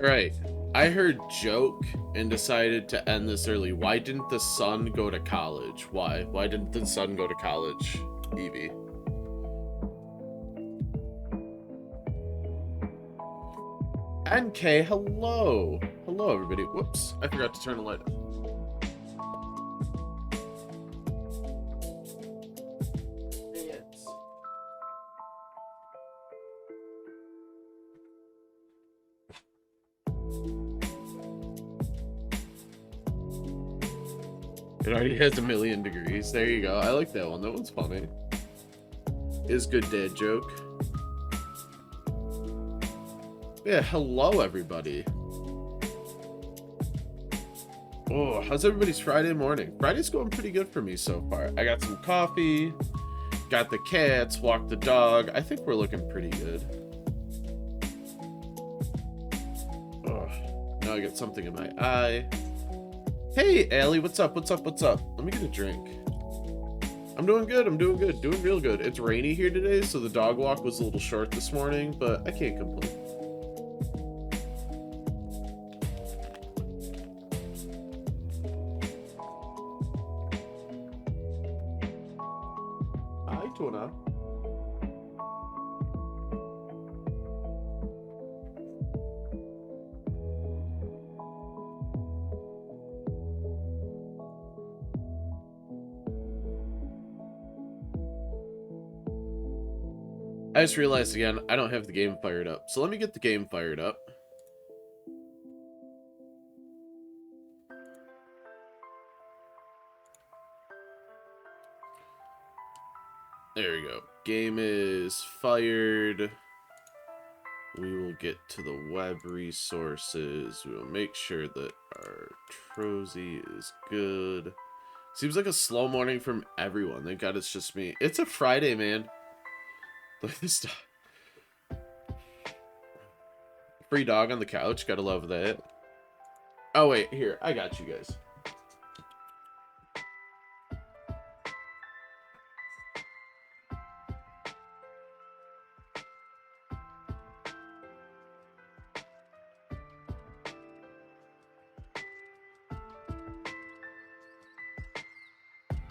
Alright, I heard joke and decided to end this early. Why didn't the son go to college? Why? Why didn't the son go to college, Evie? NK, hello! Hello, everybody. Whoops, I forgot to turn the light on. It already has 1,000,000 degrees. There you go. I like that one. That one's funny. Is good dad joke. Yeah, hello everybody. Oh, how's everybody's Friday morning? Friday's going pretty good for me so far. I got some coffee, got the cats, walked the dog. I think we're looking pretty good. Oh, now I got something in my eye. Hey, Allie, what's up? What's up? What's up? Let me get a drink. I'm doing good. I'm doing good. Doing real good. It's rainy here today, so the dog walk was a little short this morning, but I can't complain. Hi, Tuna. I just realized again, I don't have the game fired up. So let me get the game fired up. There we go. Game is fired. We will get to the web resources. We will make sure that our Trozy is good. Seems like a slow morning from everyone. Thank God it's just me. It's a Friday, man. Look at this dog. Free dog on the couch. Gotta love that. Oh, wait. Here. I got you guys.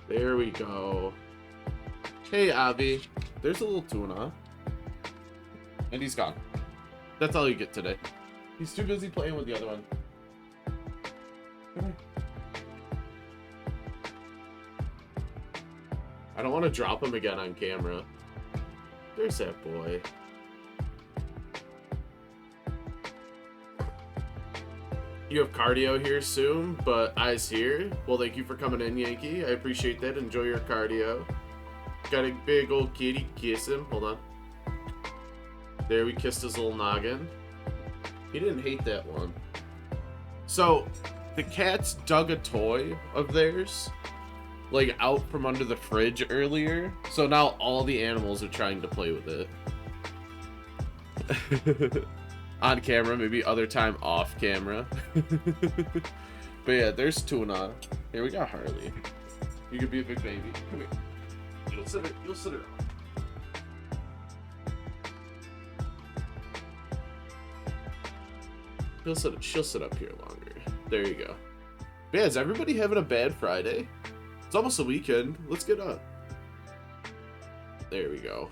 There we go. Hey, Avi. There's a little tuna. And he's gone. That's all you get today. He's too busy playing with the other one. I don't want to drop him again on camera. There's that boy. You have cardio here soon, but I's here. Well, thank you for coming in, Yankee. I appreciate that. Enjoy your cardio. Got a big old kitty. Kiss him. Hold on. There, we kissed his little noggin. He didn't hate that one. So, the cats dug a toy of theirs, like, out from under the fridge earlier. So now all the animals are trying to play with it. On camera, maybe other time off camera. But yeah, there's Tuna. Here we got Harley. You could be a big baby. Come here. You'll sit around. She'll sit up here longer. There you go. But yeah, is everybody having a bad Friday? It's almost a weekend. Let's get up. There we go.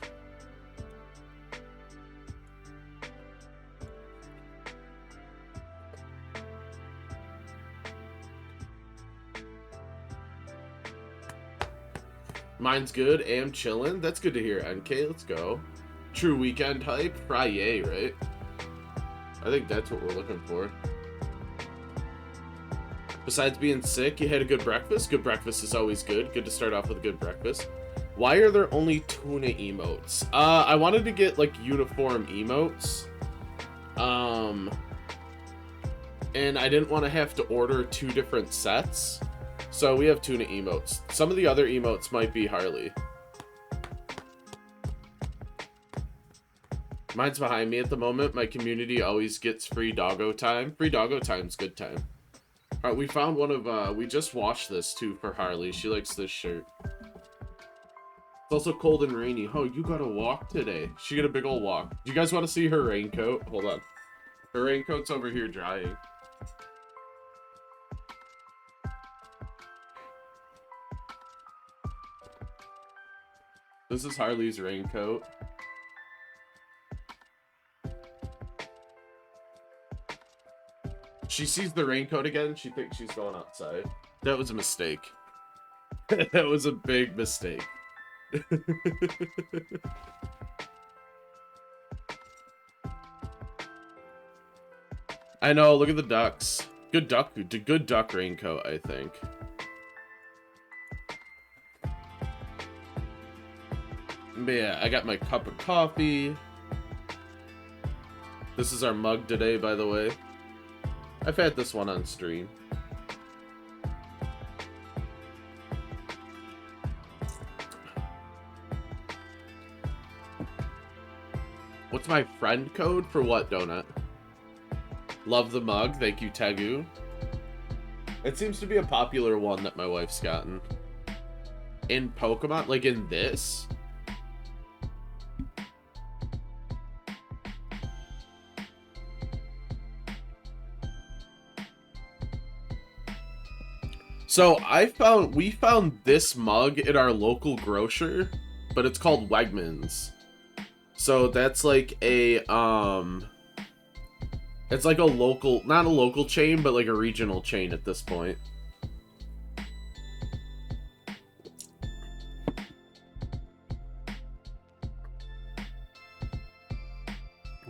Mine's good. Am chillin'. That's good to hear, NK. Let's go. True weekend hype. Friday, right? I think that's what we're looking for. Besides being sick, you had a good breakfast. Good breakfast is always good. Good to start off with a good breakfast. Why are there only tuna emotes? I wanted to get, like, uniform emotes. And I didn't want to have to order 2 different sets. So we have tuna emotes. Some of the other emotes might be Harley. Mine's behind me at the moment. My community always gets free doggo time. Free doggo time's good time. Alright, we found one of, we just washed this too for Harley. She likes this shirt. It's also cold and rainy. Oh, you got a walk today. She got a big old walk. Do you guys want to see her raincoat? Hold on. The raincoat's over here drying. This is Harley's raincoat. She sees the raincoat again, she thinks she's going outside. That was a mistake. That was a big mistake. I know, look at the ducks. Good duck raincoat, I think. But yeah, I got my cup of coffee. This is our mug today, by the way. I've had this one on stream. What's my friend code for what, Donut? Love the mug. Thank you, Tegu. It seems to be a popular one that my wife's gotten. In Pokemon? Like in this? So we found this mug at our local grocer, but it's called Wegmans. So that's like a it's like a local, not a local chain, but like a regional chain at this point.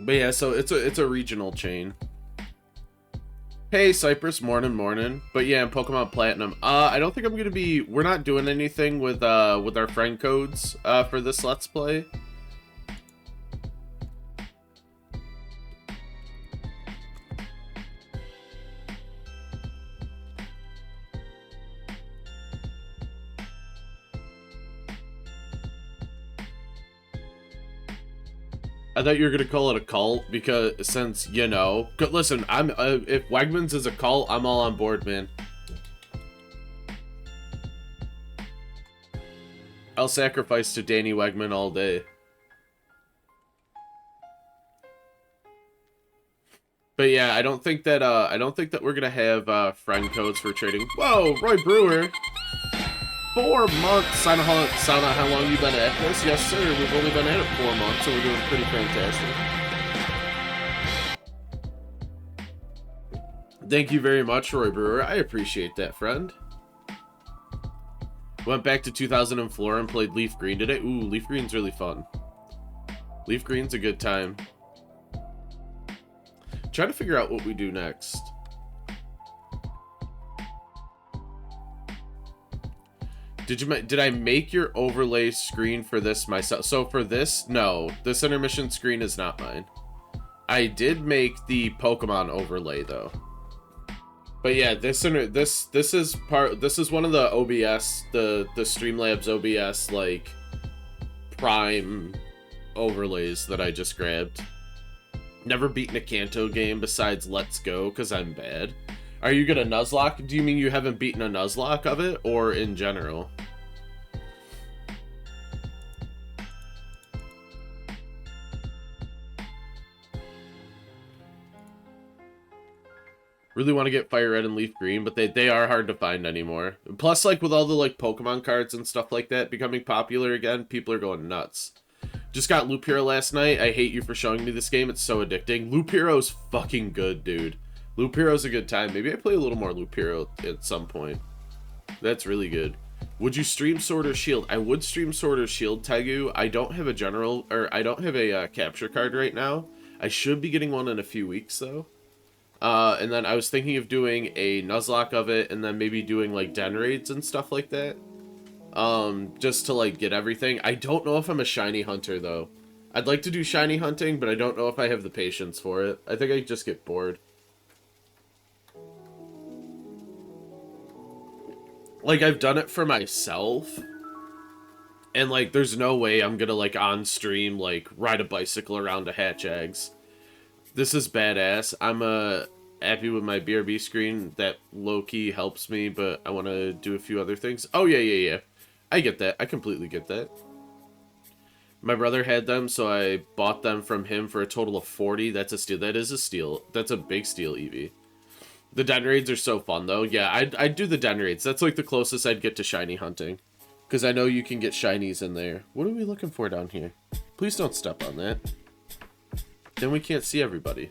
But yeah, so it's a regional chain. Hey, Cypress, morning. But yeah, in Pokemon Platinum, I don't think I'm gonna be. We're not doing anything with our friend codes for this Let's Play. I thought you were gonna call it a cult because since you know, listen, I'm if Wegmans is a cult, I'm all on board, man. I'll sacrifice to Danny Wegman all day. But yeah, I don't think that we're gonna have friend codes for trading. Whoa, Roy Brewer. 4 months. Sound out how long you've been at this? Yes, sir. We've only been at it 4 months, so we're doing pretty fantastic. Thank you very much, Roy Brewer. I appreciate that, friend. Went back to 2004 and played Leaf Green today. Ooh, Leaf Green's really fun. Leaf Green's a good time. Trying to figure out what we do next. Did I make your overlay screen for this myself? So for this, no. This intermission screen is not mine. I did make the Pokemon overlay though. But yeah, this is one of the OBS, the Streamlabs OBS like prime overlays that I just grabbed. Never beaten a Kanto game besides Let's Go because I'm bad. Are you gonna Nuzlocke? Do you mean you haven't beaten a Nuzlocke of it, or in general? Really want to get Fire Red and Leaf Green, but they are hard to find anymore. Plus, like, with all the, like, Pokemon cards and stuff like that becoming popular again, people are going nuts. Just got Loop Hero last night. I hate you for showing me this game. It's so addicting. Loop Hero's fucking good, dude. Loop Hero's a good time. Maybe I play a little more Loop Hero at some point. That's really good. Would you stream Sword or Shield? I would stream Sword or Shield, Tegu. I don't have a I don't have a capture card right now. I should be getting one in a few weeks, though. And then I was thinking of doing a Nuzlocke of it, and then maybe doing, like, den raids and stuff like that. Just to, like, get everything. I don't know if I'm a shiny hunter, though. I'd like to do shiny hunting, but I don't know if I have the patience for it. I think I just get bored. Like, I've done it for myself, and, like, there's no way I'm gonna, like, on stream, like, ride a bicycle around a hatch eggs. This is badass. I'm, happy with my BRB screen. That low-key helps me, but I want to do a few other things. Oh, yeah. I get that. I completely get that. My brother had them, so I bought them from him for a total of 40. That's a steal. That is a steal. That's a big steal, Evie. The den raids are so fun, though. Yeah, I'd do the den raids. That's like the closest I'd get to shiny hunting. Because I know you can get shinies in there. What are we looking for down here? Please don't step on that. Then we can't see everybody.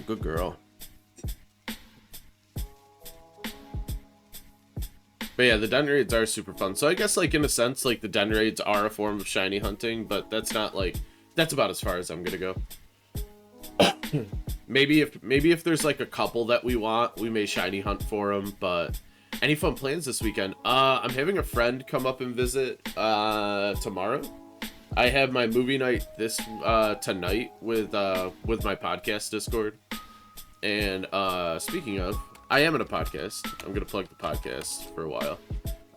Good girl. But yeah, the den raids are super fun. So I guess, like, in a sense, like, the den raids are a form of shiny hunting, but that's not, like, that's about as far as I'm gonna go. maybe if there's, like, a couple that we want, we may shiny hunt for them, but any fun plans this weekend? I'm having a friend come up and visit, tomorrow. I have my movie night tonight with my podcast Discord. And, speaking of, I am in a podcast. I'm going to plug the podcast for a while.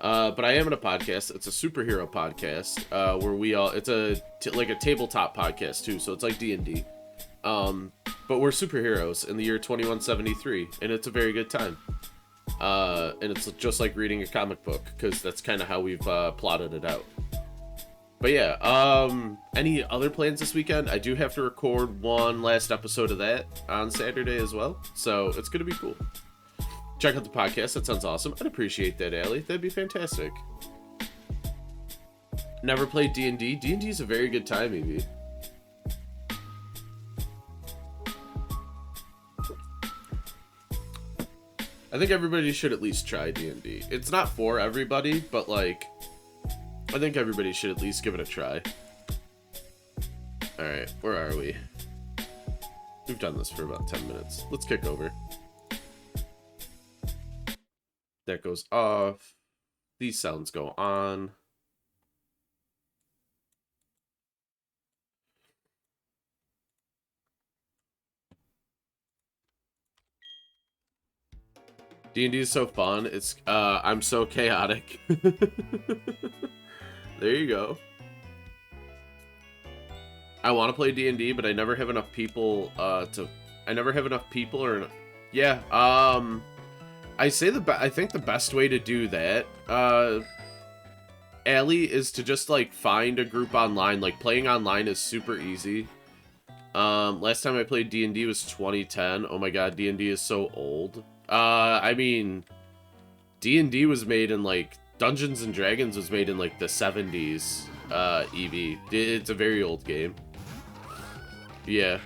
But I am in a podcast. It's a superhero podcast, where we all, it's like a tabletop podcast too. So it's like D&D. But we're superheroes in the year 2173, and it's a very good time. And it's just like reading a comic book, because that's kind of how we've, plotted it out. But yeah, any other plans this weekend? I do have to record one last episode of that on Saturday as well, so it's going to be cool. Check out the podcast. That sounds awesome. I'd appreciate that, Allie. That'd be fantastic. Never played D&D. D&D is a very good time, Evie. I think everybody should at least try D&D. It's not for everybody, but, like, I think everybody should at least give it a try. Alright, where are we? We've done this for about 10 minutes. Let's kick over. That goes off. These sounds go on. D&D is so fun. It's, I'm so chaotic. There you go. I want to play D&D, but I never have enough people, I never have enough people, or... Yeah, I think the best way to do that, Allie, is to just, like, find a group online. Like, playing online is super easy. Last time I played D&D was 2010. Oh my god, D&D is so old. I mean, D&D was made in, like, Dungeons and Dragons was made in, like, the 70s, Eevee. It's a very old game. Yeah.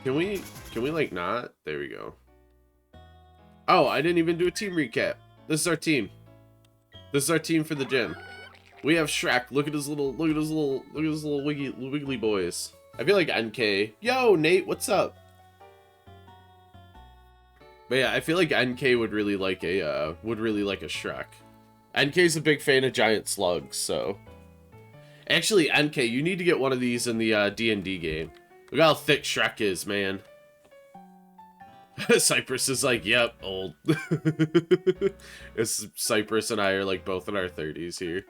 Can we, like, not? There we go. Oh, I didn't even do a team recap. This is our team. This is our team for the gym. We have Shrek. Look at his little wiggly boys. I feel like NK. Yo, Nate, what's up? But yeah, I feel like NK would really like a Shrek. NK's a big fan of giant slugs, so. Actually, NK, you need to get one of these in the D&D game. Look how thick Shrek is, man. Cypress is like, yep, old. It's Cypress and I are like both in our 30s here.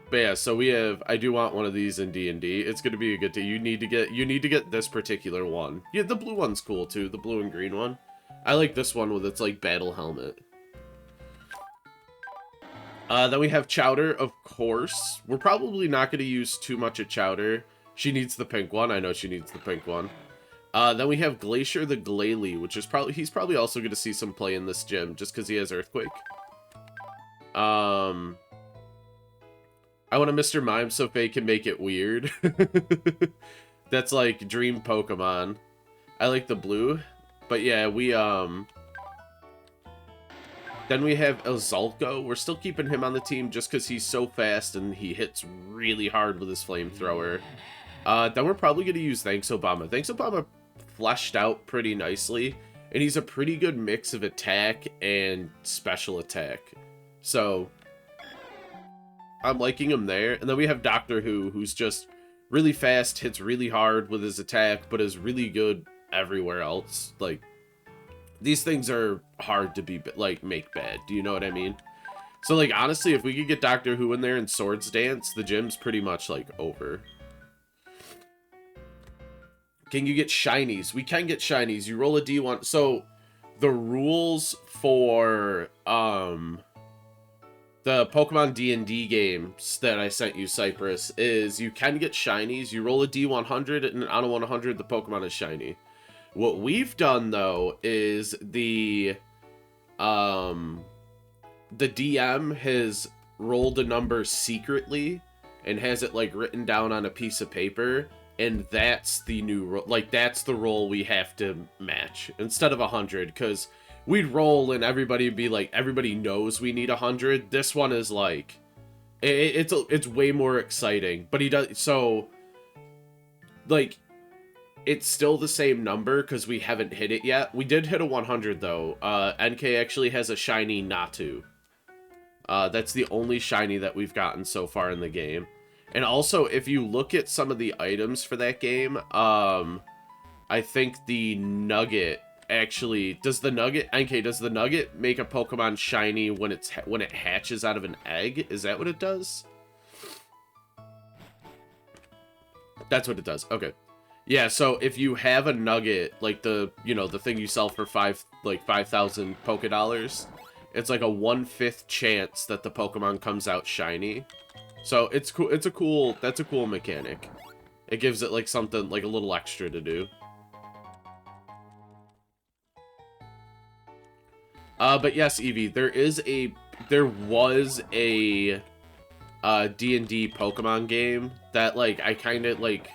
But yeah, so I do want one of these in D&D. It's gonna be a good day. You need to get this particular one. Yeah, the blue one's cool too, the blue and green one. I like this one with its like battle helmet. Then we have Chowder, of course. We're probably not gonna use too much of Chowder. She needs the pink one. I know she needs the pink one. Then we have Glacier the Glalie, which is he's probably also gonna see some play in this gym just because he has Earthquake. I want a Mr. Mime so Faye can make it weird. That's like dream Pokemon. I like the blue. But yeah, then we have Azalco. We're still keeping him on the team just because he's so fast and he hits really hard with his flamethrower. Then we're probably going to use Thanks Obama. Thanks Obama fleshed out pretty nicely. And he's a pretty good mix of attack and special attack. So I'm liking him there. And then we have Doctor Who, who's just really fast, hits really hard with his attack, but is really good everywhere else. Like, these things are hard to be, like, make bad. Do you know what I mean? So, like, honestly, if we could get Doctor Who in there and Swords Dance, the gym's pretty much, like, over. Can you get shinies? We can get shinies. You roll a D1. So the rules for the Pokemon D&D games that I sent you, Cypress, is you can get shinies. You roll a D100, and on a 100, the Pokemon is shiny. What we've done, though, is the DM has rolled a number secretly and has it, like, written down on a piece of paper, and that's the new, like, that's the roll we have to match, instead of 100, because we'd roll and everybody would be like, everybody knows we need 100. This one is like, it's way more exciting. But he does, so, like, it's still the same number because we haven't hit it yet. We did hit a 100 though. NK actually has a shiny Natu. That's the only shiny that we've gotten so far in the game. And also, if you look at some of the items for that game, I think the Nugget actually, does the Nugget make a Pokemon shiny when it hatches out of an egg? Is that what it does? That's what it does. Okay. Yeah, so if you have a Nugget, like the thing you sell for 5,000 Pokédollars, it's like a 1/5 chance that the Pokemon comes out shiny. So it's cool. That's a cool mechanic. It gives it like something, like a little extra to do. But yes, Evie, there was a D&D Pokemon game that, like, I kind of, like,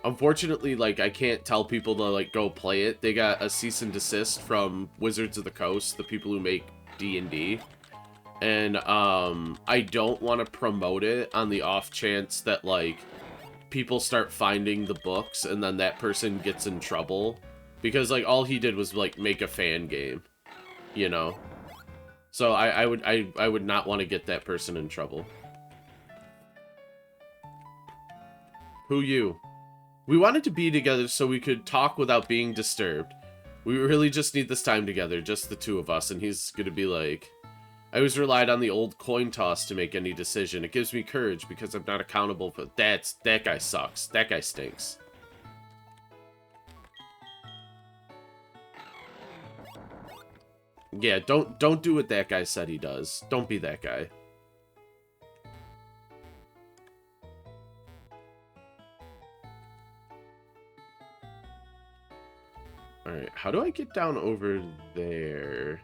unfortunately, like, I can't tell people to, like, go play it. They got a cease and desist from Wizards of the Coast, the people who make D&D. And, I don't want to promote it on the off chance that, like, people start finding the books and then that person gets in trouble. Because, like, all he did was, like, make a fan game. You know, so I would not want to get that person in trouble. Who you? We wanted to be together so we could talk without being disturbed. We really just need this time together, just the two of us. And he's gonna be like, I always relied on the old coin toss to make any decision. It gives me courage because I'm not accountable for that guy sucks. That guy stinks. Yeah, don't do what that guy said he does. Don't be that guy. Alright, how do I get down over there?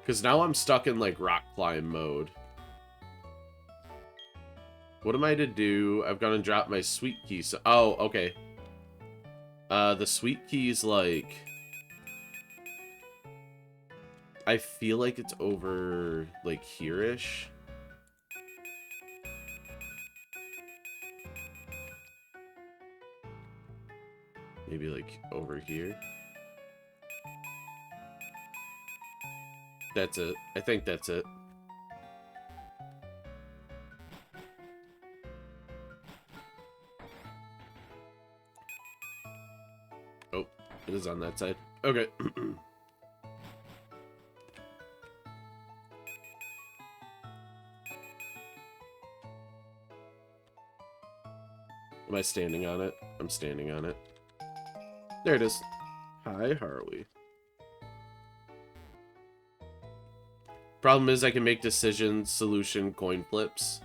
Because now I'm stuck in, like, rock climb mode. What am I to do? I've got to drop my sweet key. So, oh, okay. The sweet key's, like... I feel like it's over, like, here-ish. Maybe, like, over here. That's it. I think that's it. Oh, it is on that side. Okay. Am I standing on it? I'm standing on it. There it is. Hi, Harley. Problem is I can make decisions, solution, coin flips.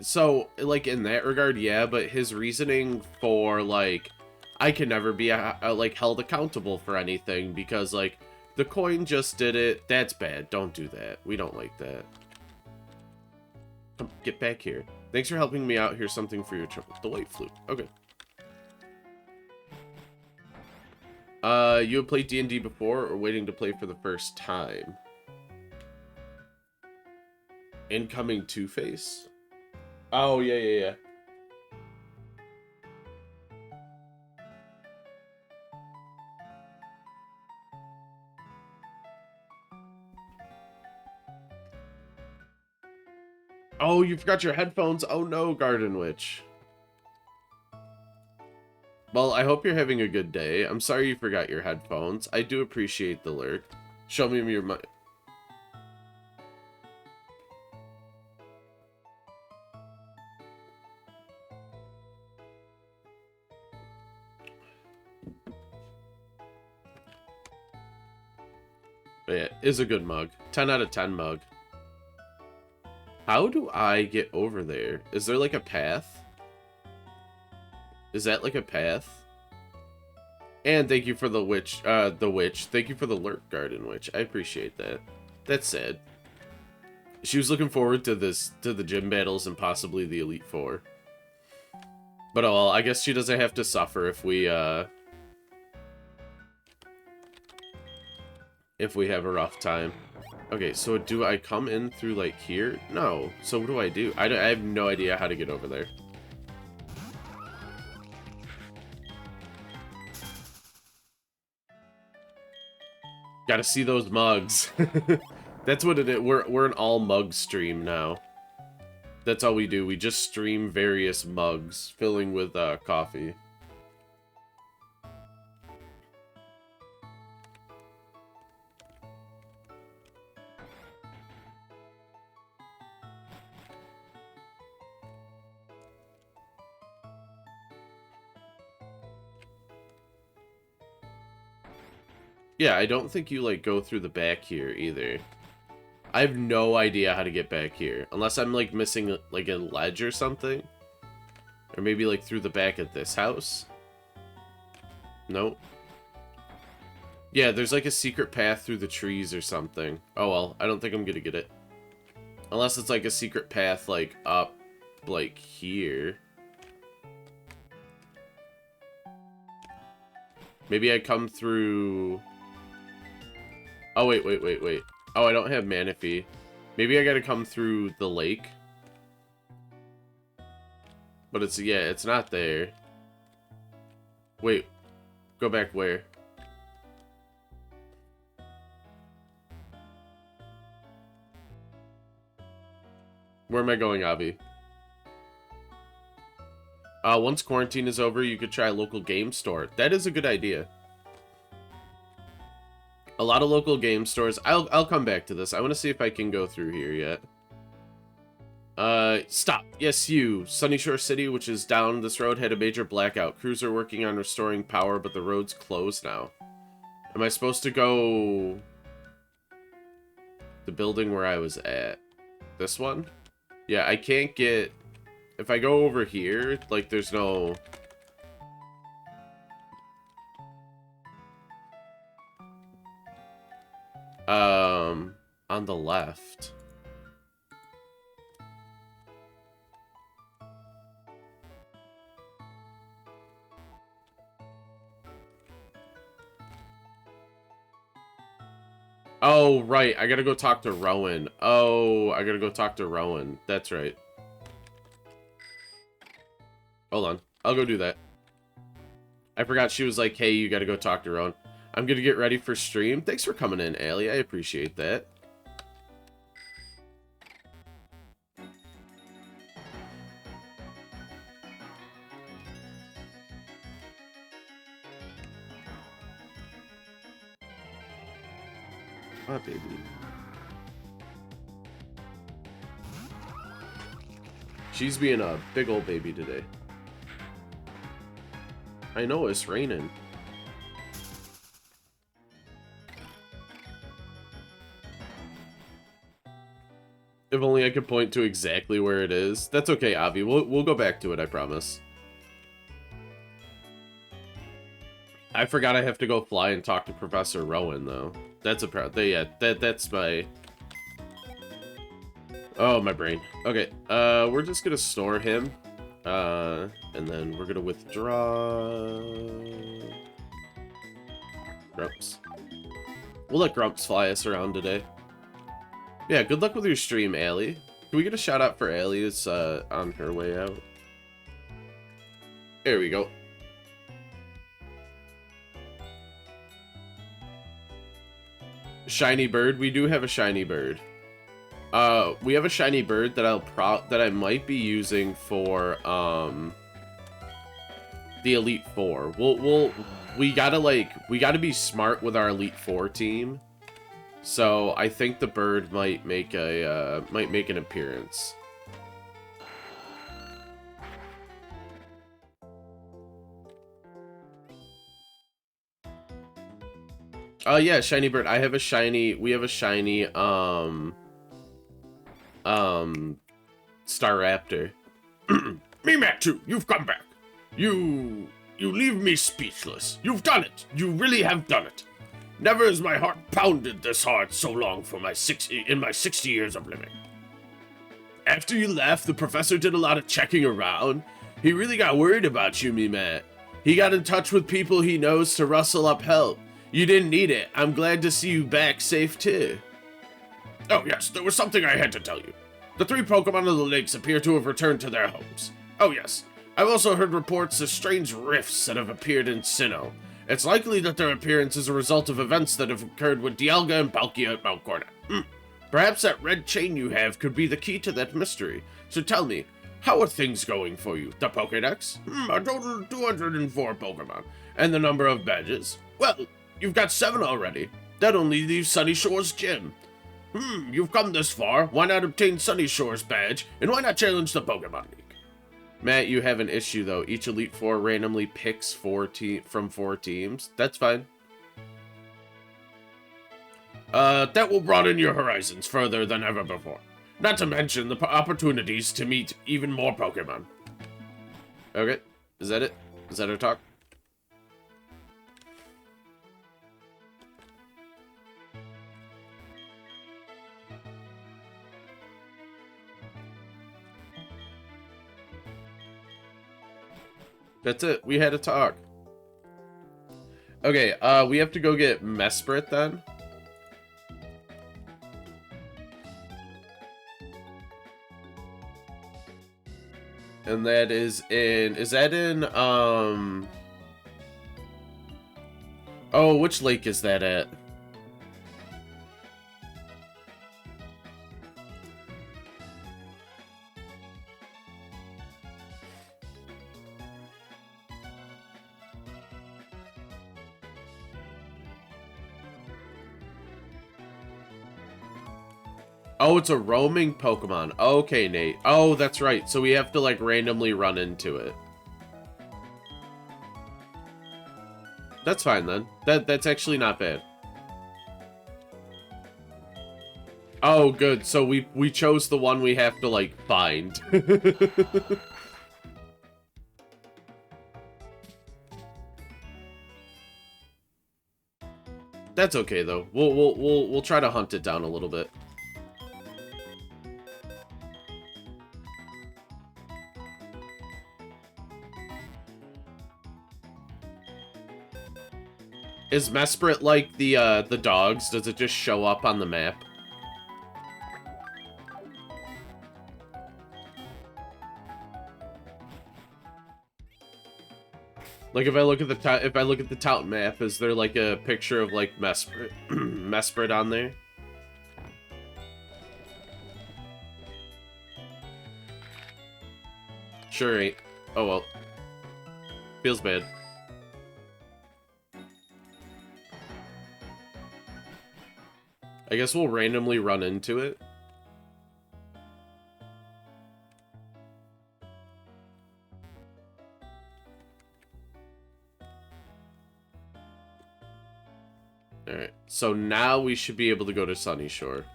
So, like, in that regard, yeah, but his reasoning for, like, I can never be, like, held accountable for anything because, like, the coin just did it. That's bad. Don't do that. We don't like that. Come, get back here. Thanks for helping me out. Here's something for your trouble. The white flute. Okay. You have played D&D before or waiting to play for the first time? Incoming Two-Face? Oh, yeah. Oh, you forgot your headphones. Oh no, Garden Witch. Well, I hope you're having a good day. I'm sorry you forgot your headphones. I do appreciate the lurk. Show me your money. But yeah, is a good mug. 10 out of 10 mug. How do I get over there? Is there like a path? Is that like a path? And thank you for the witch, Thank you for the lurk garden witch. I appreciate that. That's sad. She was looking forward to the gym battles and possibly the Elite Four. But oh well, I guess she doesn't have to suffer if we have a rough time. Okay, so do I come in through like here? No. So what do? I have no idea how to get over there. Gotta see those mugs. That's what it is. We're an all mug stream now. That's all we do. We just stream various mugs, filling with coffee. Yeah, I don't think you like go through the back here either. I have no idea how to get back here. Unless I'm, like, missing, like, a ledge or something. Or maybe, like, through the back of this house. Nope. Yeah, there's, like, a secret path through the trees or something. Oh, well, I don't think I'm gonna get it. Unless it's, like, a secret path, like, up, like, here. Maybe I come through... Oh, wait. Oh, I don't have Manaphy. Maybe I gotta come through the lake. But it's, yeah, it's not there. Wait. Go back where? Where am I going, Avi? Once quarantine is over, you could try a local game store. That is a good idea. A lot of local game stores. I'll come back to this. I want to see if I can go through here yet. Stop. Yes, you. Sunny Shore City, which is down this road, had a major blackout. Crews are working on restoring power, but the road's closed now. Am I supposed to go... the building where I was at? This one? Yeah, I can't get... If I go over here, like, there's no... On the left. Oh, right. I gotta go talk to Rowan. Oh, I gotta go talk to Rowan. That's right. Hold on. I'll go do that. I forgot she was like, hey, you gotta go talk to Rowan. I'm gonna get ready for stream. Thanks for coming in, Allie. I appreciate that. Oh, baby. She's being a big old baby today. I know, it's raining. If only I could point to exactly where it is. That's okay, Avi. We'll go back to it, I promise. I forgot I have to go fly and talk to Professor Rowan, though. That's a yeah, that's my... Oh, my brain. Okay, we're just gonna store him. And then we're gonna withdraw... Grumps. We'll let Grumps fly us around today. Yeah, good luck with your stream, Allie. Can we get a shout out for Allie? It's on her way out. There we go. Shiny bird. We do have a shiny bird. We have a shiny bird that I might be using for the Elite Four. We gotta be smart with our Elite Four team. So I think the bird might make an appearance. Oh yeah, shiny bird. I have a shiny. We have a shiny. Staraptor. Me, Matt, too. You've come back. You leave me speechless. You've done it. You really have done it. Never has my heart pounded this hard so long for my 60 years of living. After you left, the professor did a lot of checking around. He really got worried about you, me Matt. He got in touch with people he knows to rustle up help. You didn't need it. I'm glad to see you back safe, too. Oh, yes, there was something I had to tell you. The 3 Pokemon of the lakes appear to have returned to their homes. Oh, yes. I've also heard reports of strange rifts that have appeared in Sinnoh. It's likely that their appearance is a result of events that have occurred with Dialga and Palkia at Mount Coronet. Perhaps that red chain you have could be the key to that mystery. So tell me, how are things going for you? The Pokédex? A total of 204 Pokemon. And the number of badges? Well, you've got 7 already. That only leaves Sunny Shore's gym. You've come this far. Why not obtain Sunny Shore's badge? And why not challenge the Pokemon League? Matt, you have an issue, though. Each Elite Four randomly picks from 4 teams. That's fine. That will broaden your horizons further than ever before. Not to mention the opportunities to meet even more Pokemon. Okay, is that it? Is that our talk? That's it. We had a talk. Okay, we have to go get Mesprit then. And that is in... Is that in, Oh, which lake is that at? Oh, it's a roaming Pokemon. Okay, Nate. Oh, that's right. So we have to, like, randomly run into it. That's fine, then. That's actually not bad. Oh, good. So we chose the one we have to, like, find. That's okay, though. We'll try to hunt it down a little bit. Is Mesprit like the dogs? Does it just show up on the map? Like if I look at the tout map, is there like a picture of like Mesprit Mesprit on there? Sure ain't. Oh well. Feels bad. I guess we'll randomly run into it. Alright, so now we should be able to go to Sunny Shore.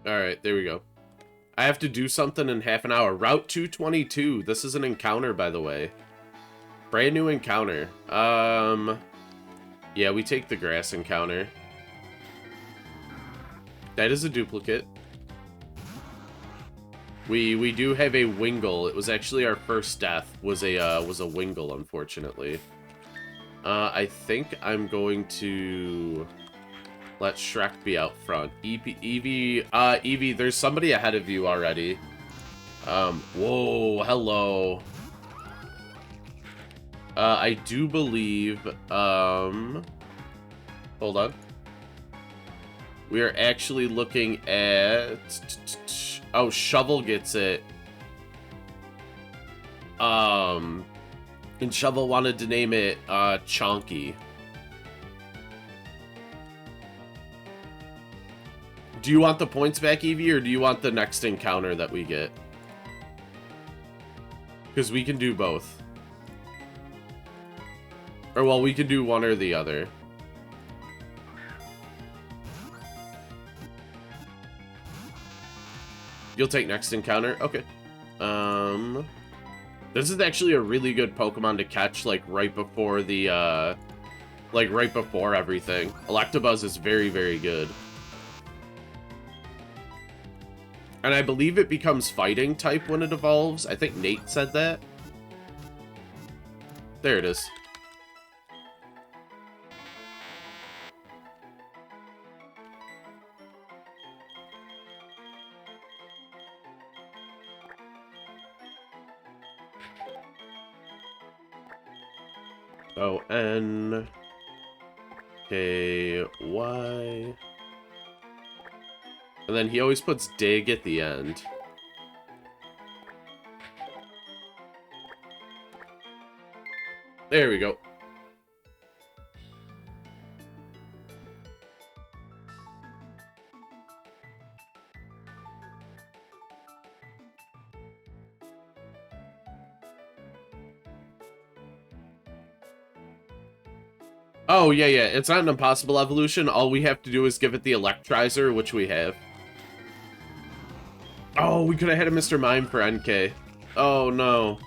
Alright, there we go. I have to do something in half an hour. Route 222. This is an encounter, by the way. Brand new encounter. Yeah, we take the grass encounter. That is a duplicate. We do have a Wingull. It was actually our first death. Was a Wingull, unfortunately. I think I'm going to let Shrek be out front. Eevee, there's somebody ahead of you already. Whoa, hello. I do believe, hold on. We are actually looking at, oh, Shovel gets it. And Shovel wanted to name it, Chonky. Do you want the points back, Eevee, or do you want the next encounter that we get? Because we can do both. Or, well, we can do one or the other. You'll take next encounter? Okay. This is actually a really good Pokemon to catch, like, right before the, like, right before everything. Electabuzz is very, very good. And I believe it becomes fighting type when it evolves. I think Nate said that. There it is. O N K Y. And then he always puts dig at the end. There we go. Oh, yeah, yeah. It's not an impossible evolution. All we have to do is give it the Electrizer, which we have. Oh, we could have had a Mr. Mime for NK. Oh, no.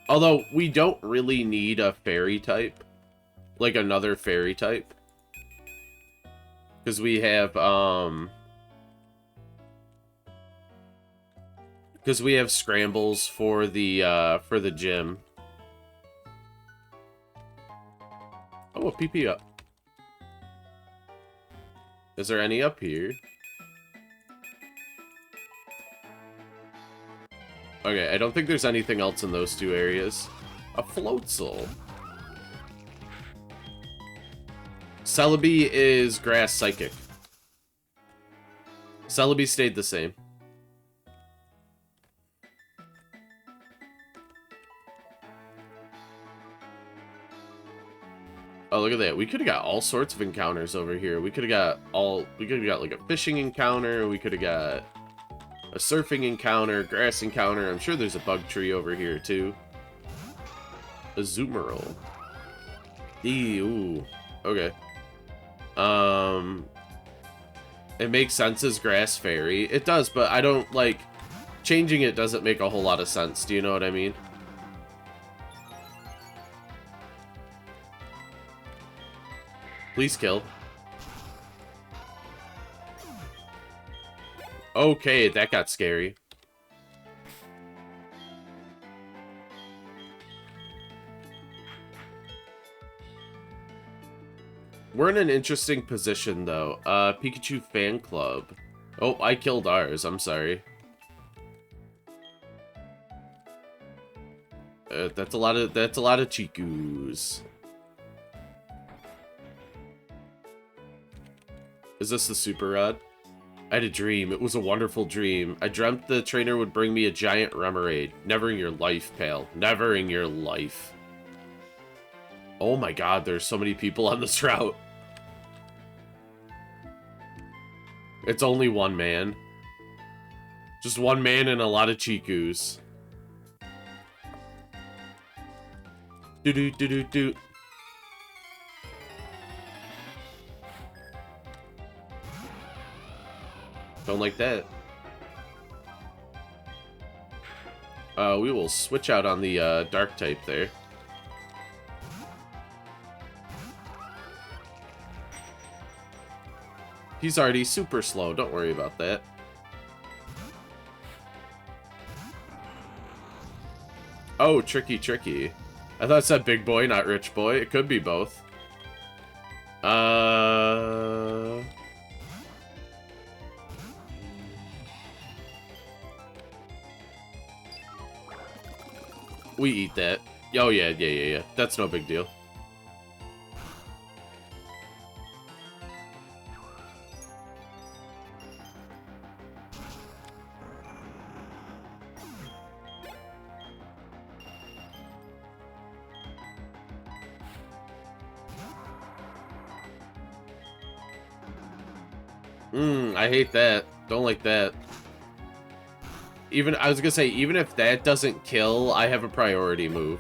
Although, we don't really need a fairy type. Like, another fairy type. Because we have, because we have scrambles for the gym. Oh, a PP up. Is there any up here? Okay, I don't think there's anything else in those two areas. A Floatzel. Celebi is Grass Psychic. Celebi stayed the same. Oh, look at that. We could have got all sorts of encounters over here. We could have got like a fishing encounter. We could have got a surfing encounter, grass encounter. I'm sure there's a bug tree over here, too. A Zoomerl. Ooh. Okay. It makes sense as Grass Fairy. It does, but I don't, like... Changing it doesn't make a whole lot of sense. Do you know what I mean? Please kill. Okay, that got scary. We're in an interesting position, though. Pikachu fan club. Oh, I killed ours. I'm sorry. That's a lot of Chikus. Is this the Super Rod? I had a dream. It was a wonderful dream. I dreamt the trainer would bring me a giant Remoraid. Never in your life, pal. Never in your life. Oh my god, there's so many people on this route. It's only one man. Just one man and a lot of Chikus. Do-do-do-do-do. Don't like that. We will switch out on the dark type there. He's already super slow, don't worry about that. Oh, tricky. I thought it said big boy, not rich boy. It could be both. We eat that. Oh, yeah. That's no big deal. I hate that. Don't like that. Even, I was gonna say, even if that doesn't kill, I have a priority move.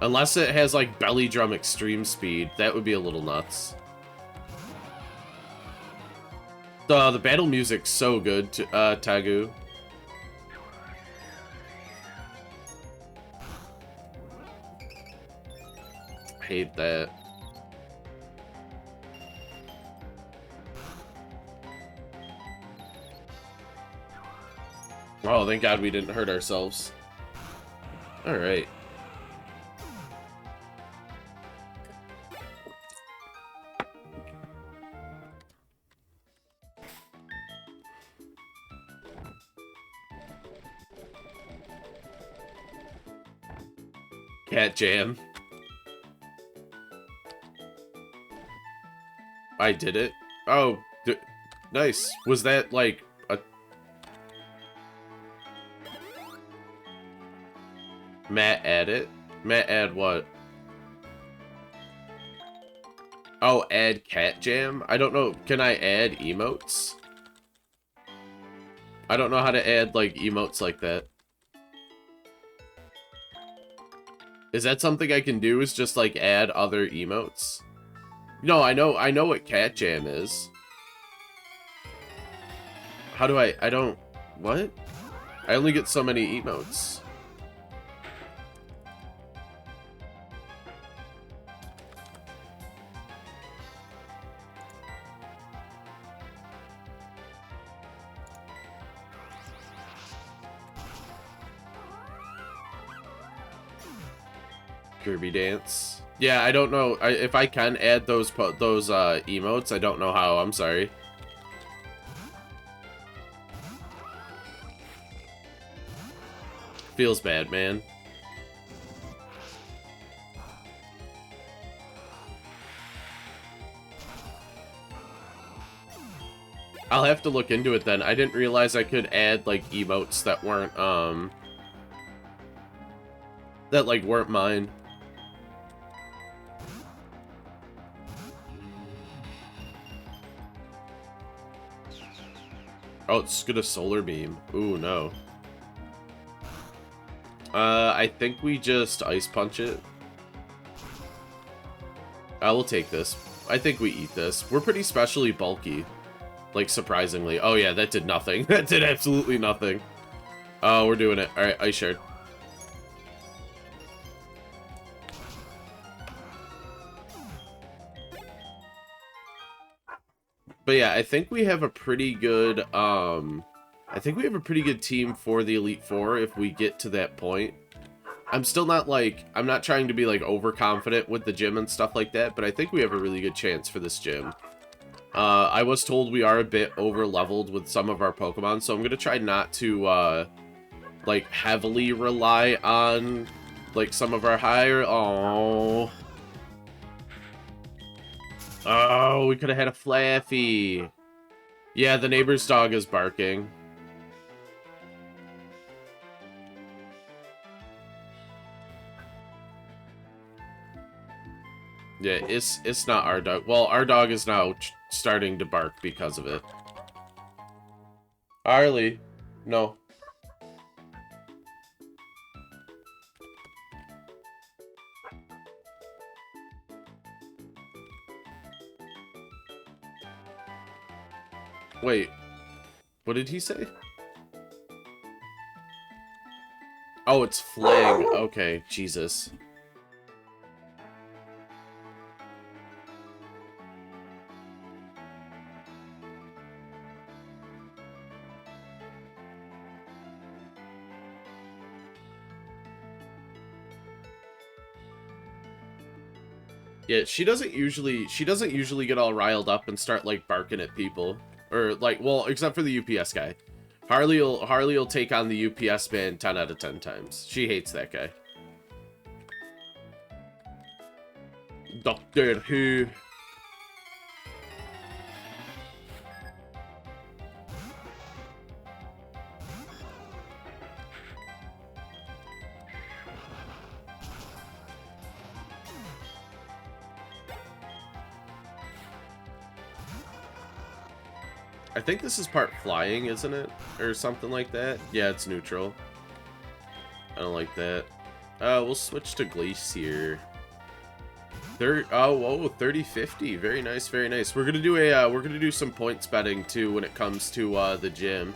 Unless it has, like, belly drum extreme speed, that would be a little nuts. The battle music's so good, Tagu. Hate that. Oh, thank God we didn't hurt ourselves. Alright. Cat Jam. I did it. Oh, nice. Was that, like, a... Matt add it? Matt add what? Oh, add Cat Jam? I don't know. Can I add emotes? I don't know how to add, like, emotes like that. Is that something I can do, is just, like, add other emotes? No, I know what Cat Jam is. How do I don't... What? I only get so many emotes. Kirby dance. Yeah, I don't know if I can add those emotes. I don't know how. I'm sorry. Feels bad, man. I'll have to look into it then. I didn't realize I could add like emotes that weren't weren't mine. Oh, it's gonna solar beam. Ooh, no. I think we just ice punch it. I will take this. I think we eat this. We're pretty specially bulky. Like, surprisingly. Oh, yeah, that did nothing. That did absolutely nothing. Oh, we're doing it. Alright, ice shard. But yeah, I think we have a pretty good, I think we have a pretty good team for the Elite Four if we get to that point. I'm still not, like, I'm not trying to be, like, overconfident with the gym and stuff like that, but I think we have a really good chance for this gym. I was told we are a bit over-leveled with some of our Pokemon, so I'm gonna try not to, like, heavily rely on, like, some of our higher... Oh, we could have had a Flaffy. Yeah, the neighbor's dog is barking. Yeah, it's not our dog. Well, our dog is now starting to bark because of it. Arlie, no. Wait, what did he say? Oh, it's Flag. Okay, Jesus. Yeah, she doesn't usually get all riled up and start like barking at people. Or like, well, except for the UPS guy. Harley will take on the UPS man 10 out of 10 times. She hates that guy. Doctor Who. I think this is part flying, isn't it? Or something like that. Yeah, it's neutral. I don't like that. We'll switch to Glacier. Whoa, 30-50. Very nice, very nice. We're gonna do a we're gonna do some points betting too when it comes to the gym.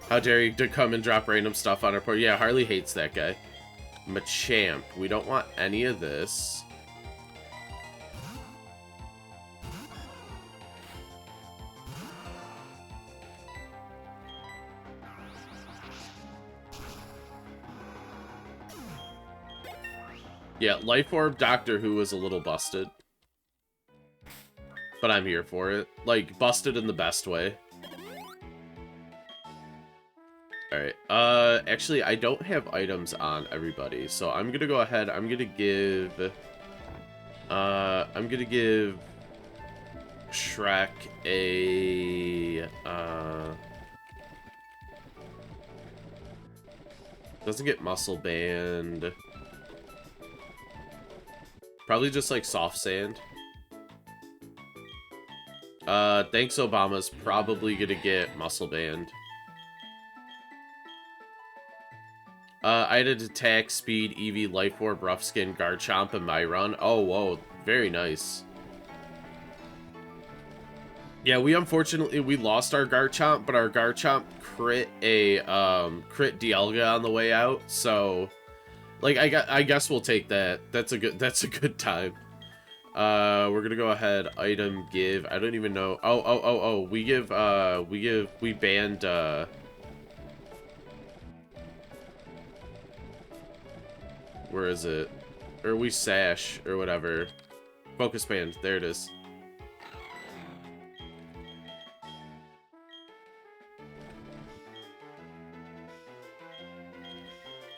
How dare you to come and drop random stuff on our port? Yeah, Harley hates that guy. Machamp. We don't want any of this. Yeah, Life Orb Doctor Who is a little busted. But I'm here for it. Like, busted in the best way. Alright, actually, I don't have items on everybody, so I'm gonna go ahead, I'm gonna give Shrek a, doesn't get Muscle Band. Probably just, like, Soft Sand. Thanks Obama's probably gonna get Muscle Band. I had attack, speed, EV, Life Orb, Rough Skin, Garchomp, and Myron. Oh, whoa. Very nice. Yeah, we lost our Garchomp, but our Garchomp crit Dialga on the way out, so like I guess we'll take that. That's a good time. We're gonna go ahead, item give. I don't even know. Oh. We banned where is it? Or we sash, or whatever. Focus band, there it is.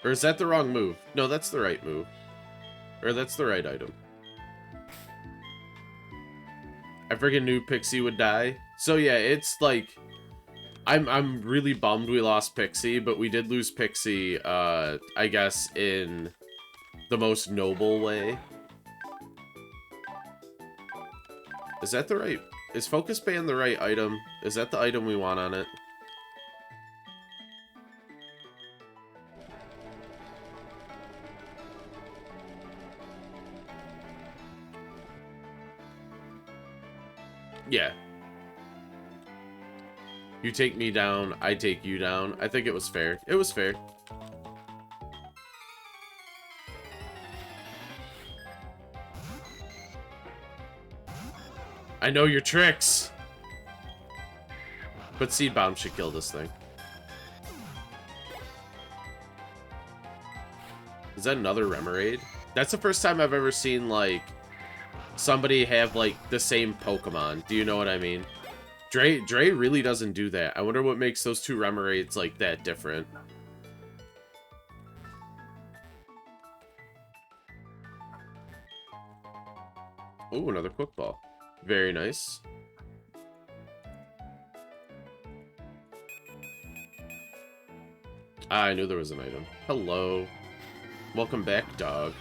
Or is that the wrong move? No, that's the right move. Or that's the right item. I freaking knew Pixie would die. So yeah, it's like... I'm really bummed we lost Pixie, but we did lose Pixie, I guess, in the most noble way. Is that the right... Is Focus Band the right item? Is that the item we want on it? Yeah. You take me down, I take you down. I think it was fair. It was fair. I know your tricks! But Seed Bomb should kill this thing. Is that another Remoraid? That's the first time I've ever seen, like, somebody have, like, the same Pokemon. Do you know what I mean? Dre really doesn't do that. I wonder what makes those two Remoraids, like, that different. Ooh, another Pokeball. Very nice. Ah, I knew there was an item. Hello. Welcome back, dog.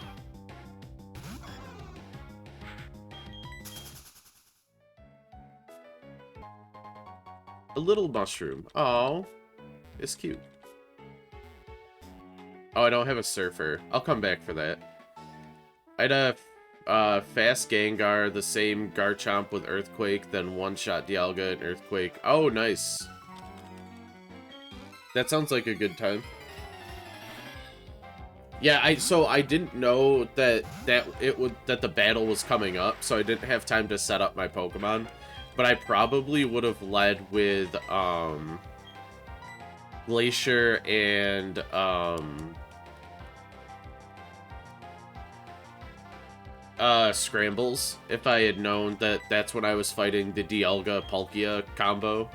A little mushroom. Oh, it's cute. Oh, I don't have a Surfer. I'll come back for that. I had a fast Gengar, the same Garchomp with Earthquake, then one-shot Dialga and Earthquake. Oh, nice. That sounds like a good time. Yeah, so I didn't know that the battle was coming up, so I didn't have time to set up my Pokemon. But I probably would have led with Glacier and Scrambles if I had known that that's when I was fighting the Dialga Palkia combo.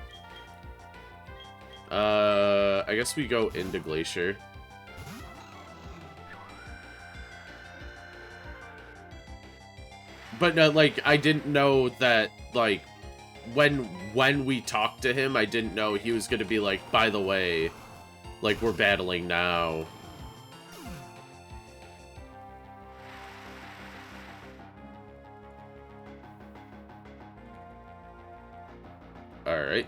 I guess we go into Glacier. But no, like, I didn't know that, like, when we talked to him, I didn't know he was gonna be like, by the way, like, we're battling now. Alright.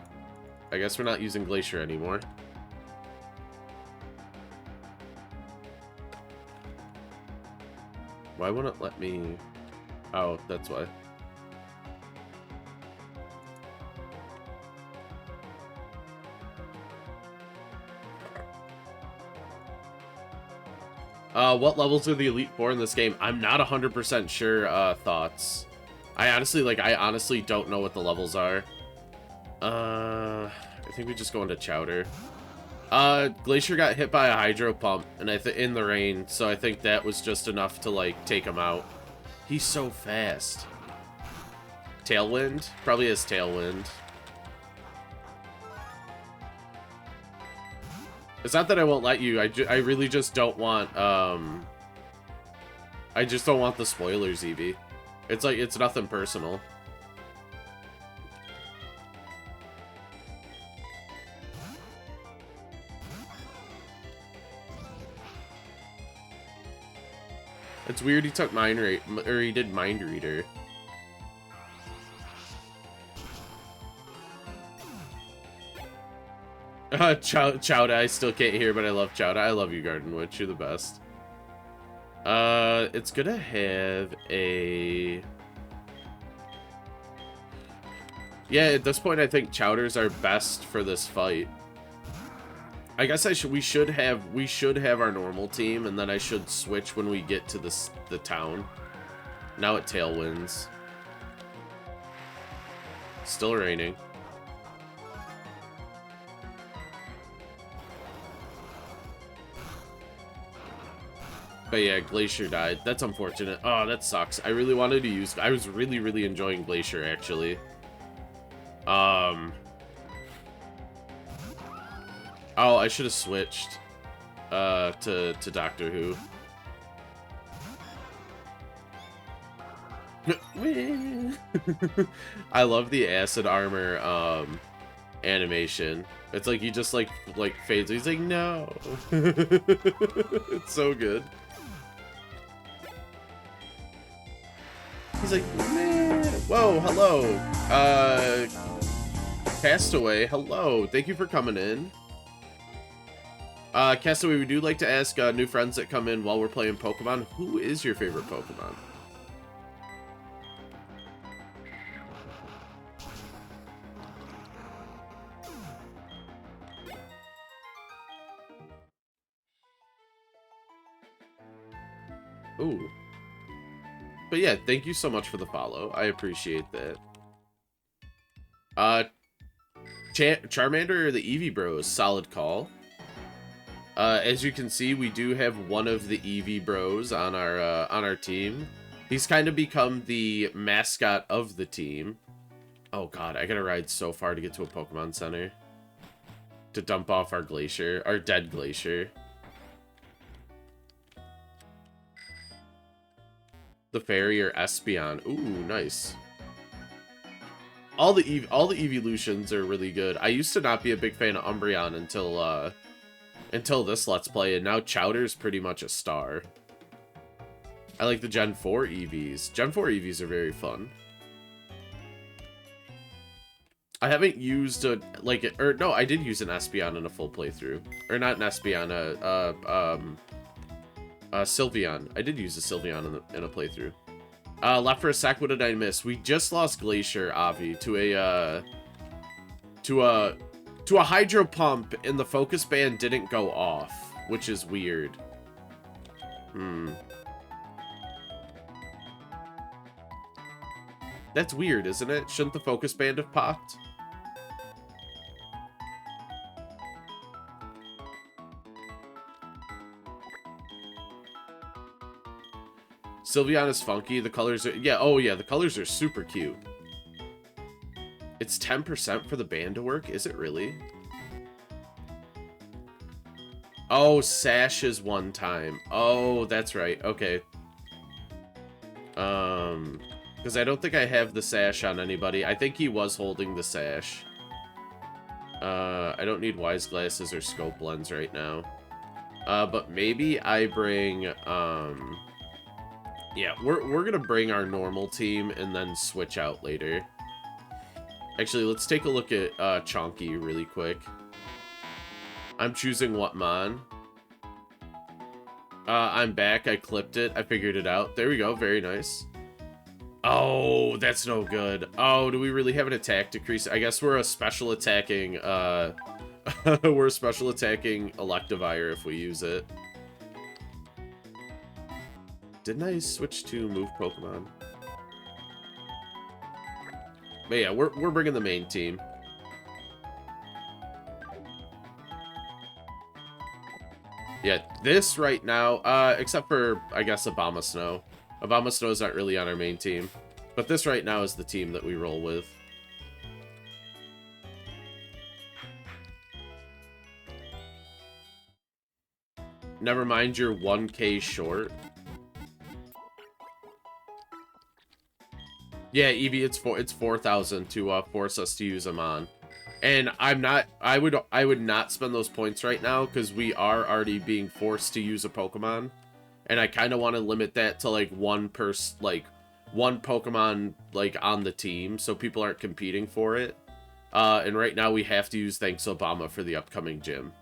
I guess we're not using Glacier anymore. Why wouldn't it let me... Oh, that's why. What levels are the Elite Four in this game? I'm not 100% sure, thoughts. I honestly don't know what the levels are. I think we just go into Chowder. Glacier got hit by a Hydro Pump, and in the rain, so I think that was just enough to, like, take him out. He's so fast. Tailwind? Probably has Tailwind. It's not that I won't let you, I really just don't want, I just don't want the spoilers, Eevee. It's like, it's nothing personal. It's weird he took Mind Reader, or he did Mind Reader. Chowda, I still can't hear, but I love Chowda. I love you, Garden Witch. You're the best. It's gonna have a... Yeah, at this point, I think Chowder's our best for this fight. I guess we should have our normal team, and then I should switch when we get to the town. Now it Tailwinds. Still raining. But yeah, Glacier died. That's unfortunate. Oh, that sucks. I really wanted to use... I was really, really enjoying Glacier, actually. Oh, I should have switched to Doctor Who. I love the acid armor animation. It's like he just like fades. He's like, no. It's so good. He's like, man. Whoa, hello. Castaway, hello. Thank you for coming in. Castaway, we do like to ask new friends that come in while we're playing Pokemon, who is your favorite Pokemon? Ooh. But yeah, thank you so much for the follow. I appreciate that. Charmander or the Eevee Bros? Solid call. As you can see, we do have one of the Eevee Bros on our team. He's kind of become the mascot of the team. Oh god, I gotta ride so far to get to a Pokemon Center. To dump off our Glacier, our dead Glacier. The Fairy or Espeon. Ooh, nice. All the evolutions are really good. I used to not be a big fan of Umbreon until this Let's Play, and now Chowder's pretty much a star. I like the Gen 4 EVs. Gen 4 EVs are very fun. I haven't used a, no, I did use an Espeon in a full playthrough. Or not an Espeon, Sylveon. I did use a Sylveon in a playthrough. Left for a sec, what did I miss? We just lost Glacier, Avi, to a Hydro Pump, and the focus band didn't go off, which is weird. That's weird, isn't it? Shouldn't the focus band have popped? Sylveon is funky. The colors are... Yeah, oh yeah, the colors are super cute. It's 10% for the band to work? Is it really? Oh, Sash is one time. Oh, that's right. Okay. Because I don't think I have the Sash on anybody. I think he was holding the Sash. I don't need Wise Glasses or Scope Lens right now. But maybe I bring, yeah, we're gonna bring our normal team and then switch out later. Actually, let's take a look at Chonky really quick. I'm choosing Whatmon. I'm back. I clipped it. I figured it out. There we go. Very nice. Oh, that's no good. Oh, do we really have an attack decrease? I guess we're a special attacking, we're a special attacking Electivire if we use it. Didn't I switch to move Pokemon? But yeah, we're bringing the main team. Yeah, this right now, except for, I guess, Abomasnow. Abomasnow's not really on our main team. But this right now is the team that we roll with. Never mind, you're 1K short. Yeah, Eevee, it's 4,000 to force us to use them on. And I would not spend those points right now because we are already being forced to use a Pokemon. And I kind of want to limit that to like one Pokemon like on the team so people aren't competing for it. And right now we have to use Thanks Obama for the upcoming gym.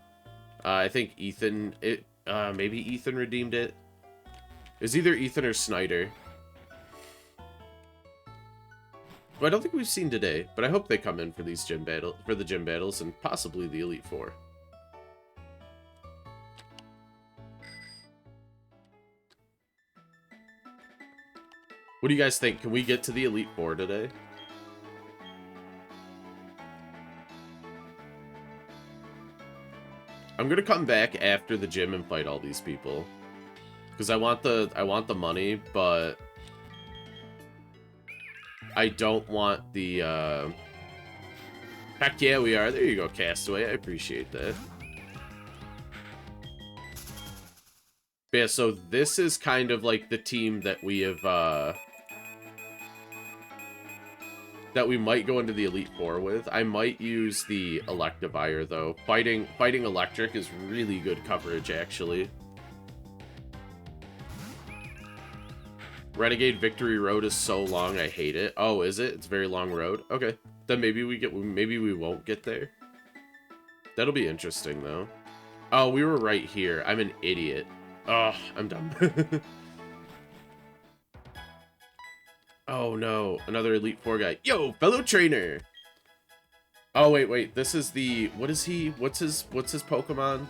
I think Ethan, maybe Ethan redeemed it. It's either Ethan or Snyder. But I don't think we've seen today, but I hope they come in for these gym battles and possibly the Elite Four. What do you guys think? Can we get to the Elite Four today? I'm gonna come back after the gym and fight all these people, because I want the money, but I don't want the, heck yeah, we are. There you go, Castaway. I appreciate that. But yeah, so this is kind of like the team that we have, that we might go into the Elite Four with. I might use the Electivire, though. Fighting Electric is really good coverage, actually. Renegade Victory Road is so long, I hate it. Oh, is it? It's a very long road? Okay. Then maybe we won't get there. That'll be interesting, though. Oh, we were right here. I'm an idiot. Oh, I'm dumb. Oh, no. Another Elite Four guy. Yo, fellow trainer! Oh, wait. This is the... What is he? What's his Pokemon?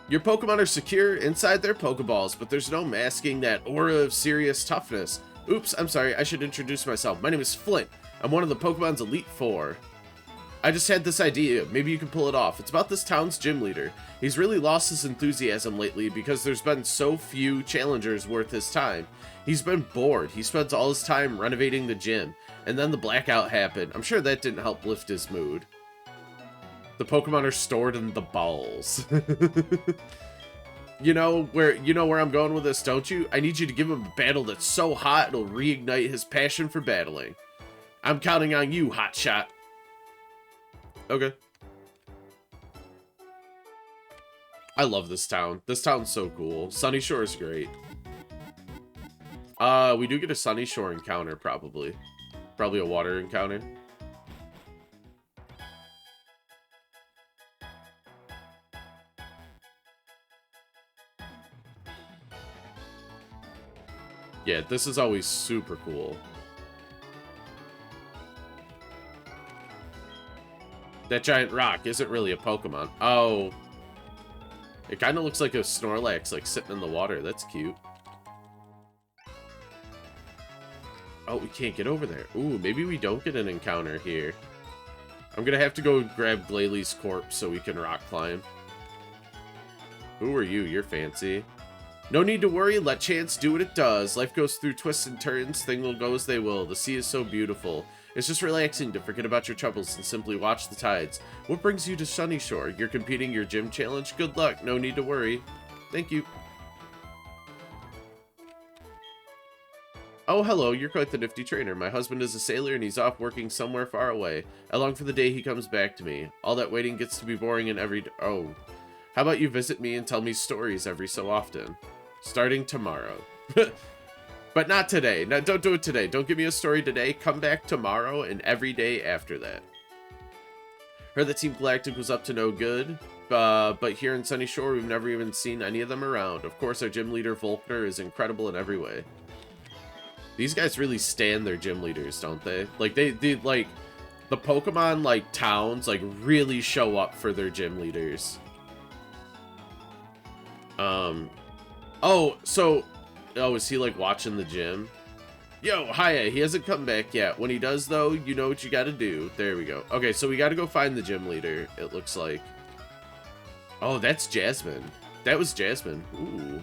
Your Pokemon are secure inside their Pokeballs, but there's no masking that aura of serious toughness. Oops, I'm sorry, I should introduce myself. My name is Flint. I'm one of the Pokemon's Elite Four. I just had this idea. Maybe you can pull it off. It's about this town's gym leader. He's really lost his enthusiasm lately because there's been so few challengers worth his time. He's been bored. He spends all his time renovating the gym, and then the blackout happened. I'm sure that didn't help lift his mood. The Pokemon are stored in the balls. You know where I'm going with this, don't you? I need you to give him a battle that's so hot it'll reignite his passion for battling. I'm counting on you, hotshot. Okay. I love this town. This town's so cool. Sunny Shore is great. We do get a Sunny Shore encounter, probably. Probably a water encounter. Yeah, this is always super cool. That giant rock isn't really a Pokemon. Oh. It kind of looks like a Snorlax, like, sitting in the water. That's cute. Oh, we can't get over there. Ooh, maybe we don't get an encounter here. I'm gonna have to go grab Glalie corpse so we can rock climb. Who are you? You're fancy. No need to worry, let chance do what it does. Life goes through twists and turns, things will go as they will. The sea is so beautiful. It's just relaxing to forget about your troubles and simply watch the tides. What brings you to Sunny Shore? You're competing your gym challenge? Good luck, no need to worry. Thank you. Oh, hello, you're quite the nifty trainer. My husband is a sailor and he's off working somewhere far away. I long for the day he comes back to me. All that waiting gets to be boring and oh. How about you visit me and tell me stories every so often? Starting tomorrow. But not today. No, don't do it today. Don't give me a story today. Come back tomorrow and every day after that. Heard that Team Galactic was up to no good. But here in Sunny Shore, we've never even seen any of them around. Of course, our gym leader, Volkner, is incredible in every way. These guys really stand their gym leaders, don't they? Like, they like, the Pokemon, like, towns, like, really show up for their gym leaders. Oh, is he, like, watching the gym? Yo, hiya, he hasn't come back yet. When he does, though, you know what you gotta do. There we go. Okay, so we gotta go find the gym leader, it looks like. Oh, that's Jasmine. That was Jasmine. Ooh.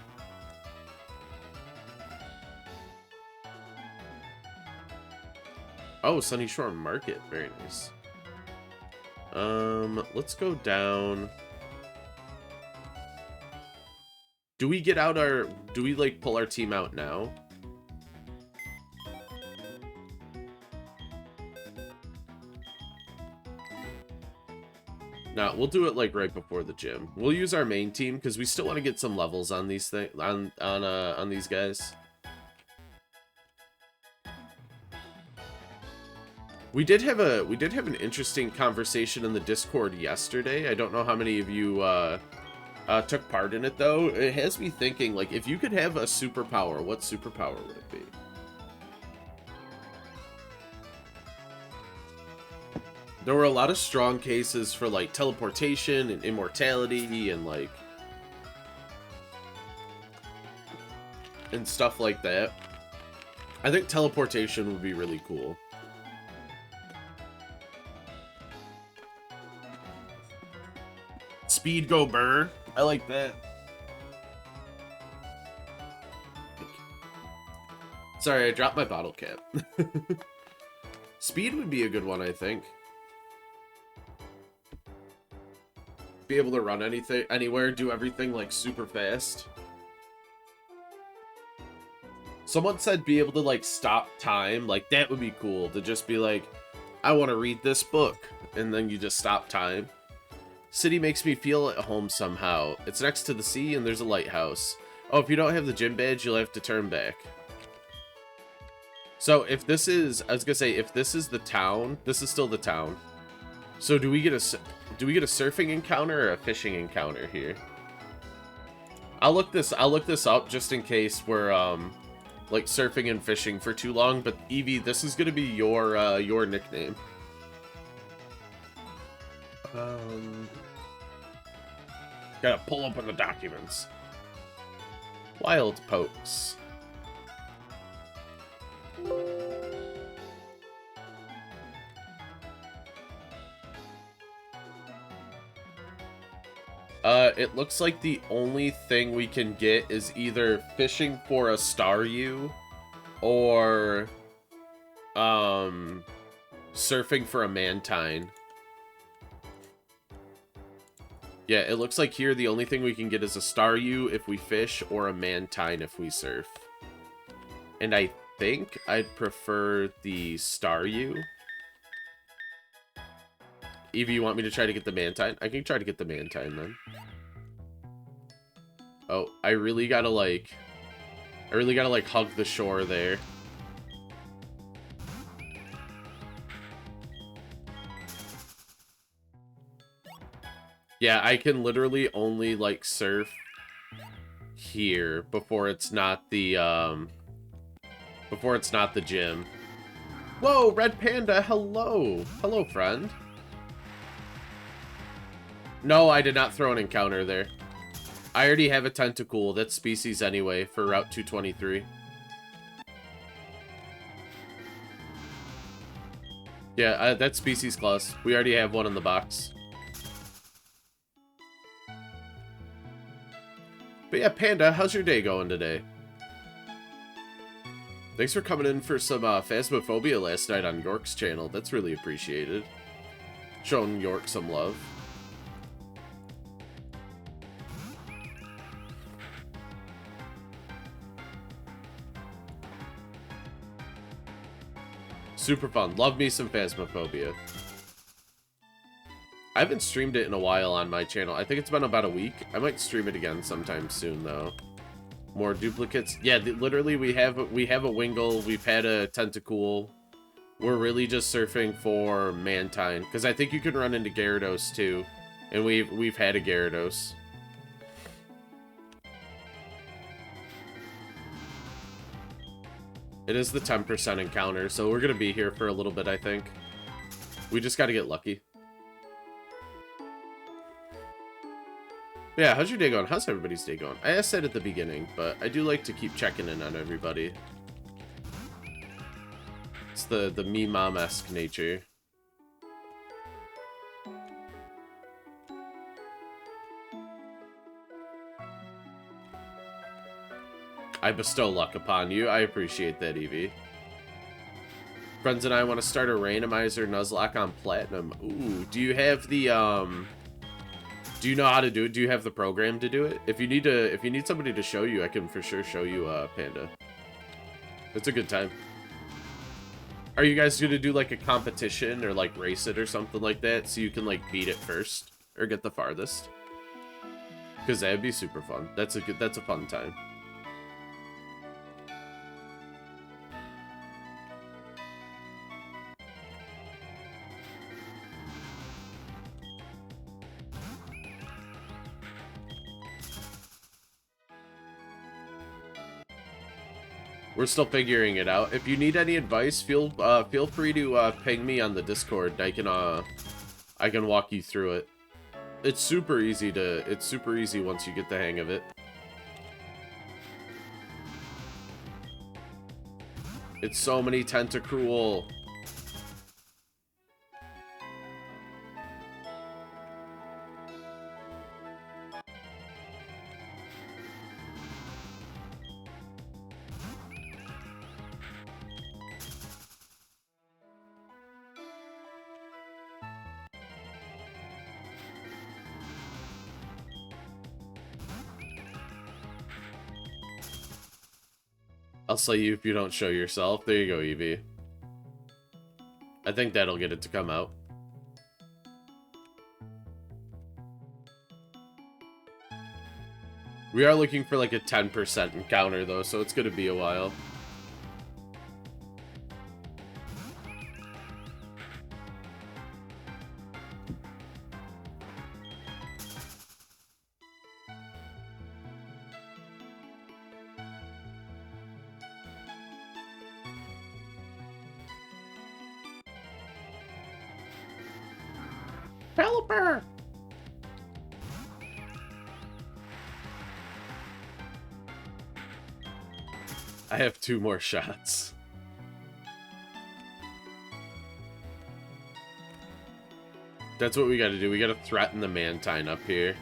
Oh, Sunny Shore Market. Very nice. Let's go down. Do we get out our... Do we, like, pull our team out now? No, we'll do it, like, right before the gym. We'll use our main team, because we still want to get some levels on these things... on these guys. We did have an interesting conversation in the Discord yesterday. I don't know how many of you, took part in it, though. It has me thinking, like, if you could have a superpower, what superpower would it be? There were a lot of strong cases for, like, teleportation and immortality and, like... and stuff like that. I think teleportation would be really cool. Speed go burr. I like that. Sorry, I dropped my bottle cap. Speed would be a good one, I think. Be able to run anything, anywhere, do everything, like, super fast. Someone said be able to, like, stop time. Like, that would be cool. To just be like, I want to read this book. And then you just stop time. City makes me feel at home somehow. It's next to the sea and there's a lighthouse. Oh, if you don't have the gym badge, you'll have to turn back. So if this is, I was gonna say, if this is the town, this is still the town. So do we get a surfing encounter or a fishing encounter here? I'll look this up just in case we're like surfing and fishing for too long. But Evie, this is gonna be your nickname. Gotta pull open the documents. Wild pokes. It looks like the only thing we can get is either fishing for a Staryu or surfing for a Mantine. Yeah, it looks like here the only thing we can get is a Staryu if we fish or a Mantine if we surf. And I think I'd prefer the Staryu. Evie, you want me to try to get the Mantine? I can try to get the Mantine then. Oh, I really gotta like hug the shore there. Yeah, I can literally only, like, surf here before it's not the gym. Whoa, Red Panda, hello! Hello, friend. No, I did not throw an encounter there. I already have a Tentacool. That's species anyway for Route 223. Yeah, that's species class. We already have one in the box. But yeah, Panda, how's your day going today? Thanks for coming in for some Phasmophobia last night on York's channel. That's really appreciated. Showing York some love. Super fun. Love me some Phasmophobia. I haven't streamed it in a while on my channel. I think it's been about a week. I might stream it again sometime soon, though. More duplicates. Yeah, literally we have a Wingull, we've had a Tentacool. We're really just surfing for Mantine, because I think you can run into Gyarados too, and we've had a Gyarados. It is the 10% encounter, so we're gonna be here for a little bit, I think. We just gotta get lucky. Yeah, how's your day going? How's everybody's day going? I asked that at the beginning, but I do like to keep checking in on everybody. It's the me mom-esque nature. I bestow luck upon you. I appreciate that, Evie. Friends and I want to start a randomizer Nuzlocke on Platinum. Ooh, do you have the, do you know how to do it? Do you have the program to do it? If you need somebody to show you, I can for sure show you, Panda. It's a good time. Are you guys gonna do, like, a competition or, like, race it or something like that so you can, like, beat it first? Or get the farthest? Because that'd be super fun. That's a fun time. We're still figuring it out. If you need any advice, feel free to ping me on the Discord. I can walk you through it. It's super easy once you get the hang of it. It's so many Tentacruel. I'll slay you if you don't show yourself. There you go, Eevee. I think that'll get it to come out. We are looking for like a 10% encounter though, so it's gonna be a while. Pelipper! I have 2 more shots. That's what we gotta do. We gotta threaten the Mantine up here.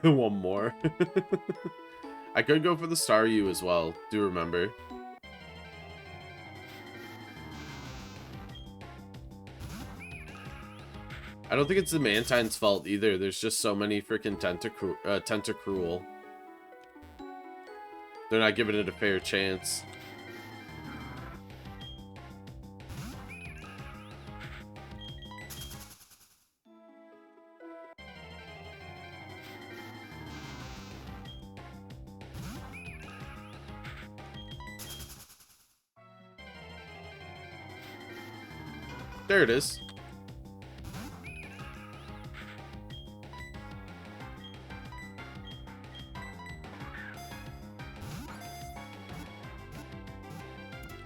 One more. I could go for the Staryu as well. Do remember. I don't think it's the Mantine's fault either. There's just so many freaking Tentacruel. They're not giving it a fair chance. There it is.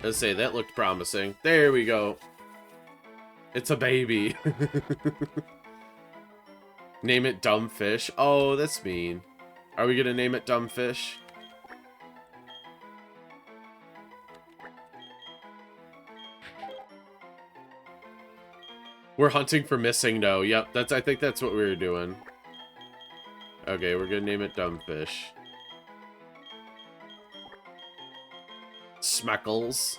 Let's say that looked promising. There we go. It's a baby. Name it Dumb Fish. Oh, that's mean. Are we gonna name it Dumb Fish? We're hunting for missing no. Yep, I think that's what we were doing. Okay, we're gonna name it Dumb Fish. Smeckles.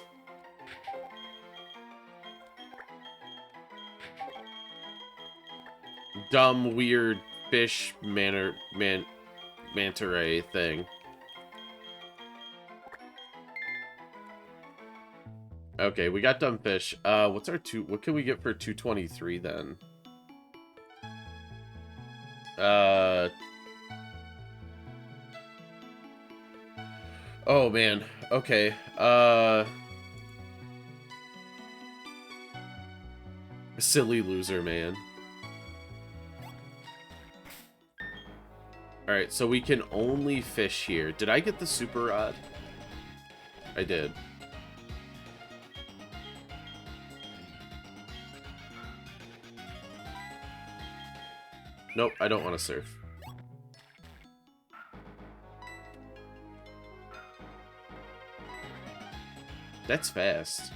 dumb, weird fish manta ray thing. Okay, we got dumb fish. What's our what can we get for 223 then? Oh man. Okay. Silly loser, man. Alright, so we can only fish here. Did I get the super rod? I did. Nope, I don't want to surf. That's fast.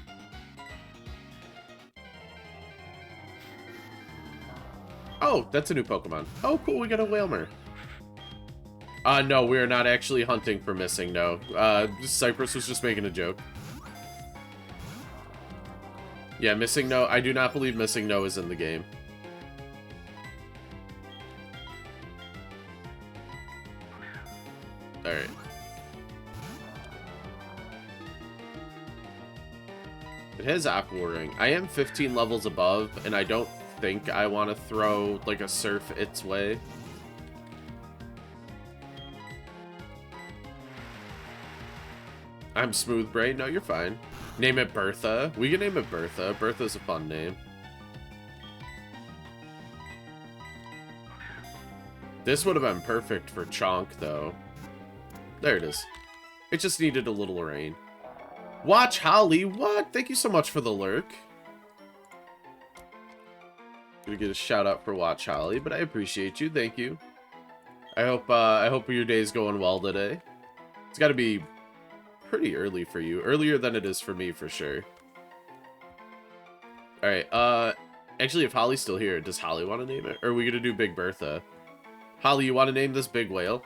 Oh, that's a new Pokemon. Oh, cool, we got a Whalmer. No, we are not actually hunting for Missing No. Cypress was just making a joke. Yeah, Missing No. I do not believe Missing No is in the game. Alright. It has Aqua Ring. I am 15 levels above, and I don't think I want to throw, like, a surf its way. I'm Smooth Brain. No, you're fine. Name it Bertha. We can name it Bertha. Bertha's a fun name. This would have been perfect for Chonk, though. There it is. It just needed a little rain. Watch Holly. What? Thank you so much for the lurk. Gonna get a shout out for Watch Holly, but I appreciate you. Thank you. I hope your day's going well today. It's got to be pretty early for you. Earlier than it is for me, for sure. Alright, actually, if Holly's still here, does Holly want to name it? Or are we gonna do Big Bertha? Holly, you want to name this Big Whale?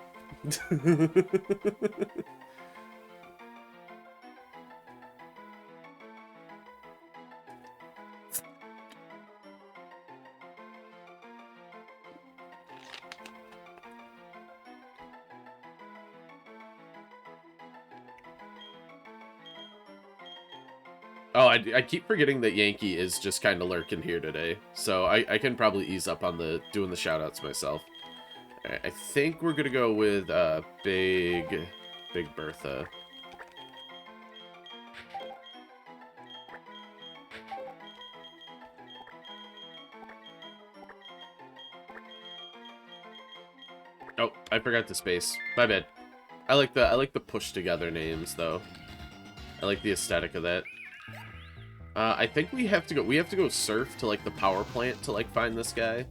Oh, I keep forgetting that Yankee is just kind of lurking here today. So I can probably ease up on the doing the shoutouts myself. Right, I think we're gonna go with Big Bertha. Oh, I forgot the space. My bad. I like the push together names though. I like the aesthetic of that. I think we have to go surf to like the power plant to like find this guy.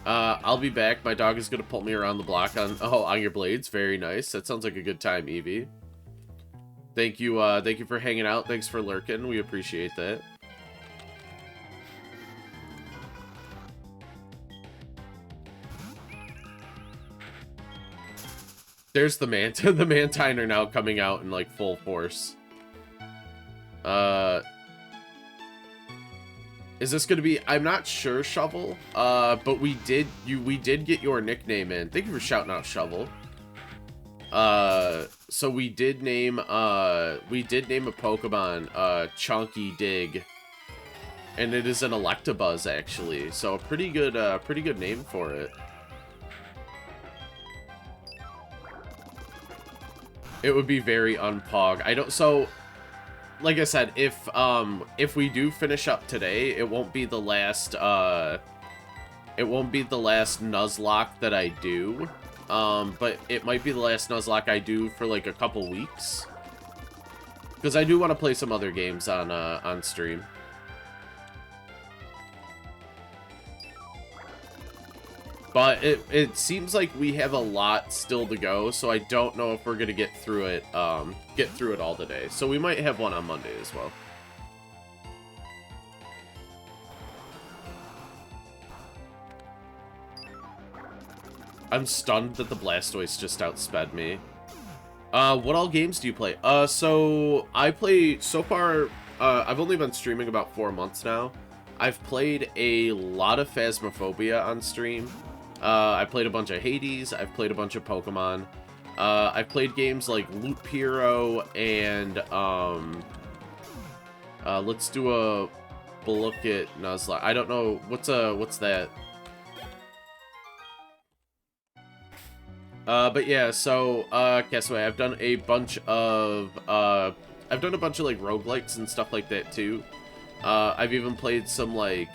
I'll be back. My dog is gonna pull me around the block on your blades. Very nice. That sounds like a good time, Evie. Thank you for hanging out. Thanks for lurking. We appreciate that. There's the the Mantine are now coming out in like full force. Is this gonna be? I'm not sure, Shovel. But we did get your nickname in. Thank you for shouting out, Shovel. So we did name a Pokemon Chunky Dig, and it is an Electabuzz actually. So a pretty good name for it. It would be very unpog. I don't. So, like I said, if we do finish up today, it won't be the last. It won't be the last Nuzlocke that I do. But it might be the last Nuzlocke I do for like a couple weeks. Because I do want to play some other games on stream. But it seems like we have a lot still to go, so I don't know if we're gonna get through it all today. So we might have one on Monday as well. I'm stunned that the Blastoise just outsped me. What all games do you play? So I play so far. I've only been streaming about 4 months now. I've played a lot of Phasmophobia on stream. I played a bunch of Hades. I've played a bunch of Pokemon. I've played games like Loop Hero and, let's do a look at Nuzlocke. I don't know, what's that? But yeah, so, Castaway, I've done a bunch of, like, roguelikes and stuff like that, too. I've even played some, like,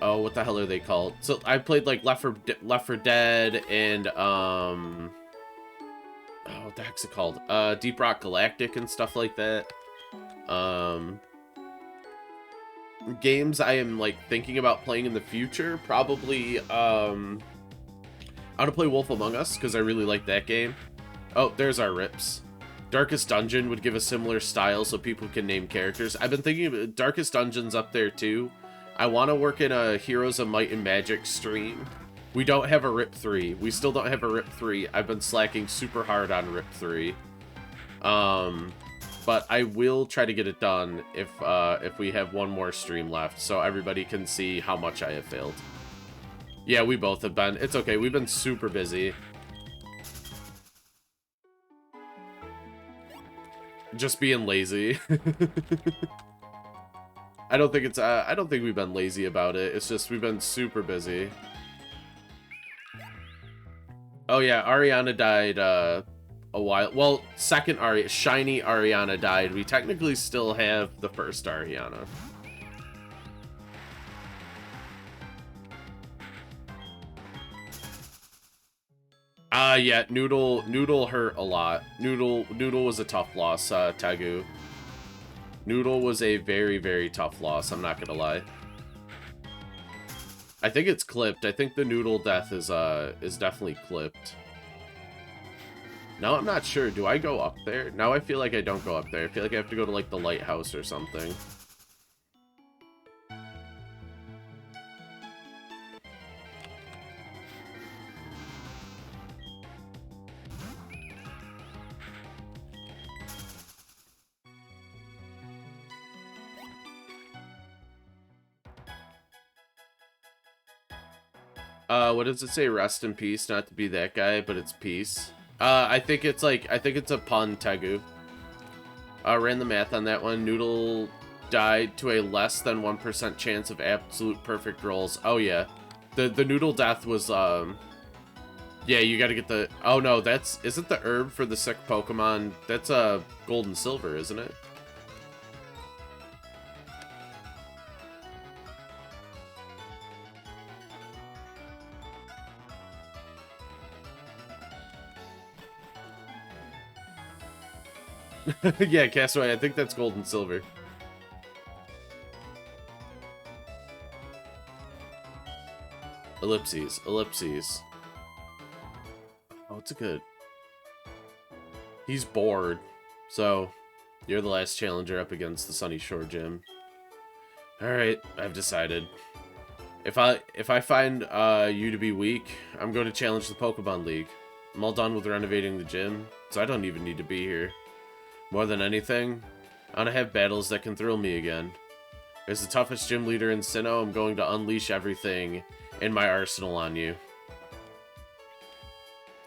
oh, what the hell are they called? So, I played, like, Left 4 Dead and, oh, what the heck's it called? Deep Rock Galactic and stuff like that. Games I am, like, thinking about playing in the future, probably, I want to play Wolf Among Us, because I really like that game. Oh, there's our rips. Darkest Dungeon would give a similar style so people can name characters. I've been thinking of Darkest Dungeon's up there, too. I want to work in a Heroes of Might and Magic stream. We don't have a Rip 3. We still don't have a Rip 3. I've been slacking super hard on Rip 3. But I will try to get it done if we have one more stream left, so everybody can see how much I have failed. Yeah, we both have been. It's okay. We've been super busy. Just being lazy. I don't think we've been lazy about it. It's just we've been super busy. Oh yeah, Ariana died a while. Well, second shiny Ariana died. We technically still have the first Ariana. Yeah, Noodle hurt a lot. Noodle was a tough loss, Tegu. Noodle was a very, very tough loss, I'm not gonna lie. I think it's clipped. I think the Noodle death is definitely clipped. Now I'm not sure. Do I go up there? Now I feel like I don't go up there. I feel like I have to go to, like, the lighthouse or something. What does it say? Rest in peace, not to be that guy, but it's peace. I think it's a pun, Tegu. Ran the math on that one. Noodle died to a less than 1% chance of absolute perfect rolls. Oh, yeah. The Noodle death was, yeah, you gotta get the... Oh, no, isn't the herb for the sick Pokemon... That's, gold and silver, isn't it? Yeah, Castaway, I think that's gold and silver. Ellipses. Oh, it's a good... He's bored. So, you're the last challenger up against the Sunny Shore Gym. Alright, I've decided. If I find you to be weak, I'm going to challenge the Pokemon League. I'm all done with renovating the gym, so I don't even need to be here. More than anything, I want to have battles that can thrill me again. As the toughest gym leader in Sinnoh, I'm going to unleash everything in my arsenal on you.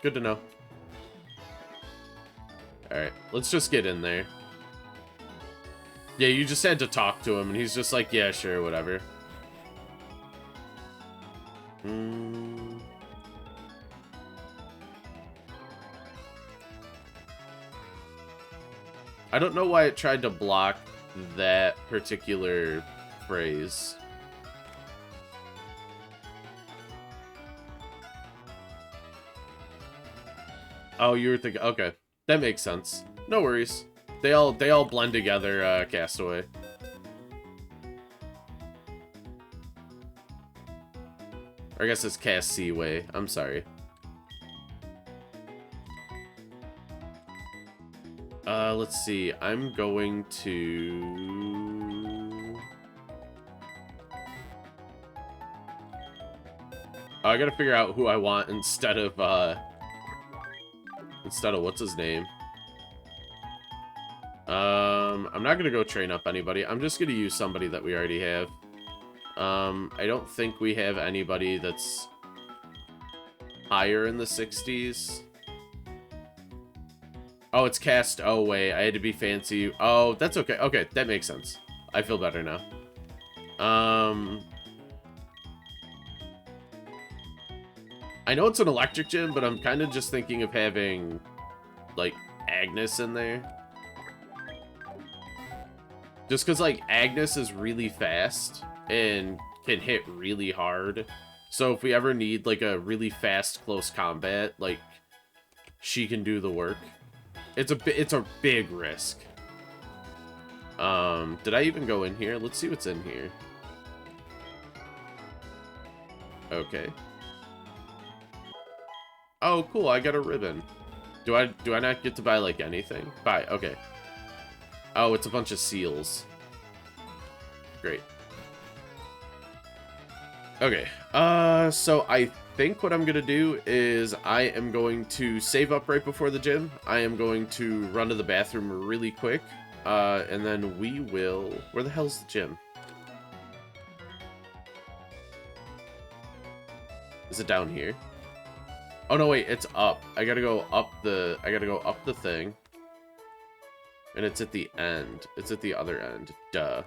Good to know. Alright, let's just get in there. Yeah, you just had to talk to him, and he's just like, yeah, sure, whatever. I don't know why it tried to block that particular phrase. Oh, you were thinking... Okay. That makes sense. No worries. They all blend together, Castaway. Or I guess it's Cast-Seaway. I'm sorry. Let's see. I'm going to... Oh, I gotta figure out who I want instead of what's his name. I'm not gonna go train up anybody. I'm just gonna use somebody that we already have. I don't think we have anybody that's higher in the 60s. Oh, it's cast. Oh, wait. I had to be fancy. Oh, that's okay. Okay, that makes sense. I feel better now. I know it's an electric gym, but I'm kind of just thinking of having, like, Agnes in there. Just because, like, Agnes is really fast and can hit really hard. So if we ever need, like, a really fast close combat, like, she can do the work. It's a big risk. Did I even go in here? Let's see what's in here. Okay. Oh, cool, I got a ribbon. Do I not get to buy, like, anything? Buy, okay. Oh, it's a bunch of seals. Great. Okay, so I think what I'm gonna do is I am going to save up right before the gym. I am going to run to the bathroom really quick, and then we will... Where the hell's the gym? Is it down here? Oh, no, wait, it's up. I gotta go up the thing. And it's at the end. It's at the other end. Duh.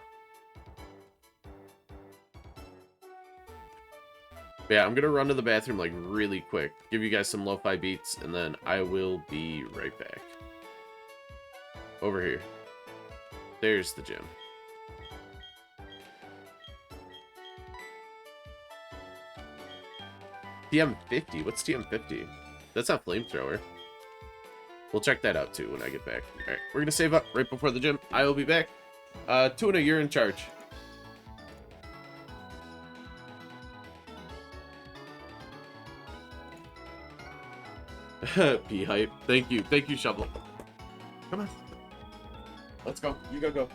But yeah, I'm gonna run to the bathroom, like, really quick. Give you guys some lo-fi beats, and then I will be right back. Over here. There's the gym. TM50? What's TM50? That's not flamethrower. We'll check that out, too, when I get back. Alright, we're gonna save up right before the gym. I will be back. Tuna, you're in charge. P hype. Thank you, Shovel. Come on. Let's go. You go.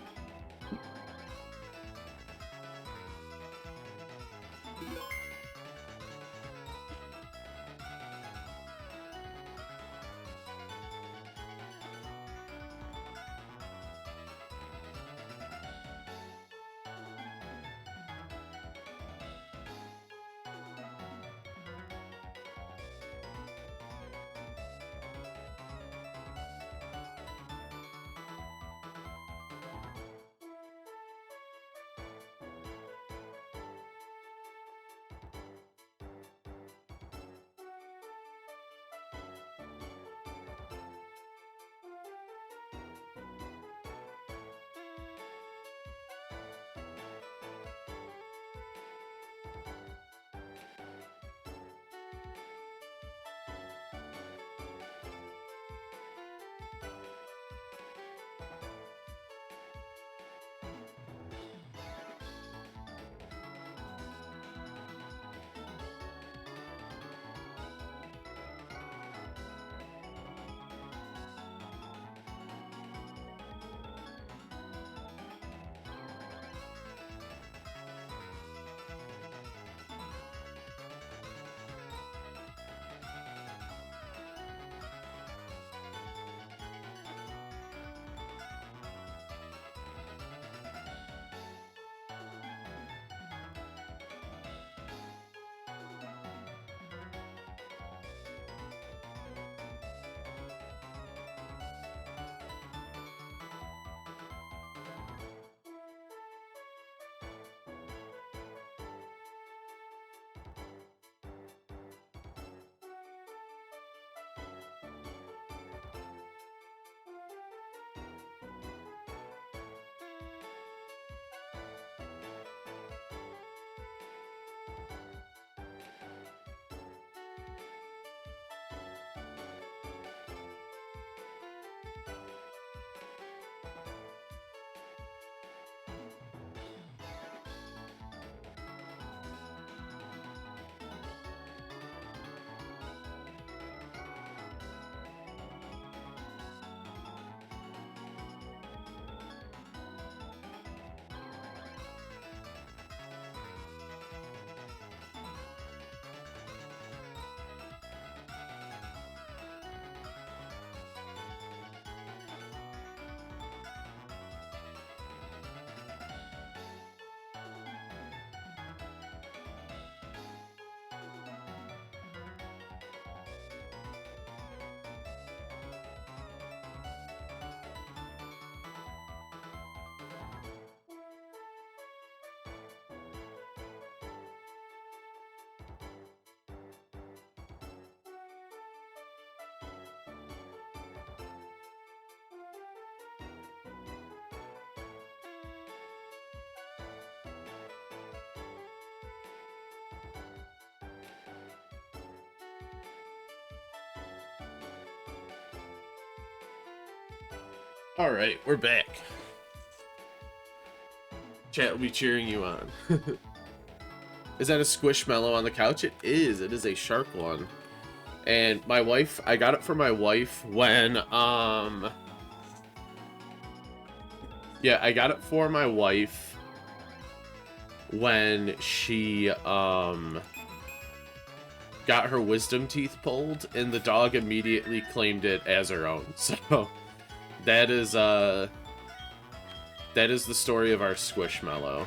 Alright, we're back. Chat will be cheering you on. Is that a Squishmallow on the couch? It is. It is a shark one. And my wife, I got it for my wife when, yeah, I got it for my wife when she, got her wisdom teeth pulled, and the dog immediately claimed it as her own. So, that is the story of our Squishmallow.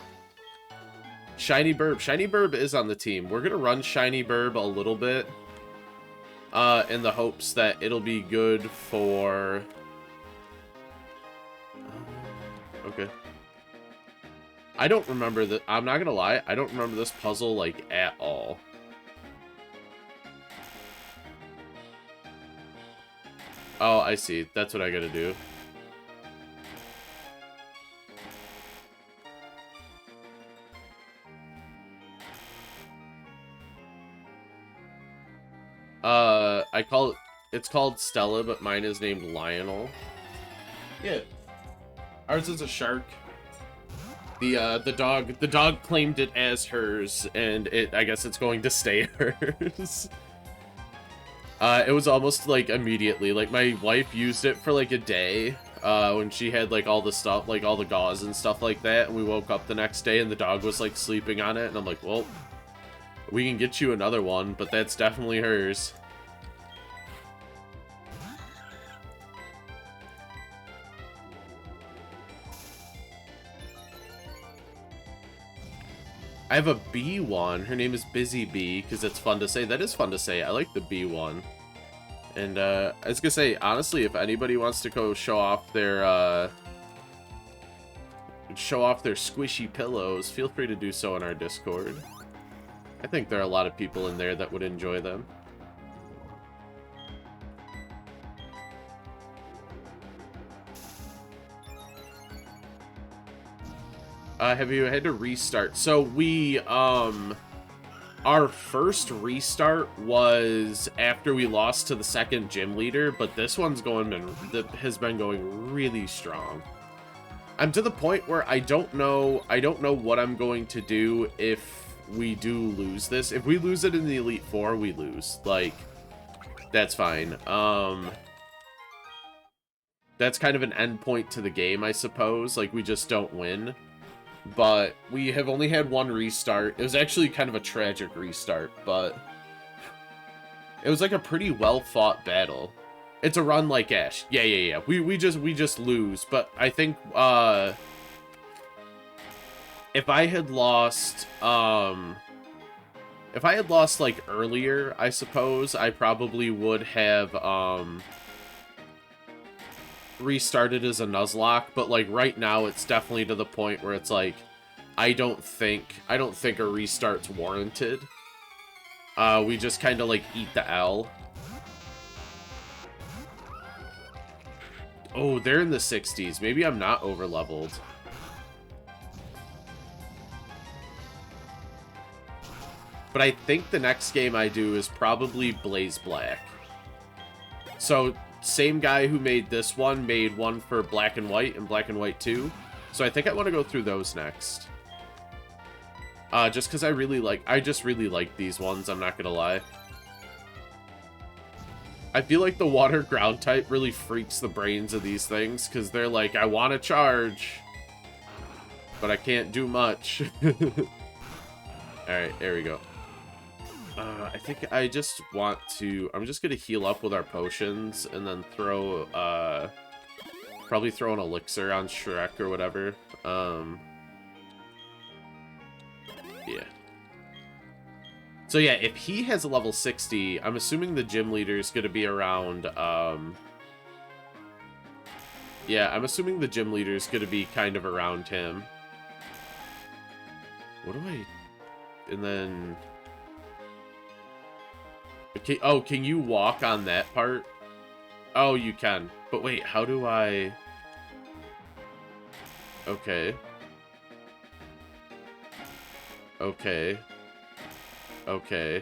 Shiny Burb. Shiny Burb is on the team. We're gonna run Shiny Burb a little bit, in the hopes that it'll be good for... okay. I don't remember that. I'm not gonna lie, I don't remember this puzzle, like, at all. Oh, I see. That's what I gotta do. It's called Stella, but mine is named Lionel. Yeah. Ours is a shark. The dog claimed it as hers, and I guess it's going to stay hers. It was almost like immediately, like my wife used it for like a day, when she had like all the stuff, like all the gauze and stuff like that, and we woke up the next day and the dog was like sleeping on it, and I'm like, well, we can get you another one, but that's definitely hers. I have a bee one. Her name is Busy Bee, because it's fun to say. That is fun to say. I like the bee one. And, I was gonna say, honestly, if anybody wants to go show off their squishy pillows, feel free to do so in our Discord. I think there are a lot of people in there that would enjoy them. Have you had to restart? So we, our first restart was after we lost to the second gym leader, but this one's has been going really strong. I'm to the point where I don't know what I'm going to do if we do lose this. If we lose it in the Elite Four, we lose. Like, that's fine. That's kind of an end point to the game, I suppose. Like, we just don't win. But we have only had one restart. It was actually kind of a tragic restart, but it was like a pretty well-fought battle. It's a run like Ash. Yeah. We just lose, but I think if I had lost like earlier, I suppose I probably would have restarted as a Nuzlocke, but like right now it's definitely to the point where it's like I don't think a restart's warranted. We just kind of like eat the L. Oh, they're in the 60s. Maybe I'm not over leveled. But I think the next game I do is probably Blaze Black. So same guy who made this one made one for Black and White and Black and White 2. So I think I want to go through those next. Just because I just really like these ones, I'm not gonna lie. I feel like the water ground type really freaks the brains of these things, because they're like, I want to charge, but I can't do much. Alright, there we go. I think I just want to... I'm just going to heal up with our potions and then throw... probably throw an elixir on Shrek or whatever. Yeah. So yeah, if he has a level 60, I'm assuming the gym leader is going to be around... yeah, I'm assuming the gym leader is going to be kind of around him. What do I... And then... Okay, oh, can you walk on that part? Oh, you can. But wait, how do I... Okay. Okay. Okay.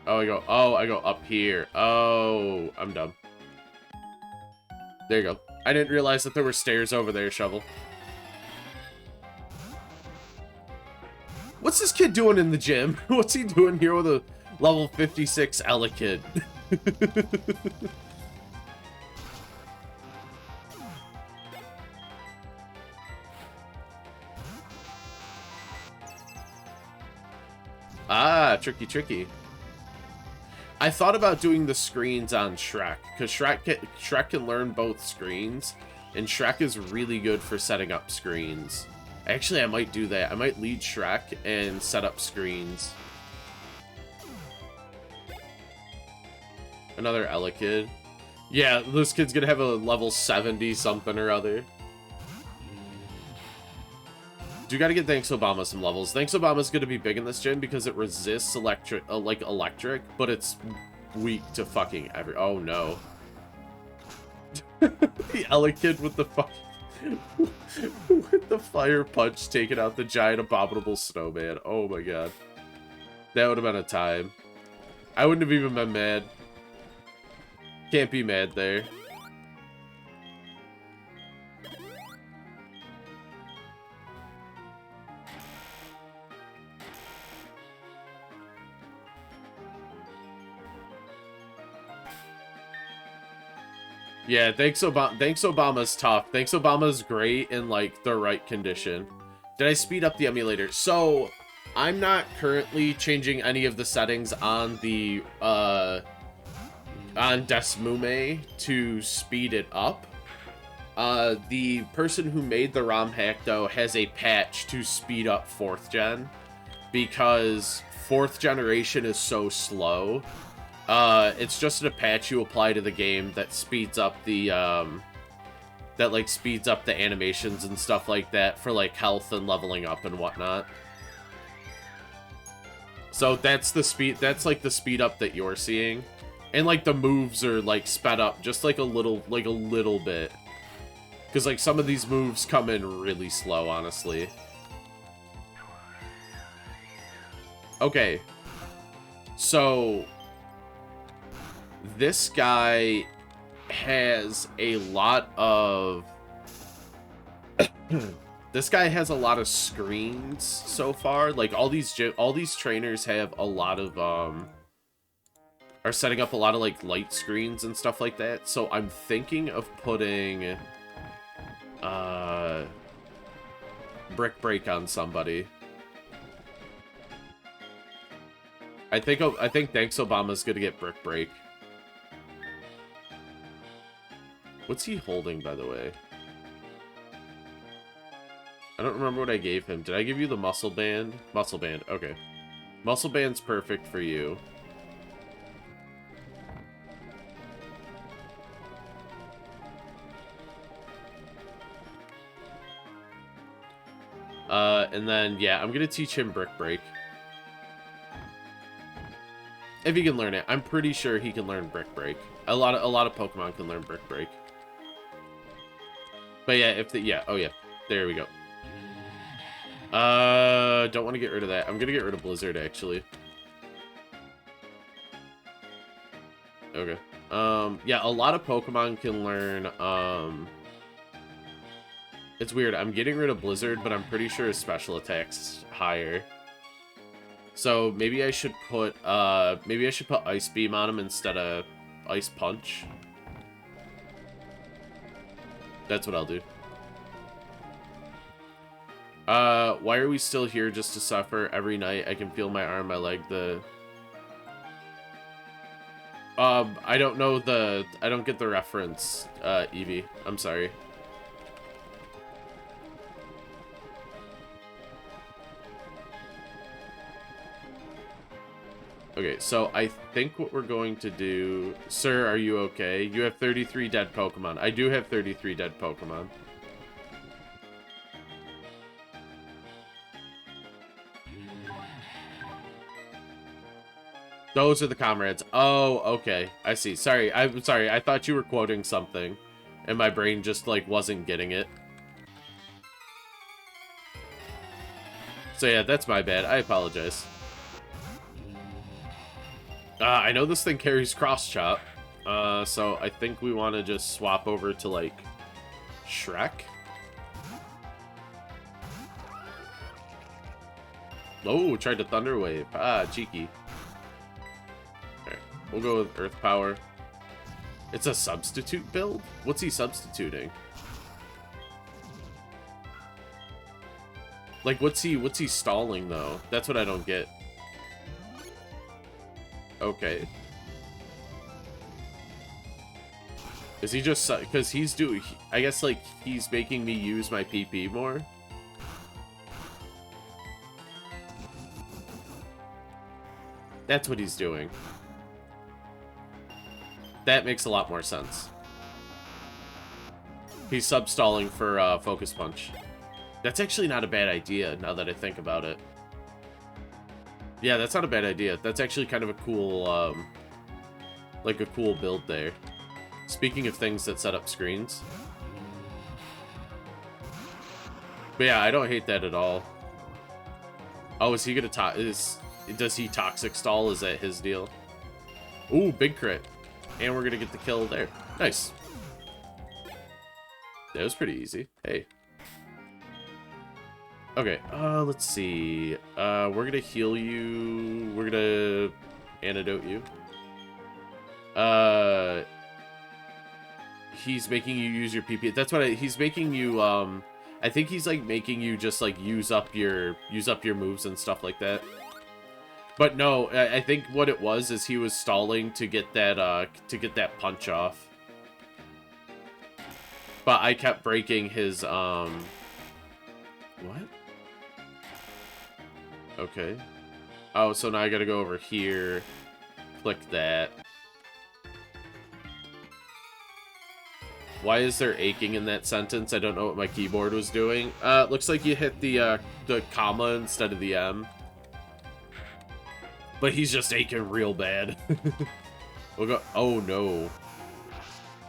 Oh, I go up here. Oh, I'm dumb. There you go. I didn't realize that there were stairs over there, Shovel. What's this kid doing in the gym? What's he doing here with a level 56 Ella kid? Ah, tricky. I thought about doing the screens on Shrek, because Shrek can learn both screens, and Shrek is really good for setting up screens. Actually, I might do that. I might lead Shrek and set up screens. Another Ella kid. Yeah, this kid's gonna have a level 70 something or other. Do gotta get Thanks Obama some levels. Thanks Obama's gonna be big in this gen because it resists electric, but it's weak to fucking every. Oh no. The Ella kid with the with the fire punch taking out the giant abominable snowman. Oh my god. That would have been a time. I wouldn't have even been mad. Can't be mad there. Yeah, Thanks Obama's tough. Thanks Obama's great in, like, the right condition. Did I speed up the emulator? So, I'm not currently changing any of the settings on the, on Desmume to speed it up. The person who made the ROM hack, though, has a patch to speed up 4th gen, because 4th generation is so slow. It's just a patch you apply to the game that speeds up the, speeds up the animations and stuff like that for, like, health and leveling up and whatnot. So that's the speed, that's, like, the speed up that you're seeing. And, like, the moves are, like, sped up just, like, a little bit. Because, like, some of these moves come in really slow, honestly. Okay. So this guy has a lot of this guy has a lot of screens so far. Like all these trainers have a lot of are setting up a lot of like light screens and stuff like that. So I'm thinking of putting Brick Break on somebody. I think Thanks Obama's gonna get Brick Break. What's he holding, by the way? I don't remember what I gave him. Did I give you the muscle band? Muscle band, okay. Muscle band's perfect for you. And then, yeah, I'm gonna teach him Brick Break. If he can learn it. I'm pretty sure he can learn Brick Break. A lot of Pokemon can learn Brick Break. But yeah, oh yeah. There we go. Don't want to get rid of that. I'm gonna get rid of Blizzard, actually. Okay. Yeah, a lot of Pokemon can learn, it's weird. I'm getting rid of Blizzard, but I'm pretty sure his special attack's higher. So maybe I should put Ice Beam on him instead of Ice Punch. That's what I'll do. Why are we still here just to suffer every night? I can feel my arm, my leg, I don't know I don't get the reference, Eevee. I'm sorry. Okay, so I think what we're going to do... Sir, are you okay? You have 33 dead Pokemon. I do have 33 dead Pokemon. Those are the comrades. Oh, okay. I see. Sorry. I'm sorry. I thought you were quoting something. And my brain just, like, wasn't getting it. So yeah, that's my bad. I apologize. I know this thing carries Cross Chop. So I think we want to just swap over to, like, Shrek. Oh, tried to Thunder Wave. Ah, cheeky. Alright, we'll go with Earth Power. It's a substitute build? What's he substituting? Like, what's he stalling, though? That's what I don't get. Okay. Is he just... Because he's doing... I guess, like, he's making me use my PP more? That's what he's doing. That makes a lot more sense. He's sub-stalling for Focus Punch. That's actually not a bad idea, now that I think about it. Yeah, that's not a bad idea. That's actually kind of a cool, like a cool build there. Speaking of things that set up screens. But yeah, I don't hate that at all. Oh, is he gonna does he Toxic Stall? Is that his deal? Ooh, big crit. And we're gonna get the kill there. Nice. That was pretty easy. Hey. Okay, let's see. We're gonna heal you. We're gonna antidote you. He's making you use your PP. That's what he's making you, I think he's, like, making you just, like, use up your moves and stuff like that. But no, I think what it was is he was stalling to get that punch off. But I kept breaking his, what? Okay. Oh, so now I gotta go over here. Click that. Why is there aching in that sentence? I don't know what my keyboard was doing. Looks like you hit the comma instead of the M. But he's just aching real bad. We'll go... Oh, no.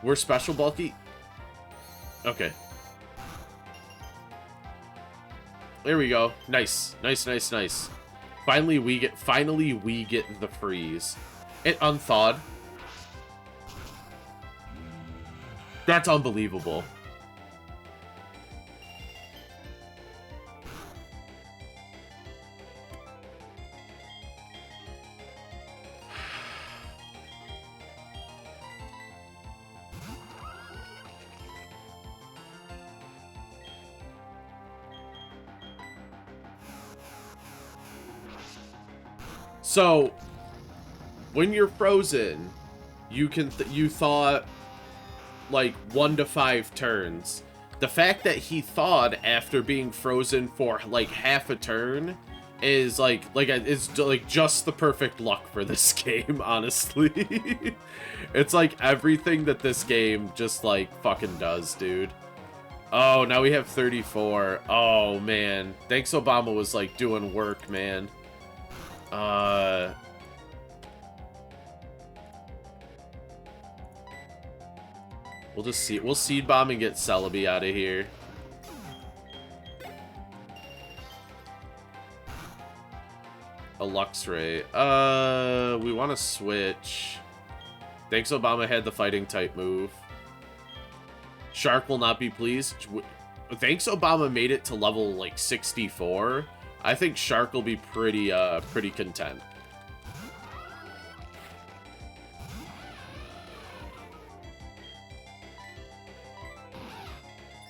We're special bulky? Okay. There we go. Nice. Nice, nice, nice. Finally we get the freeze. It unthawed. That's unbelievable. So, when you're frozen, you thought like 1 to 5 turns. The fact that he thawed after being frozen for like half a turn is like just the perfect luck for this game, honestly. It's like everything that this game just like fucking does, dude. Oh, now we have 34. Oh man, thanks Obama was like doing work, man. We'll just see. We'll seed bomb and get Celebi out of here. A Luxray. We want to switch. Thanks Obama had the fighting type move. Shark will not be pleased. Thanks Obama made it to level like 64. I think Shark will be pretty content.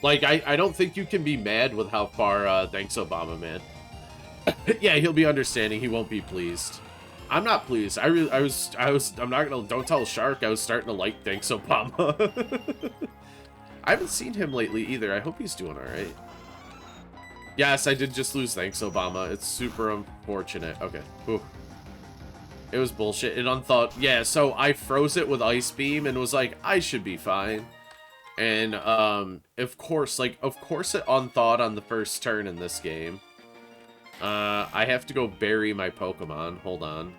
Like, I don't think you can be mad with how far, thanks Obama, man. Yeah, he'll be understanding. He won't be pleased. I'm not pleased. I'm not gonna, don't tell Shark. I was starting to like thanks Obama. I haven't seen him lately either. I hope he's doing alright. Yes, I did just lose thanks Obama. It's super unfortunate. Okay. Whew. It was bullshit. It unthought. Yeah, so I froze it with Ice Beam and was like, I should be fine. And, of course it unthawed on the first turn in this game. I have to go bury my Pokemon. Hold on.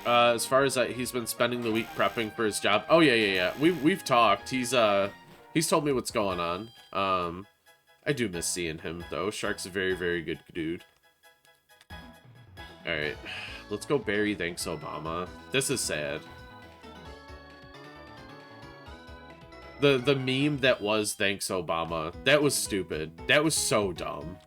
As far as he's been spending the week prepping for his job. Oh, yeah. We've talked. He's told me what's going on. I do miss seeing him, though. Shark's a very, very good dude. Alright. Let's go Barry Thanks Obama. This is sad. The meme that was Thanks Obama. That was stupid. That was so dumb.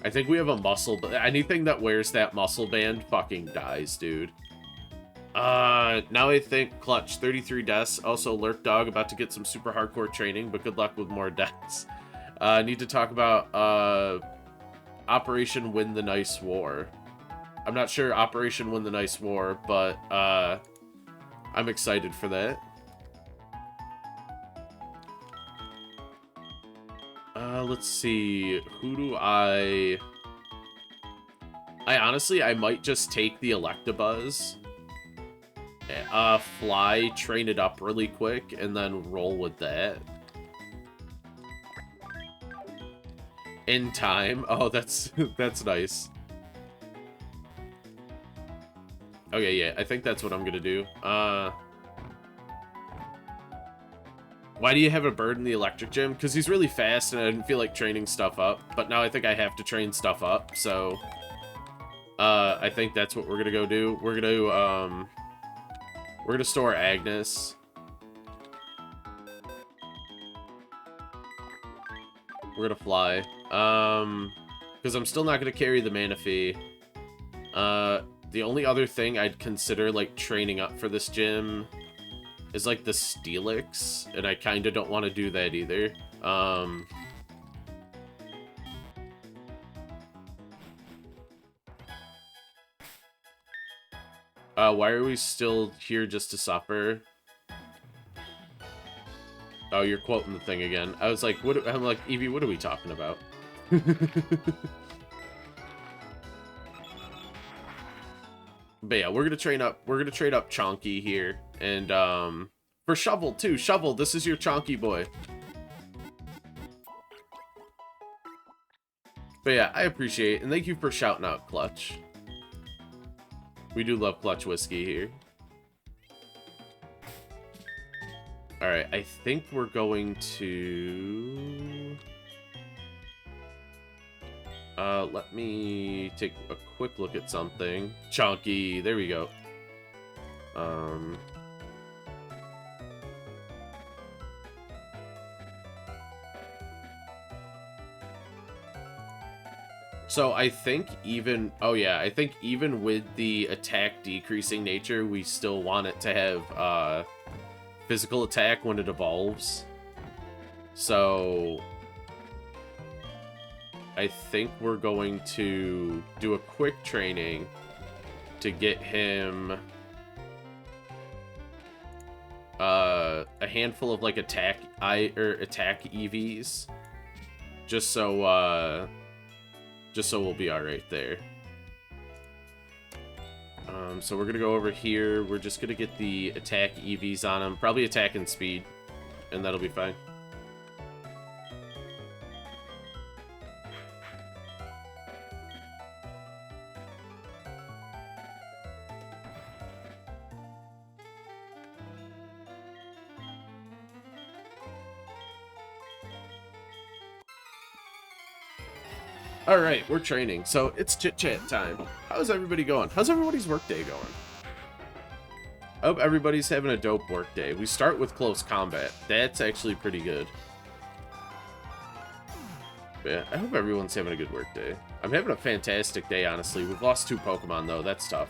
I think we have a muscle... Anything that wears that muscle band fucking dies, dude. Now I think Clutch, 33 deaths. Also, Lurk Dog, about to get some super hardcore training, but good luck with more deaths. Need to talk about, Operation Win the Nice War. I'm not sure Operation Win the Nice War, but, I'm excited for that. Let's see. Who do I honestly, I might just take the Electabuzz. Fly, train it up really quick, and then roll with that. In time. Oh, that's nice. Okay, yeah, I think that's what I'm gonna do. Why do you have a bird in the electric gym? Because he's really fast, and I didn't feel like training stuff up. But now I think I have to train stuff up, so... I think that's what we're gonna go do. We're gonna store Agnes. We're gonna fly. Because I'm still not gonna carry the Manaphy. The only other thing I'd consider, like, training up for this gym is, like, the Steelix, and I kind of don't want to do that either. Why are we still here just to suffer? Oh, you're quoting the thing again. I was like, what? I'm like, Eevee, what are we talking about? But yeah, we're gonna train up Chonky here. And for Shovel too. Shovel, this is your Chonky boy. But yeah, I appreciate it, and thank you for shouting out Clutch. We do love Clutch Whiskey here. Alright, I think we're going to... let me take a quick look at something. Chonky, there we go. So I think even... Oh yeah, I think even with the attack decreasing nature, we still want it to have, physical attack when it evolves. So... I think we're going to do a quick training to get him a handful of like attack EVs, just so we'll be all right there. So we're gonna go over here. We're just gonna get the attack EVs on him, probably attack and speed, and that'll be fine. Alright, we're training, so it's chit-chat time. How's everybody going? How's everybody's workday going? I hope everybody's having a dope workday. We start with close combat. That's actually pretty good. But yeah, I hope everyone's having a good workday. I'm having a fantastic day, honestly. We've lost 2 Pokemon, though. That's tough.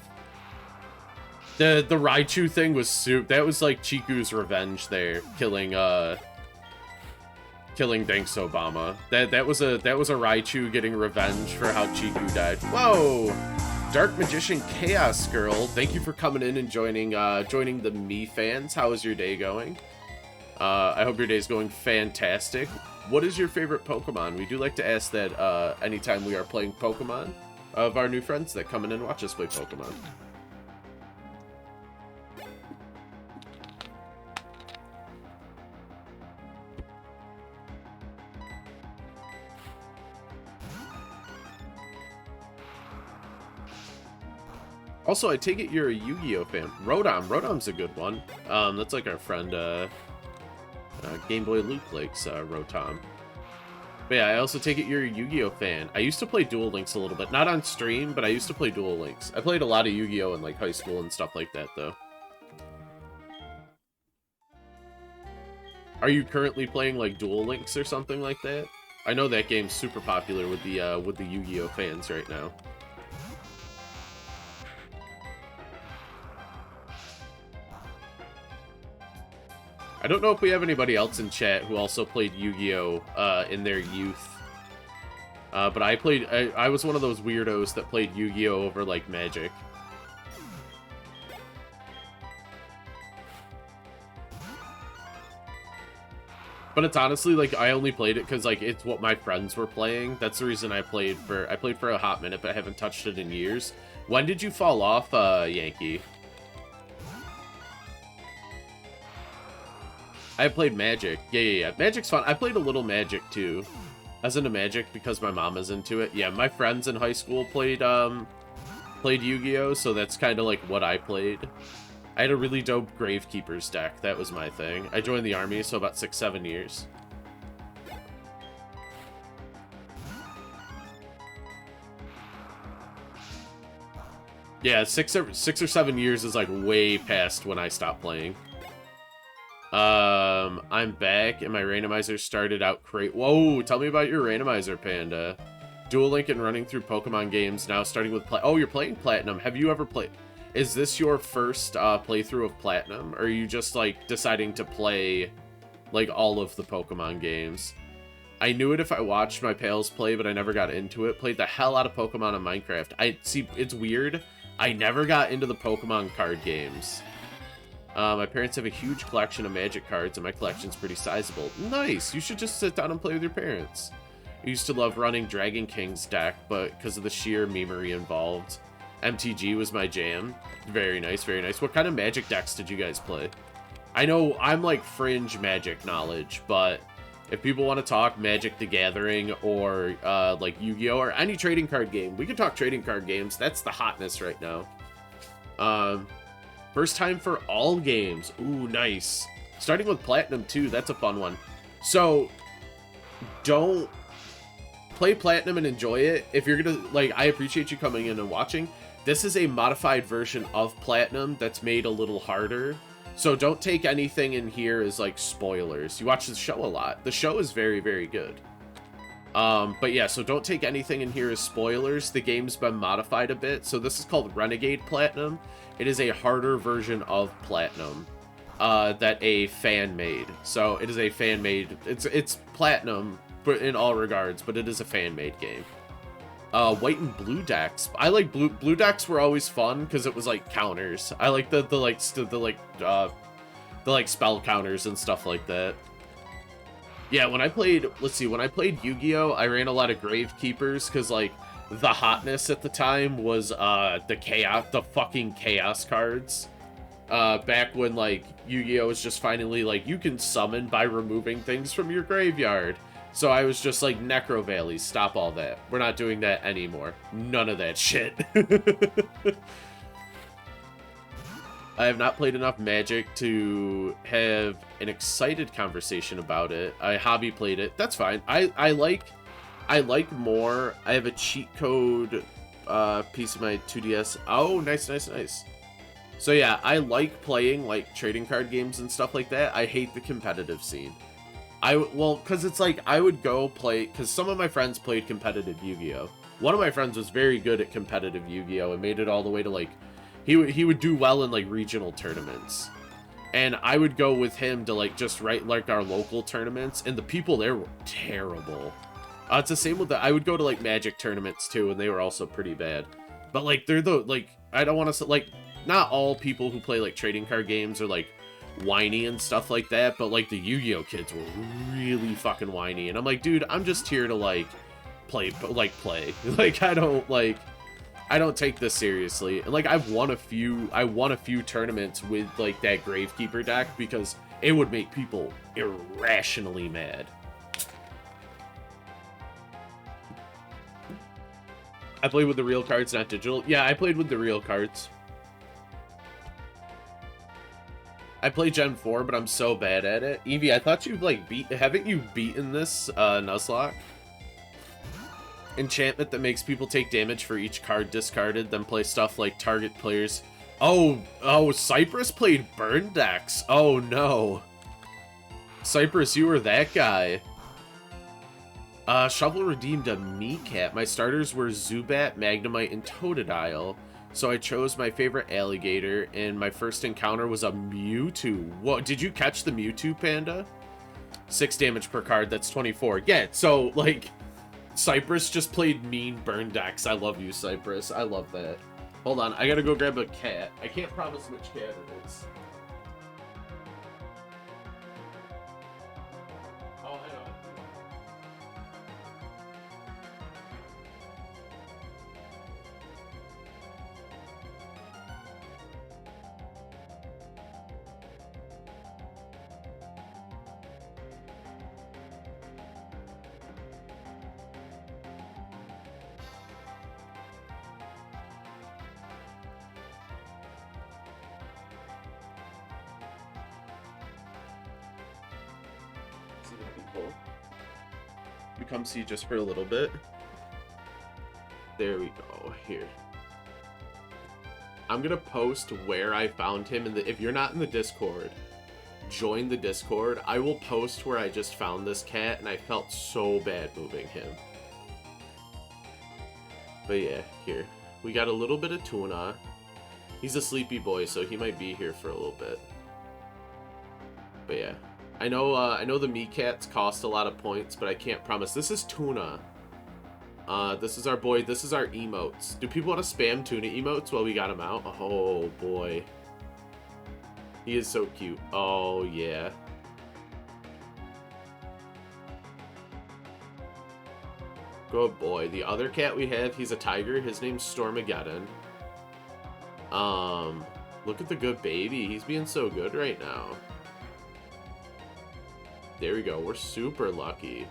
The Raichu thing was that was like Chiku's revenge there, killing Thanks Obama. That was a Raichu getting revenge for how Chiku died. Whoa! Dark Magician Chaos Girl, thank you for coming in and joining the Me fans. How is your day going? I hope your day's going fantastic. What is your favorite Pokemon? We do like to ask that anytime we are playing Pokemon of our new friends that come in and watch us play Pokemon. Also, I take it you're a Yu-Gi-Oh fan. Rotom. Rotom's a good one. That's like our friend Game Boy Luke likes Rotom. But yeah, I also take it you're a Yu-Gi-Oh fan. I used to play Duel Links a little bit. Not on stream, but I used to play Duel Links. I played a lot of Yu-Gi-Oh in like high school and stuff like that, though. Are you currently playing like Duel Links or something like that? I know that game's super popular with the Yu-Gi-Oh fans right now. I don't know if we have anybody else in chat who also played Yu-Gi-Oh in their youth. But I was one of those weirdos that played Yu-Gi-Oh over like Magic. But it's honestly, like, I only played it because, like, it's what my friends were playing. That's the reason I played for a hot minute, but I haven't touched it in years. When did you fall off, Yankee? I played Magic. Yeah. Magic's fun. I played a little Magic, too. I was into Magic because my mom is into it. Yeah, my friends in high school played Yu-Gi-Oh, so that's kind of, like, what I played. I had a really dope Gravekeeper's deck. That was my thing. I joined the army, so about 6-7 years. Yeah, 6 or 7 years is like way past when I stopped playing. I'm back, and my randomizer started out great. Whoa, tell me about your randomizer, Panda. Duel Link and running through Pokemon games, now starting with oh, you're playing Platinum. Have you ever played... Is this your first playthrough of Platinum? Or are you just, like, deciding to play, like, all of the Pokemon games? I knew it if I watched my pals play, but I never got into it. Played the hell out of Pokemon and Minecraft. See, it's weird. I never got into the Pokemon card games. My parents have a huge collection of Magic cards, and my collection's pretty sizable. Nice! You should just sit down and play with your parents. I used to love running Dragon King's deck, but because of the sheer memery involved... MTG was my jam. Very nice, very nice. What kind of Magic decks did you guys play? I know I'm like fringe Magic knowledge, but if people want to talk Magic the Gathering or like Yu-Gi-Oh or any trading card game, we can talk trading card games. That's the hotness right now. First time for all games. Ooh, nice. Starting with Platinum too. That's a fun one. So don't play Platinum and enjoy it. If you're gonna, like, I appreciate you coming in and watching. This is a modified version of Platinum that's made a little harder. So don't take anything in here as, like, spoilers. You watch the show a lot. The show is very, very good. But yeah, so don't take anything in here as spoilers. The game's been modified a bit. So this is called Renegade Platinum. It is a harder version of Platinum that a fan made. So it is a fan made. It's Platinum in all regards, but it is a fan-made game. White and blue decks. I like blue decks were always fun because it was like counters. I like the spell counters and stuff like that. Yeah, when I played, when I played Yu-Gi-Oh, I ran a lot of Gravekeepers because like the hotness at the time was the fucking chaos cards. Back when like Yu-Gi-Oh was just finally like you can summon by removing things from your graveyard. So I was just like, Necro Valley, stop all that. We're not doing that anymore. None of that shit. I have not played enough Magic to have an excited conversation about it. I hobby played it. That's fine. I like more. I have a cheat code piece of my 2DS. Oh, nice. So yeah, I like playing like trading card games and stuff like that. I hate the competitive scene. Because it's like, I would go play, because some of my friends played competitive Yu-Gi-Oh! One of my friends was very good at competitive Yu-Gi-Oh! And made it all the way to, like, he would do well in, like, regional tournaments. And I would go with him to, like, just write, like, our local tournaments, and the people there were terrible. It's the same with I would go to, like, Magic tournaments, too, and they were also pretty bad. But, like, they're I don't want to say, like, not all people who play, like, trading card games are, like, whiny and stuff like that, but like the Yu-Gi-Oh kids were really fucking whiny, and I'm like, dude, I'm just here to like play like I don't take this seriously. And like I've won a few tournaments with like that Gravekeeper deck because it would make people irrationally mad. I played with the real cards, not digital. Yeah, I played with the real cards. I play Gen 4, but I'm so bad at it. Evie, I thought you'd, like, haven't you beaten this, Nuzlocke? Enchantment that makes people take damage for each card discarded, then play stuff like target players. Oh, Cypress played Burn decks. Oh, no. Cypress, you were that guy. Shovel redeemed a Meerkat. My starters were Zubat, Magnemite, and Totodile. So I chose my favorite alligator, and my first encounter was a Mewtwo. Whoa, did you catch the Mewtwo, Panda? 6 damage per card, that's 24. Yeah, so, like, Cypress just played mean burn decks. I love you, Cypress. I love that. Hold on, I gotta go grab a cat. I can't promise which cat it is. Oh, I know. We come see just for a little bit. There we go. Here. I'm gonna post where I found him in the. If you're not in the Discord, join the Discord. I will post where I just found this cat, and I felt so bad moving him. But yeah, here. We got a little bit of tuna. He's a sleepy boy, so he might be here for a little bit. But yeah. I know the Meerkats cost a lot of points, but I can't promise. This is Tuna. This is our boy. This is our emotes. Do people want to spam Tuna emotes while we got him out? Oh, boy. He is so cute. Oh, yeah. Good boy. The other cat we have, he's a tiger. His name's Stormageddon. Look at the good baby. He's being so good right now. There we go. We're super lucky.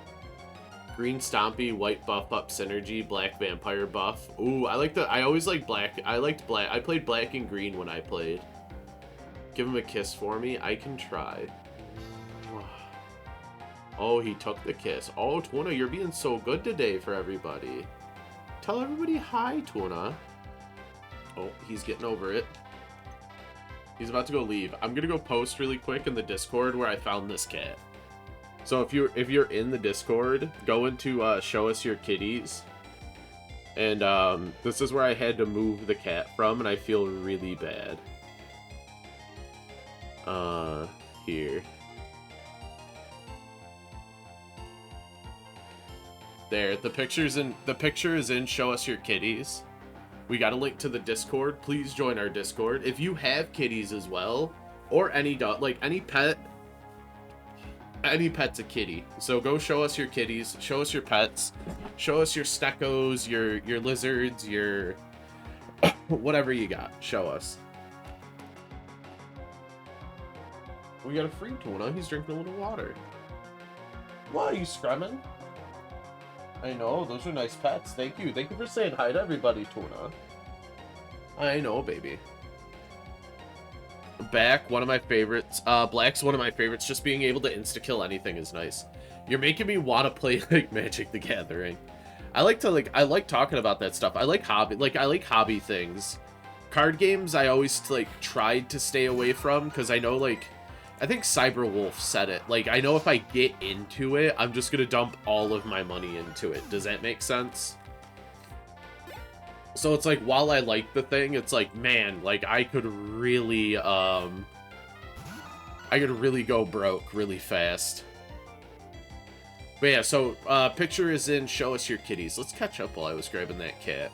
Green Stompy, white buff up synergy, black vampire buff. Ooh, I always like black. I liked black. I played black and green when I played. Give him a kiss for me. I can try. Oh, he took the kiss. Oh, Tuna, you're being so good today for everybody. Tell everybody hi, Tuna. Oh, he's getting over it. He's about to go leave. I'm gonna go post really quick in the Discord where I found this cat. So if you're in the Discord, go into show us your kitties. And this is where I had to move the cat from, and I feel really bad. Here. There, the picture is in show us your kitties. We got a link to the Discord. Please join our Discord. If you have kitties as well, or any dog, like any pet. Any pet's a kitty. So go show us your kitties, show us your pets, show us your steckos, your lizards, your whatever you got. Show us. We got a free Tuna. He's drinking a little water. What, are you scrumming? I know, those are nice pets. Thank you. Thank you for saying hi to everybody, Tuna. I know, baby. Back, one of my favorites. Black's one of my favorites. Just being able to insta-kill anything is nice. You're making me want to play, like, Magic the Gathering. I like talking about that stuff. I like hobby things. Card games, I always, like, tried to stay away from, because I know, like, I think Cyberwolf said it. Like, I know if I get into it, I'm just gonna dump all of my money into it. Does that make sense? So it's like, while I like the thing, it's like, man, like, I could really go broke really fast. But yeah, so, picture is in show us your kitties. Let's catch up while I was grabbing that cat.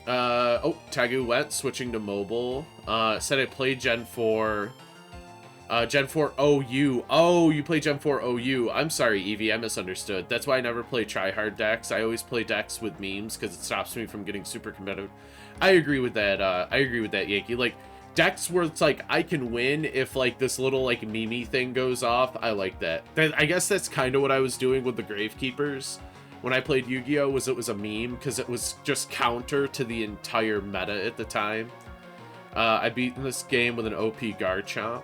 Oh, Tagu went, switching to mobile. Said I played Gen 4. Gen 4 OU. Oh, you play Gen 4 OU. I'm sorry, Evie, I misunderstood. That's why I never play tryhard decks. I always play decks with memes, because it stops me from getting super competitive. I agree with that, Yankee. Like, decks where it's like, I can win if, like, this little, like, meme thing goes off. I like that. I guess that's kind of what I was doing with the Gravekeepers. When I played Yu-Gi-Oh! It was a meme, because it was just counter to the entire meta at the time. I beat this game with an OP Garchomp.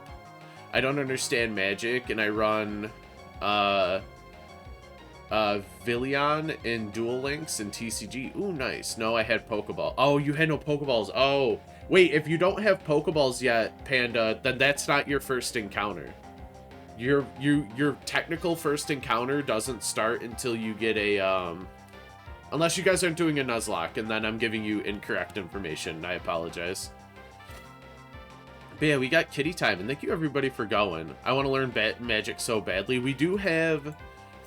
I don't understand Magic, and I run Villion in Duel Links and TCG. Ooh, nice. No, I had Pokeball. Oh, you had no Pokeballs. Oh, wait, if you don't have Pokeballs yet, Panda, then that's not your first encounter. Your technical first encounter doesn't start until you get a, unless you guys aren't doing a Nuzlocke, and then I'm giving you incorrect information. I apologize. But yeah, we got kitty time, and thank you everybody for going. I want to learn Magic so badly. We do have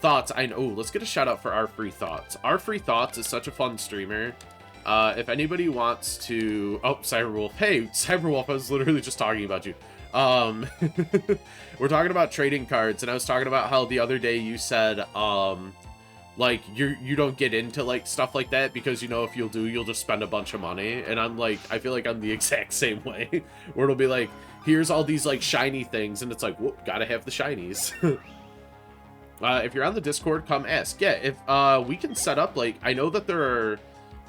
thoughts. I know. Oh, let's get a shout out for Our Free Thoughts. Our Free Thoughts is such a fun streamer. If anybody wants to... Oh, Cyberwolf. Hey, Cyberwolf, I was literally just talking about you. We're talking about trading cards, and I was talking about how the other day you said, like, you don't get into, like, stuff like that because, you know, if you'll just spend a bunch of money. And I'm like, I feel like I'm the exact same way, where it'll be like, here's all these, like, shiny things, and it's like, whoop, gotta have the shinies. If you're on the Discord, come ask. Yeah, if we can set up, like, I know that there are,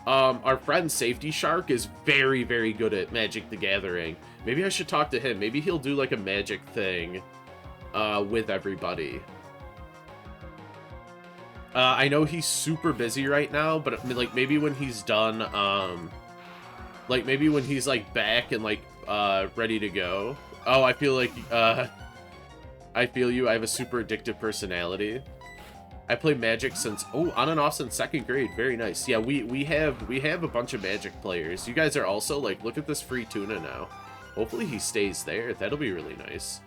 our friend Safety Shark is very, very good at Magic the Gathering. Maybe I should talk to him. Maybe he'll do, like, a Magic thing with everybody. I know he's super busy right now, but, I mean, like, maybe when he's done, like, maybe when he's, like, back and, like, ready to go. Oh, I feel like, I feel you. I have a super addictive personality. I play Magic since, oh, on and off since 2nd grade. Very nice. Yeah, we have a bunch of Magic players. You guys are also, like, look at this free tuna now. Hopefully he stays there. That'll be really nice.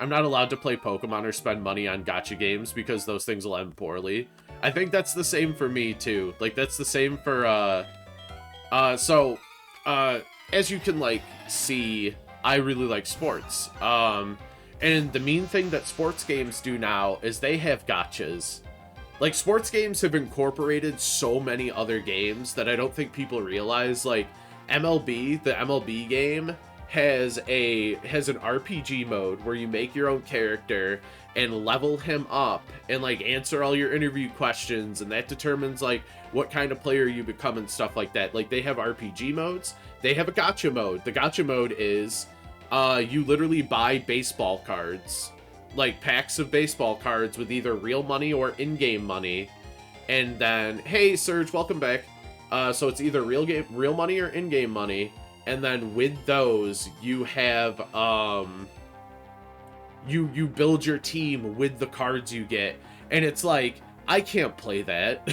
I'm not allowed to play Pokemon or spend money on gacha games because those things will end poorly. I think that's the same for me, too. Like, that's the same for, as you can, like, see, I really like sports. And the mean thing that sports games do now is they have gachas. Like, sports games have incorporated so many other games that I don't think people realize. Like, MLB, the MLB game, has an RPG mode where you make your own character and level him up and, like, answer all your interview questions, and that determines, like, what kind of player you become and stuff like that. Like, they have RPG modes. They have a gacha mode. The gacha mode is, you literally buy baseball cards, like, packs of baseball cards with either real money or in-game money, and then, hey, Serge, welcome back. So it's either real money or in-game money. And then with those, you have, you build your team with the cards you get. And it's like, I can't play that.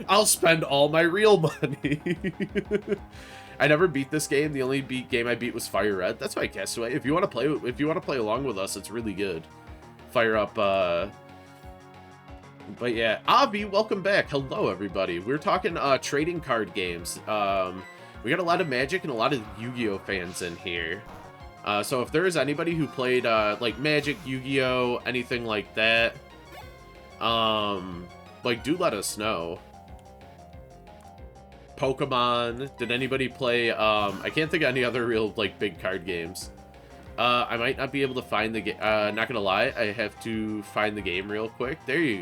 I'll spend all my real money. I never beat this game. The only game I beat was Fire Red. That's why Castaway. If you want to play along with us, it's really good. Fire up, but yeah. Avi, welcome back. Hello, everybody. We're talking, trading card games. We got a lot of Magic and a lot of Yu-Gi-Oh fans in here. So if there is anybody who played, like, Magic, Yu-Gi-Oh, anything like that, like, do let us know. Pokemon, did anybody play, I can't think of any other real, like, big card games. I might not be able to find the game, not gonna lie, I have to find the game real quick. There you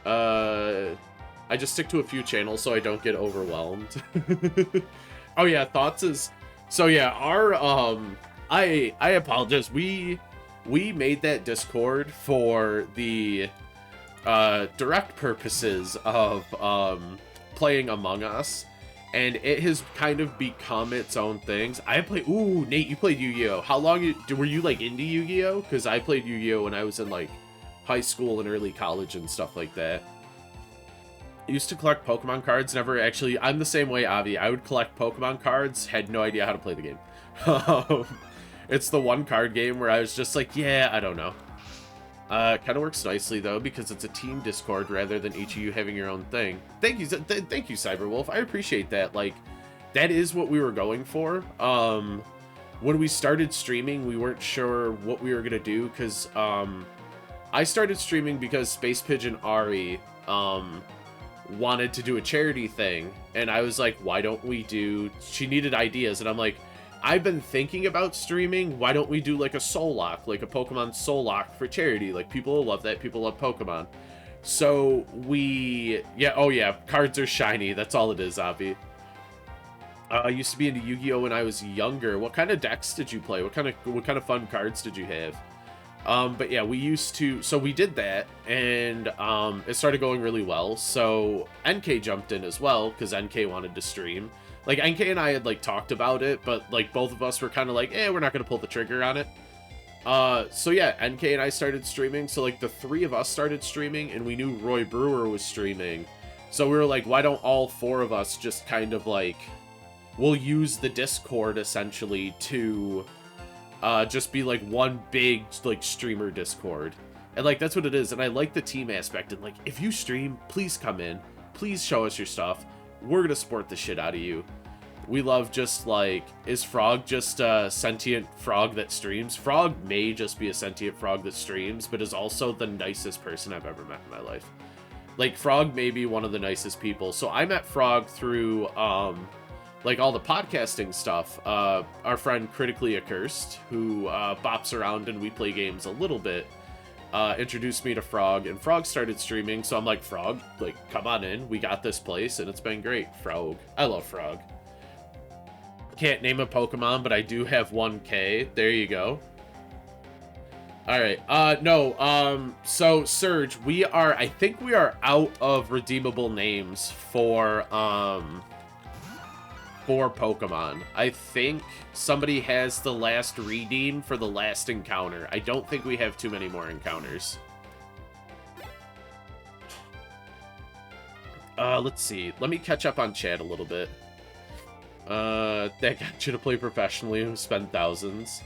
go. I just stick to a few channels so I don't get overwhelmed. Oh yeah, thoughts is... So yeah, our, I apologize. We made that Discord for the, direct purposes of, playing Among Us. And it has kind of become its own things. I play... Ooh, Nate, you played Yu-Gi-Oh! How long... Were you, like, into Yu-Gi-Oh? Because I played Yu-Gi-Oh! When I was in, like, high school and early college and stuff like that. I used to collect Pokemon cards, never actually... I'm the same way, Avi. I would collect Pokemon cards, had no idea how to play the game. It's the one card game where I was just like, yeah, I don't know. Kind of works nicely, though, because it's a team Discord rather than each of you having your own thing. Thank you, Cyberwolf. I appreciate that. Like, that is what we were going for. When we started streaming, we weren't sure what we were going to do, because I started streaming because Space Pigeon Ari wanted to do a charity thing, and I was like, why don't we do... She needed ideas, and I'm like, I've been thinking about streaming, why don't we do, like, a soul lock, like a Pokemon soul lock for charity? Like, people will love that, people love Pokemon. So, we... Yeah, oh yeah, cards are shiny, that's all it is, Avi. I used to be into Yu-Gi-Oh when I was younger. What kind of decks did you play? What kind of fun cards did you have? But yeah, we used to, so we did that, and it started going really well. So NK jumped in as well because NK wanted to stream. Like, NK and I had like talked about it, but like both of us were kind of like, we're not gonna pull the trigger on it. So yeah, NK and I started streaming. So like the three of us started streaming, and we knew Roy Brewer was streaming. So we were like, why don't all four of us just kind of like, we'll use the Discord essentially to just be like one big like streamer Discord. And like that's what it is. And I like the team aspect. And like, if you stream, please come in, please show us your stuff. We're gonna support the shit out of you. We love just like, is Frog just a sentient frog that streams? Frog may just be a sentient frog that streams, but is also the nicest person I've ever met in my life. Like, Frog may be one of the nicest people. So I met Frog through like all the podcasting stuff. Our friend Critically Accursed, who bops around and we play games a little bit, introduced me to Frog, and Frog started streaming. So I'm like, Frog, like, come on in, we got this place, and it's been great. Frog, I love Frog. Can't name a Pokemon, but I do have 1K. There you go. All right. So Surge, I think we are out of redeemable names for Pokemon. I think somebody has the last redeem for the last encounter. I don't think we have too many more encounters. Let's see. Let me catch up on chat a little bit. That got you to play professionally, spend thousands.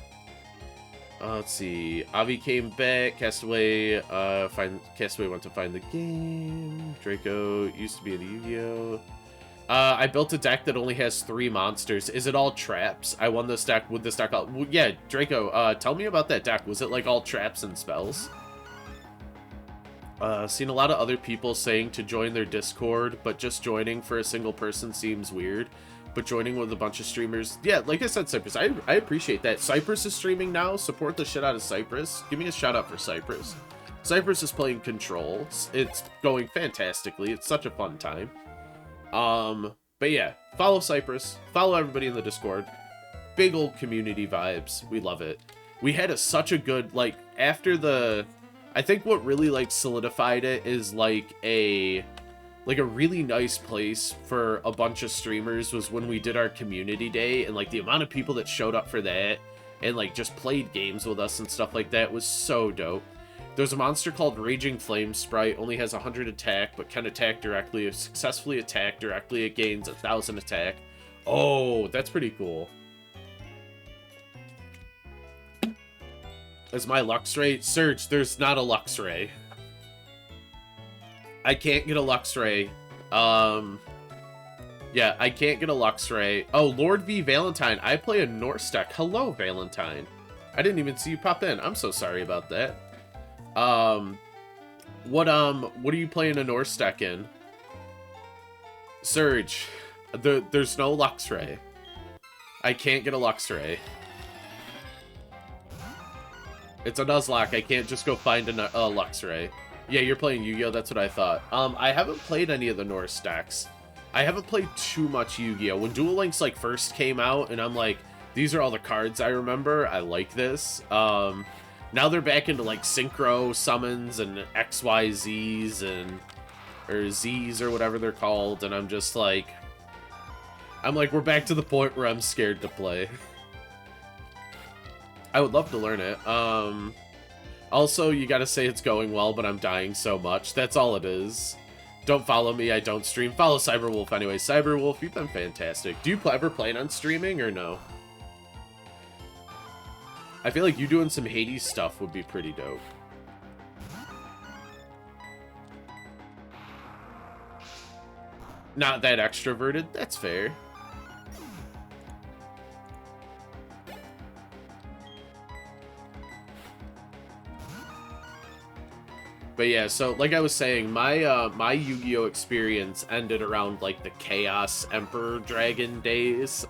Let's see. Avi came back. Castaway went to find the game. Draco used to be in Yu-Gi-Oh! I built a deck that only has 3 monsters. Is it all traps? I won this deck with this deck. Yeah, Draco, tell me about that deck. Was it like all traps and spells? Seen a lot of other people saying to join their Discord, but just joining for a single person seems weird. But joining with a bunch of streamers, yeah, like I said, Cypress, I appreciate that. Cypress is streaming now. Support the shit out of Cypress. Give me a shout out for Cypress. Cypress is playing Control. It's going fantastically. It's such a fun time. But yeah, follow Cypress. Follow everybody in the Discord. Big old community vibes. We love it. We had such a good, like, after the, I think what really like solidified it is like a really nice place for a bunch of streamers was when we did our community day, and like the amount of people that showed up for that and like just played games with us and stuff like that was so dope. There's a monster called Raging Flame Sprite, only has 100 attack, but can attack directly. If successfully attacked directly, it gains 1,000 attack. Oh, that's pretty cool. Is my Luxray? Surge, there's not a Luxray. I can't get a Luxray. Yeah, I can't get a Luxray. Oh, Lord V Valentine. I play a Norse deck. Hello, Valentine. I didn't even see you pop in. I'm so sorry about that. What are you playing a Norse deck in? Surge. There's no Luxray. I can't get a Luxray. It's a Nuzlocke. I can't just go find a Luxray. Yeah, you're playing Yu-Gi-Oh! That's what I thought. I haven't played any of the Norse decks. I haven't played too much Yu-Gi-Oh! When Duel Links, like, first came out, and I'm like, these are all the cards I remember. I like this. Now they're back into, like, Synchro summons and XYZs and... or Zs or whatever they're called, and I'm just like... we're back to the point where I'm scared to play. I would love to learn it. Also, you gotta say it's going well, but I'm dying so much. That's all it is. Don't follow me, I don't stream. Follow Cyberwolf anyway. Cyberwolf, you've been fantastic. Do you ever plan on streaming, or no? I feel like you doing some Hades stuff would be pretty dope. Not that extroverted, that's fair. But yeah, so like I was saying, my my Yu-Gi-Oh! Experience ended around like the Chaos Emperor Dragon days.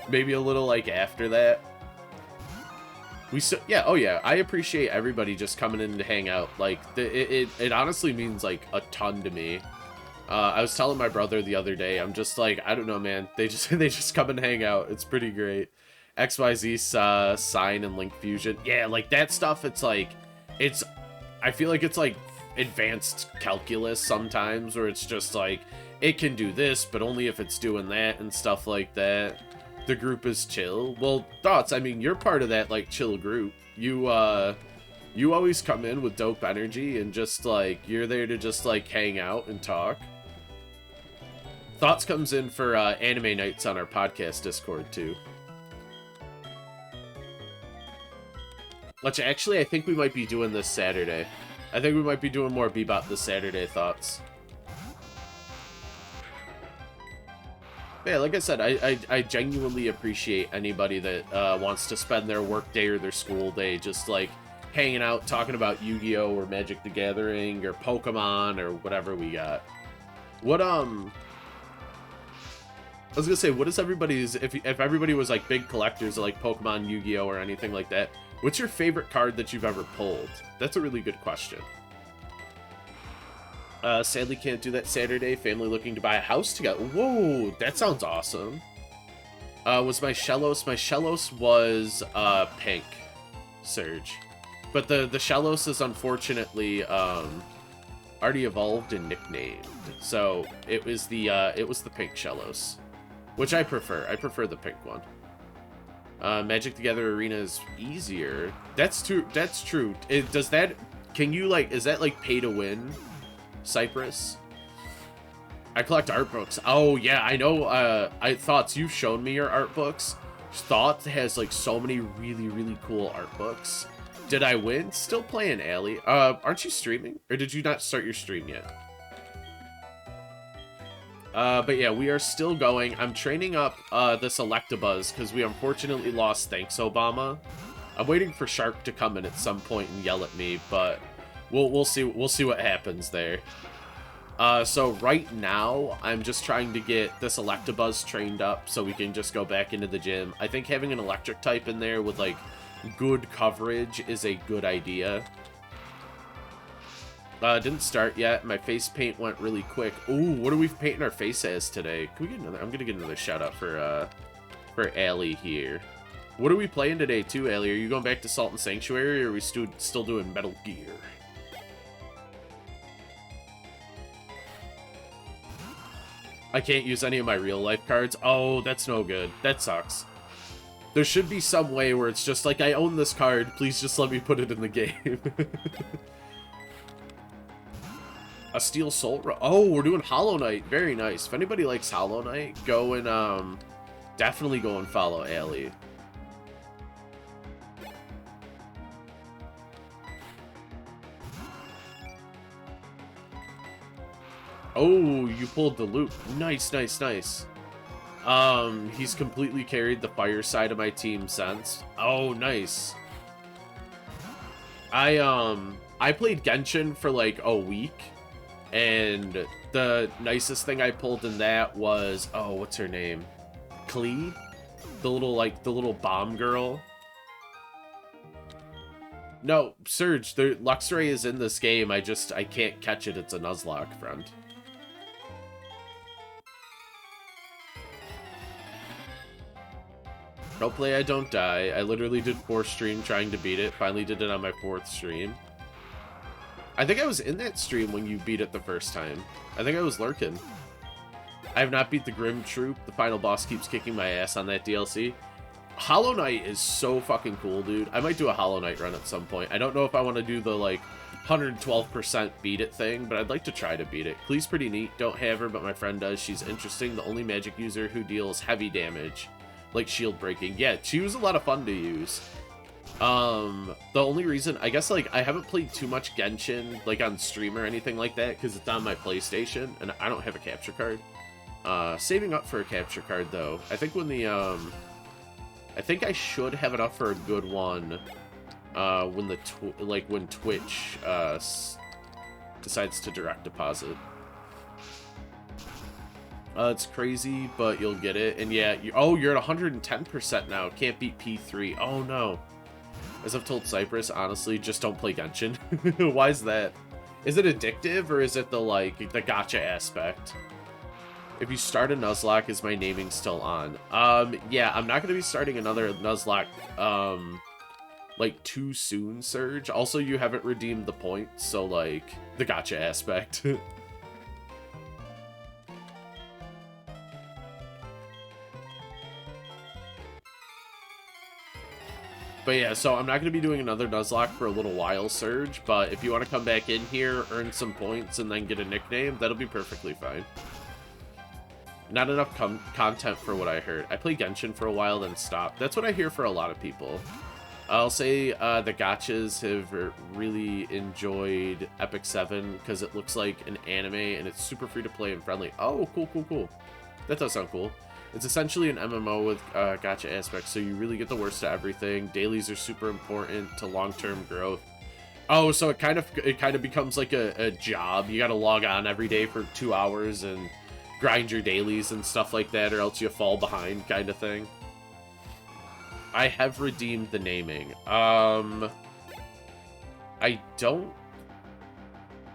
Maybe a little like after that. Yeah, oh yeah, I appreciate everybody just coming in to hang out. Like it honestly means like a ton to me. I was telling my brother the other day, I'm just like, I don't know, man. They just come and hang out. It's pretty great. XYZ Sign and Link Fusion. Yeah, like that stuff, it's like, I feel like it's like advanced calculus sometimes, where it's just like, it can do this, but only if it's doing that and stuff like that. The group is chill. Well, Thoughts, I mean, you're part of that, like, chill group. You always come in with dope energy and just, like, you're there to just, like, hang out and talk. Thoughts comes in for anime nights on our podcast Discord, too. Which, actually, I think we might be doing this Saturday. I think we might be doing more Bebop this Saturday, Thoughts. Yeah, like I said, I genuinely appreciate anybody that wants to spend their work day or their school day just, like, hanging out, talking about Yu-Gi-Oh! Or Magic the Gathering, or Pokemon, or whatever we got. What, I was gonna say, what is everybody's, if everybody was, like, big collectors of, like, Pokemon, Yu-Gi-Oh! Or anything like that, what's your favorite card that you've ever pulled? That's a really good question. Sadly can't do that Saturday. Family looking to buy a house together. Whoa, that sounds awesome. Was my Shellos? My Shellos was, pink. Surge. But the Shellos is unfortunately, already evolved and nicknamed. So, it was the pink Shellos. Which I prefer. I prefer the pink one. Magic the Gathering Arena is easier. That's true. That's true. Can you, like, is that, like, pay to win? Cypress. I collect art books. Oh yeah, I know. Thoughts, you've shown me your art books. Thought has like so many really cool art books. Did I win? Still playing Alley. Aren't you streaming, or did you not start your stream yet? But yeah, we are still going. I'm training up this Electabuzz because we unfortunately lost Thanks Obama. I'm waiting for Shark to come in at some point and yell at me, but we'll see what happens there. So right now, I'm just trying to get this Electabuzz trained up so we can just go back into the gym. I think having an electric type in there with, like, good coverage is a good idea. Didn't start yet. My face paint went really quick. Ooh, what are we painting our face as today? Can we get another? I'm gonna get another shout out for Allie here. What are we playing today too, Allie? Are you going back to Salt and Sanctuary, or are we still doing Metal Gear? I can't use any of my real life cards. Oh, that's no good. That sucks. There should be some way where it's just like, I own this card, please just let me put it in the game. A Steel Soul? Oh, we're doing Hollow Knight. Very nice. If anybody likes Hollow Knight, go and, definitely go and follow Allie. Oh, you pulled the loop. Nice. He's completely carried the fire side of my team since. Oh, nice. I played Genshin for like a week, and the nicest thing I pulled in that was, oh, what's her name? Klee? The little bomb girl. No, Surge, the Luxray is in this game. I can't catch it. It's a Nuzlocke, friend. Pro play, I don't die. I literally did 4 streams trying to beat it. Finally did it on my 4th stream. I think I was in that stream when you beat it the first time. I think I was lurking. I have not beat the Grim Troop. The final boss keeps kicking my ass on that DLC. Hollow Knight is so fucking cool, dude. I might do a Hollow Knight run at some point. I don't know if I want to do the, like, 112% beat it thing, but I'd like to try to beat it. Klee's pretty neat. Don't have her, but my friend does. She's interesting. The only magic user who deals heavy damage, like shield breaking. Yeah, she was a lot of fun to use. The only reason, I guess, like, I haven't played too much Genshin, like, on stream or anything like that, because it's on my PlayStation, and I don't have a capture card. Saving up for a capture card, though. I think when the, I think I should have enough for a good one, when Twitch, decides to direct deposit. It's crazy, but you'll get it. And yeah, you're at 110% now. Can't beat P3. Oh, no. As I've told Cypress, honestly, just don't play Genshin. Why is that? Is it addictive, or is it the, like, the gacha aspect? If you start a Nuzlocke, is my naming still on? Yeah, I'm not going to be starting another Nuzlocke, like, too soon, Surge. Also, you haven't redeemed the points, so, like, the gacha aspect. But yeah, so I'm not going to be doing another Nuzlocke for a little while, Surge, but if you want to come back in here, earn some points, and then get a nickname, that'll be perfectly fine. Not enough content for what I heard. I played Genshin for a while, then stopped. That's what I hear for a lot of people. I'll say the gachas have really enjoyed Epic 7, because it looks like an anime, and it's super free to play and friendly. Oh, cool, cool, cool. That does sound cool. It's essentially an MMO with gacha aspects, so you really get the worst of everything. Dailies are super important to long-term growth. Oh, so it kind of becomes like a job. You gotta log on every day for 2 hours and grind your dailies and stuff like that, or else you fall behind, kind of thing. I have redeemed the naming. I don't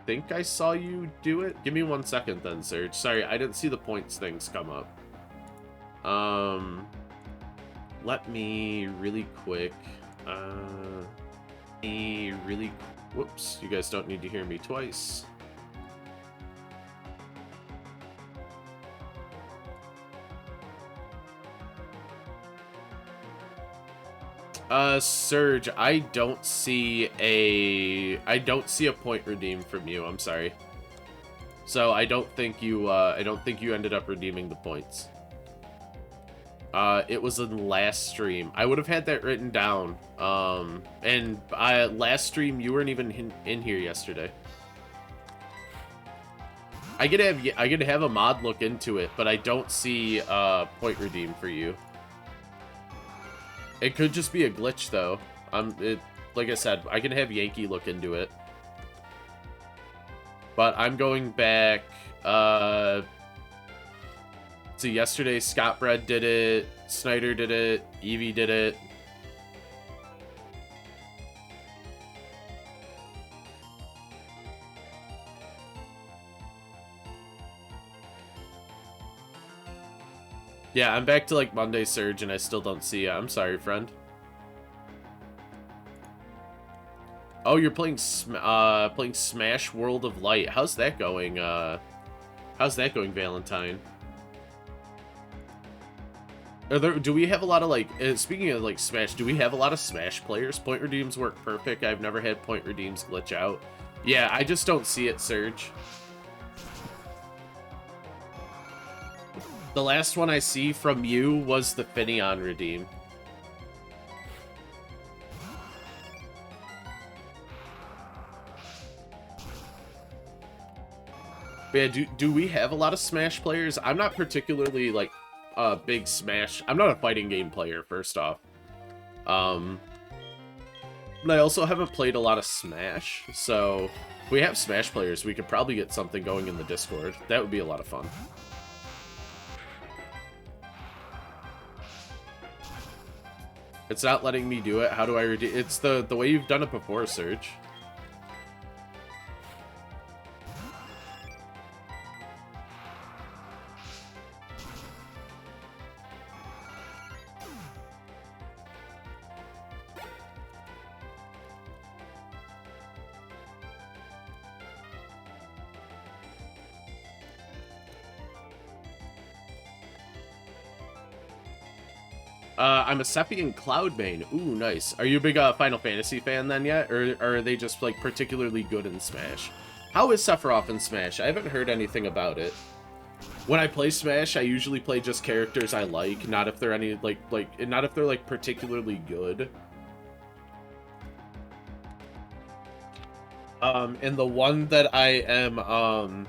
think I saw you do it. Give me 1 second then, Serge. Sorry, I didn't see the points things come up. Let me really quick, whoops, you guys don't need to hear me twice. Surge, I don't see a point redeemed from you, I'm sorry. So I don't think you ended up redeeming the points. It was in last stream. I would have had that written down. And last stream, you weren't even in here yesterday. I could have a mod look into it, but I don't see point redeem for you. It could just be a glitch though. Like I said, I can have Yankee look into it. But I'm going back. So yesterday, Scott Bread did it, Snyder did it, Evie did it. Yeah, I'm back to like Monday Surge, and I still don't see it. I'm sorry, friend. Oh, you're playing Smash World of Light. How's that going? How's that going, Valentine? Do we have a lot of, like, speaking of, like, Smash, do we have a lot of Smash players? Point redeems work perfect. I've never had point redeems glitch out. Yeah, I just don't see it, Surge. The last one I see from you was the Finneon redeem. But yeah, do we have a lot of Smash players? I'm not particularly, like, big Smash. I'm not a fighting game player, first off. But I also haven't played a lot of Smash, so if we have Smash players, we could probably get something going in the Discord. That would be a lot of fun. It's not letting me do it. How do I redeem? It's the way you've done it before, Surge. I'm a Sephian Cloud main. Ooh, nice. Are you a big Final Fantasy fan then yet? Or are they just, like, particularly good in Smash? How is Sephiroth in Smash? I haven't heard anything about it. When I play Smash, I usually play just characters I like, not if they're any, not if they're, like, particularly good. And the one that I am, I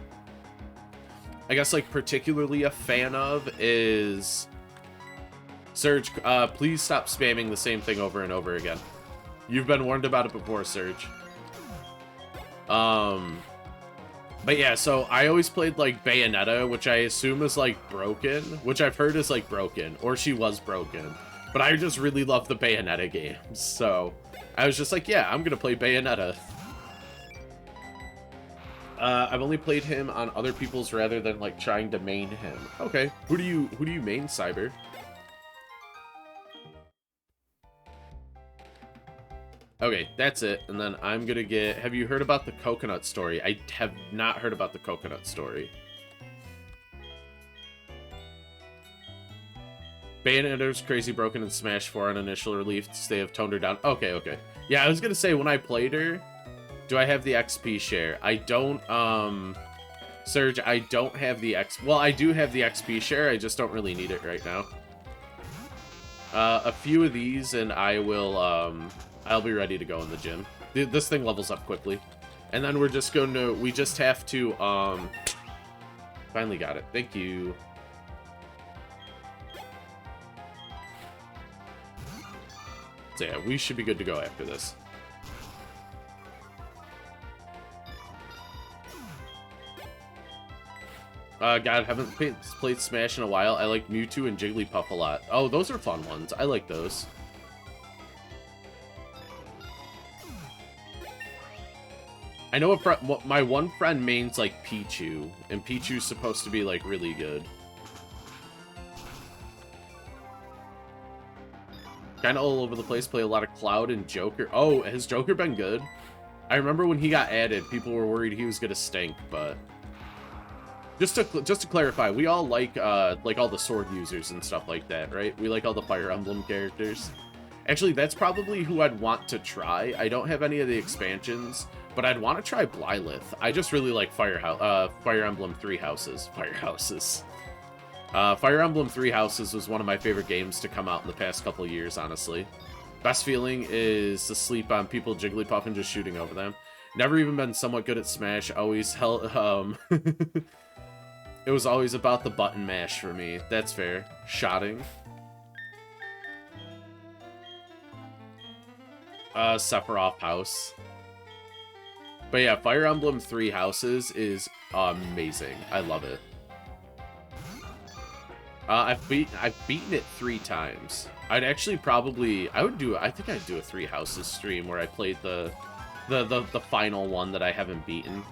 guess, like, particularly a fan of is... Surge, please stop spamming the same thing over and over again. You've been warned about it before, Surge. But yeah, so I always played, like, Bayonetta, which I assume is, like, broken. Which I've heard is, like, broken. Or she was broken. But I just really love the Bayonetta games. So, I was just like, yeah, I'm gonna play Bayonetta. I've only played him on other people's rather than like trying to main him. Okay. Who do you main, Cyber? Okay, that's it. And then I'm gonna get... Have you heard about the coconut story? I have not heard about the coconut story. Bayonetter's crazy broken and Smash 4 on initial release. They have toned her down. Okay, okay. Yeah, I was gonna say, when I played her, do I have the XP share? I don't, Surge, I don't have the Well, I do have the XP share, I just don't really need it right now. A few of these, and I will, I'll be ready to go in the gym. This thing levels up quickly. And then we're just going to... We just have to, Finally got it. Thank you. So yeah, we should be good to go after this. God, haven't played Smash in a while. I like Mewtwo and Jigglypuff a lot. Oh, those are fun ones. I like those. I know my one friend mains like Pichu, and Pichu's supposed to be like really good. Kind of all over the place, play a lot of Cloud and Joker. Oh, has Joker been good? I remember when he got added, people were worried he was gonna stink, but just to clarify, we all like all the sword users and stuff like that, right? We like all the Fire Emblem characters. Actually, that's probably who I'd want to try. I don't have any of the expansions, but I'd want to try Blylith. I just really like Fire Emblem Three Houses. Fire Emblem Three Houses was one of my favorite games to come out in the past couple years, honestly. Best feeling is to sleep on people Jigglypuff and just shooting over them. Never even been somewhat good at Smash. Always held, it was always about the button mash for me. That's fair. Shotting. Sephiroth House. But yeah, Fire Emblem Three Houses is amazing. I love it. I've beaten it 3 times. I'd actually probably... I think I'd do a Three Houses stream where I played the final one that I haven't beaten.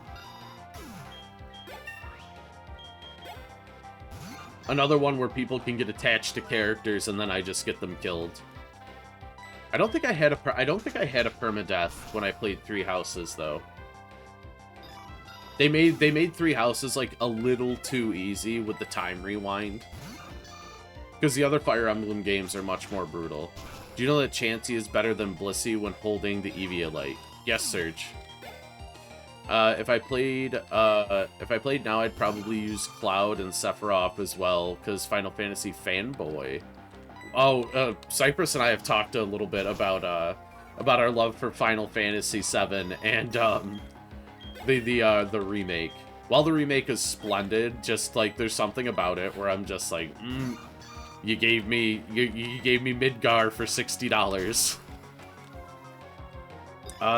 Another one where people can get attached to characters and then I just get them killed. I don't think I had a permadeath when I played Three Houses though. They made Three Houses like a little too easy with the time rewind. Because the other Fire Emblem games are much more brutal. Do you know that Chansey is better than Blissey when holding the Eviolite? Yes, Serge. If I played now, I'd probably use Cloud and Sephiroth as well, because Final Fantasy fanboy. Oh, Cypress and I have talked a little bit about our love for Final Fantasy VII and the remake. While the remake is splendid, just like there's something about it where I'm just like, you gave me Midgar for $60.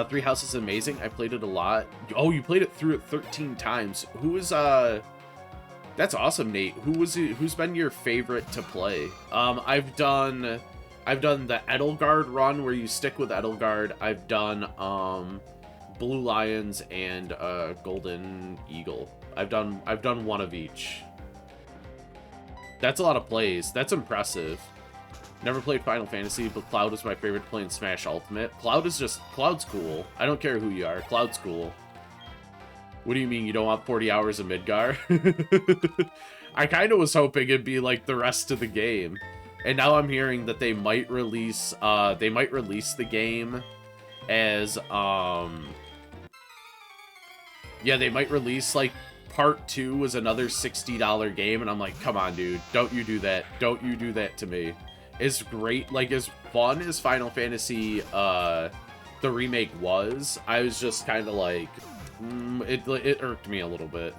Three Houses is amazing. I played it a lot. Oh, you played it through it 13 times. Who was That's awesome, Nate. Who's been your favorite to play? I've done the Edelgard run where you stick with Edelgard. I've done Blue Lions and Golden Eagle. I've done one of each. That's a lot of plays. That's impressive. Never played Final Fantasy, but Cloud is my favorite to play in Smash Ultimate. Cloud's cool. I don't care who you are. Cloud's cool. What do you mean you don't want 40 hours of Midgar? I kind of was hoping it'd be like the rest of the game. And now I'm hearing that they might release the game as yeah, they might release like Part 2 was another $60 game, and I'm like, come on, dude, don't you do that. Don't you do that to me. As great, like, as fun as Final Fantasy, the remake was, I was just kind of like, it irked me a little bit.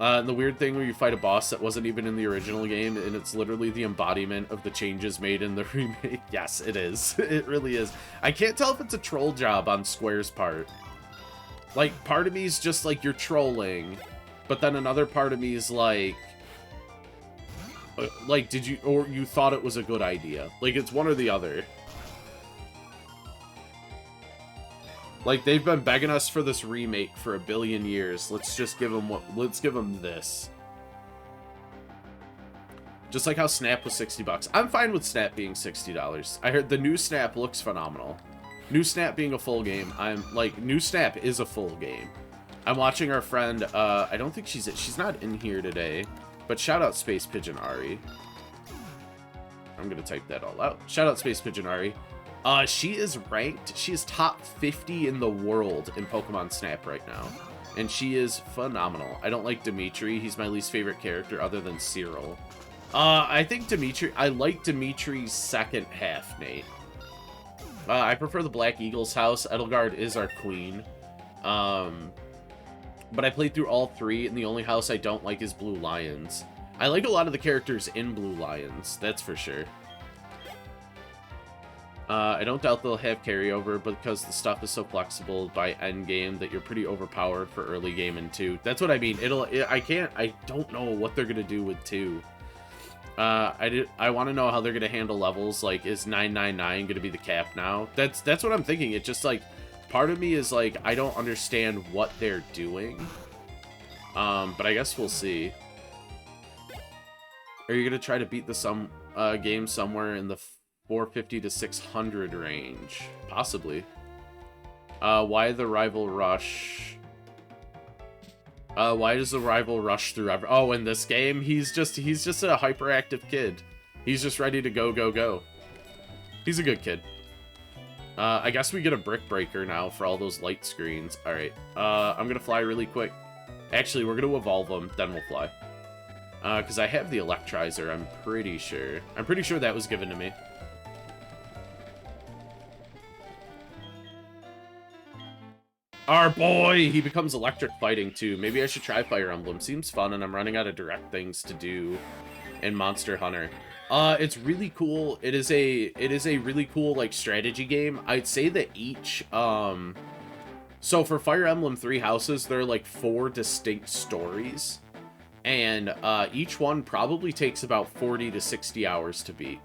And the weird thing where you fight a boss that wasn't even in the original game, and it's literally the embodiment of the changes made in the remake. Yes, it is. It really is. I can't tell if it's a troll job on Square's part. Like, part of me is just like, you're trolling, but then another part of me is like, did you, or you thought it was a good idea. Like, it's one or the other. Like, they've been begging us for this remake for a billion years. Let's just give them let's give them this. Just like how Snap was $60. I'm fine with Snap being $60. I heard the new Snap looks phenomenal. New Snap being a full game. I'm like, new Snap is a full game. I'm watching our friend, I don't think she's not in here today, but shout out Space Pigeon Ari. I'm gonna type that all out. Shout out Space Pigeon Ari. She is ranked, she is top 50 in the world in Pokemon Snap right now. And she is phenomenal. I don't like Dimitri. He's my least favorite character other than Cyril. I think Dimitri, I like Dimitri's second half, Nate. I prefer the Black Eagle's house. Edelgard is our queen. But I played through all three, and the only house I don't like is Blue Lions. I like a lot of the characters in Blue Lions, that's for sure. I don't doubt they'll have carryover, but because the stuff is so flexible by endgame that you're pretty overpowered for early game in 2. That's what I mean. I don't know what they're gonna do with 2. I want to know how they're gonna handle levels. Like, is 999 gonna be the cap now? That's what I'm thinking. It just, like, part of me is like, I don't understand what they're doing. But I guess we'll see. Are you gonna try to beat the game somewhere in the 450 to 600 range? Possibly. Why the rival rush? Why does the rival rush through oh, in this game, he's just a hyperactive kid. He's just ready to go, go, go. He's a good kid. I guess we get a brick breaker now for all those light screens. Alright, I'm gonna fly really quick. Actually, we're gonna evolve them, then we'll fly. Because I have the Electrizer, I'm pretty sure. I'm pretty sure that was given to me. Our boy! He becomes electric fighting, too. Maybe I should try Fire Emblem. Seems fun, and I'm running out of direct things to do in Monster Hunter. It's really cool. It is a really cool, like, strategy game. I'd say that each, so for Fire Emblem 3 Houses, there are, like, 4 distinct stories. And, each one probably takes about 40 to 60 hours to beat.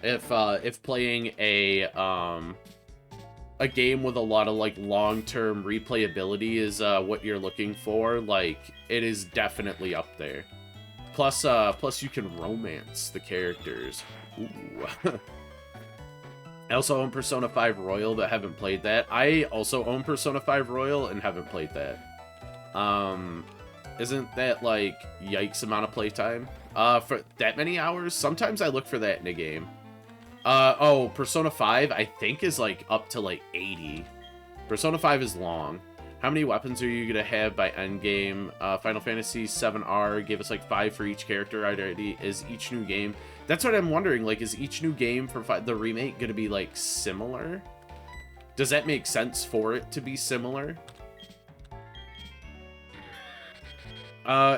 If playing a game with a lot of, like, long-term replayability is, what you're looking for, like, it is definitely up there. Plus you can romance the characters. Ooh. I also own Persona 5 Royal, but haven't played that. I also own Persona 5 Royal and haven't played that. Isn't that, like, yikes amount of playtime? For that many hours? Sometimes I look for that in a game. Oh, Persona 5, I think, is, like, up to, like, 80. Persona 5 is long. How many weapons are you gonna have by endgame? Final Fantasy 7R gave us, like, 5 for each character already. Is each new game... That's what I'm wondering, like, is each new game for the remake gonna be, like, similar? Does that make sense for it to be similar?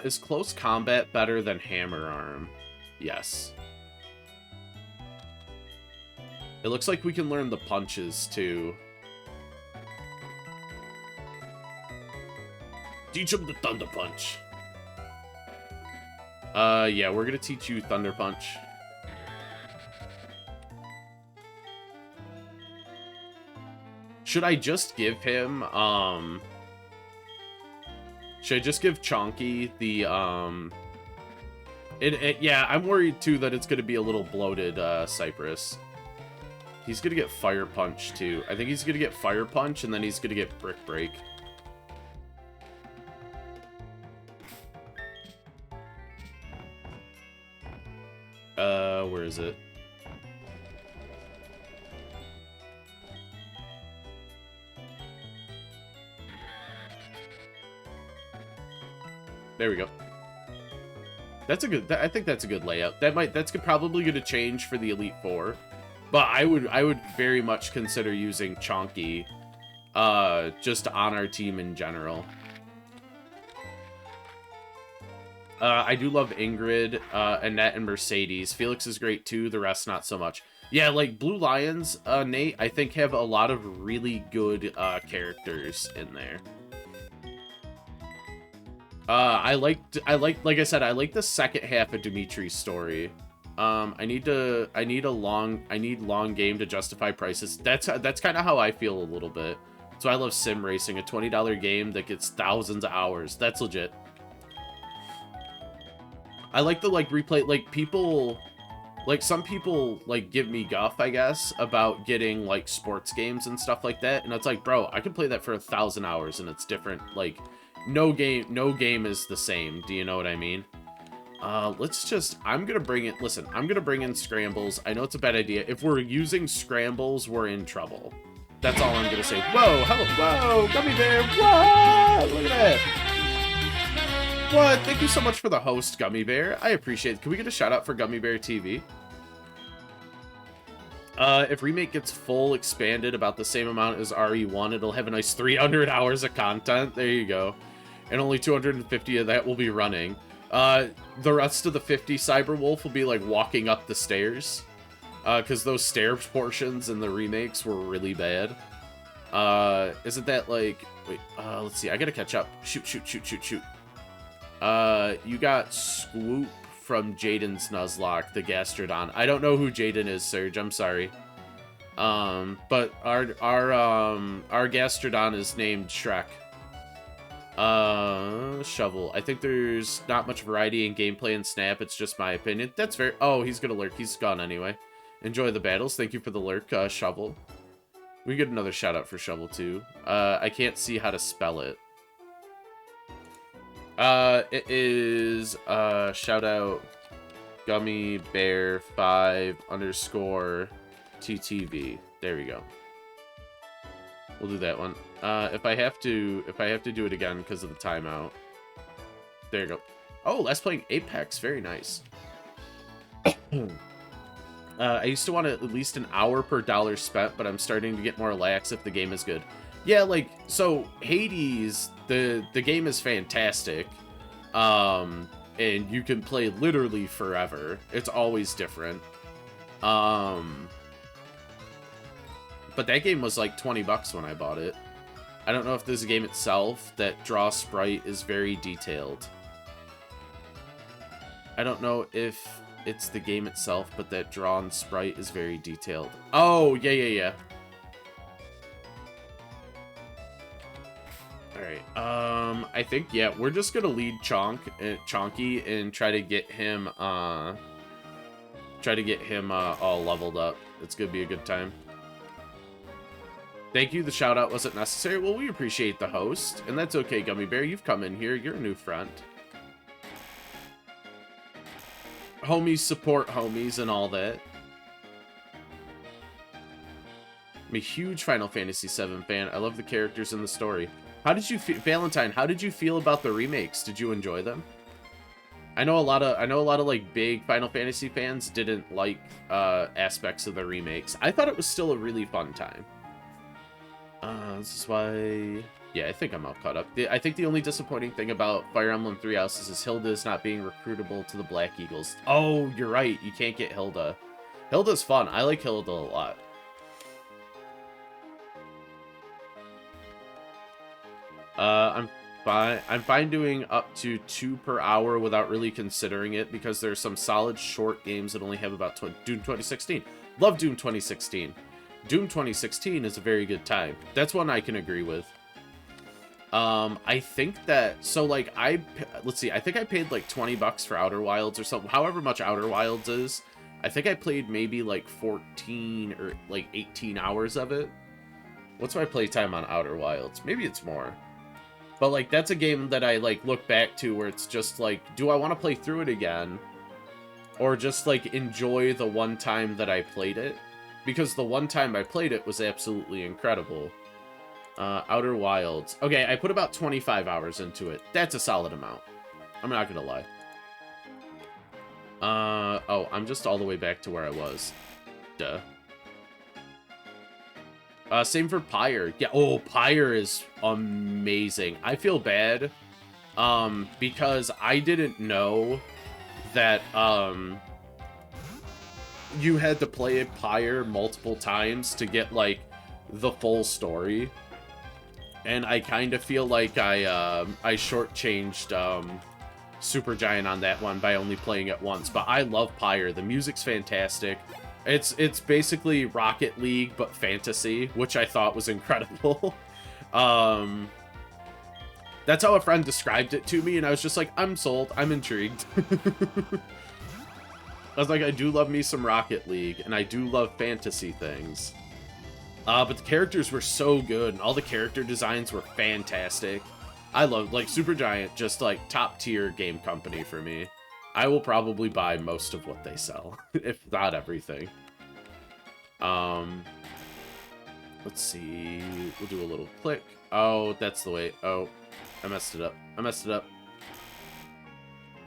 Is close combat better than hammer arm? Yes. It looks like we can learn the punches, too. Teach him the Thunder Punch. Yeah, we're gonna teach you Thunder Punch. Should I just give him, should I just give Chonky the, yeah, I'm worried, too, that it's gonna be a little bloated, Cypress. He's gonna get Fire Punch, too. I think he's gonna get Fire Punch, and then he's gonna get Brick Break. Where is it? There we go. That's a good, I think that's a good layout. That's probably gonna change for the Elite Four. But I would very much consider using Chonky, just on our team in general. I do love Ingrid, Annette, and Mercedes. Felix is great too, the rest not so much. Yeah, like, Blue Lions, Nate, I think have a lot of really good, characters in there. Like I said, I like the second half of Dimitri's story. I need long game to justify prices. That's kind of how I feel a little bit. So I love sim racing, a $20 game that gets thousands of hours. That's legit. I like the like replay, like people, like some people like give me guff, I guess, about getting like sports games and stuff like that. And it's like, bro, I can play that for 1,000 hours and it's different. Like no game is the same. Do you know what I mean? Let's just, I'm gonna bring in scrambles. I know it's a bad idea. If we're using scrambles, we're in trouble. That's all I'm gonna say. Whoa, hello, whoa, gummy bear, what? Look at that. What? Thank you so much for the host, Gummy Bear. I appreciate it. Can we get a shout out for Gummy Bear TV? If Remake gets full expanded about the same amount as RE1, it'll have a nice 300 hours of content. There you go. And only 250 of that will be running. The rest of the 50 Cyberwolf will be like walking up the stairs. Because those stair portions in the remakes were really bad. Isn't that like... Wait, let's see. I gotta catch up. Shoot. You got Swoop from Jaden's Nuzlocke, the Gastrodon. I don't know who Jaden is, Serge. I'm sorry. But our Gastrodon is named Shrek. Shovel. I think there's not much variety in gameplay and Snap. It's just my opinion. That's fair. Oh, he's gonna lurk. He's gone anyway. Enjoy the battles. Thank you for the lurk, Shovel. We get another shout out for Shovel too. I can't see how to spell it. It is shout out Gummy Bear 5_TTV. There we go. We'll do that one. If I have to do it again because of the timeout. There you go. Oh, let's playing Apex. Very nice. I used to want at least an hour per dollar spent, but I'm starting to get more lax if the game is good. Yeah, like, so Hades, the game is fantastic. And you can play literally forever. It's always different. But that game was like 20 bucks when I bought it. I don't know if this game itself, that draw sprite is very detailed. I don't know if it's the game itself, but that drawn sprite is very detailed. Oh, yeah. Alright, I think, yeah, we're just gonna lead Chonky and try to get him, all leveled up. It's gonna be a good time. Thank you, the shout out wasn't necessary. Well, we appreciate the host, and that's okay, Gummy Bear. You've come in here, you're a new friend. Homies support homies and all that. I'm a huge Final Fantasy VII fan. I love the characters and the story. How did you feel, Valentine? How did you feel about the remakes? Did you enjoy them? I know a lot of like big Final Fantasy fans didn't like aspects of the remakes. I thought it was still a really fun time. This is why. Yeah, I think I'm all caught up. I think the only disappointing thing about Fire Emblem Three Houses is Hilda is not being recruitable to the Black Eagles. Oh, you're right. You can't get Hilda. Hilda's fun. I like Hilda a lot. I'm fine doing up to 2 per hour without really considering it because there's some solid short games that only have about Doom 2016. Love Doom 2016. Doom 2016 is a very good time. That's one I can agree with. I think that, so like let's see, I think I paid like 20 bucks for Outer Wilds or something, however much Outer Wilds is. I think I played maybe like 14 or like 18 hours of it. What's my playtime on Outer Wilds? Maybe it's more. But like that's a game that I like look back to where it's just like, do I want to play through it again? Or just like enjoy the one time that I played it? Because the one time I played it was absolutely incredible. Outer Wilds. Okay, I put about 25 hours into it. That's a solid amount. I'm not gonna lie. Oh, I'm just all the way back to where I was. Duh. Same for Pyre. Yeah, oh, Pyre is amazing. I feel bad, because I didn't know that, you had to play Pyre multiple times to get, like, the full story. And I kind of feel like I shortchanged, Supergiant on that one by only playing it once, but I love Pyre. The music's fantastic. It's basically Rocket League, but fantasy, which I thought was incredible. That's how a friend described it to me, and I was just like, I'm sold. I'm intrigued. I was like, I do love me some Rocket League, and I do love fantasy things. But the characters were so good, and all the character designs were fantastic. I love, like, Supergiant, just, like, top-tier game company for me. I will probably buy most of what they sell, if not everything. Let's see. We'll do a little click. Oh, that's the way. Oh, I messed it up. I messed it up.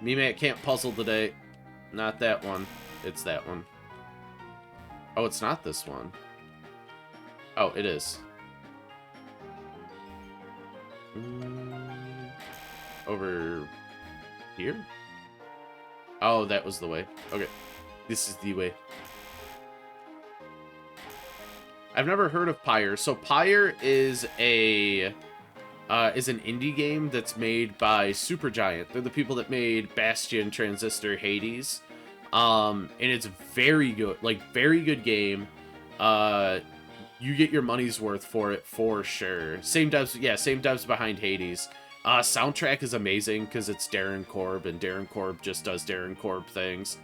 Me can't puzzle today. Not that one. It's that one. Oh, it's not this one. Oh, it is. Over here? Oh, that was the way. Okay. This is the way. I've never heard of Pyre. So Pyre is an indie game that's made by Supergiant. They're the people that made Bastion, Transistor, Hades. And it's very good. Like, very good game. You get your money's worth for it for sure. Same devs, yeah, same devs behind Hades. Soundtrack is amazing because it's Darren Korb, and Darren Korb just does Darren Korb things.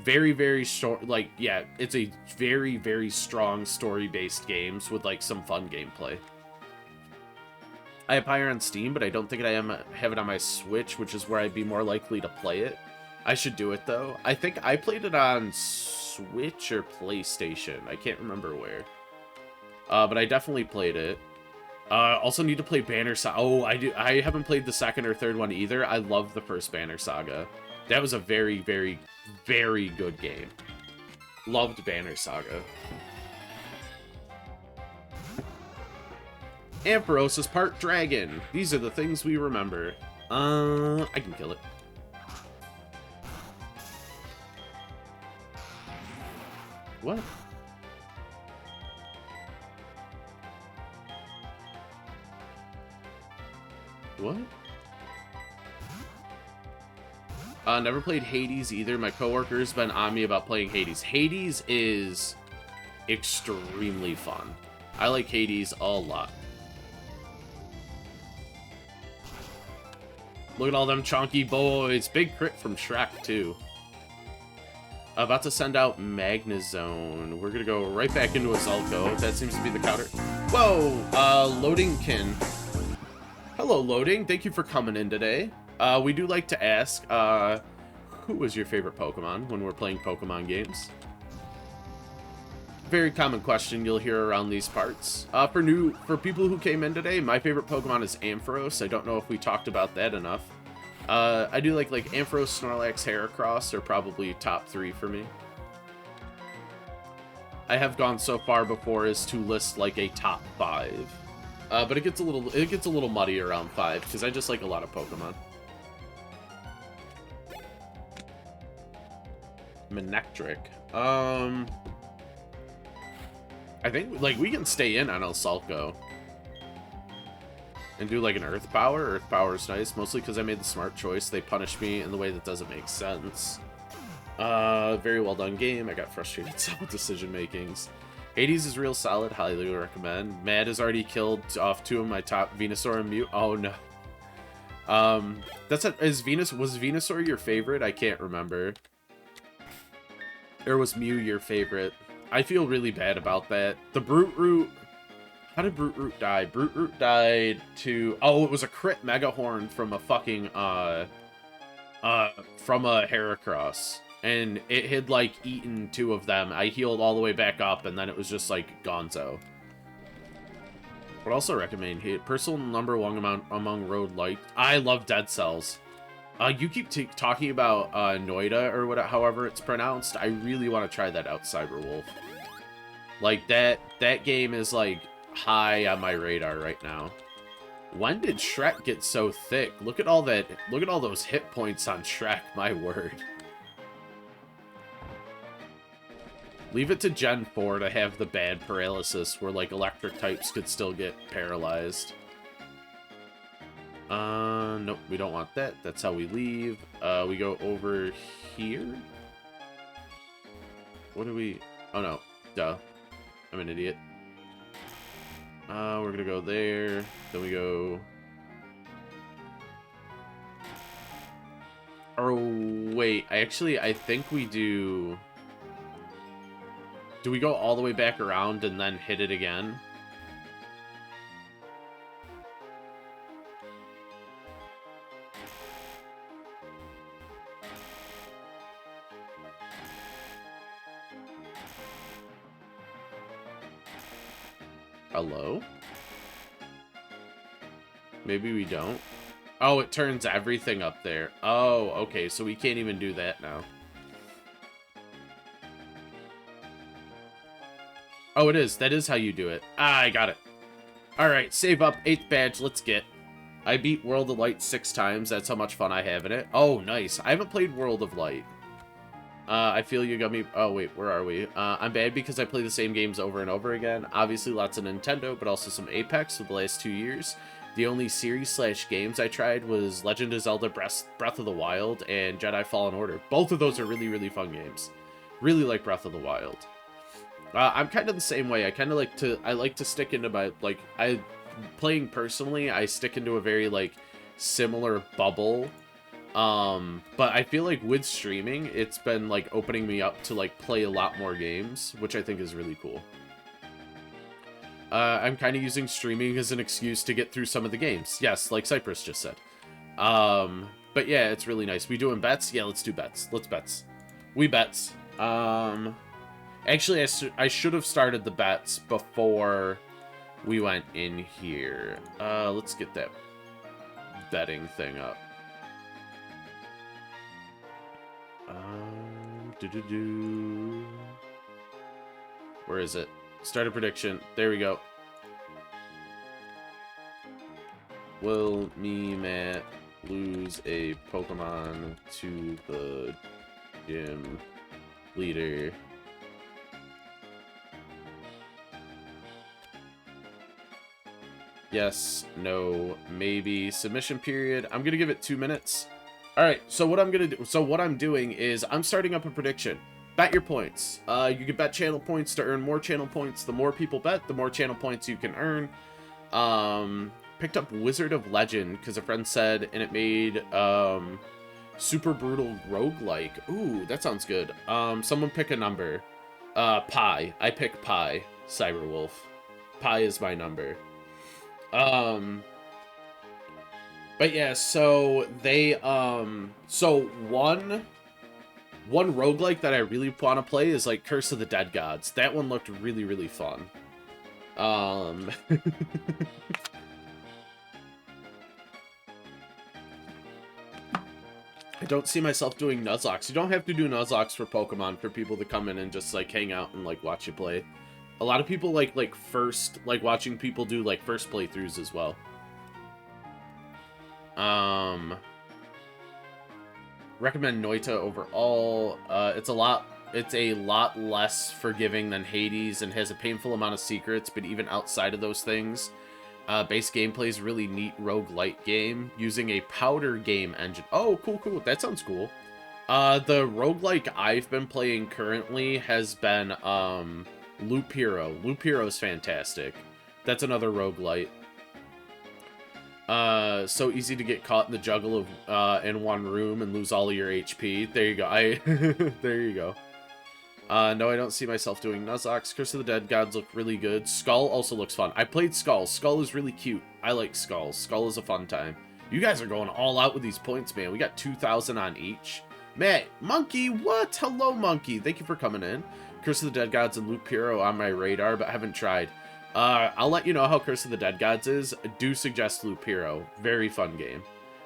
Very, very short, like, yeah, it's a very, very strong story-based games with, like, some fun gameplay. I have Pyre on Steam, but I don't think I have it on my Switch, which is where I'd be more likely to play it. I should do it, though. I think I played it on Switch or PlayStation. I can't remember where. But I definitely played it. Also need to play Banner Saga. Oh, I haven't played the second or third one either. I love the first Banner Saga. That was a very, very, very good game. Loved Banner Saga. Ampharos is part dragon. These are the things we remember. I can kill it. What? What? Never played Hades either. My coworker's been on me about playing Hades. Hades is extremely fun. I like Hades a lot. Look at all them chunky boys. Big crit from Shrek, too. About to send out Magnezone. We're gonna go right back into a Zulko. That seems to be the counter. Whoa! Loadingkin. Hello, Loading. Thank you for coming in today. We do like to ask, who was your favorite Pokemon when we're playing Pokemon games? Very common question you'll hear around these parts. For people who came in today, my favorite Pokemon is Ampharos. I don't know if we talked about that enough. I do like Ampharos, Snorlax, Heracross are probably top 3 for me. I have gone so far before as to list like a top 5. But it gets a little muddy around 5 because I just like a lot of Pokemon. Manectric. I think like we can stay in on Ulsalco and do like an Earth Power. Earth Power is nice, mostly because I made the smart choice. They punished me in the way that doesn't make sense. Very well done game. I got frustrated with decision makings. Hades is real solid. Highly recommend. Mad has already killed off 2 of my top Venusaur and Mew. Oh no. Was Venusaur your favorite? I can't remember. Or was Mew your favorite? I feel really bad about that. The Brute Root. How did Brute Root die? Brute Root died to. Oh, it was a crit Mega Horn from a fucking from a Heracross. And it had, like, eaten 2 of them. I healed all the way back up, and then it was just, like, gonzo. Would also recommend personal number 1 among road light. I love Dead Cells. You keep talking about Noida, or whatever, however it's pronounced. I really want to try that out, Cyberwolf. Like, that game is, like, high on my radar right now. When did Shrek get so thick? Look at all those hit points on Shrek, my word. Leave it to Gen 4 to have the bad paralysis where, like, electric types could still get paralyzed. Nope, we don't want that. That's how we leave. We go over here. What do we... Oh, no. Duh. I'm an idiot. We're gonna go there. Then we go... Oh, wait. I think we do... Do we go all the way back around and then hit it again? Hello? Maybe we don't. Oh, it turns everything up there. Oh, okay, so we can't even do that now. Oh, it is. That is how you do it. Ah, I got it. Alright, save up. 8th badge. Let's get. I beat World of Light 6 times. That's how much fun I have in it. Oh, nice. I haven't played World of Light. I feel you got me. Oh, wait, where are we? I'm bad because I play the same games over and over again. Obviously, lots of Nintendo, but also some Apex for the last 2 years. The only series/games I tried was Legend of Zelda Breath of the Wild and Jedi Fallen Order. Both of those are really, really fun games. Really like Breath of the Wild. I'm kind of the same way. I like to stick into my, like, playing personally, I stick into a very, like, similar bubble. But I feel like with streaming, it's been, like, opening me up to, like, play a lot more games, which I think is really cool. I'm kind of using streaming as an excuse to get through some of the games. Yes, like Cypress just said. But yeah, it's really nice. We doing bets? Yeah, let's do bets. Let's bets. We bets. Actually, I should have started the bets before we went in here. Let's get that betting thing up. Where is it? Start a prediction. There we go. Will me, Matt, lose a Pokemon to the gym leader? Yes, no, maybe. Submission period. I'm gonna give it 2 minutes. Alright, so what I'm doing is I'm starting up a prediction. Bet your points. You can bet channel points to earn more channel points. The more people bet, the more channel points you can earn. Picked up Wizard of Legend because a friend said, and it made super brutal roguelike. Ooh, that sounds good. Someone pick a number. Pi. I pick Pi. Cyberwolf. Pi is my number. But yeah, so they, so one roguelike that I really want to play is, like, Curse of the Dead Gods. That one looked really, really fun. I don't see myself doing Nuzlocks. You don't have to do Nuzlocks for Pokemon for people to come in and just, like, hang out and, like, watch you play. A lot of people like watching people do, like, first playthroughs as well. Recommend Noita overall. It's a lot less forgiving than Hades and has a painful amount of secrets, but even outside of those things, base gameplay is a really neat roguelite game using a powder game engine. Oh, cool. That sounds cool. The roguelike I've been playing currently has been, Loop Hero. Loop Hero is fantastic. That's another roguelite. So easy to get caught in the juggle of, in one room and lose all of your HP. There you go. There you go. No, I don't see myself doing Nuzlocke. Curse of the Dead Gods look really good. Skull also looks fun. I played Skull. Skull is really cute. I like Skull. Skull is a fun time. You guys are going all out with these points, man. We got 2,000 on each. Matt, Monkey, what? Hello, Monkey. Thank you for coming in. Curse of the Dead Gods and Loop Hero on my radar, but haven't tried. I'll let you know how Curse of the Dead Gods is. I do suggest Loop Hero. Very fun game.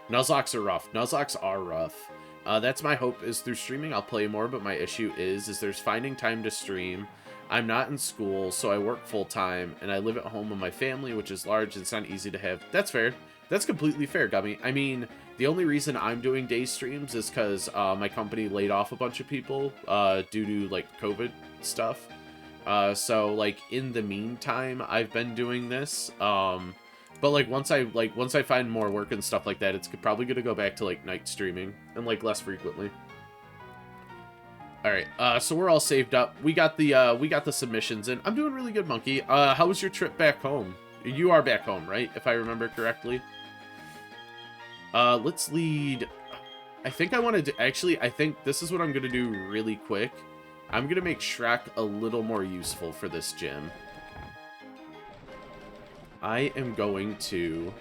Nuzlocks are rough. Nuzlocks are rough. That's my hope, is through streaming I'll play more, but my issue is there's finding time to stream. I'm not in school, so I work full-time, and I live at home with my family, which is large, and it's not easy to have. That's fair. That's completely fair, Gummy. I mean, the only reason I'm doing day streams is because my company laid off a bunch of people due to, like, COVID stuff. So, like, in the meantime, I've been doing this. But like once I find more work and stuff like that, it's probably gonna go back to like night streaming and like less frequently. All right, so we're all saved up. We got the submissions in. I'm doing really good, Monkey. How was your trip back home? You are back home, right? If I remember correctly. Let's lead. I think I wanted to actually. I think this is what I'm gonna do really quick. I'm gonna make Shrek a little more useful for this gym. I am going to...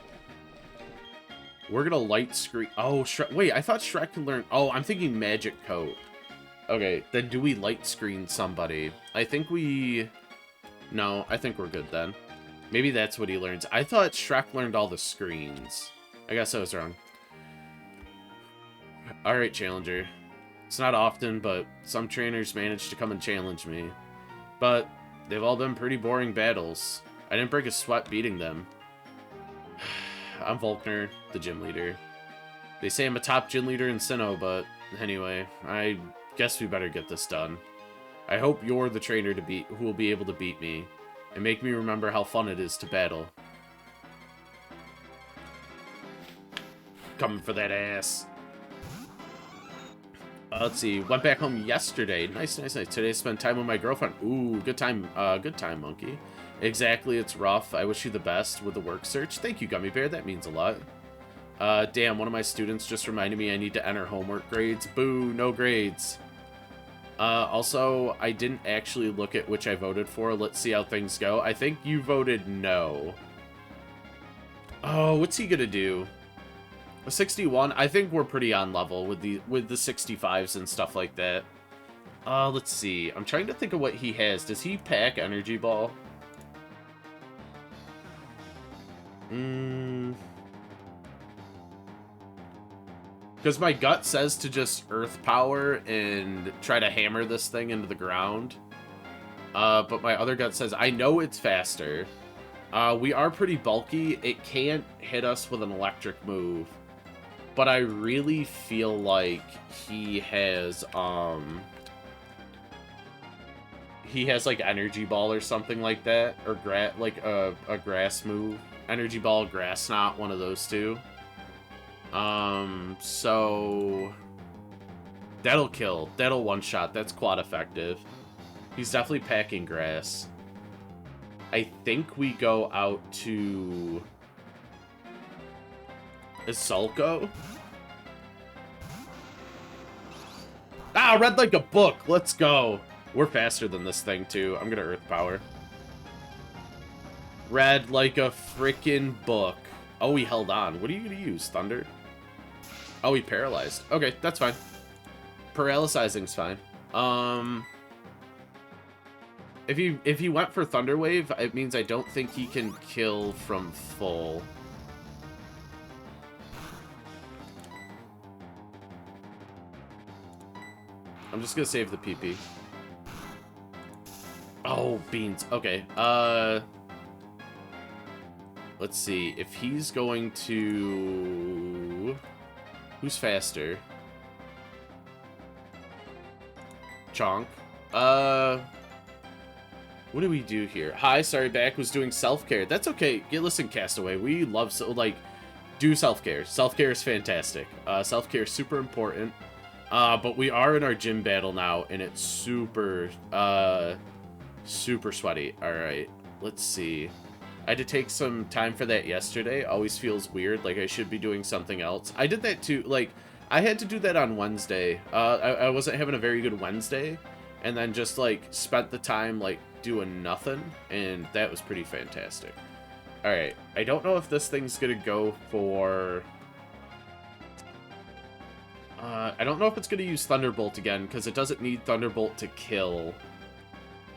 We're gonna light screen... Oh, Shrek... Wait, I thought Shrek could learn... Oh, I'm thinking magic coat. Okay, then do we light screen somebody? I think we... No, I think we're good then. Maybe that's what he learns. I thought Shrek learned all the screens. I guess I was wrong. Alright, Challenger. It's not often, but some trainers manage to come and challenge me. But they've all been pretty boring battles. I didn't break a sweat beating them. I'm Volkner, the gym leader. They say I'm a top gym leader in Sinnoh, but anyway, I guess we better get this done. I hope you're the trainer to beat who will be able to beat me and make me remember how fun it is to battle. Coming for that ass. Let's see. Went back home yesterday. Nice. Today I spent time with my girlfriend. Ooh, good time, Monkey. Exactly, it's rough. I wish you the best with the work search. Thank you, Gummy Bear. That means a lot. Damn, one of my students just reminded me I need to enter homework grades. Boo, no grades. Also, I didn't actually look at which I voted for. Let's see how things go. I think you voted no. Oh, what's he gonna do? A 61? I think we're pretty on level with the 65s and stuff like that. Let's see. I'm trying to think of what he has. Does he pack Energy Ball? Because my gut says to just Earth Power and try to hammer this thing into the ground. But my other gut says, I know it's faster. We are pretty bulky. It can't hit us with an electric move. But I really feel like he has like Energy Ball or something like that. Or like a grass move. Energy Ball, Grass Knot, one of those two. So that'll kill. That'll one-shot. That's quad effective. He's definitely packing grass. I think we go out to Isulco. Ah, read like a book. Let's go. We're faster than this thing too. I'm gonna Earth Power. Read like a freaking book. Oh, he held on. What are you gonna use? Thunder? Oh, he paralyzed. Okay, that's fine. Paralyzing's fine. If he went for Thunder Wave, it means I don't think he can kill from full. I'm just gonna save the PP. Oh, beans. Okay. Let's see. If he's going to... Who's faster? Chonk. What do we do here? Hi, sorry, back was doing self-care. That's okay. Yeah, listen, Castaway. We love, do self-care. Self-care is fantastic. Self-care is super important. But we are in our gym battle now, and it's super, super sweaty. All right, let's see. I had to take some time for that yesterday. Always feels weird, like I should be doing something else. I did that too, like, I had to do that on Wednesday. I wasn't having a very good Wednesday, and then just, like, spent the time, like, doing nothing, and that was pretty fantastic. Alright, I don't know if this thing's gonna go for... I don't know if it's gonna use Thunderbolt again, because it doesn't need Thunderbolt to kill.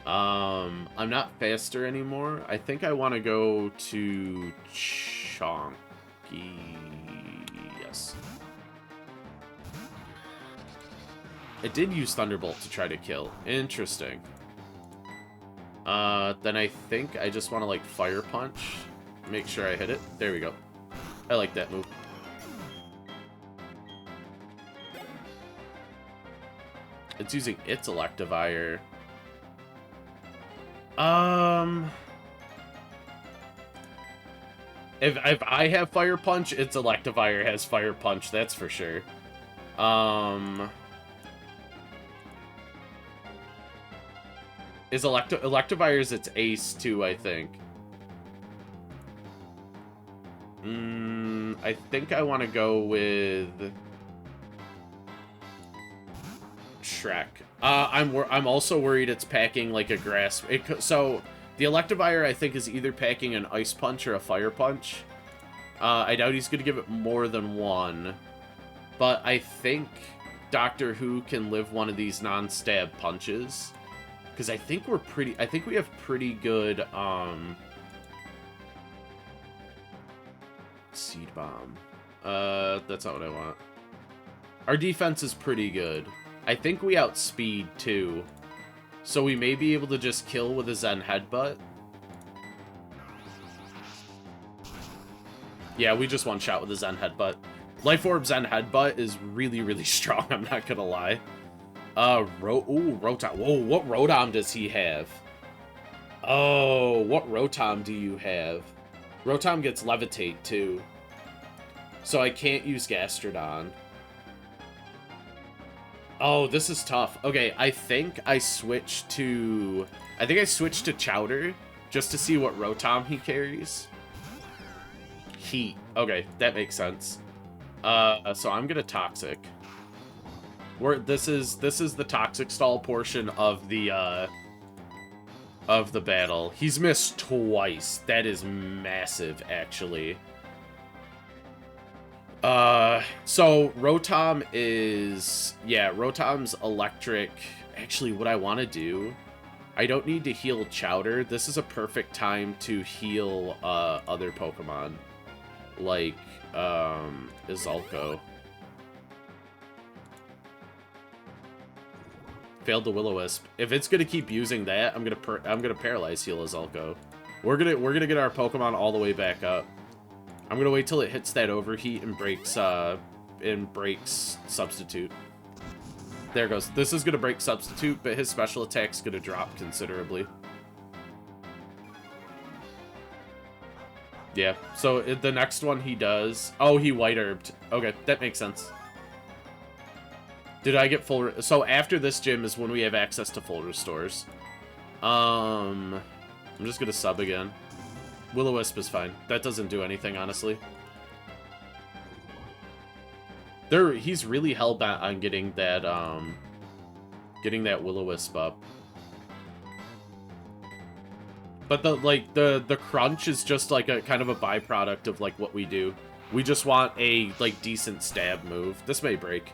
I'm not faster anymore. I think I want to go to Chonky. Yes. It did use Thunderbolt to try to kill. Interesting. Then I think I just want to, like, Fire Punch. Make sure I hit it. There we go. I like that move. It's using its Electivire. If I have Fire Punch, it's Electivire has Fire Punch, that's for sure. Is Electivire's its ace too, I think. I think I want to go with Shrek. I'm also worried it's packing like a grass. So the Electivire I think is either packing an Ice Punch or a Fire Punch. I doubt he's gonna give it more than one, but I think Doctor Who can live one of these non-stab punches. Because I think we have pretty good, Seed Bomb. That's not what I want. Our defense is pretty good. I think we outspeed, too. So we may be able to just kill with a Zen Headbutt. Yeah, we just one-shot with a Zen Headbutt. Life Orb Zen Headbutt is really, really strong, I'm not gonna lie. Rotom. Whoa, what Rotom does he have? Oh, what Rotom do you have? Rotom gets Levitate, too. So I can't use Gastrodon. Oh, this is tough. Okay, I think I switched to Chowder, just to see what Rotom he carries. Heat. Okay, that makes sense. So I'm gonna Toxic. This is the Toxic Stall portion of the battle. He's missed twice. That is massive, actually. So Rotom is... Yeah, Rotom's electric. Actually, what I want to do... I don't need to heal Chowder. This is a perfect time to heal other Pokemon. Like, Izalco. Failed the Will-O-Wisp. If it's gonna keep using that, I'm gonna Paralyze Heal Izalco. We're gonna get our Pokemon all the way back up. I'm gonna wait till it hits that overheat and breaks Substitute. There it goes. This is gonna break Substitute, but his special attack's gonna drop considerably. Yeah. So the next one he does. Oh, he White Herbed. Okay, that makes sense. Did I get full... So after this gym is when we have access to full restores. I'm just gonna sub again. Will-O-Wisp is fine. That doesn't do anything, honestly. He's really hell-bent on getting that Will-O-Wisp up. But the crunch is just like a kind of a byproduct of like what we do. We just want a like decent stab move. This may break.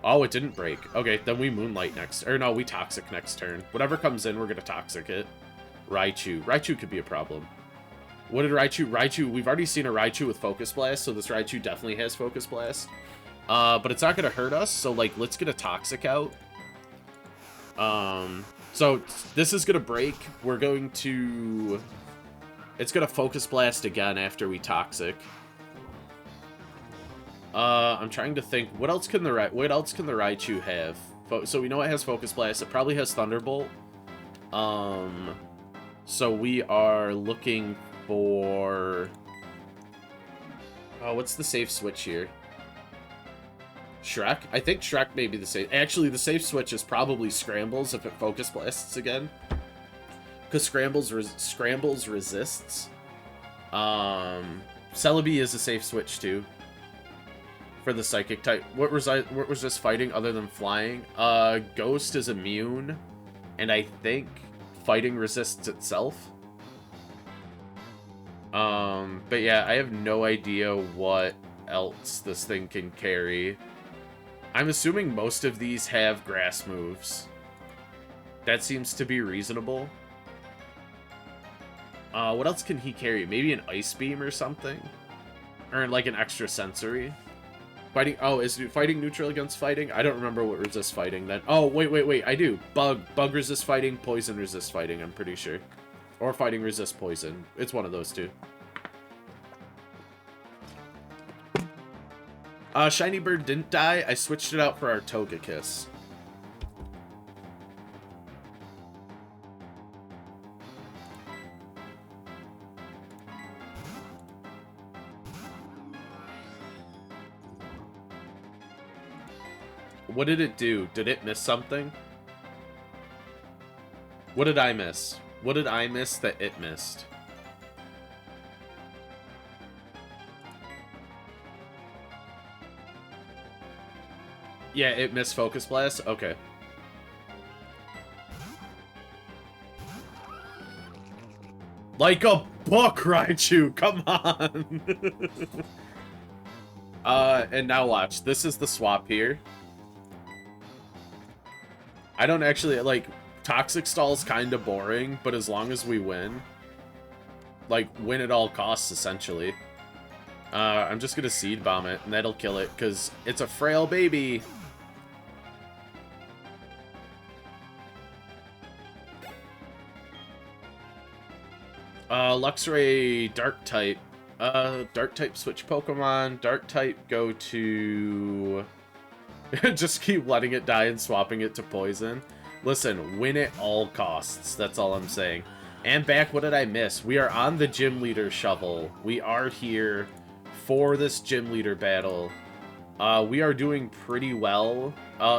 Oh, it didn't break. Okay, then we Moonlight next. Or no, we Toxic next turn. Whatever comes in, we're gonna Toxic it. Raichu. Raichu could be a problem. What did Raichu... We've already seen a Raichu with Focus Blast, so this Raichu definitely has Focus Blast. But it's not gonna hurt us, so, like, let's get a Toxic out. So, this is gonna break. We're going to... It's gonna Focus Blast again after we Toxic. I'm trying to think. What else can the Raichu have? So we know it has Focus Blast. It probably has Thunderbolt. So we are looking for... Oh, what's the safe switch here? Shrek? I think Shrek may be the safe... Actually, the safe switch is probably Scrambles if it Focus Blasts again. Because Scrambles resists. Celebi is a safe switch too. For the Psychic type. What was this fighting other than flying? Ghost is immune. And I think fighting resists itself. But yeah, I have no idea what else this thing can carry. I'm assuming most of these have grass moves. That seems to be reasonable. What else can he carry? Maybe an Ice Beam or something? Or like an extra sensory? Fighting... Oh, is fighting neutral against fighting? I don't remember what resists fighting then. Oh, wait. I do. Bug resist fighting, poison resist fighting, I'm pretty sure. Or fighting resist poison. It's one of those two. Shiny Bird didn't die. I switched it out for our Togekiss. What did it do? Did it miss something? What did I miss? What did I miss that it missed? Yeah, it missed Focus Blast? Okay. Like a book, Raichu! Come on! And now watch. This is the swap here. I don't actually, like, Toxic Stall's kind of boring, but as long as we win, like, win at all costs, essentially. I'm just gonna Seed Bomb it, and that'll kill it, because it's a frail baby! Luxray, Dark type. Dark type switch Pokemon. Dark type go to... just keep letting it die and swapping it to Poison. Listen, win at all costs. That's all I'm saying. And back, what did I miss? We are on the Gym Leader Shovel. We are here for this Gym Leader battle. We are doing pretty well.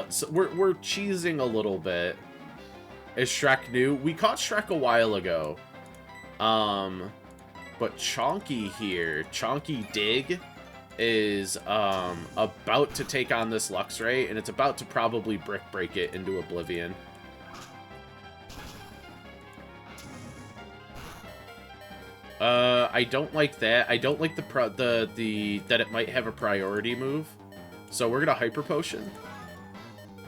So we're cheesing a little bit. Is Shrek new? We caught Shrek a while ago. But Chonky here, Chonky Dig, is about to take on this Luxray, and it's about to probably Brick Break it into oblivion. I don't like that. I don't like that it might have a priority move. So we're gonna Hyper Potion.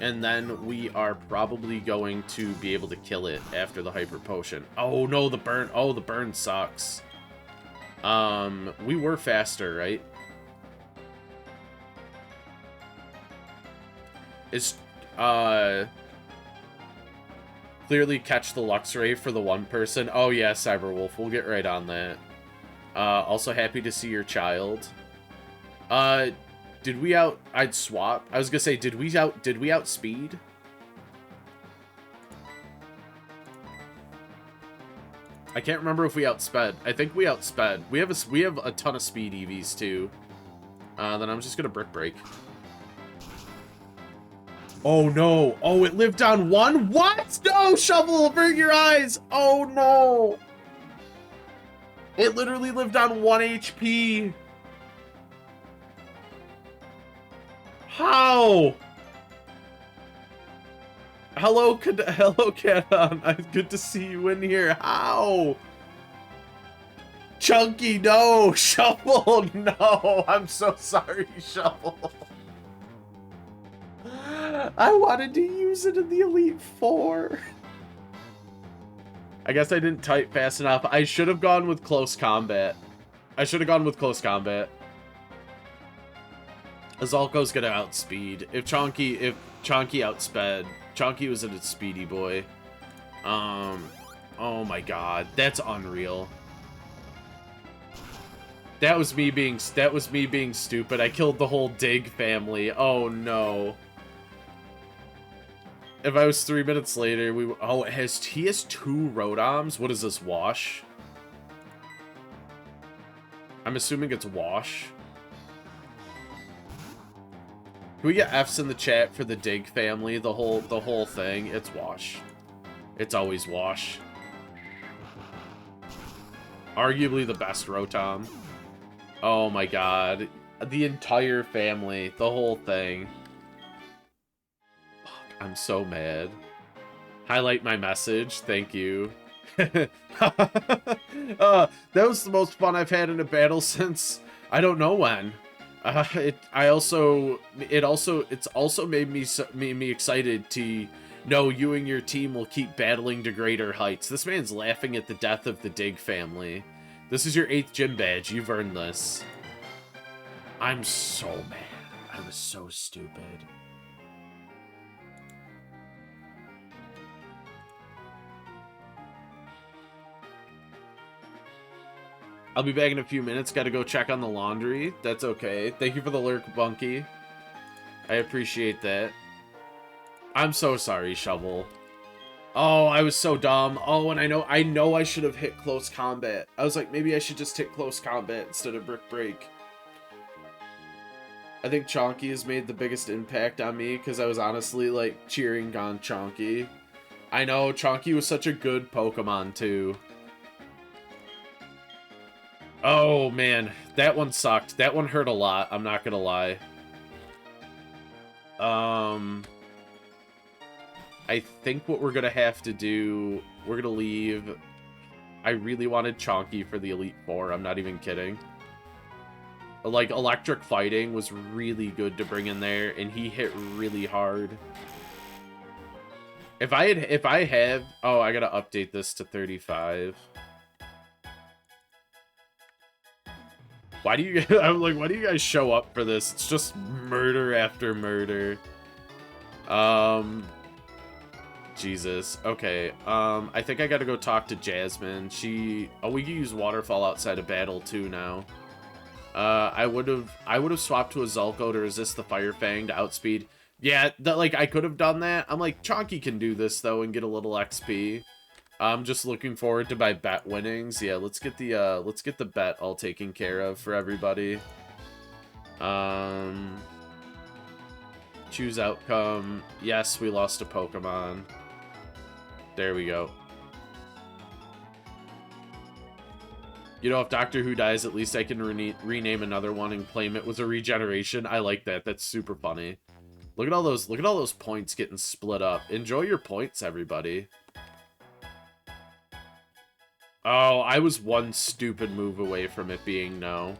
And then we are probably going to be able to kill it after the Hyper Potion. Oh no, the burn. Oh, the burn sucks. We were faster, right? It's, clearly catch the Luxray for the one person. Oh yeah, Cyberwolf, we'll get right on that. Also happy to see your child. Did we I'd swap. I was gonna say, did we outspeed? I can't remember if we outsped. I think we outsped. We have a ton of speed EVs too. Then I'm just gonna Brick Break. Oh no! Oh, it lived on one? What? No! Shovel, avert your eyes! Oh no! It literally lived on 1 HP! How? Hello, Canon. Good to see you in here. How? Chunky, no! Shovel, no! I'm so sorry, Shovel. I wanted to use it in the Elite Four. I guess I didn't type fast enough. I should have gone with Close Combat. Azalco's gonna outspeed. If Chonky outsped, Chonky was a speedy boy. Oh my god, that's unreal. That was me being stupid. I killed the whole Dig family. Oh no. If I was 3 minutes later, he has 2 Rotoms. What is this, Wash? I'm assuming it's Wash. Can we get F's in the chat for the Dig family? The whole thing. It's Wash. It's always Wash. Arguably the best Rotom. Oh my god. The entire family. The whole thing. Fuck, I'm so mad. Highlight my message. Thank you. That was the most fun I've had in a battle since I don't know when. It's also made me excited to know you and your team will keep battling to greater heights. This man's laughing at the death of the Dig family. This is your 8th gym badge. You've earned this. I'm so mad. I was so stupid. I'll be back in a few minutes. Gotta go check on the laundry. That's okay. Thank you for the lurk, Bunky. I appreciate that. I'm so sorry, Shovel. Oh, I was so dumb. Oh, and I know I should have hit Close Combat. I was like, maybe I should just hit Close Combat instead of Brick Break. I think Chonky has made the biggest impact on me because I was honestly like cheering on Chonky. I know Chonky was such a good Pokemon too. Oh man, that one sucked. That one hurt a lot, I'm not gonna lie. I think what we're gonna have to do, we're gonna leave. I really wanted Chonky for the Elite Four, I'm not even kidding. Like, Electric Fighting was really good to bring in there, and he hit really hard. If I have, oh, I gotta update this to 35. Why do you, I'm like, why do you guys show up for this? It's just murder after murder. Jesus. Okay. I think I gotta go talk to Jasmine. Oh, we can use Waterfall outside of battle too now. I would have swapped to a Zulko to resist the Fire Fang to outspeed. Yeah, like I could have done that. I'm like, Chonky can do this though and get a little XP. I'm just looking forward to my bet winnings. Yeah, let's get the bet all taken care of for everybody. Choose outcome. Yes, we lost a Pokemon. There we go. You know, if Doctor Who dies, at least I can rename another one and claim it was a regeneration. I like that. That's super funny. Look at all those points getting split up. Enjoy your points, everybody. Oh, I was one stupid move away from it being no.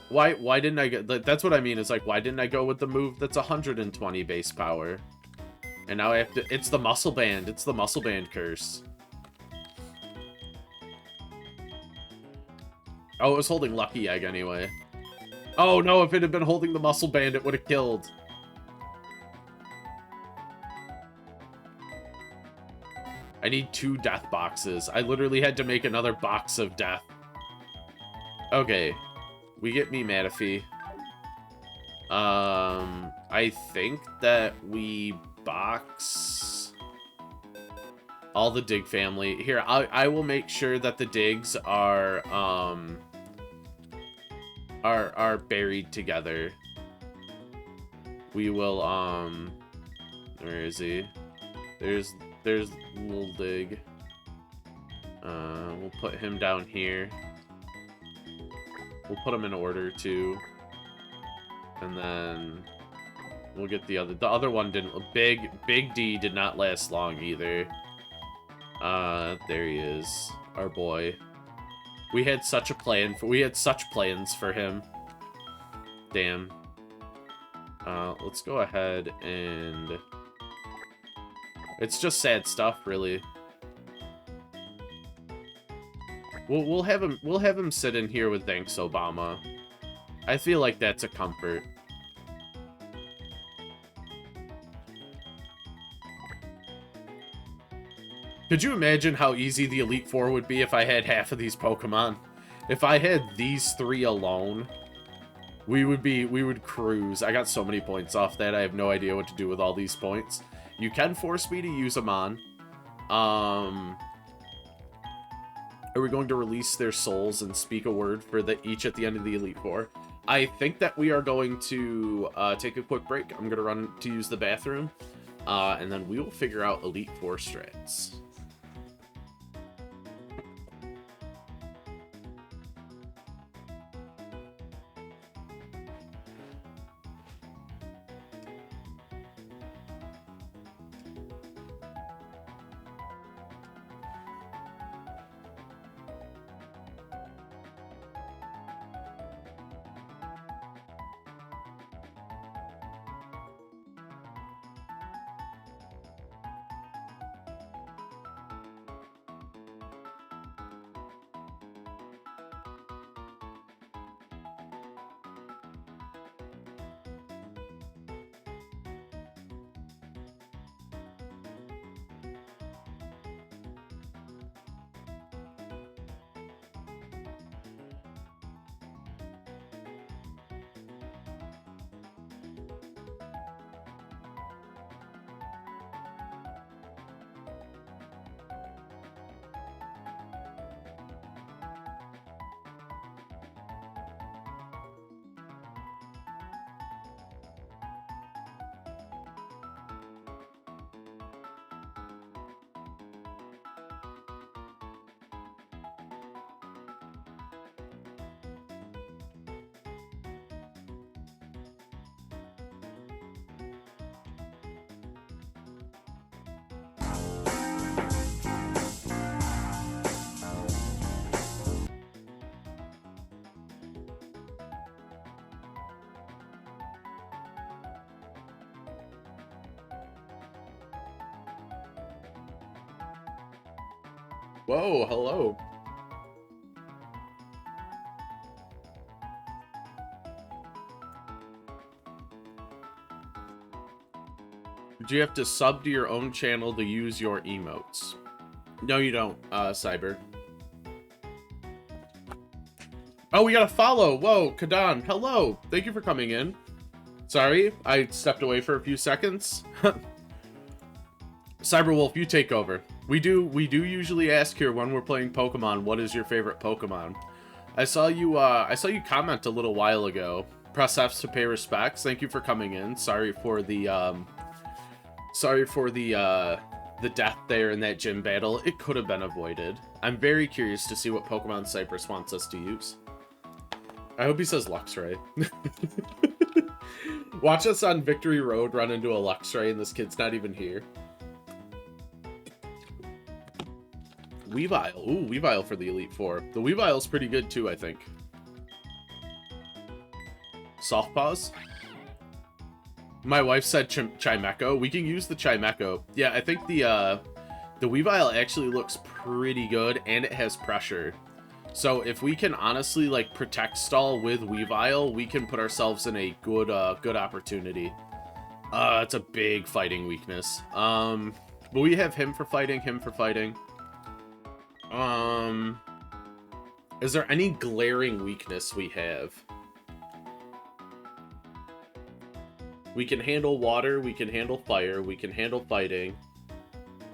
Why didn't I get... That's what I mean, is like, why didn't I go with the move that's 120 base power? And now I have to... It's the Muscle Band. It's the Muscle Band curse. Oh, it was holding Lucky Egg anyway. Oh no, if it had been holding the Muscle Band, it would have killed. I need 2 death boxes. I literally had to make another box of death. Okay. We get me Manaphy. I think that we box all the Dig family. Here, I will make sure that the Digs are buried together. We will, where is he? There's Little Dig. We'll put him down here. We'll put them in order, too. And then we'll get the other one didn't... Big D did not last long, either. There he is. Our boy. We had such plans for him. Damn. Let's go ahead and... It's just sad stuff, really. We'll have him sit in here with Thanks Obama. I feel like that's a comfort. Could you imagine how easy the Elite Four would be if I had half of these Pokemon? If I had these 3 alone, we would cruise. I got so many points off that. I have no idea what to do with all these points. You can force me to use them on. Are we going to release their souls and speak a word for each at the end of the Elite Four? I think that we are going to take a quick break. I'm going to run to use the bathroom. And then we will figure out Elite Four strats. Whoa, hello. Do you have to sub to your own channel to use your emotes? No, you don't, Cyber. Oh, we got a follow. Whoa, Kadan, hello. Thank you for coming in. Sorry, I stepped away for a few seconds. Cyberwolf, you take over. We do usually ask here when we're playing Pokemon, what is your favorite Pokemon? I saw you comment a little while ago. Press F to pay respects. Thank you for coming in. Sorry for the death there in that gym battle. It could have been avoided. I'm very curious to see what Pokemon Cypress wants us to use. I hope he says Luxray. Watch us on Victory Road run into a Luxray and this kid's not even here. Weavile. Ooh, Weavile for the Elite Four. The Weavile's pretty good too, I think. Soft Paws. My wife said Chimecho. We can use the Chimecho. Yeah, I think the Weavile actually looks pretty good, and it has pressure. So if we can honestly, like, protect stall with Weavile, we can put ourselves in a good opportunity. It's a big fighting weakness. But we have him for fighting, Is there any glaring weakness we have? We can handle water, we can handle fire, we can handle fighting.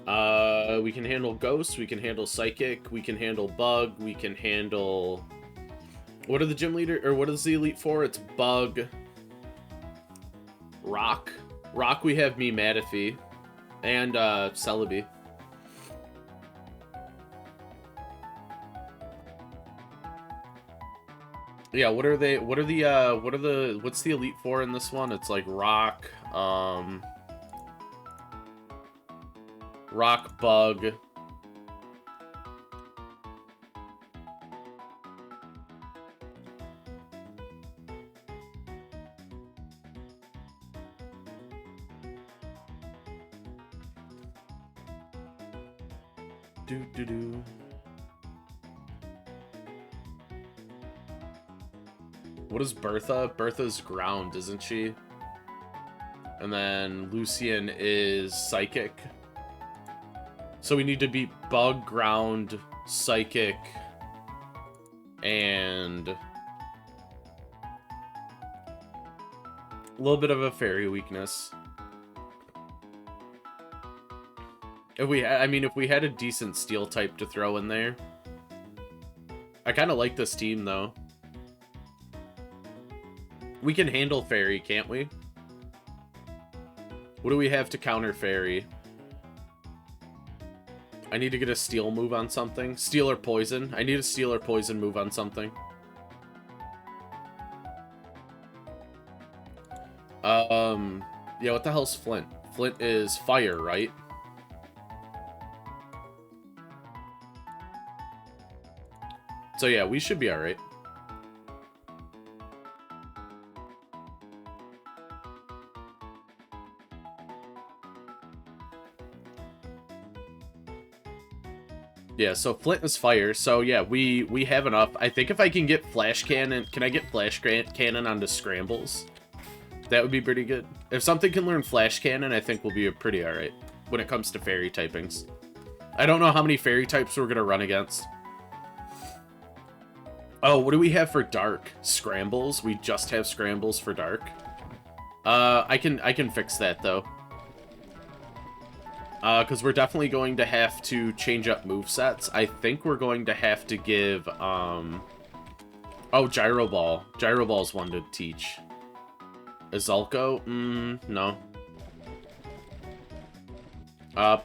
We can handle ghost, we can handle psychic, we can handle bug, we can handle... What are the gym leader, or what is the Elite Four? It's bug, rock. Rock we have Mimadafi, and Celebi. Yeah, what's the Elite Four in this one? It's like rock, rock, bug. Do. What is Bertha? Bertha's ground, isn't she? And then Lucian is psychic. So we need to beat bug, ground, psychic, and a little bit of a fairy weakness. If we had a decent steel type to throw in there. I kind of like this team though. We can handle fairy, can't we? What do we have to counter fairy? I need to get a steel move on something. Steel or poison. I need a steel or poison move on something. Yeah, what the hell's Flint? Flint is fire, right? So yeah, we should be alright. Yeah, so Flint is fire, so yeah, we have enough. I think if I can get Flash Cannon... Can I get Flash Cannon onto Scrambles? That would be pretty good. If something can learn Flash Cannon, I think we'll be pretty alright when it comes to fairy typings. I don't know how many fairy types we're going to run against. Oh, what do we have for Dark? Scrambles? We just have Scrambles for Dark. I can fix that, though. Because we're definitely going to have to change up movesets. I think we're going to have to give, oh, Gyro Ball. Gyro Ball's one to teach. Azalco? No.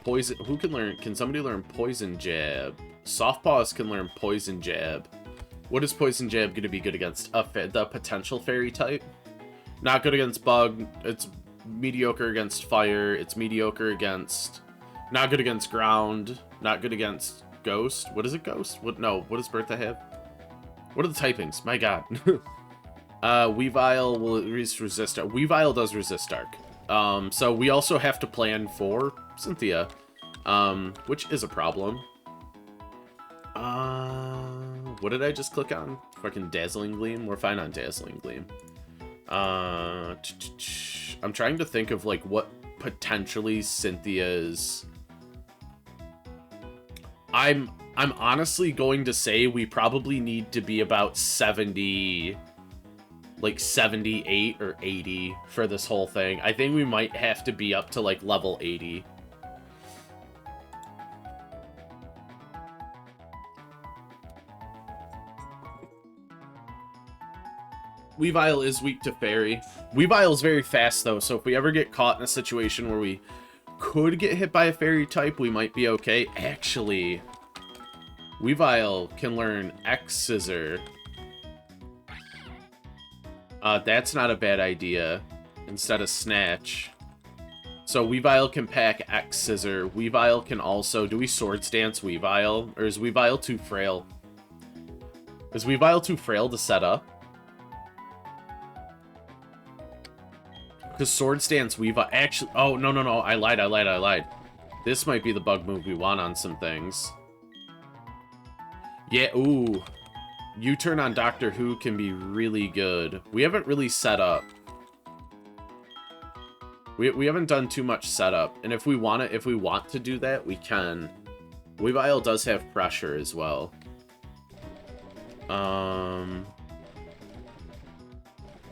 Poison, who can learn, can somebody learn Poison Jab? Softpaws can learn Poison Jab. What is Poison Jab going to be good against? The potential fairy type? Not good against bug. It's mediocre against fire. It's mediocre against... Not good against ground. Not good against ghost. What is it, ghost? What? No, what does Bertha have? What are the typings? My god. Weavile will resist... Weavile does resist dark. So we also have to plan for Cynthia. Which is a problem. What did I just click on? Fucking Dazzling Gleam? We're fine on Dazzling Gleam. I'm trying to think of, like, what potentially Cynthia's... I'm honestly going to say we probably need to be about 70... like 78 or 80 for this whole thing. I think we might have to be up to, like, level 80. Weavile is weak to Fairy. Weavile's very fast, though, so if we ever get caught in a situation where we could get hit by a Fairy type, we might be okay. Actually, Weavile can learn X-Scissor. That's not a bad idea. Instead of Snatch. So Weavile can pack X-Scissor. Weavile can also... Do we Swords Dance Weavile? Or is Weavile too frail? Is Weavile too frail to set up? Because Swords Dance Weavile... Actually... Oh, no. I lied. This might be the bug move we want on some things. Yeah, ooh. U-turn on Doctor Who can be really good. We haven't really set up. We haven't done too much setup. And if we want to do that, we can. Weavile does have pressure as well.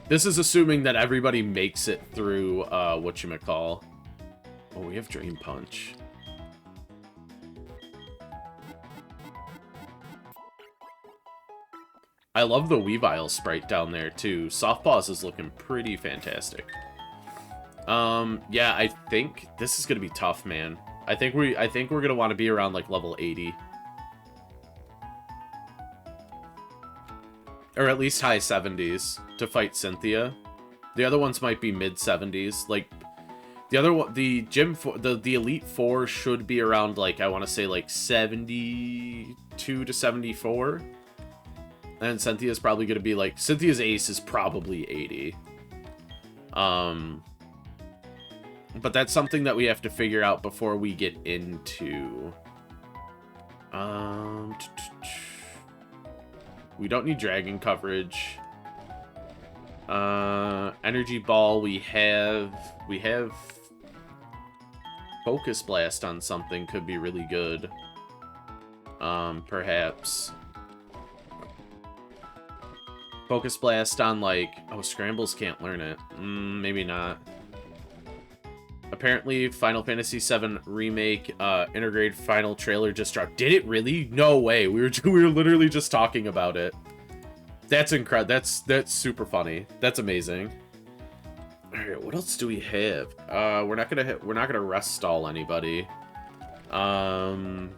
This is assuming that everybody makes it through, whatchamacall. Oh, we have Drain Punch. I love the Weavile sprite down there, too. Softpaws is looking pretty fantastic. Yeah, I think this is gonna be tough, man. I think we're gonna want to be around, like, level 80. Or at least high 70s to fight Cynthia. The other ones might be mid 70s. Like, the other one, the Elite Four should be around, like, I want to say, like, 72 to 74. And Cynthia's probably going to be, like, Cynthia's ace is probably 80. But that's something that we have to figure out before we get into... We don't need dragon coverage. Energy Ball, we have Focus Blast on something could be really good. Perhaps. Focus Blast on, like... Oh, Scrambles can't learn it. Maybe not. Apparently, Final Fantasy VII Remake Intergrade Final Trailer just dropped. Did it really? No way. We were literally just talking about it. That's incredible. That's super funny. That's amazing. All right, what else do we have? We're not gonna rest stall anybody. We have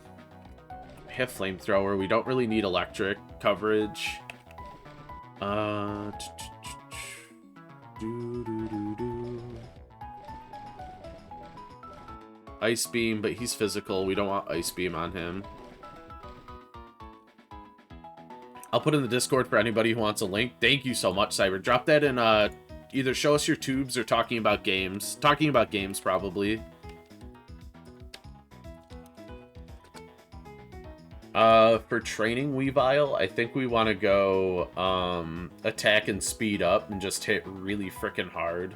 Flamethrower. We don't really need electric coverage. Ice Beam, but he's physical. We don't want Ice Beam on him. I'll put in the Discord for anybody who wants a link. Thank you so much, Cyber. Drop that in, either show us your tubes or talking about games. Talking about games, probably. For training Weavile, I think we want to go, attack and speed up and just hit really freaking hard.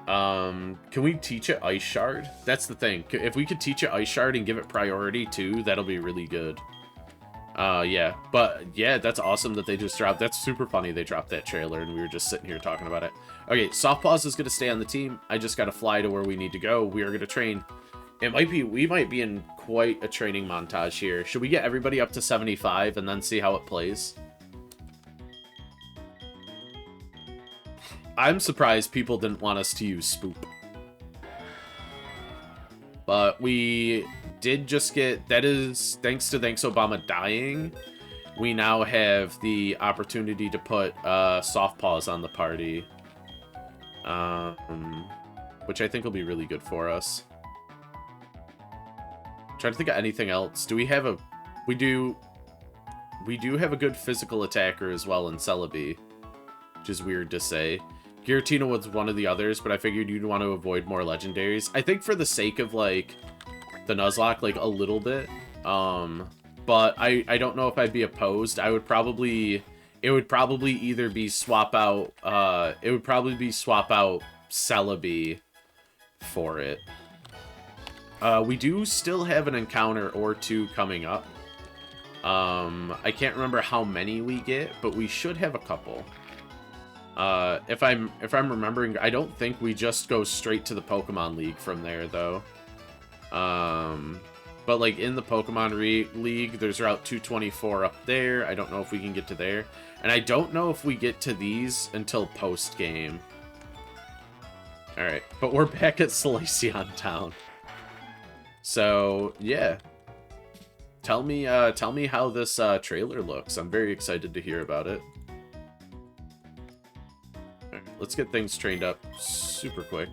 Can we teach it Ice Shard? That's the thing. If we could teach it Ice Shard and give it priority too, that'll be really good. Yeah. But, yeah, that's awesome that they just dropped. That's super funny they dropped that trailer and we were just sitting here talking about it. Okay, Softpaws is going to stay on the team. I just got to fly to where we need to go. We are going to train. We might be in quite a training montage here. Should we get everybody up to 75 and then see how it plays? I'm surprised people didn't want us to use Spoop. But we did just get... That is, thanks to Thanks Obama dying, we now have the opportunity to put Softpaws on the party. Which I think will be really good for us. I'm trying to think of anything else. Do we have a... We do have a good physical attacker as well in Celebi. Which is weird to say. Giratina was one of the others, but I figured you'd want to avoid more legendaries. I think for the sake of, like, the Nuzlocke, like, a little bit. but I don't know if I'd be opposed. It would probably either be swap out, Celebi for it. We do still have an encounter or two coming up. I can't remember how many we get, but we should have a couple. If I'm remembering, I don't think we just go straight to the Pokemon League from there, though. But, like, in the Pokemon League, there's Route 224 up there. I don't know if we can get to there. And I don't know if we get to these until post-game. Alright, but we're back at Solaceon Town. So, yeah. Tell me how this trailer looks. I'm very excited to hear about it. Right, let's get things trained up super quick.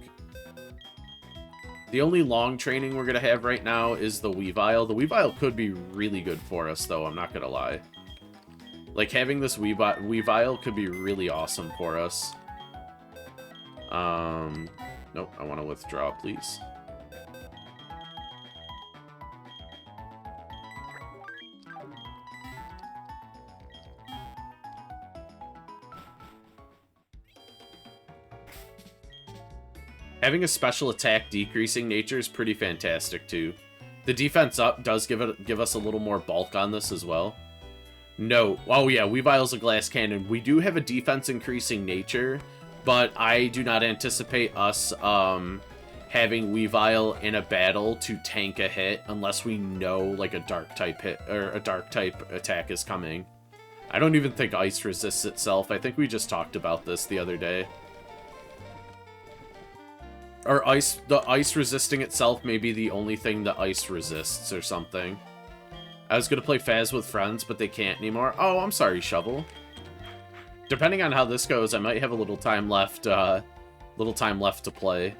The only long training we're going to have right now is the Weavile. The Weavile could be really good for us, though, I'm not going to lie. Like, having this Weavile could be really awesome for us. Nope, I want to withdraw, please. Having a special attack decreasing nature is pretty fantastic, too. The defense up does give us a little more bulk on this as well. No. Oh, yeah, Weavile's a glass cannon. We do have a defense increasing nature, but I do not anticipate us having Weavile in a battle to tank a hit unless we know, like, a dark type hit or a dark type attack is coming. I don't even think ice resists itself. I think we just talked about this the other day. Or the ice resisting itself may be the only thing that ice resists or something. I was going to play Faz with friends, but they can't anymore. Oh, I'm sorry, Shovel. Depending on how this goes, I might have a little time left to play.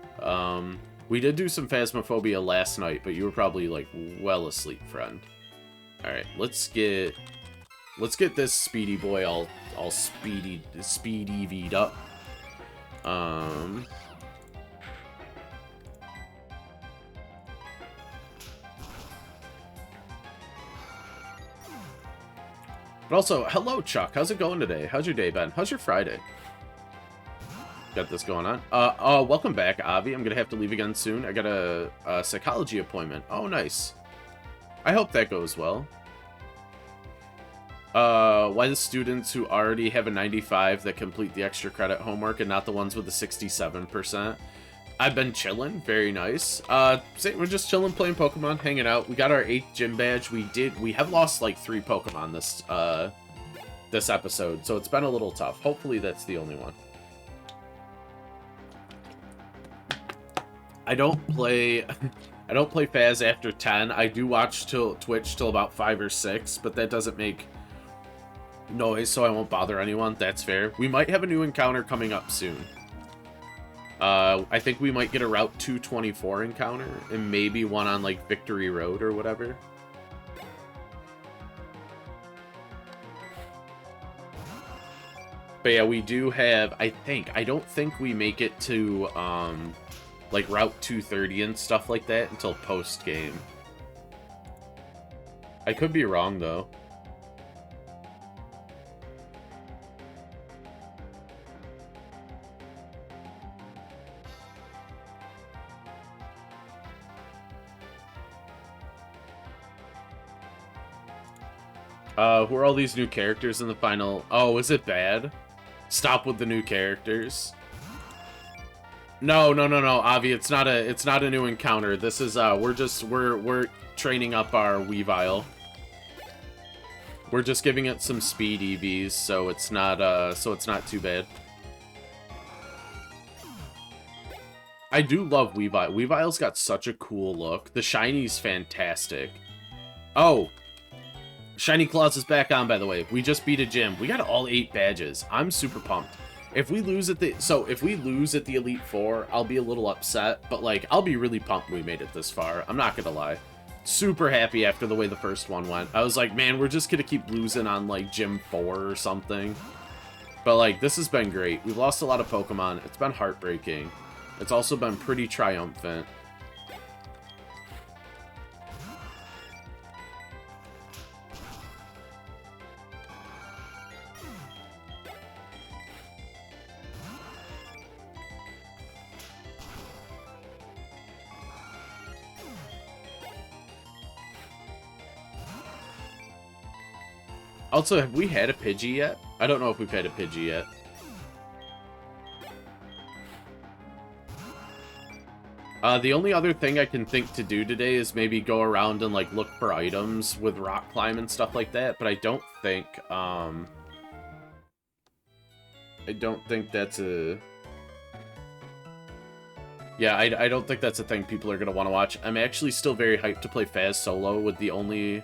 We did do some Phasmophobia last night, but you were probably, like, well asleep, friend. Alright, let's get this speedy boy all speedy V'd up. But also, hello, Chuck. How's it going today? How's your day been? How's your Friday? Got this going on. Welcome back, Avi. I'm gonna have to leave again soon. I got a psychology appointment. Oh, nice. I hope that goes well. Why the students who already have a 95 that complete the extra credit homework and not the ones with the 67%? I've been chilling. Very nice. We're just chilling, playing Pokemon, hanging out. We got our 8th gym badge. We have lost like 3 Pokemon this episode, so it's been a little tough. Hopefully that's the only one. I don't play Faz after 10. I do watch Twitch till about 5 or 6, but that doesn't make noise, so I won't bother anyone. That's fair. We might have a new encounter coming up soon. I think we might get a Route 224 encounter, and maybe one on, like, Victory Road or whatever. But yeah, we do have, I don't think we make it to, like, Route 230 and stuff like that until post-game. I could be wrong, though. Who are all these new characters in the final? Oh, is it bad? Stop with the new characters. No, Avi, it's not a new encounter. This is we're training up our Weavile. We're just giving it some speed EVs, so it's not too bad. I do love Weavile. Weavile's got such a cool look. The shiny's fantastic. Oh, Shiny Claws is back on, by the way. We just beat a gym. We got all 8 badges. I'm super pumped. If we lose at the Elite Four, I'll be a little upset, but like I'll be really pumped we made it this far. I'm not gonna lie. Super happy after the way the first one went. I was like, man, we're just gonna keep losing on like Gym 4 or something. But like this has been great. We've lost a lot of Pokemon. It's been heartbreaking. It's also been pretty triumphant. Also, have we had a Pidgey yet? I don't know if we've had a Pidgey yet. The only other thing I can think to do today is maybe go around and, like, look for items with rock climb and stuff like that, but I don't think that's a... Yeah, I don't think that's a thing people are going to want to watch. I'm actually still very hyped to play Faz solo with the only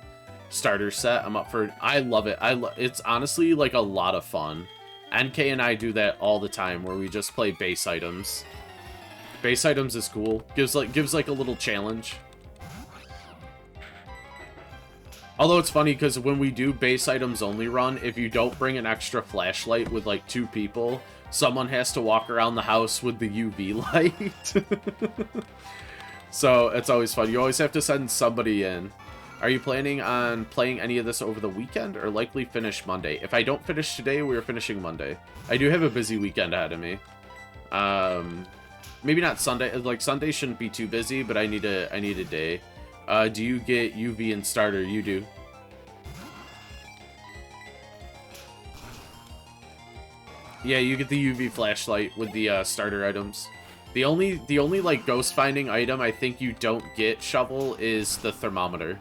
starter set. I'm up for... I love it. It's honestly, like, a lot of fun. NK and I do that all the time, where we just play base items. Base items is cool. Gives like a little challenge. Although it's funny because when we do base items only run, if you don't bring an extra flashlight with like 2 people, someone has to walk around the house with the UV light. So it's always fun. You always have to send somebody in. Are you planning on playing any of this over the weekend or likely finish Monday? If I don't finish today, we're finishing Monday. I do have a busy weekend ahead of me. Maybe not Sunday. Like, Sunday shouldn't be too busy, but I need a day. Do you get UV and starter? You do. Yeah, you get the UV flashlight with the starter items. The only like ghost finding item I think you don't get, Shovel, is the thermometer.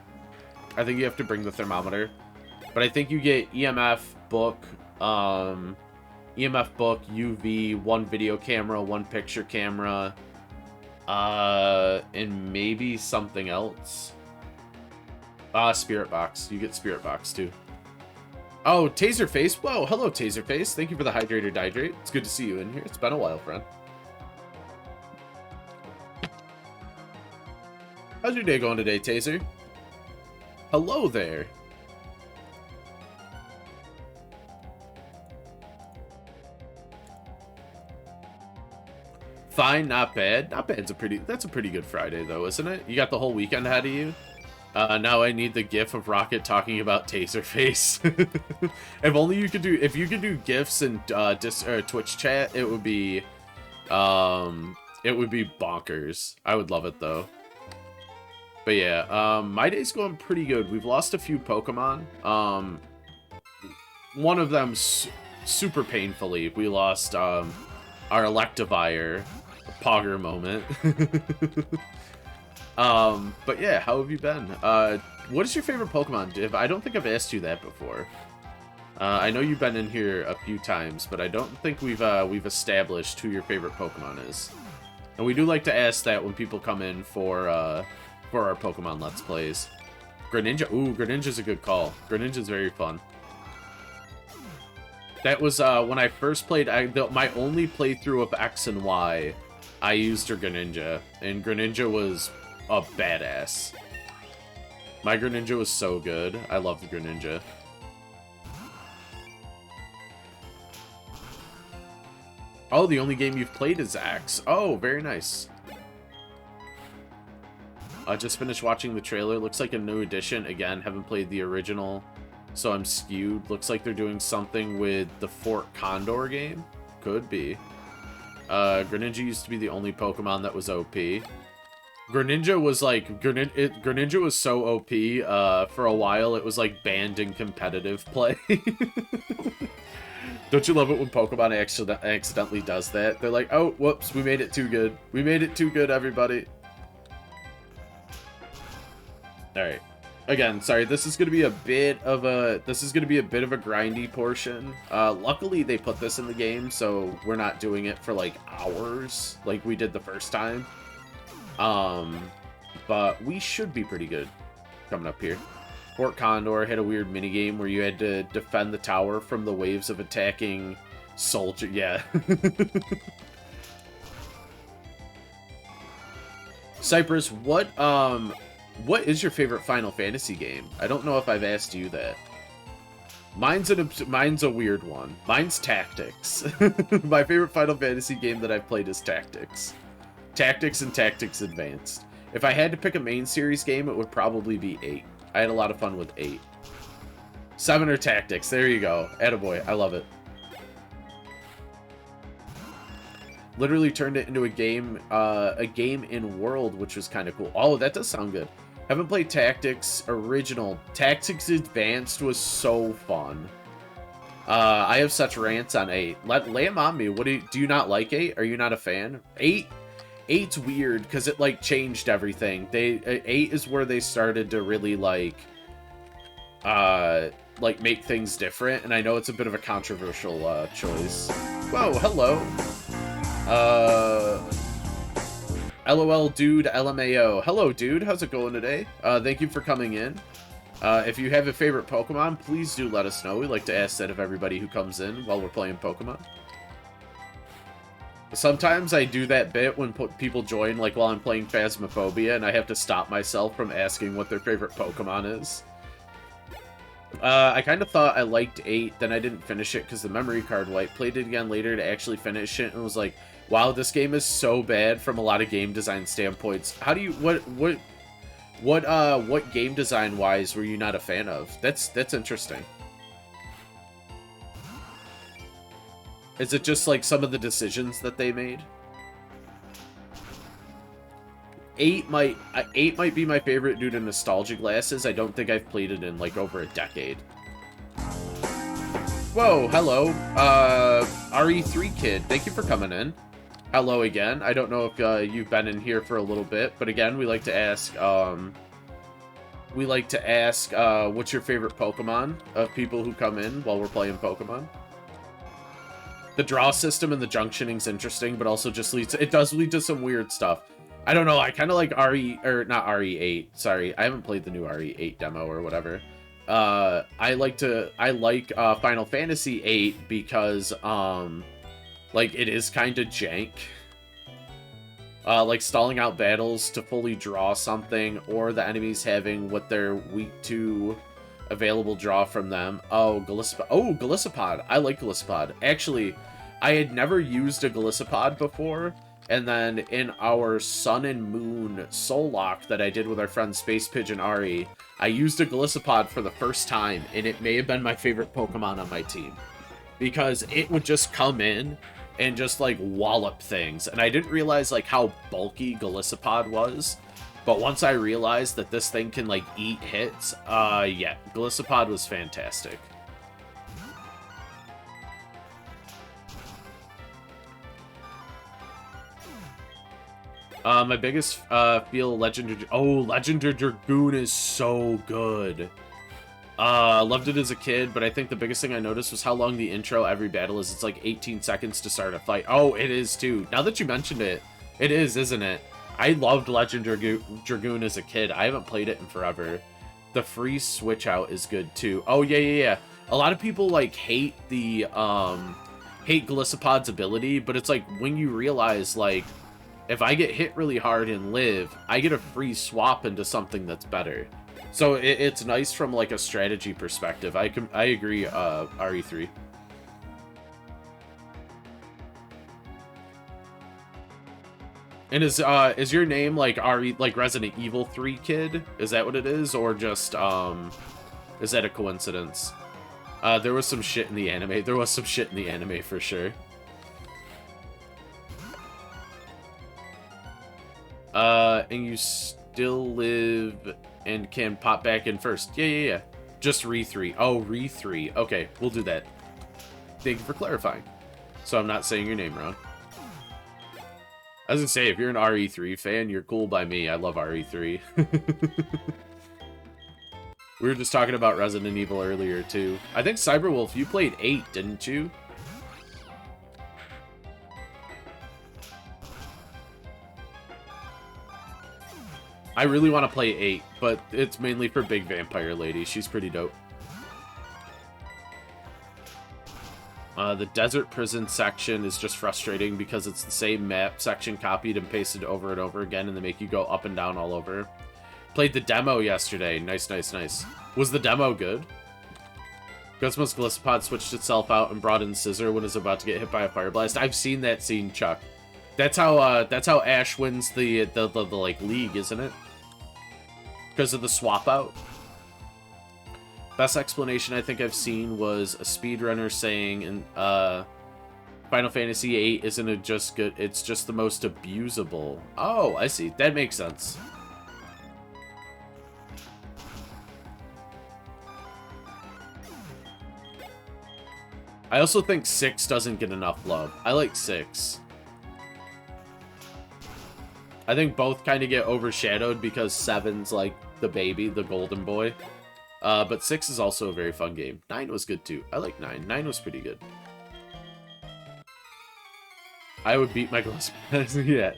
I think you have to bring the thermometer. But I think you get EMF book, UV, 1 video camera, 1 picture camera, and maybe something else. Spirit box. You get spirit box too. Oh, Taserface. Whoa, hello, Taserface. Thank you for the hydrator dihydrate. It's good to see you in here. It's been a while, friend. How's your day going today, Taser? Hello there. Fine, not bad. Not bad's that's a pretty good Friday though, isn't it? You got the whole weekend ahead of you. Now I need the gif of Rocket talking about Taserface. If you could do gifs in Twitch chat, it would be bonkers. I would love it though. But yeah, my day's going pretty good. We've lost a few Pokemon. One of them super painfully. We lost our Electivire. Pogger moment. But yeah, how have you been? What is your favorite Pokemon, Div? I don't think I've asked you that before. I know you've been in here a few times, but I don't think we've established who your favorite Pokemon is. And we do like to ask that when people come in for our Pokemon Let's Plays. Greninja. Ooh, Greninja's a good call. Greninja's very fun. That was when I first played my only playthrough of X and Y. I used her Greninja, and Greninja was a badass. My Greninja was so good. I love the Greninja. Oh, the only game you've played is Axe. Oh, very nice. I just finished watching the trailer. Looks like a new edition. Again, haven't played the original, so I'm skewed. Looks like they're doing something with the Fort Condor game. Could be. Greninja used to be the only Pokemon that was OP. Greninja was like... Greninja was so OP, for a while it was like banned in competitive play. Don't you love it when Pokemon accidentally does that? They're like, oh, whoops, we made it too good. We made it too good, everybody. Alright. Again, sorry, this is gonna be a bit of a grindy portion. Luckily they put this in the game, so we're not doing it for like hours like we did the first time. But we should be pretty good coming up here. Fort Condor had a weird minigame where you had to defend the tower from the waves of attacking soldier. Yeah. Cypress, what is your favorite Final Fantasy game? I don't know if I've asked you that. Mine's a weird one. Mine's Tactics. My favorite Final Fantasy game that I've played is Tactics. Tactics and Tactics Advanced. If I had to pick a main series game, it would probably be 8. I had a lot of fun with 8. 7 or Tactics. There you go. Attaboy. I love it. Literally turned it into a game in world, which was kind of cool. Oh, that does sound good. Haven't played Tactics Original. Tactics Advanced was so fun. I have such rants on 8. Lay them on me. What do you not like 8? Are you not a fan? 8's weird because it like changed everything. 8 is where they started to really like make things different, and I know it's a bit of a controversial choice. Whoa, hello. LOL dude, LMAO. Hello dude, how's it going today? Thank you for coming in. If you have a favorite Pokemon, please do let us know. We like to ask that of everybody who comes in while we're playing Pokemon. Sometimes I do that bit when people join, like while I'm playing Phasmophobia, and I have to stop myself from asking what their favorite Pokemon is. I kind of thought I liked 8, then I didn't finish it because the memory card wiped. Played it again later to actually finish it, and was like, wow, this game is so bad from a lot of game design standpoints. How do you, what game design wise were you not a fan of? That's interesting. Is it just like some of the decisions that they made? 8 might be my favorite due to nostalgia glasses. I don't think I've played it in like over a decade. Whoa, hello. RE3 Kid, thank you for coming in. Hello again. I don't know if you've been in here for a little bit, but again, we like to ask what's your favorite Pokemon of people who come in while we're playing Pokemon. The draw system and the junctioning's interesting, but also just does lead to some weird stuff. I don't know, I kind of like not RE8, sorry, I haven't played the new RE8 demo or whatever. I like Final Fantasy 8 because, like, it is kind of jank. Like, stalling out battles to fully draw something, or the enemies having what they're weak to available draw from them. Oh, Golisopod. I like Golisopod. Actually, I had never used a Golisopod before, and then in our Sun and Moon Soul Lock that I did with our friend Space Pigeon Ari, I used a Golisopod for the first time, and it may have been my favorite Pokemon on my team. Because it would just come in and just, like, wallop things. And I didn't realize, like, how bulky Golisopod was. But once I realized that this thing can, like, eat hits, yeah, Golisopod was fantastic. My biggest feel Legendary... Oh, Legendary Dragoon is so good. Loved it as a kid, but I think the biggest thing I noticed was how long the intro every battle is. It's like 18 seconds to start a fight. Oh, it is too. Now that you mentioned it, it is, isn't it? I loved Legend Dragoon as a kid. I haven't played it in forever. The free switch out is good too. Oh, yeah. A lot of people, like, hate the, hate Golisopod's ability, but it's like, when you realize, like, if I get hit really hard and live, I get a free swap into something that's better. So it's nice from, like, a strategy perspective. I agree, RE3. And is your name like Resident Evil 3 Kid? Is that what it is, or just is that a coincidence? There was some shit in the anime. There was some shit in the anime for sure. And you still live and can pop back in first. Yeah. Just Re3. Oh, Re3. Okay, we'll do that. Thank you for clarifying. So I'm not saying your name wrong. I was gonna say, if you're an RE3 fan, you're cool by me. I love RE3. We were just talking about Resident Evil earlier, too. I think Cyberwolf, you played 8, didn't you? I really want to play 8, but it's mainly for Big Vampire Lady. She's pretty dope. The desert prison section is just frustrating because it's the same map section copied and pasted over and over again, and they make you go up and down all over. Played the demo yesterday. Nice. Was the demo good? Cosmos Golisopod switched itself out and brought in Scissor when it's about to get hit by a fire blast. I've seen that scene, Chuck. That's how Ash wins the like league, isn't it? Because of the swap out. Best explanation I think I've seen was a speedrunner saying in Final Fantasy VIII isn't just good, it's just the most abusable. Oh, I see. That makes sense. I also think 6 doesn't get enough love. I like 6. I think both kind of get overshadowed because 7's like the baby, the golden boy. But 6 is also a very fun game. 9 was good too. I like 9. 9 was pretty good. I would beat my close yeah.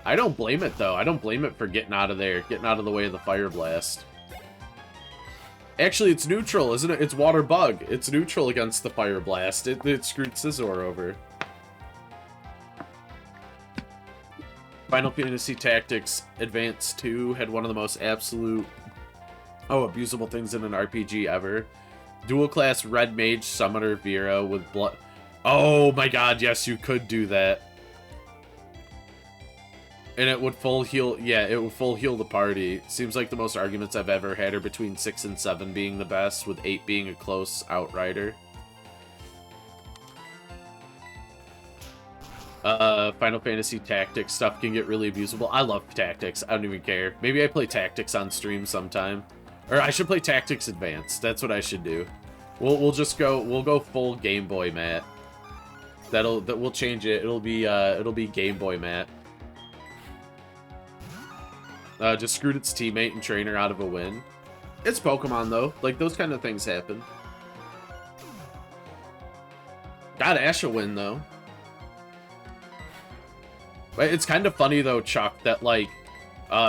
I don't blame it, though. I don't blame it for getting out of there, getting out of the way of the fire blast. Actually, it's neutral, isn't it? It's water bug. It's neutral against the fire blast. It screwed Scizor over. Final Fantasy Tactics Advance 2 had one of the most absolute, abusable things in an RPG ever. Dual class Red Mage Summoner Vera with blood. Oh my god, yes, you could do that. And it would full heal, yeah, it would full heal the party. Seems like the most arguments I've ever had are between 6 and 7 being the best, with 8 being a close outrider. Final Fantasy Tactics stuff can get really abusable. I love Tactics, I don't even care. Maybe I play Tactics on stream sometime. Or I should play Tactics Advanced, that's what I should do. We'll go full Game Boy Matt. We'll change it, it'll be Game Boy Matt. Just screwed its teammate and trainer out of a win. It's Pokemon, though. Like, those kind of things happen. Got Ash a win, though. But it's kind of funny, though, Chuck, that, like,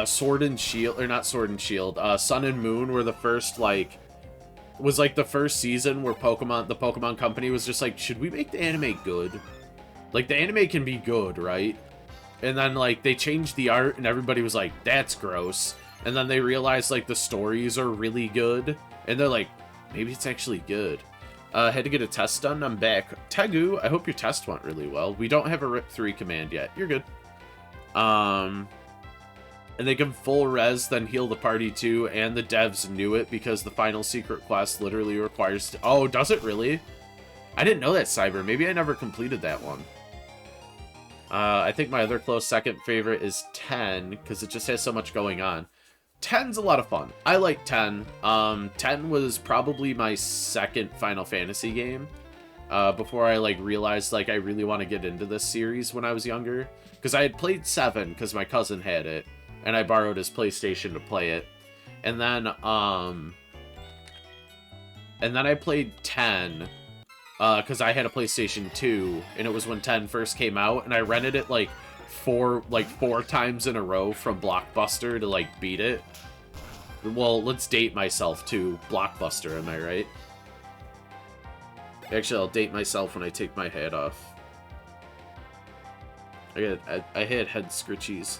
Sword and Shield, or not Sword and Shield, Sun and Moon were the first, like, was, like, the first season where the Pokemon Company was just like, should we make the anime good? Like, the anime can be good, right? And then, like, they changed the art, and everybody was like, that's gross. And then they realized, like, the stories are really good. And they're like, maybe it's actually good. Had to get a test done. I'm back. Tegu, I hope your test went really well. We don't have a RIP 3 command yet. You're good. And they can full res, then heal the party too. And the devs knew it because the final secret quest literally requires... Oh, does it really? I didn't know that, Cyber. Maybe I never completed that one. I think my other close second favorite is 10, because it just has so much going on. 10's a lot of fun. I like 10. 10 was probably my second Final Fantasy game. Before I, like, realized, like, I really want to get into this series when I was younger. Because I had played 7, because my cousin had it. And I borrowed his PlayStation to play it. And then I played 10... because I had a PlayStation 2, and it was when 10 first came out, and I rented it, like, four times in a row from Blockbuster to, like, beat it. Well, let's date myself, too. Blockbuster, am I right? Actually, I'll date myself when I take my hat off. I had head scritchies.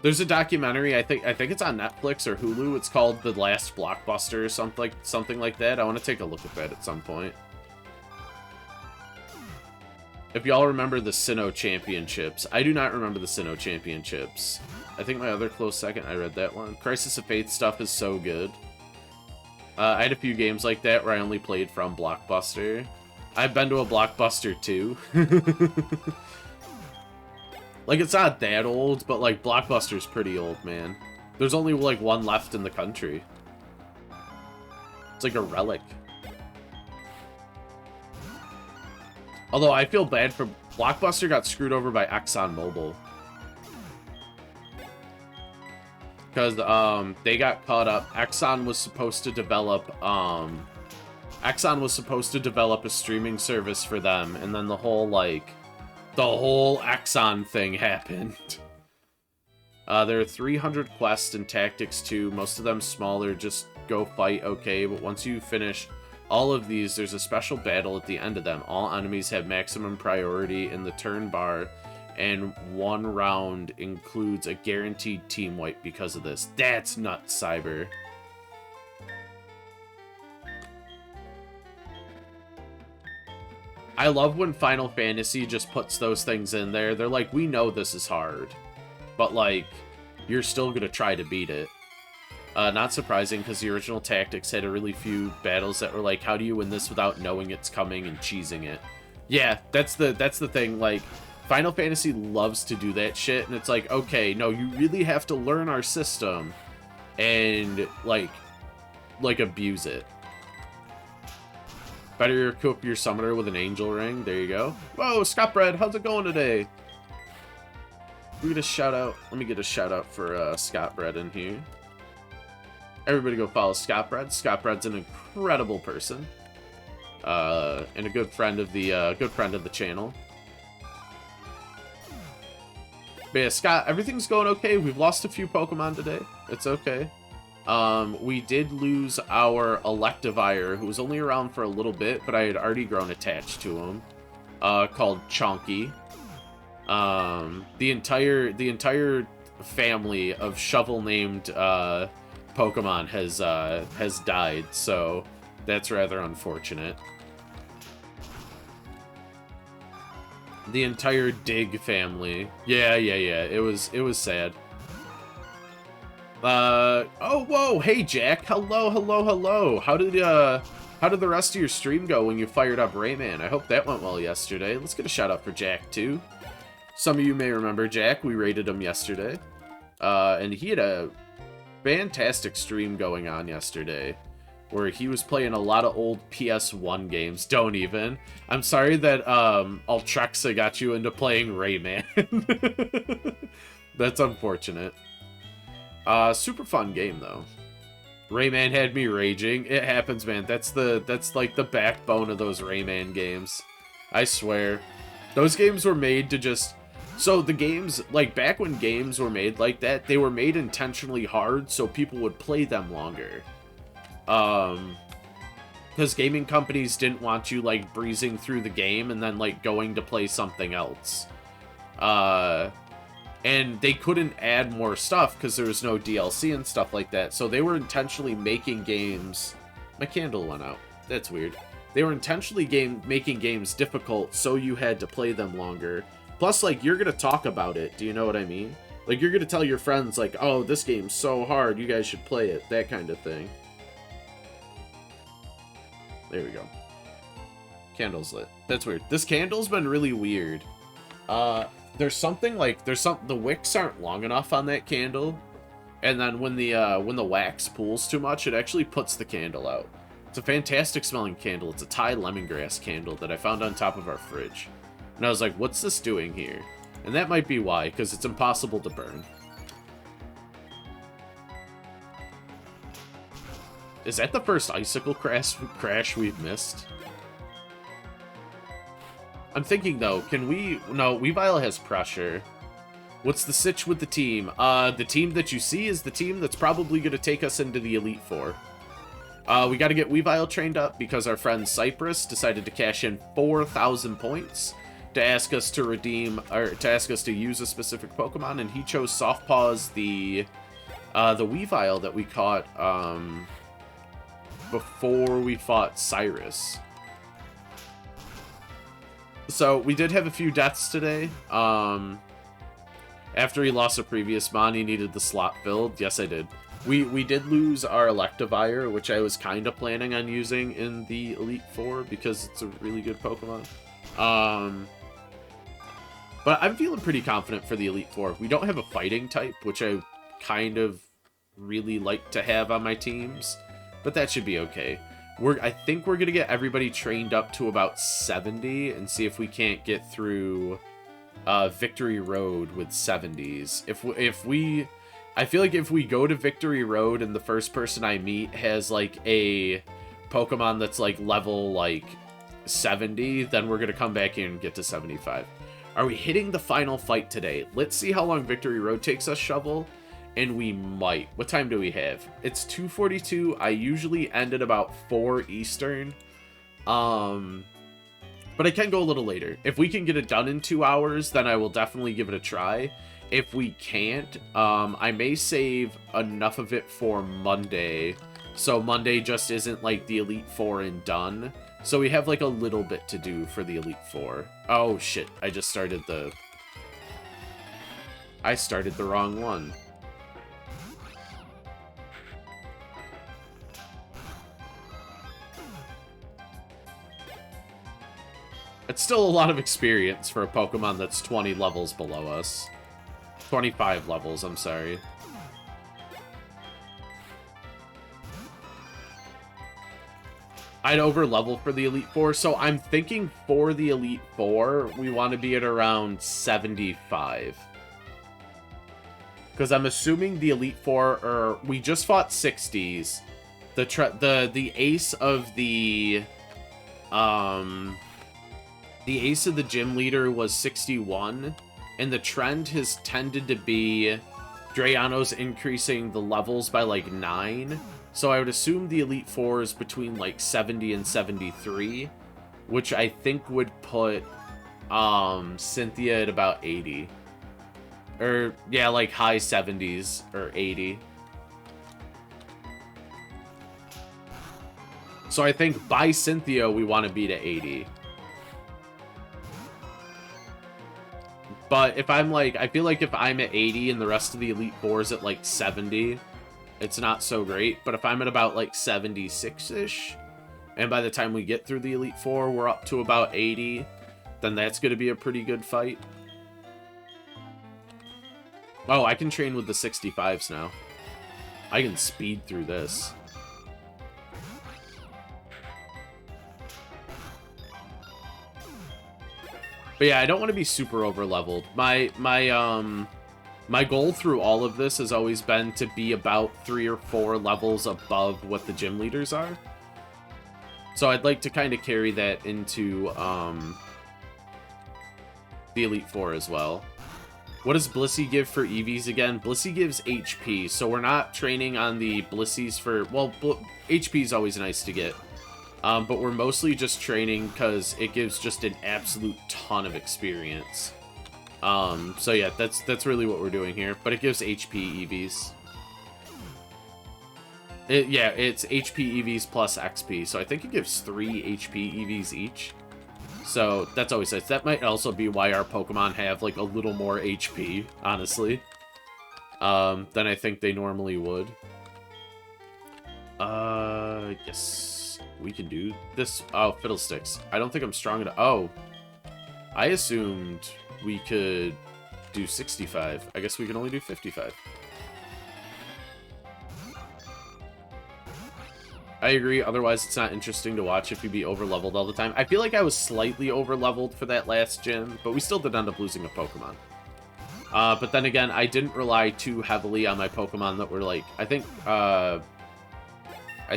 There's a documentary, I think it's on Netflix or Hulu. It's called The Last Blockbuster or something like that. I want to take a look at that at some point. If y'all remember the Sinnoh Championships. I do not remember the Sinnoh Championships. I think my other close second, I read that one. Crisis of Faith stuff is so good. I had a few games like that where I only played from Blockbuster. I've been to a Blockbuster too. Like, it's not that old, but, like, Blockbuster's pretty old, man. There's only, like, one left in the country. It's like a relic. Although, I feel bad for... Blockbuster got screwed over by ExxonMobil. Because, they got caught up. Exxon was supposed to develop a streaming service for them, and then the whole Exxon thing happened. There are 300 quests and tactics too, most of them smaller, just go fight okay, but once you finish all of these, there's a special battle at the end of them. All enemies have maximum priority in the turn bar, and one round includes a guaranteed team wipe because of this. That's nuts, Cyber. I love when Final Fantasy just puts those things in there. They're like, we know this is hard, but, like, you're still gonna try to beat it. Not surprising, because the original Tactics had a really few battles that were like, how do you win this without knowing it's coming and cheesing it? Yeah, that's the thing, like, Final Fantasy loves to do that shit, and it's like, okay, no, you really have to learn our system. and like abuse it. Better equip your summoner with an angel ring. There you go. Whoa, Scott Bread, how's it going today? We get a shout out. Let me get a shout out for Scott Bread in here. Everybody go follow Scott Bread. Scott Bread's an incredible person. And a good friend of the channel. But yeah, Scott, everything's going okay. We've lost a few Pokemon today. It's okay. We did lose our Electivire, who was only around for a little bit, but I had already grown attached to him. Called Chonky. The entire family of shovel-named Pokemon has died, so that's rather unfortunate. The entire Dig family. Yeah. It was sad. Oh, whoa, hey, Jack. Hello. How did the rest of your stream go when you fired up Rayman? I hope that went well yesterday. Let's get a shout out for Jack, too. Some of you may remember Jack. We raided him yesterday. And he had a fantastic stream going on yesterday, where he was playing a lot of old PS1 games. Don't even. I'm sorry that, Ultrexa got you into playing Rayman. That's unfortunate. Super fun game, though. Rayman had me raging. It happens, man. That's like the backbone of those Rayman games. I swear. Those games were made to just... So the games, like, back when games were made like that, they were made intentionally hard so people would play them longer. Because gaming companies didn't want you, like, breezing through the game and then, like, going to play something else. And they couldn't add more stuff because there was no DLC and stuff like that. So they were intentionally making games... My candle went out. That's weird. They were intentionally making games difficult so you had to play them longer. Plus, like, you're going to talk about it. Do you know what I mean? Like, you're going to tell your friends, like, oh, this game's so hard, you guys should play it. That kind of thing. There we go. Candle's lit. That's weird. This candle's been really weird. There's something like, the wicks aren't long enough on that candle. And then when the wax pools too much, it actually puts the candle out. It's a fantastic smelling candle. It's a Thai lemongrass candle that I found on top of our fridge. And I was like, what's this doing here? And that might be why, because it's impossible to burn. Is that the first icicle crash we've missed? I'm thinking, though, can we... No, Weavile has pressure. What's the sitch with the team? The team that you see is the team that's probably going to take us into the Elite Four. We got to get Weavile trained up because our friend Cypress decided to cash in 4,000 points to ask us to redeem, or to ask us to use a specific Pokemon, and he chose Soft Paws, the Weavile that we caught, before we fought Cyrus. So, we did have a few deaths today. After he lost a previous mon, he needed the slot filled. Yes, I did. We did lose our Electivire, which I was kind of planning on using in the Elite Four, because it's a really good Pokemon. But I'm feeling pretty confident for the Elite Four. We don't have a fighting type, which I kind of really like to have on my teams, but that should be okay. I think we're going to get everybody trained up to about 70 and see if we can't get through Victory Road with 70s. I feel like if we go to Victory Road and the first person I meet has like a Pokemon that's like level like 70, then we're going to come back in and get to 75. Are we hitting the final fight today? Let's see how long Victory Road takes us, Shovel. And we might. What time do we have? It's 2:42. I usually end at about 4 Eastern. But I can go a little later. If we can get it done in 2 hours, then I will definitely give it a try. If we can't, I may save enough of it for Monday. So Monday just isn't like the Elite Four and done. So we have like a little bit to do for the Elite Four. Oh shit, I started the wrong one. It's still a lot of experience for a Pokemon that's 20 levels below us. 25 levels, I'm sorry. I'd over level for the Elite Four. So I'm thinking for the Elite Four, we want to be at around 75. Because I'm assuming the Elite Four are... We just fought 60s. The ace of the... The ace of the gym leader was 61. And the trend has tended to be... Drayano's increasing the levels by like 9. So I would assume the Elite Four is between like 70 and 73. Which I think would put Cynthia at about 80. Or, yeah, like high 70s or 80. So I think by Cynthia, we want to be to 80. But if I'm like, I feel like if I'm at 80 and the rest of the Elite Four is at like 70, it's not so great. But if I'm at about like 76-ish, and by the time we get through the Elite Four, we're up to about 80, then that's going to be a pretty good fight. Oh, I can train with the 65s now. I can speed through this. But yeah, I don't want to be super over-leveled. My goal through all of this has always been to be about 3 or 4 levels above what the gym leaders are. So I'd like to kind of carry that into the Elite Four as well. What does Blissey give for EVs again? Blissey gives HP, so we're not training on the Blissies for... Well, HP is always nice to get. But we're mostly just training because it gives just an absolute ton of experience. So yeah, that's really what we're doing here. But it gives HP EVs. Yeah, it's HP EVs plus XP, so I think it gives 3 HP EVs each. So that's always nice. That might also be why our Pokemon have like a little more HP, honestly, than I think they normally would. Yes, we can do this. Oh, Fiddlesticks. I don't think I'm strong enough. Oh, I assumed we could do 65. I guess we can only do 55. I agree, otherwise it's not interesting to watch if you be over-leveled all the time. I feel like I was slightly over-leveled for that last gym, but we still did end up losing a Pokemon. But then again, I didn't rely too heavily on my Pokemon that were like... I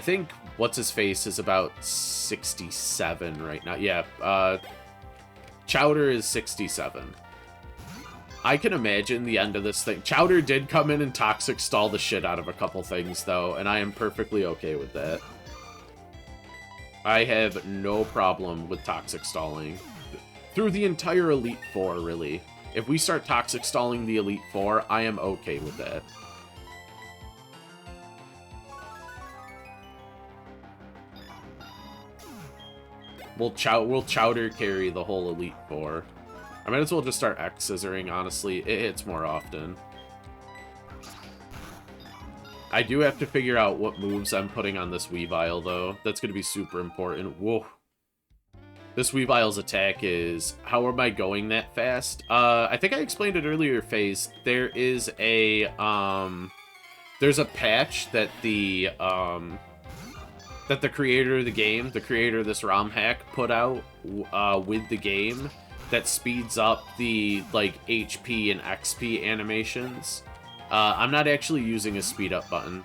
think What's-His-Face is about 67 right now. Yeah, Chowder is 67. I can imagine the end of this thing. Chowder did come in and Toxic Stall the shit out of a couple things, though, and I am perfectly okay with that. I have no problem with Toxic Stalling. Through the entire Elite Four, really. If we start Toxic Stalling the Elite Four, I am okay with that. We'll Chowder carry the whole Elite Four. I might as well just start X-scissoring, honestly. It hits more often. I do have to figure out what moves I'm putting on this Weavile, though. That's going to be super important. Whoa. This Weavile's attack is... How am I going that fast? I think I explained it earlier, FaZe. There is a... There's a patch that the creator of the game, the creator of this ROM hack, put out with the game... that speeds up the, like, HP and XP animations. I'm not actually using a speed up button.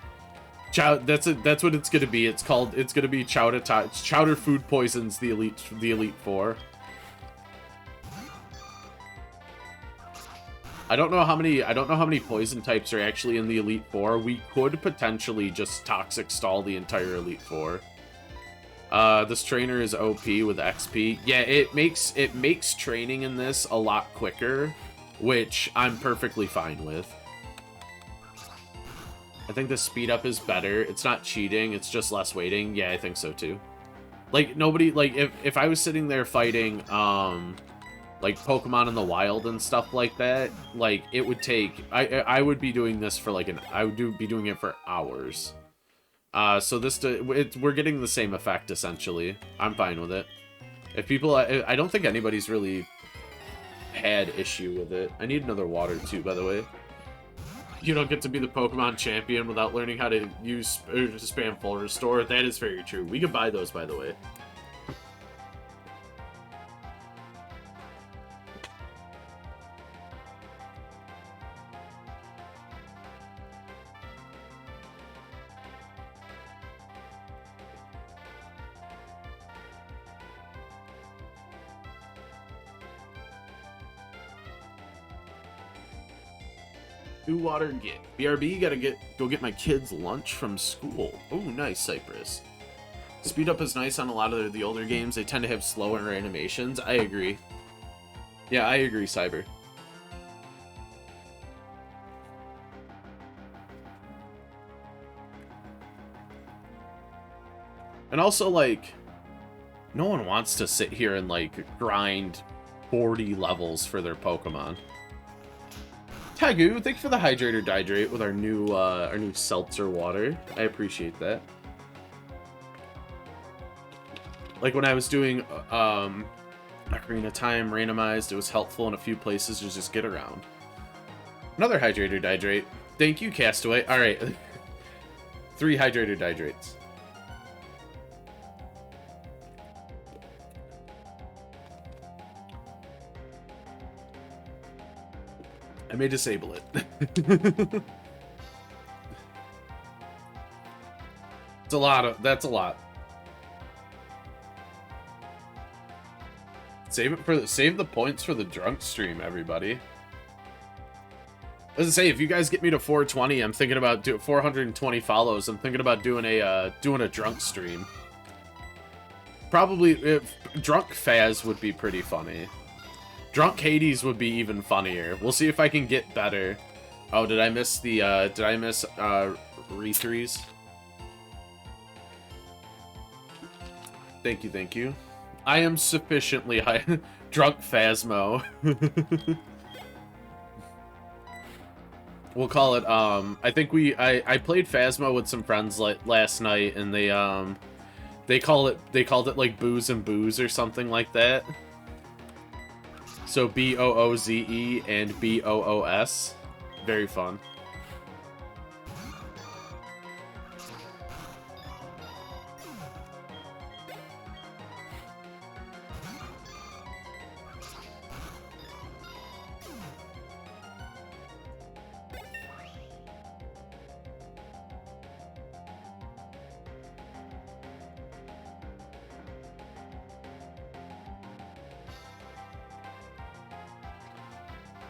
That's what it's gonna be. It's gonna be Chowder food poisons the Elite Four. I don't know how many poison types are actually in the Elite Four. We could potentially just Toxic Stall the entire Elite Four. This trainer is OP with XP. Yeah, it makes training in this a lot quicker, which I'm perfectly fine with. I think the speed up is better. It's not cheating, it's just less waiting. Yeah, I think so too. Like, nobody, like, if I was sitting there fighting, like, Pokemon in the wild and stuff like that, like, it would take, I would be doing this for, like, I would be doing it for hours. So we're getting the same effect, essentially. I'm fine with it. If people... I don't think anybody's really had issue with it. I need another water, too, by the way. You don't get to be the Pokemon champion without learning how to use to spam full restore. That is very true. We could buy those, by the way. Water get. BRB, gotta go get my kids lunch from school. Oh, nice, Cypress. Speed up is nice on a lot of the older games. They tend to have slower animations. I agree. Yeah, I agree, Cyber. And also, like, no one wants to sit here and, like, grind 40 levels for their Pokemon. Tagu, thank you for the hydrator dihydrate with our new seltzer water. I appreciate that. Like when I was doing Ocarina of Time randomized, it was helpful in a few places to just get around. Another hydrator dihydrate. Thank you, Castaway. All right, 3 hydrator dihydrates. I may disable it. It's a lot of, that's a lot. Save the points for the drunk stream, everybody. As I say, if you guys get me to 420, I'm thinking about 420 follows. I'm thinking about doing a drunk stream. Probably if drunk Faz would be pretty funny. Drunk Hades would be even funnier. We'll see if I can get better. Oh, did I miss re-threes? Thank you, thank you. I am sufficiently high. Drunk Phasmo. We'll call it, I think I played Phasmo with some friends last night, and they called it like Booze and Booze or something like that. So B-O-O-Z-E and B-O-O-S. Very fun.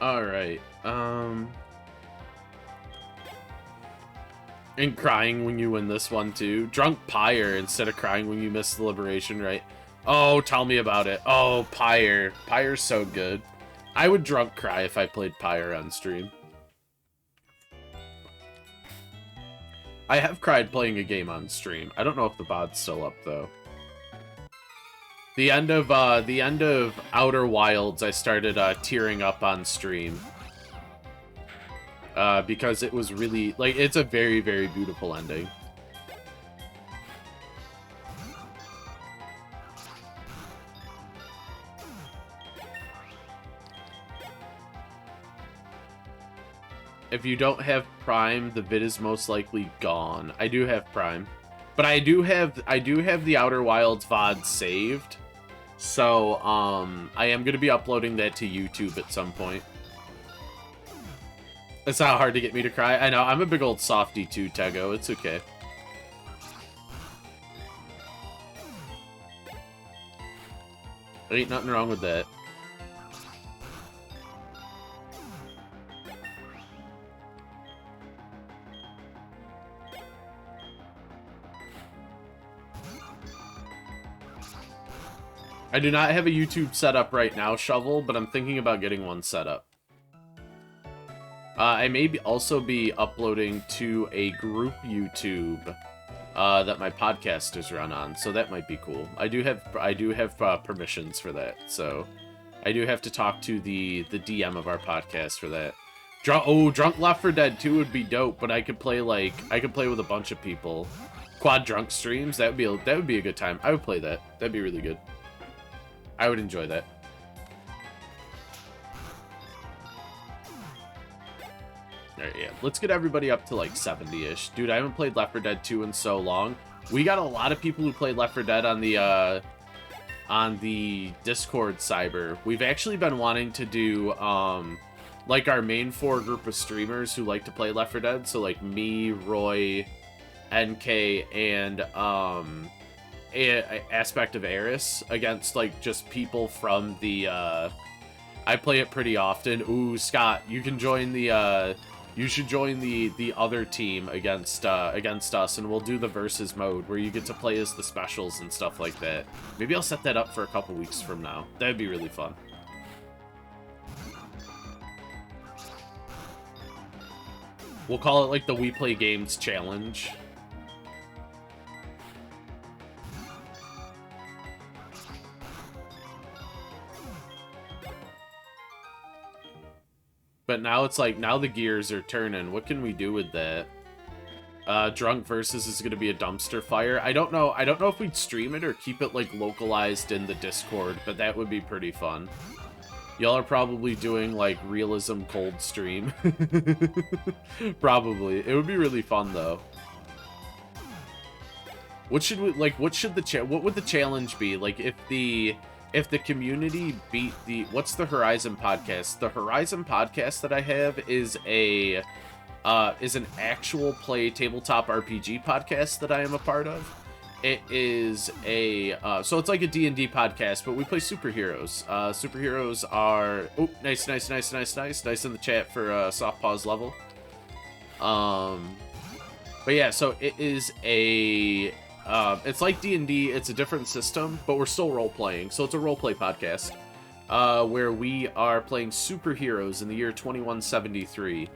Alright, and crying when you win this one, too. Drunk Pyre instead of crying when you miss the Liberation, right? Oh, tell me about it. Oh, Pyre. Pyre's so good. I would drunk cry if I played Pyre on stream. I have cried playing a game on stream. I don't know if the VOD's still up, though. The end of Outer Wilds, I started tearing up on stream. Because it was really, like, it's a very, very beautiful ending. If you don't have Prime, the vid is most likely gone. I do have Prime. But I do have the Outer Wilds VOD saved. So, I am going to be uploading that to YouTube at some point. It's not hard to get me to cry. I know, I'm a big old softie too, Tego. It's okay. There ain't nothing wrong with that. I do not have a YouTube set up right now, Shovel, but I'm thinking about getting one set up. I may also be uploading to a group YouTube that my podcasters run on, so that might be cool. I do have permissions for that, so I do have to talk to the DM of our podcast for that. Drunk Left 4 Dead 2 would be dope, but I could play with a bunch of people. Quad drunk streams, that would be a good time. I would play that. That'd be really good. I would enjoy that. Alright, yeah. Let's get everybody up to, like, 70-ish. Dude, I haven't played Left 4 Dead 2 in so long. We got a lot of people who played Left 4 Dead on the Discord cyber. We've actually been wanting to do, like, our main 4 group of streamers who like to play Left 4 Dead. So, like, me, Roy, NK, and, Aspect of Eris against, like, just people from the, I play it pretty often. Ooh, Scott, you can join the, you should join the other team against us, and we'll do the versus mode where you get to play as the specials and stuff like that. Maybe I'll set that up for a couple weeks from now. That'd be really fun. We'll call it like the We Play Games Challenge. But now it's like, now the gears are turning. What can we do with that? Drunk Versus is going to be a dumpster fire. I don't know if we'd stream it or keep it, like, localized in the Discord, but that would be pretty fun. Y'all are probably doing, like, realism cold stream. Probably. It would be really fun, though. What should we, like, what would the challenge be? Like, if the community beat the... What's the Horizon podcast? The Horizon podcast that I have is an actual play tabletop RPG podcast that I am a part of. It is a... so it's like a D&D podcast, but we play superheroes. Superheroes are... Oh, nice in the chat for soft pause level. But yeah, so it is a... it's like D&D, it's a different system, but we're still role-playing. So it's a role-play podcast, where we are playing superheroes in the year 2173.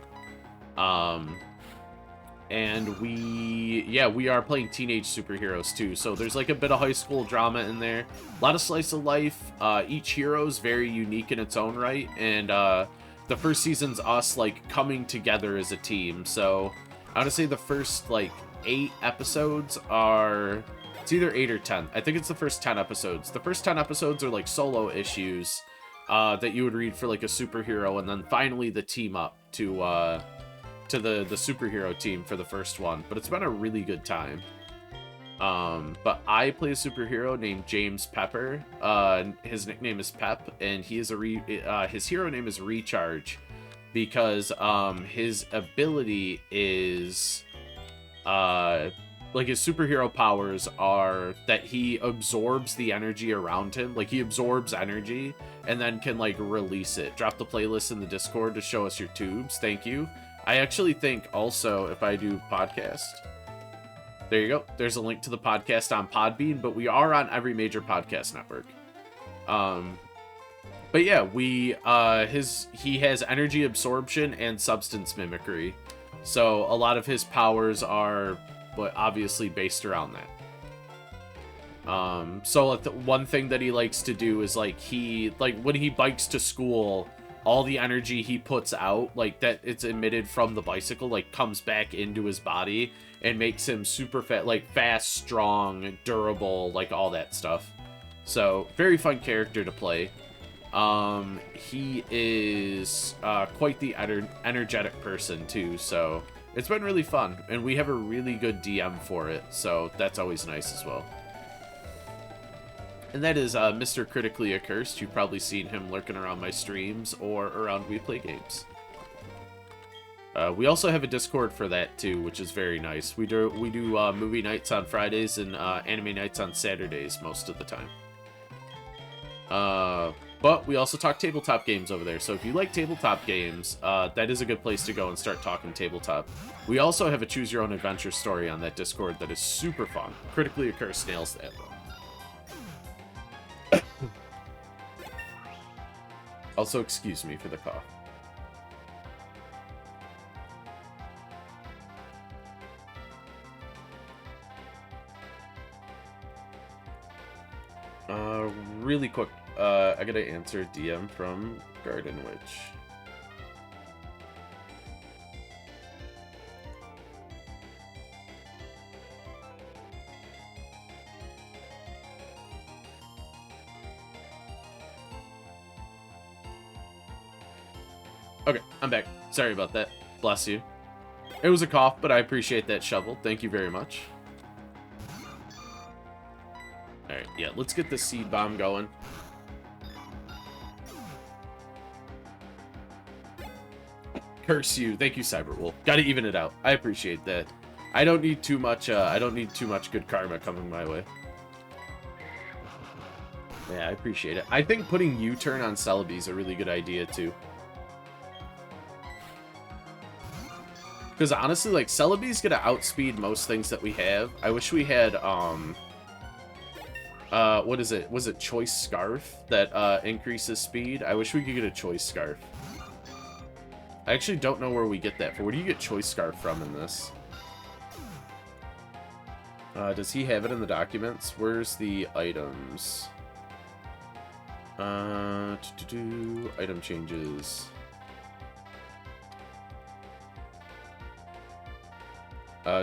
And we are playing teenage superheroes too. So there's like a bit of high school drama in there. A lot of slice of life. Each hero is very unique in its own right. And the first season's us like coming together as a team. So I want to say the first like 8 episodes are... It's either 8 or 10. I think it's the first 10 episodes. The first 10 episodes are like solo issues that you would read for like a superhero. And then finally the team up to the superhero team for the first one. But it's been a really good time. But I play a superhero named James Pepper. His nickname is Pep, and he is his hero name is Recharge, because his ability is like his superhero powers are that he absorbs the energy around him. Like he absorbs energy and then can like release it. Drop the playlist in the Discord to show us your tubes. Thank you. I actually think also if I do podcast, there you go. There's a link to the podcast on Podbean, but we are on every major podcast network. But yeah, he has energy absorption and substance mimicry. So a lot of his powers are, but obviously based around that. So one thing that he likes to do is like when he bikes to school, all the energy he puts out, like that it's emitted from the bicycle, like comes back into his body and makes him super fast, strong, durable, like all that stuff. So very fun character to play. He is quite the energetic person too, so it's been really fun, and we have a really good DM for it, so that's always nice as well. And that is Mr. Critically Accursed. You've probably seen him lurking around my streams or around We Play Games. We also have a Discord for that too, which is very nice. We do movie nights on Fridays and anime nights on Saturdays most of the time. But we also talk tabletop games over there. So if you like tabletop games, that is a good place to go and start talking tabletop. We also have a Choose Your Own Adventure story on that Discord that is super fun. Critically Accursed nails that one. Also, excuse me for the cough. Really quick, I gotta answer a DM from Garden Witch. Okay, I'm back. Sorry about that. Bless you. It was a cough, but I appreciate that shovel. Thank you very much. Alright, yeah, let's get the seed bomb going. Curse you. Thank you, Cyberwolf. Gotta even it out. I appreciate that. I don't need too much good karma coming my way. Yeah, I appreciate it. I think putting U-turn on Celebi is a really good idea, too. Because honestly, like, Celebi's gonna outspeed most things that we have. I wish we had, what is it? Was it Choice Scarf that, increases speed? I wish we could get a Choice Scarf. I actually don't know where we get that for. Where do you get Choice Scarf from in this? Does he have it in the documents? Where's the items? Item changes.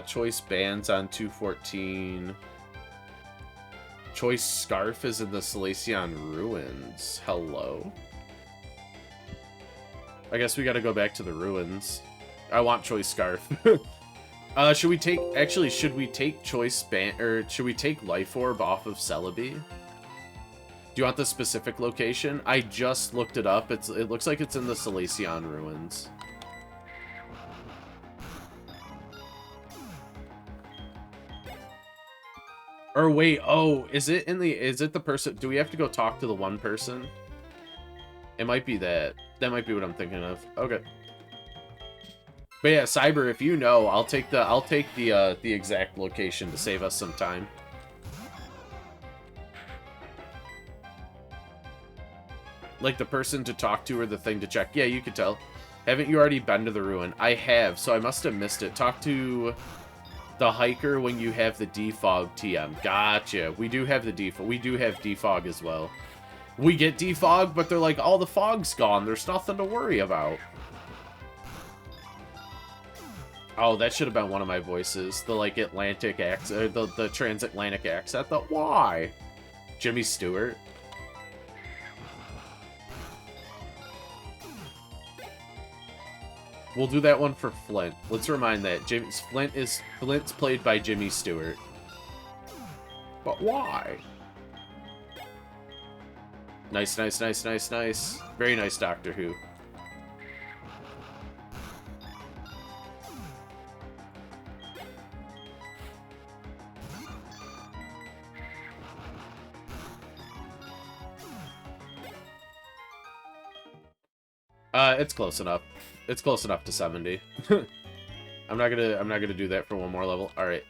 Choice bands on 214. Choice Scarf is in the Salacion Ruins. Hello. I guess we gotta go back to the ruins. I want Choice Scarf. Should we take... Actually, should we take Choice Band... Or should we take Life Orb off of Celebi? Do you want the specific location? I just looked it up. It looks like it's in the Salacion Ruins. Or wait, oh, is it the person... Do we have to go talk to the one person? It might be that. That might be what I'm thinking of. Okay. But yeah, Cyber, if you know, I'll take the exact location to save us some time. Like the person to talk to or the thing to check. Yeah, you could tell. Haven't you already been to the ruin? I have, so I must have missed it. Talk to the hiker when you have the defog TM. Gotcha. We do have the defog. We do have defog as well. We get defog, but they're like, all the fog's gone. There's nothing to worry about. Oh, that should have been one of my voices. The, like, Atlantic accent, the transatlantic accent. Why? Jimmy Stewart. We'll do that one for Flint. Let's remind that. Flint's played by Jimmy Stewart. But why? Nice, nice, nice, nice, nice. Very nice, Doctor Who. It's close enough. It's close enough to 70. I'm not gonna do that for one more level. All right.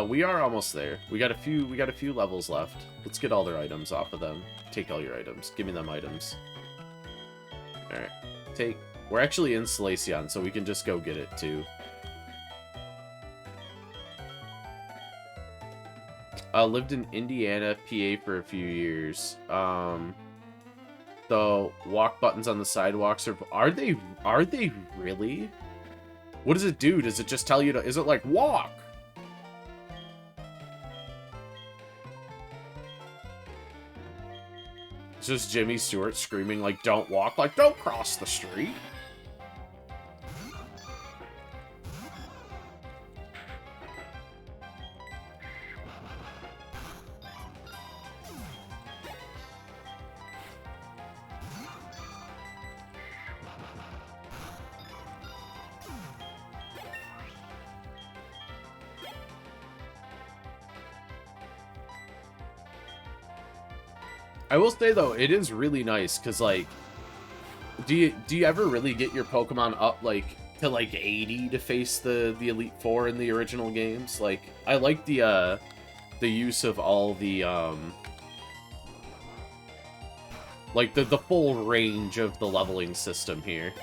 We are almost there. We got a few levels left. Let's get all their items off of them. Take all your items. Give me them items. All right. We're actually in Salacion, so we can just go get it too. Lived in Indiana, PA for a few years. The walk buttons on the sidewalks are they really? What does it do? Does it just tell you to... Is it like, walk? It's just Jimmy Stewart screaming, like, don't walk. Like, don't cross the street. I will say, though, it is really nice, because, like, do you ever really get your Pokemon up, like, to, like, 80 to face the Elite Four in the original games? Like, I like the use of all the, like, the full range of the leveling system here.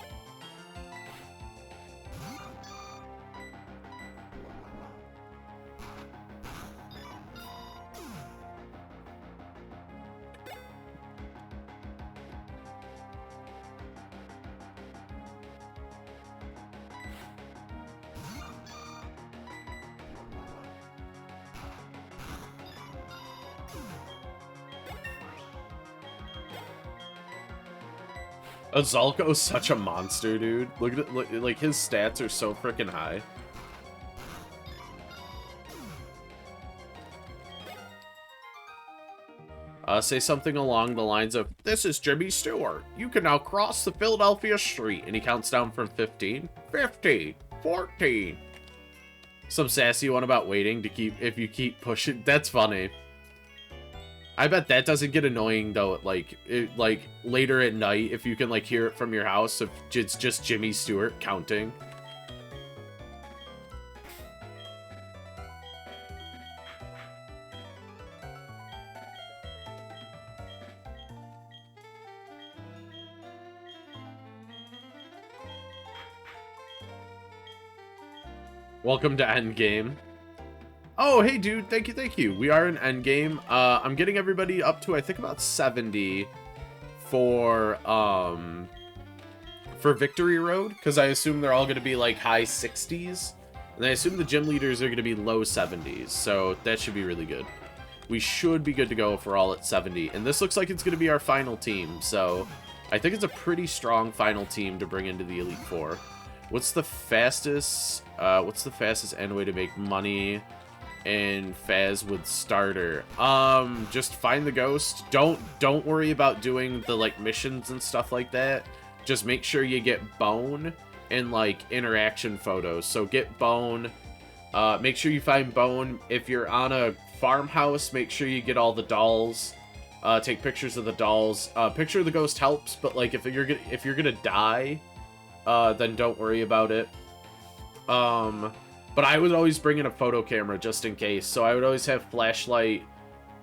Azalco's such a monster, dude. Look at it, like his stats are so freaking high. Say something along the lines of, "This is Jimmy Stewart. You can now cross the Philadelphia street." And he counts down from 15, 15, 14. Some sassy one about waiting to keep, if you keep pushing. That's funny. I bet that doesn't get annoying, though, like later at night, if you can, like, hear it from your house, if it's just Jimmy Stewart counting. Welcome to Endgame. Oh, hey, dude. Thank you. We are in Endgame. I'm getting everybody up to, I think, about 70 for Victory Road, because I assume they're all going to be, like, high 60s. And I assume the gym leaders are going to be low 70s, so that should be really good. We should be good to go if we're all at 70. And this looks like it's going to be our final team, so I think it's a pretty strong final team to bring into the Elite Four. What's the fastest end way to make money in Faz with starter? Just find the ghost. Don't worry about doing the, like, missions and stuff like that. Just make sure you get Bone and, like, interaction photos. So get Bone. Make sure you find Bone. If you're on a farmhouse, make sure you get all the dolls. Take pictures of the dolls. Picture of the ghost helps, but, like, if you're gonna die, then don't worry about it. But I would always bring in a photo camera just in case. So I would always have flashlight,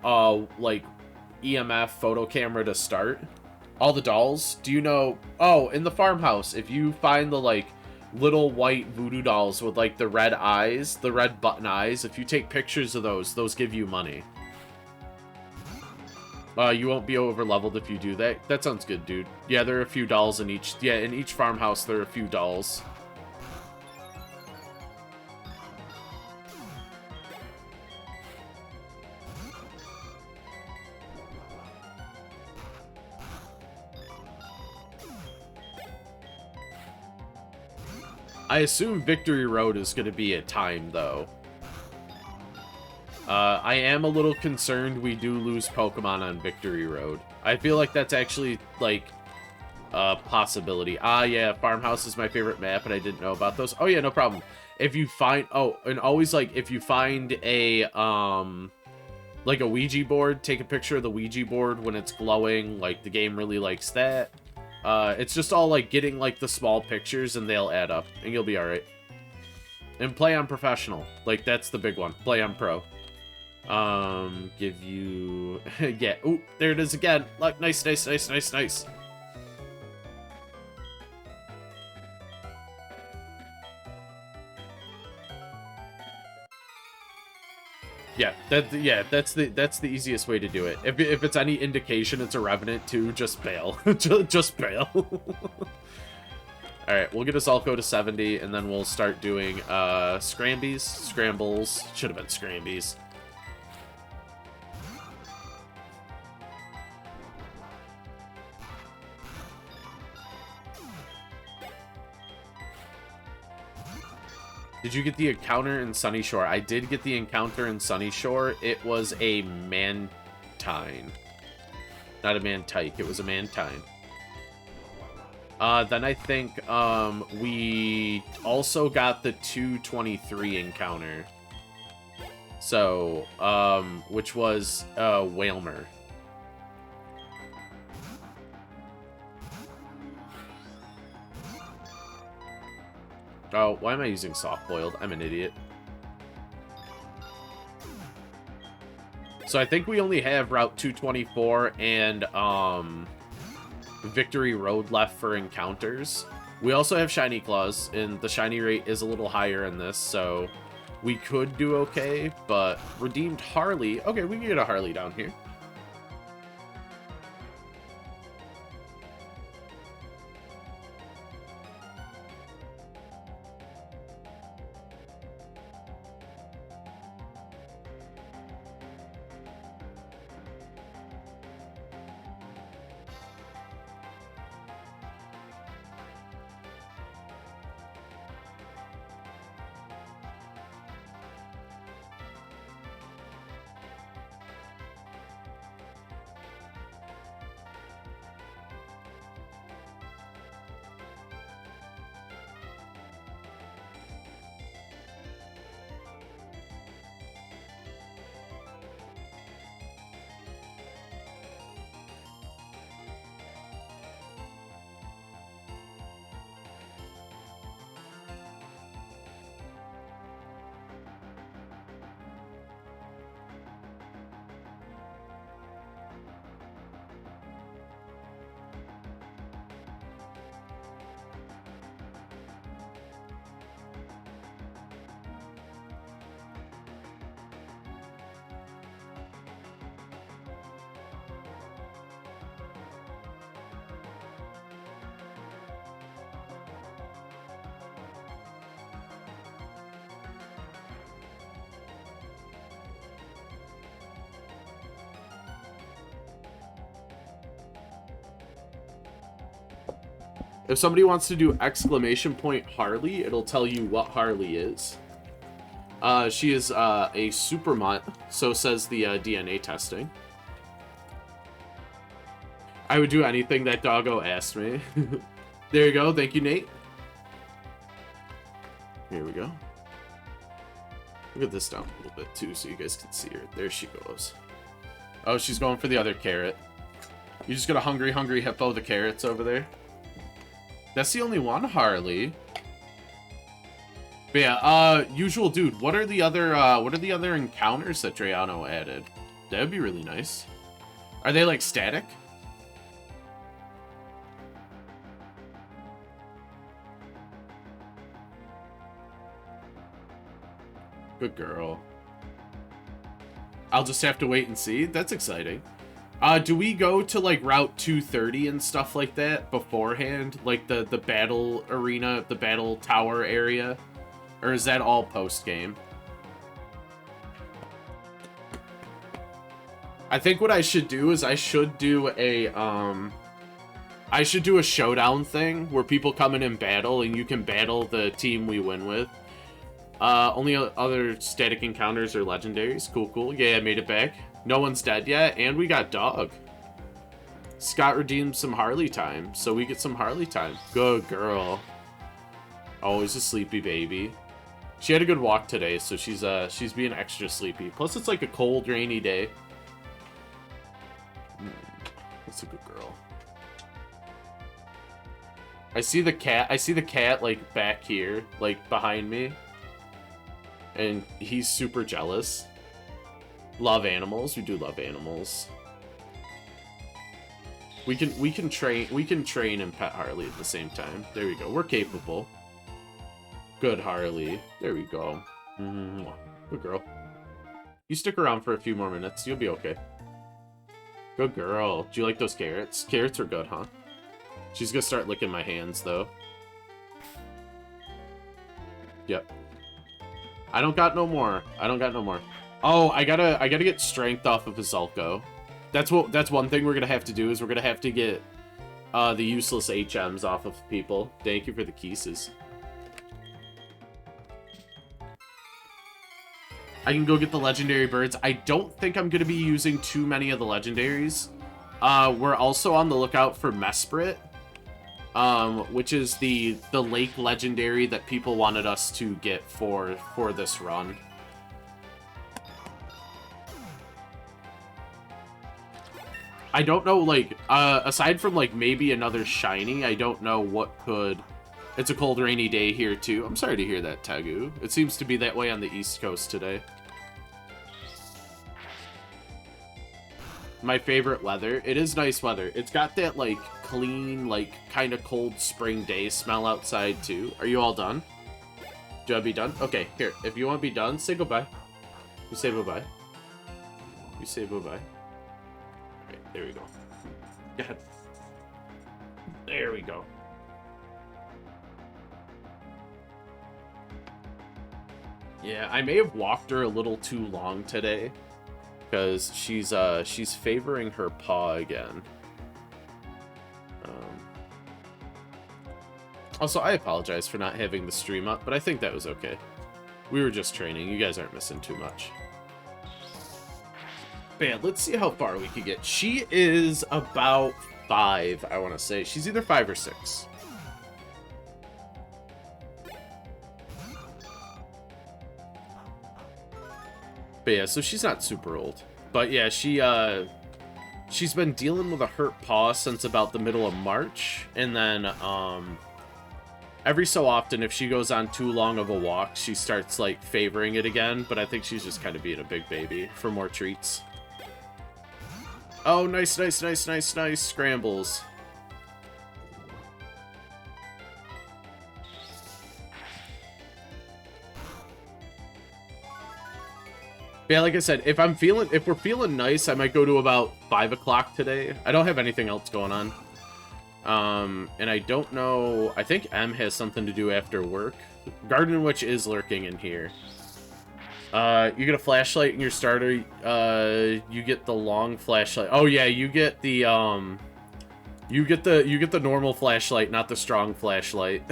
like, EMF photo camera to start. All the dolls. Do you know... Oh, in the farmhouse, if you find the, like, little white voodoo dolls with, like, the red eyes, the red button eyes, if you take pictures of those give you money. You won't be over-leveled if you do that. That sounds good, dude. Yeah, there are a few dolls in each... Yeah, in each farmhouse, there are a few dolls. I assume Victory Road is going to be at time, though. I am a little concerned we do lose Pokemon on Victory Road. I feel like that's actually, like, a possibility. Ah, yeah, Farmhouse is my favorite map, and I didn't know about those. Oh, yeah, no problem. If you find... Oh, and always, like, if you find a, like, a Ouija board, take a picture of the Ouija board when it's glowing. Like, the game really likes that. It's just all, like, getting, like, the small pictures, and they'll add up, and you'll be alright. And play on professional. Like, that's the big one. Play on pro. Give you... yeah. Ooh, there it is again. Look, nice. Yeah, that's the easiest way to do it. If it's any indication it's a Revenant too, just bail. just bail. Alright, we'll get us all go to 70, and then we'll start doing, scrambles. Should have been scrambies. Did you get the encounter in Sunny Shore? I did get the encounter in Sunny Shore. It was a Mantine. Not a Mantike, it was a Mantine. Then I think, we also got the 223 encounter. So, which was, Whalmer. Oh, why am I using soft-boiled? I'm an idiot. So I think we only have Route 224 and, Victory Road left for encounters. We also have Shiny Claws, and the shiny rate is a little higher in this, so we could do okay, but redeemed Harley. Okay, we can get a Harley down here. If somebody wants to do exclamation point Harley, it'll tell you what Harley is. She is a super mutt, so says the DNA testing. I would do anything that doggo asked me. There you go. Thank you, Nate. Here we go. Look at this down a little bit, too, so you guys can see her. There she goes. Oh, she's going for the other carrot. You just got a hungry hippo, the carrots over there. That's the only one, Harley. But yeah, usual dude, what are the other encounters that Drayano added? That would be really nice. Are they, like, static? Good girl. I'll just have to wait and see. That's exciting. Do we go to, like, Route 230 and stuff like that beforehand? Like, the battle arena, the battle tower area? Or is that all post-game? I think what I should do is I should do a showdown thing where people come in and battle, and you can battle the team we win with. Only other static encounters are legendaries. Cool, cool. Yeah, I made it back. No one's dead yet, and we got dog. Scott redeemed some Harley time, so we get some Harley time. Good girl. Always a sleepy baby. She had a good walk today, so she's being extra sleepy. Plus, it's like a cold, rainy day. That's a good girl. I see the cat, like, back here, like, behind me. And he's super jealous. Love animals. We do love animals. We can train and pet Harley at the same time. There we go. We're capable. Good Harley. There we go. Good girl. You stick around for a few more minutes. You'll be okay. Good girl. Do you like those carrots? Carrots are good, huh? She's gonna start licking my hands, though. Yep. I don't got no more. Oh, I gotta get strength off of Azulco. That's one thing we're gonna have to do, is we're gonna have to get the useless HMs off of people. Thank you for the kisses. I can go get the legendary birds. I don't think I'm gonna be using too many of the legendaries. We're also on the lookout for Mesprit, which is the lake legendary that people wanted us to get for this run. I don't know, like, aside from, like, maybe another shiny, I don't know what could... It's a cold, rainy day here, too. I'm sorry to hear that, Tegu. It seems to be that way on the East Coast today. My favorite weather. It is nice weather. It's got that, like, clean, like, kind of cold spring day smell outside, too. Are you all done? Do you want to be done? Okay, here. If you want to be done, say goodbye. You say bye-bye. You say bye-bye. Alright, there we go. Go ahead. There we go. Yeah, I may have walked her a little too long today, because she's favoring her paw again. Also, I apologize for not having the stream up, but I think that was okay. We were just training. You guys aren't missing too much. But yeah, let's see how far we can get. She is about 5, I want to say. She's either 5 or 6. But yeah, so she's not super old. But yeah, she's been dealing with a hurt paw since about the middle of March. And then, every so often, if she goes on too long of a walk, she starts, like, favoring it again. But I think she's just kind of being a big baby for more treats. Oh, nice, nice, nice, nice, nice. Scrambles. Yeah, like I said, if we're feeling nice, I might go to about 5 o'clock today. I don't have anything else going on. And I don't know, I think M has something to do after work. Garden Witch is lurking in here. You get a flashlight in your starter, you get the long flashlight. Oh yeah, you get the You get the normal flashlight, not the strong flashlight.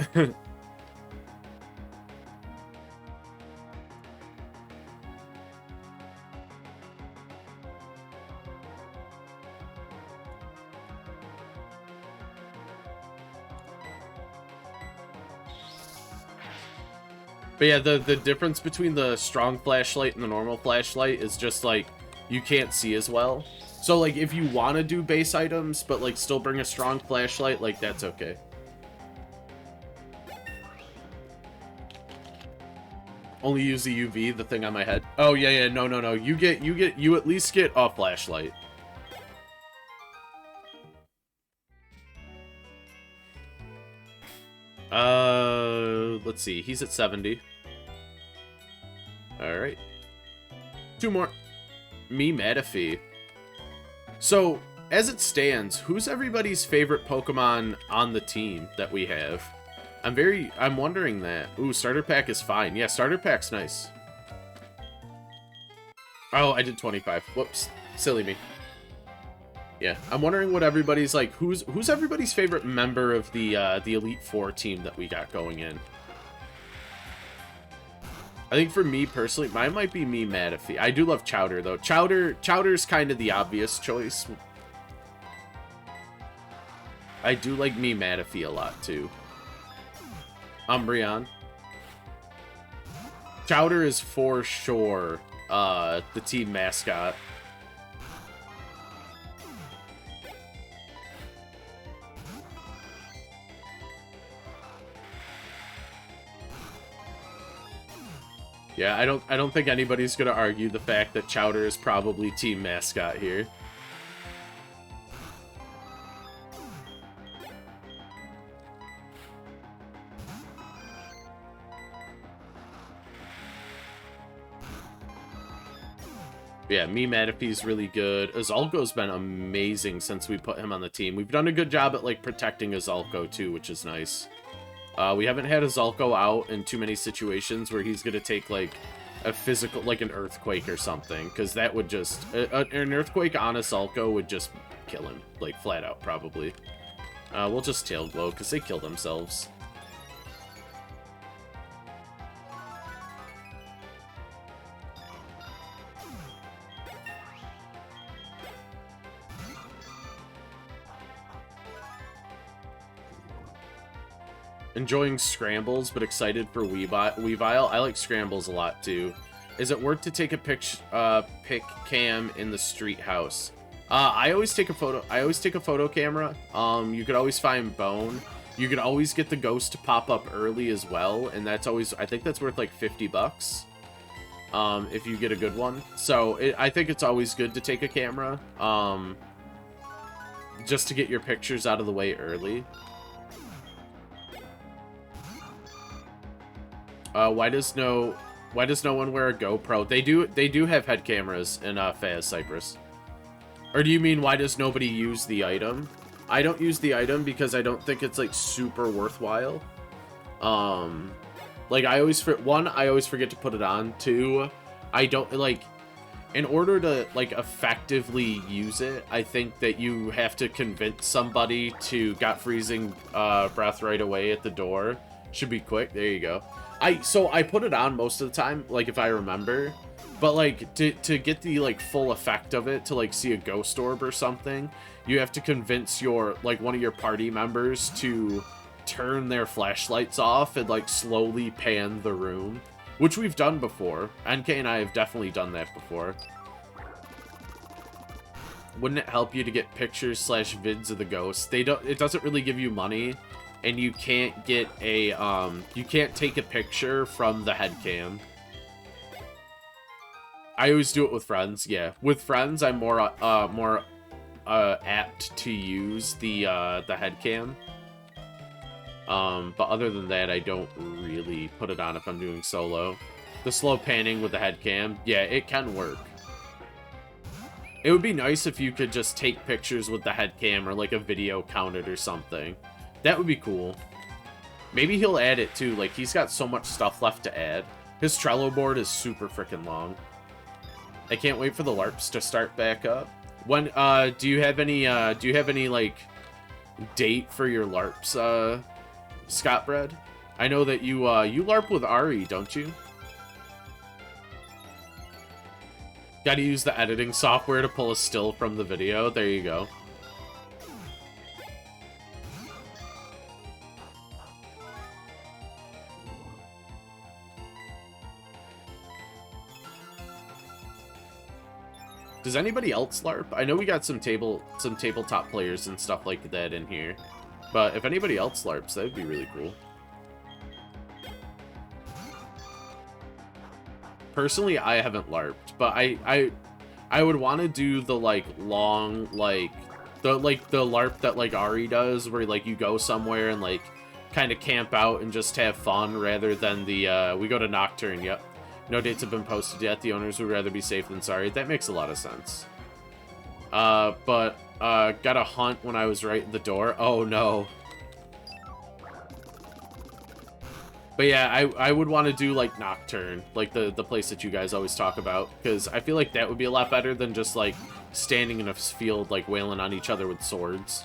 But yeah, the difference between the strong flashlight and the normal flashlight is just, like, you can't see as well. So, like, if you want to do base items, but, like, still bring a strong flashlight, like, that's okay. Only use the UV, the thing on my head. Oh, yeah, no. You at least get a flashlight. Let's see. He's at 70. Alright. 2 more. Me Manaphy. So, as it stands, who's everybody's favorite Pokemon on the team that we have? I'm wondering that. Ooh, starter pack is fine. Yeah, starter pack's nice. Oh, I did 25. Whoops. Silly me. Yeah, I'm wondering what everybody's like. Who's everybody's favorite member of the Elite Four team that we got going in? I think for me personally, mine might be me Manaphy. I do love Chowder though. Chowder's kind of the obvious choice. I do like me Manaphy a lot too. Umbreon. Chowder is for sure the team mascot. Yeah, I don't think anybody's gonna argue the fact that Chowder is probably team mascot here. Yeah, me Manaphy's really good. Azalco's been amazing since we put him on the team. We've done a good job at, like, protecting Azalco, too, which is nice. We haven't had Azalco out in too many situations where he's gonna take, like, a physical, like, an earthquake or something, because that would just... an earthquake on Azalco would just kill him, like, flat out, probably. We'll just Tail Glow, because they kill themselves. Enjoying Scrambles, but excited for Weavile. I like Scrambles a lot, too. Is it worth to take a pic cam in the street house? I always take a photo camera. You could always find Bone. You could always get the ghost to pop up early as well, and that's always... I think that's worth, like, 50 bucks. If you get a good one. So, I think it's always good to take a camera. Just to get your pictures out of the way early. Why does no one wear a GoPro? They do have head cameras in Fayaz Cyprus. Or do you mean why does nobody use the item? I don't use the item because I don't think it's, like, super worthwhile. Like, I always forget to put it on. 2, I don't, like, in order to, like, effectively use it, I think that you have to convince somebody to got freezing breath right away at the door. Should be quick. There you go. So I put it on most of the time, like, if I remember, but, like, to get the, like, full effect of it, to, like, see a ghost orb or something, you have to convince one of your party members to turn their flashlights off and, like, slowly pan the room, which we've done before. NK and I have definitely done that before. Wouldn't it help you to get pictures / vids of the ghosts? It doesn't really give you money. And you can't get a, you can't take a picture from the head cam. I always do it with friends, yeah. With friends, I'm more apt to use the head cam. But other than that, I don't really put it on if I'm doing solo. The slow panning with the head cam, yeah, it can work. It would be nice if you could just take pictures with the head cam or, like, a video counted or something. That would be cool. Maybe he'll add it too. Like, he's got so much stuff left to add. His Trello board is super freaking long. I can't wait for the LARPs to start back up. When do you have any like date for your LARPs, Scott Bread? I know that you LARP with Ari, don't you? Gotta use the editing software to pull a still from the video. There you go. Does anybody else LARP? I know we got some tabletop players and stuff like that in here. But if anybody else LARPs, that would be really cool. Personally, I haven't LARPed, but I would want to do the like long the LARP that like Ari does, where like you go somewhere and like kind of camp out and just have fun, rather than the we go to Nocturne. Yep, no dates have been posted yet. The owners would rather be safe than sorry. That makes a lot of sense. But got a hunt when I was right at the door. Oh no. But yeah, I would want to do, like, Nocturne, like the place that you guys always talk about, because I feel like that would be a lot better than just, like, standing in a field, like, wailing on each other with swords.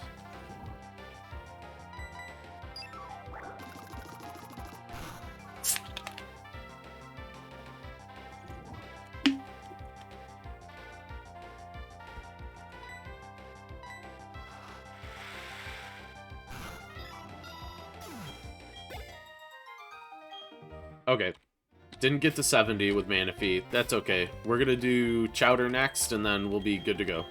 Okay. Didn't get to 70 with Manaphy. That's okay. We're gonna do Chowder next, and then we'll be good to go.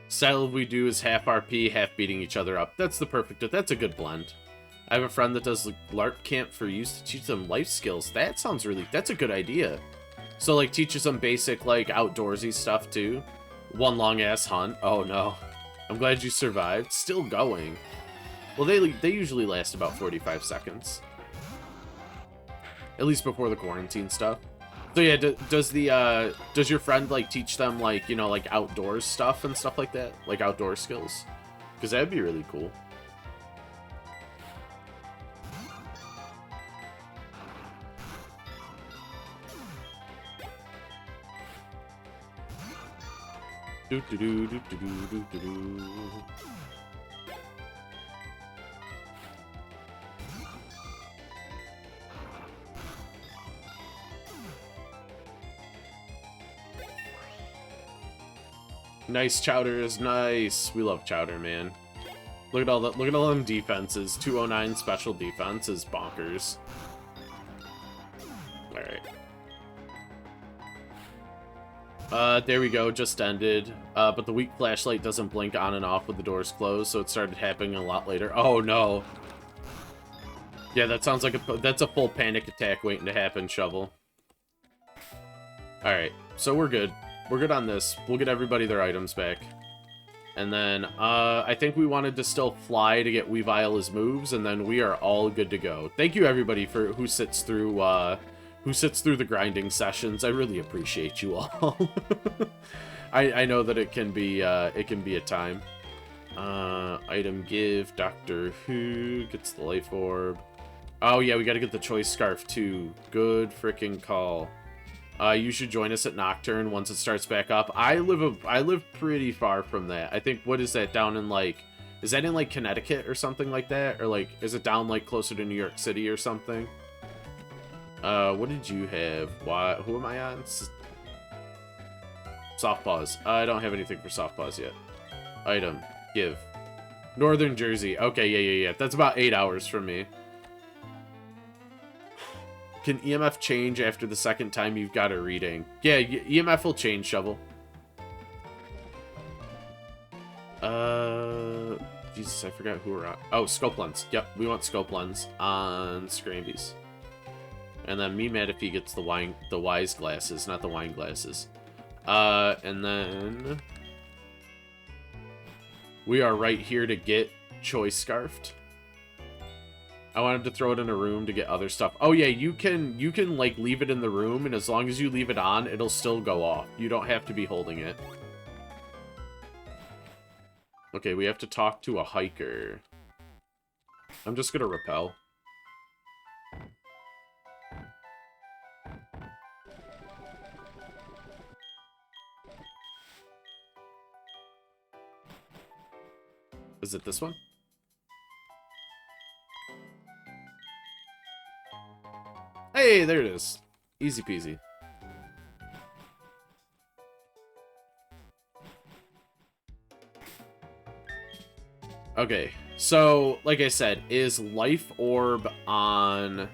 Style we do is half RP, half beating each other up. That's the perfect... That's a good blend. I have a friend that does LARP camp for youth to teach them life skills. That sounds really... That's a good idea. So, like, teaches them basic, like, outdoorsy stuff, too. One long-ass hunt. Oh, no. I'm glad you survived. Still going. Well, they usually last about 45 seconds. At least before the quarantine stuff. So yeah, does your friend, like, teach them, like, you know, like, outdoors stuff and stuff like that? Like, outdoor skills? Because that'd be really cool. Do-do-do-do-do-do-do-do. Nice. Chowder is nice. We love Chowder, man. Look at all them defenses. 209 special defense is bonkers. Alright. There we go, just ended. But the weak flashlight doesn't blink on and off with the doors closed, so it started happening a lot later. Oh no. Yeah, that sounds like that's a full panic attack waiting to happen, Shovel. Alright, so we're good. We're good on this. We'll get everybody their items back. And then, I think we wanted to still fly to get Weavile's moves, and then we are all good to go. Thank you, everybody, for who sits through the grinding sessions. I really appreciate you all. I know that it can be a time. Item give, Doctor Who gets the life orb. Oh yeah, we gotta get the choice scarf too. Good freaking call. You should join us at Nocturne once it starts back up. I live pretty far from that. I think, what is that, down in, like... Is that in, like, Connecticut or something like that? Or, like, is it down, like, closer to New York City or something? What did you have? Who am I on? Soft Paws. I don't have anything for Soft Paws yet. Item. Give. Northern Jersey. Okay, yeah. That's about 8 hours from me. Can EMF change after the second time you've got a reading? Yeah, EMF will change, Shovel. Jesus, I forgot who we're on. Oh, Scope Lens. Yep, we want Scope Lens on Scrambies. And then me mad if he gets the wise glasses, not the wine glasses. And then... we are right here to get Choice Scarfed. I wanted to throw it in a room to get other stuff. Oh yeah, you can like leave it in the room, and as long as you leave it on, it'll still go off. You don't have to be holding it. Okay, we have to talk to a hiker. I'm just gonna repel. Is it this one? Hey, there it is. Easy peasy. Okay, so, like I said, is Life Orb on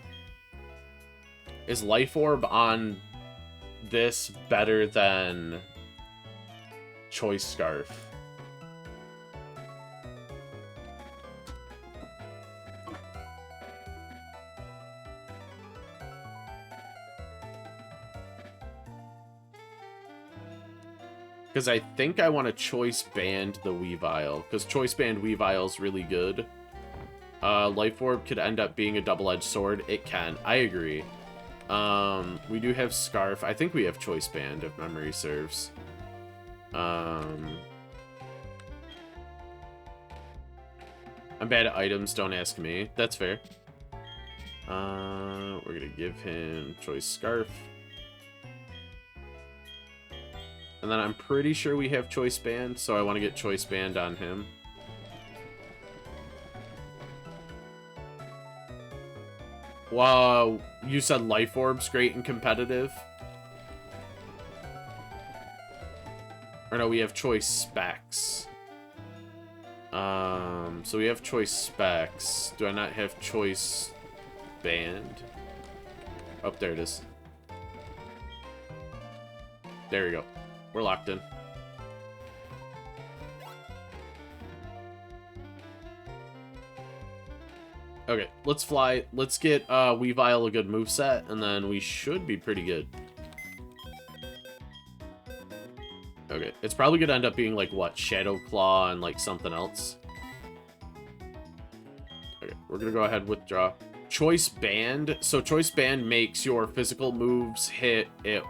this better than Choice Scarf? Because I think I want to Choice Band the Weavile, because Choice Band Weavile is really good. Life Orb could end up being a double-edged sword. It can. I agree. We do have Scarf. I think we have Choice Band, if memory serves. I'm bad at items, don't ask me. That's fair. We're gonna give him Choice Scarf. And then I'm pretty sure we have Choice Band, so I want to get Choice Band on him. Wow, you said Life Orb's great and competitive? Or no, we have Choice Specs. So we have Choice Specs. Do I not have Choice Band? Oh, there it is. There we go. We're locked in. Okay, let's fly. Let's get Weavile a good moveset, and then we should be pretty good. Okay, it's probably gonna end up being like, what, Shadow Claw and like something else. Okay, we're gonna go ahead and withdraw. Choice Band. So Choice Band makes your physical moves hit at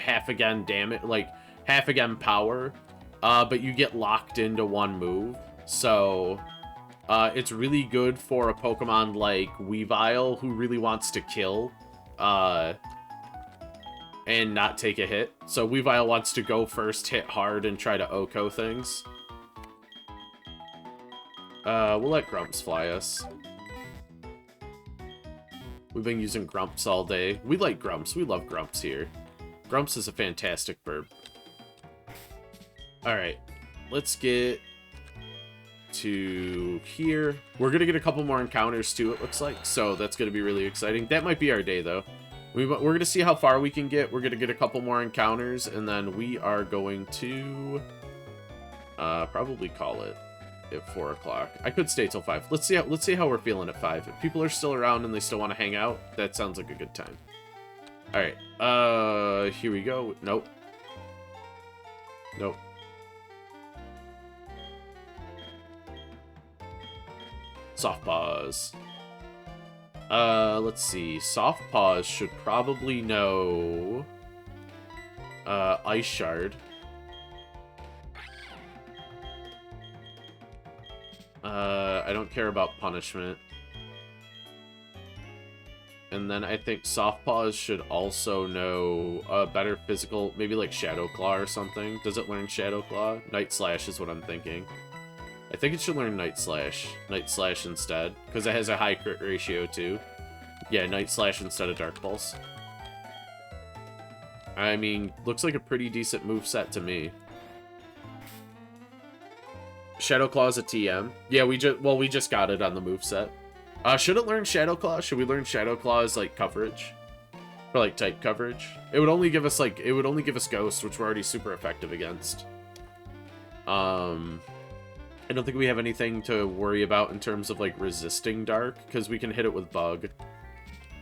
half again damage, like half again power, but you get locked into one move. So it's really good for a Pokemon like Weavile who really wants to kill and not take a hit. So Weavile wants to go first, hit hard, and try to OHKO things. We'll let Grumps fly us. We've been using Grumps all day. We like Grumps. We love Grumps here. Grumps is a fantastic bird. Alright. Let's get to here. We're going to get a couple more encounters too, it looks like. So that's going to be really exciting. That might be our day, though. We're going to see how far we can get. We're going to get a couple more encounters. And then we are going to probably call it at 4 o'clock. I could stay till 5. Let's see how we're feeling at 5. If people are still around and they still want to hang out, that sounds like a good time. All right. Here we go. Nope. Nope. Soft Paws. Let's see. Soft Paws should probably know Ice Shard. I don't care about Punishment. And then I think Soft Paws should also know better physical, maybe like Shadow Claw or something. Does it learn Shadow Claw? Night Slash is what I'm thinking. I think it should learn Night Slash. Night Slash instead, because it has a high crit ratio too. Yeah, Night Slash instead of Dark Pulse. I mean, looks like a pretty decent moveset to me. Shadow Claw is a TM. Yeah, we just got it on the moveset. Should it learn Shadow Claw? Should we learn Shadow Claw as like coverage? For like type coverage? It would only give us Ghost, which we're already super effective against. I don't think we have anything to worry about in terms of like resisting Dark, because we can hit it with Bug.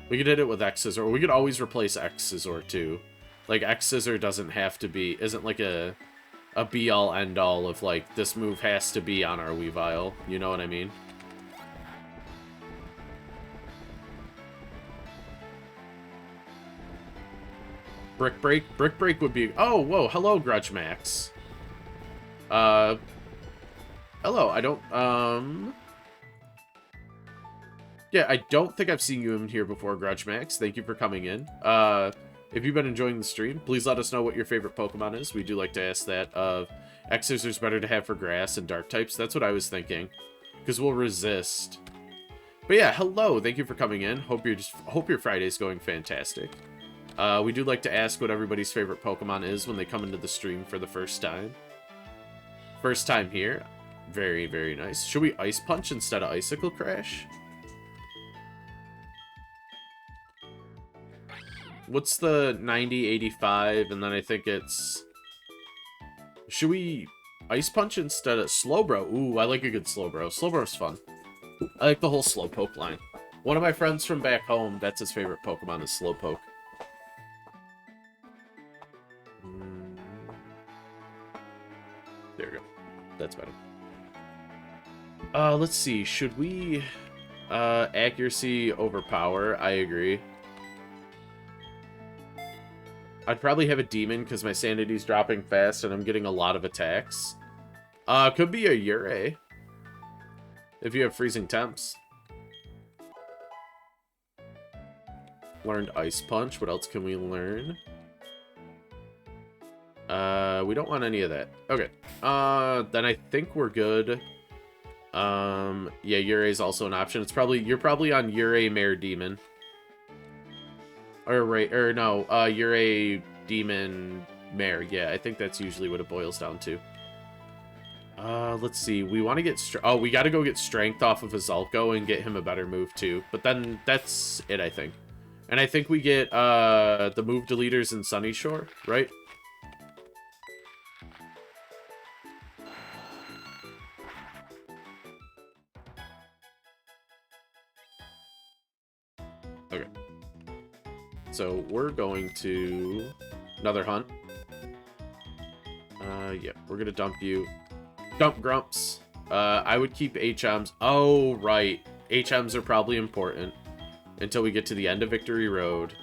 We could hit it with X-Scissor, or we could always replace X-Scissor too. Like X-Scissor isn't like a be-all, end-all of, like, this move has to be on our Weavile. You know what I mean? Brick Break? Brick Break would be... Oh, whoa, hello, Grudge Max. Hello, I don't, Yeah, I don't think I've seen you in here before, Grudge Max. Thank you for coming in. If you've been enjoying the stream, please let us know what your favorite Pokemon is. We do like to ask that. X's are better to have for grass and dark types. That's what I was thinking. Because we'll resist. But yeah, hello. Thank you for coming in. Hope your Friday's going fantastic. We do like to ask what everybody's favorite Pokemon is when they come into the stream for the first time. First time here. Very, very nice. Should we Ice Punch instead of Icicle Crash? What's the 90, 85, and then I think it's... Should we Ice Punch instead of Slowbro? Ooh, I like a good Slowbro. Slowbro's fun. I like the whole Slowpoke line. One of my friends from back home, that's his favorite Pokemon is Slowpoke. There we go. That's better. Let's see. Should we... accuracy over power? I agree. I'd probably have a demon because my sanity's dropping fast and I'm getting a lot of attacks. Could be a Urei. If you have freezing temps. Learned Ice Punch. What else can we learn? We don't want any of that. Okay. Then I think we're good. Yeah, Urei's also an option. You're probably on Urei Mare Demon. Urei Demon Mare. Yeah, I think that's usually what it boils down to. Let's see. We want to get... we got to go get Strength off of Azalco and get him a better move, too. But then that's it, I think. And I think we get the move deleters in Sunny Shore, right? Okay. So we're going to another hunt. Yeah, we're gonna dump you. Dump Grumps. I would keep HMs. Oh, right. HMs are probably important until we get to the end of Victory Road.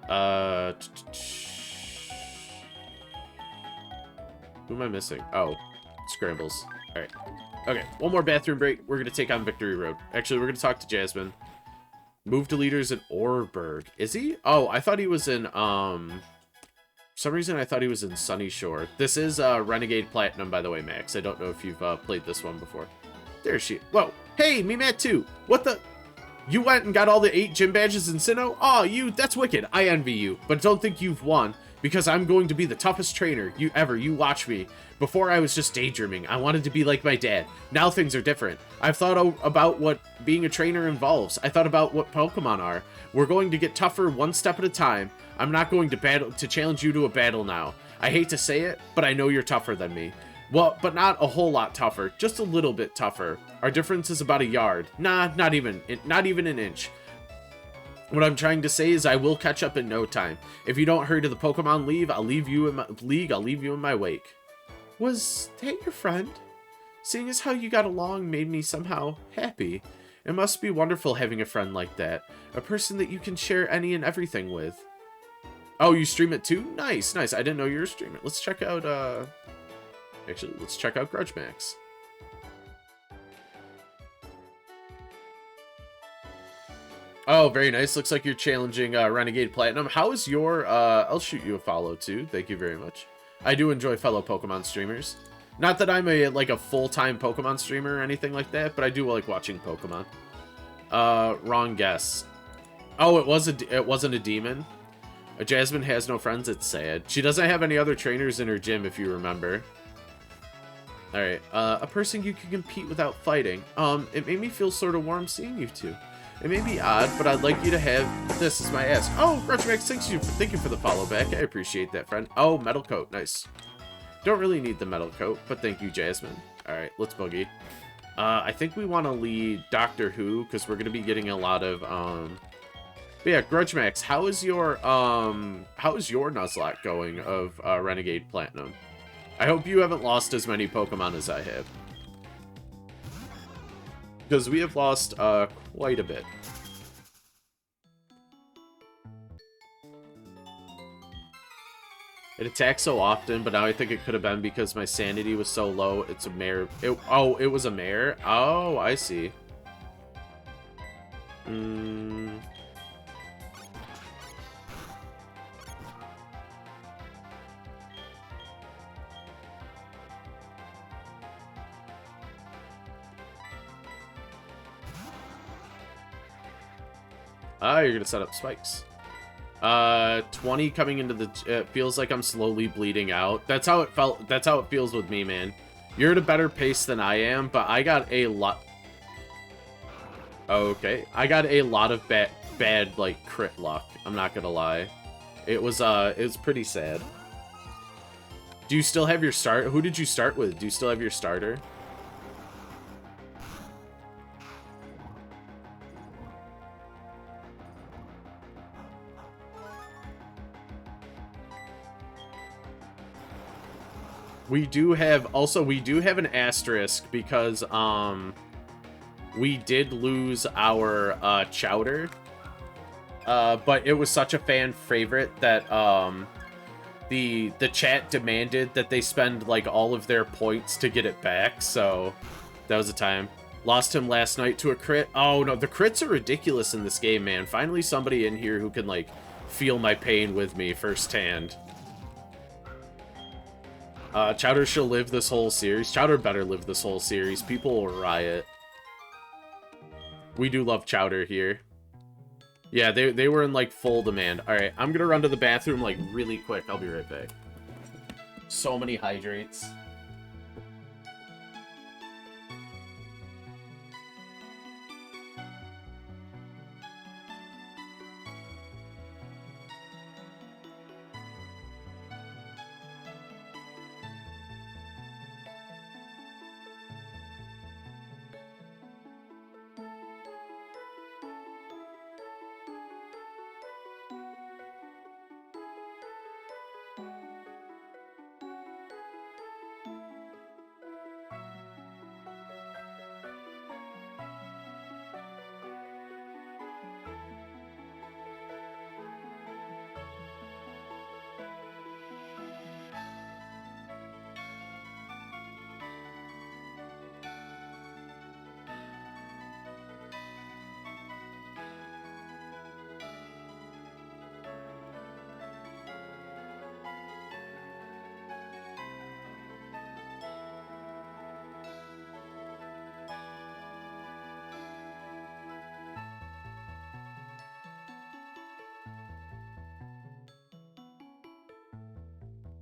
Who am I missing? Oh, Scrambles. All right. Okay, one more bathroom break. We're gonna take on Victory Road. Actually, we're gonna talk to Jasmine. Move deleters in Oreburgh. Is he? Oh, I thought he was in, for some reason I thought he was in Sunny Shore. This is, Renegade Platinum, by the way, Max. I don't know if you've, played this one before. There she... Whoa! Hey, me Matt too! What the... You went and got all the 8 gym badges in Sinnoh? Aw, that's wicked. I envy you. But don't think you've won, because I'm going to be the toughest trainer you watch me. Before I was just daydreaming. I wanted to be like my dad. Now things are different. I've thought about what being a trainer involves. I thought about what Pokemon are. We're going to get tougher one step at a time. I'm not going to challenge you to a battle now. I hate to say it, but I know you're tougher than me. Well, but not a whole lot tougher. Just a little bit tougher. Our difference is about a yard. Nah, not even an inch. What I'm trying to say is I will catch up in no time. If you don't hurry to the Pokemon leave, I'll leave you in my league. I'll leave you in my wake. Was that your friend? Seeing as how you got along made me somehow happy. It must be wonderful having a friend like that. A person that you can share any and everything with. Oh, you stream it too? Nice, nice. I didn't know you were streaming. Let's check out, actually, let's check out Grudge Max. Oh, very nice. Looks like you're challenging Renegade Platinum. How is your... I'll shoot you a follow, too. Thank you very much. I do enjoy fellow Pokemon streamers. Not that I'm a full-time Pokemon streamer or anything like that, but I do like watching Pokemon. Wrong guess. Oh, it wasn't a demon. Jasmine has no friends. It's sad. She doesn't have any other trainers in her gym, if you remember. Alright, a person you can compete without fighting. It made me feel sort of warm seeing you two. It may be odd, but I'd like you to have this as my ask. Oh, Grudgemax, thank you for the follow back. I appreciate that, friend. Oh, Metal Coat. Nice. Don't really need the Metal Coat, but thank you, Jasmine. Alright, let's boogie. I think we want to lead Doctor Who, because we're going to be getting a lot of, But yeah, Grudgemax, how is your Nuzlocke going of, Renegade Platinum? I hope you haven't lost as many Pokemon as I have. Because we have lost, quite a bit. It attacks so often, but now I think it could have been because my sanity was so low. It's a mare. Oh, it was a mare? Oh, I see. You're gonna set up spikes. 20 coming into the... It feels like I'm slowly bleeding out. That's how it felt. That's how it feels with me, man. You're at a better pace than I am, but I got a lot... Okay. I got a lot of bad, like, crit luck. I'm not gonna lie. It was pretty sad. Do you still have your start? Who did you start with? Do you still have your starter? We do have an asterisk because we did lose our Chowder. But it was such a fan favorite that the chat demanded that they spend like all of their points to get it back, so that was the time. Lost him last night to a crit. Oh no, the crits are ridiculous in this game, man. Finally somebody in here who can like feel my pain with me firsthand. Chowder shall live this whole series. Chowder better live this whole series. People will riot. We do love Chowder here. Yeah, they were in, like, full demand. Alright, I'm gonna run to the bathroom, like, really quick. I'll be right back. So many hydrates.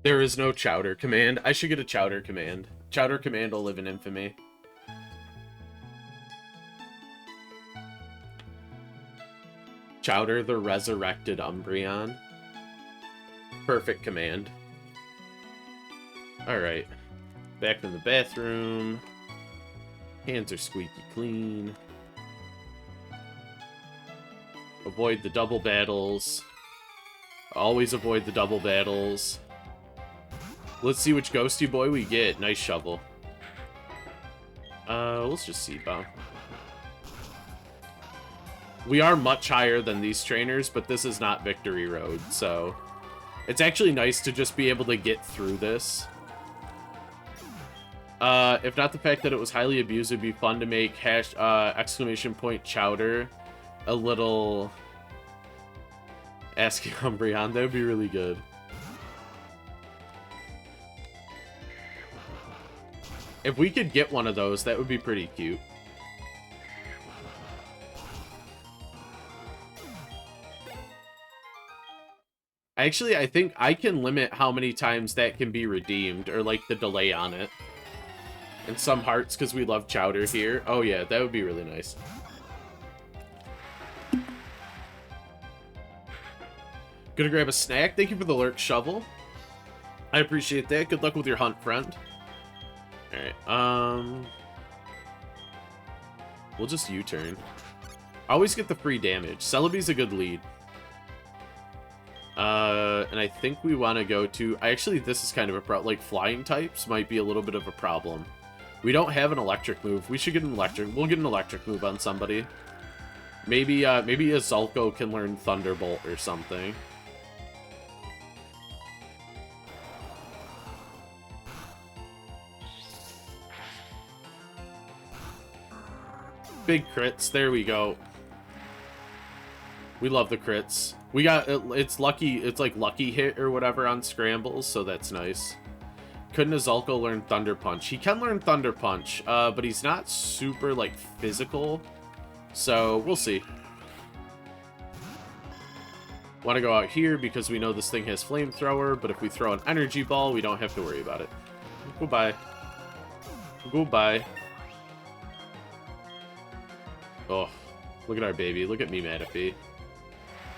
There is no Chowder command. I should get a Chowder command. Chowder command will live in infamy. Chowder the resurrected Umbreon. Perfect command. Alright. Back in the bathroom. Hands are squeaky clean. Avoid the double battles. Always avoid the double battles. Let's see which ghosty boy we get. Nice shovel. Let's just see, Bob. We are much higher than these trainers, but this is not Victory Road, so... It's actually nice to just be able to get through this. If not the fact that it was highly abused, it'd be fun to make exclamation point Chowder a little... Asking Umbreon, that would be really good. If we could get one of those, that would be pretty cute. Actually, I think I can limit how many times that can be redeemed, or like the delay on it. And some hearts, because we love Chowder here. Oh yeah, that would be really nice. Gonna grab a snack. Thank you for the lurk shovel. I appreciate that. Good luck with your hunt, friend. Alright, we'll just U-turn. Always get the free damage. Celebi's a good lead. And I think we want to go to... Actually, this is kind of a problem. Like, flying types might be a little bit of a problem. We don't have an electric move. We should get an electric... We'll get an electric move on somebody. Maybe a Zulko can learn Thunderbolt or something. Big crits. There we go. We love the crits. We got... It's lucky... It's like lucky hit or whatever on scrambles, so that's nice. Couldn't Azulko learn Thunder Punch? He can learn Thunder Punch, but he's not super, like, physical. So, we'll see. Want to go out here because we know this thing has flamethrower, but if we throw an energy ball, we don't have to worry about it. Goodbye. Goodbye. Oh, look at our baby. Look at me, Manaphy.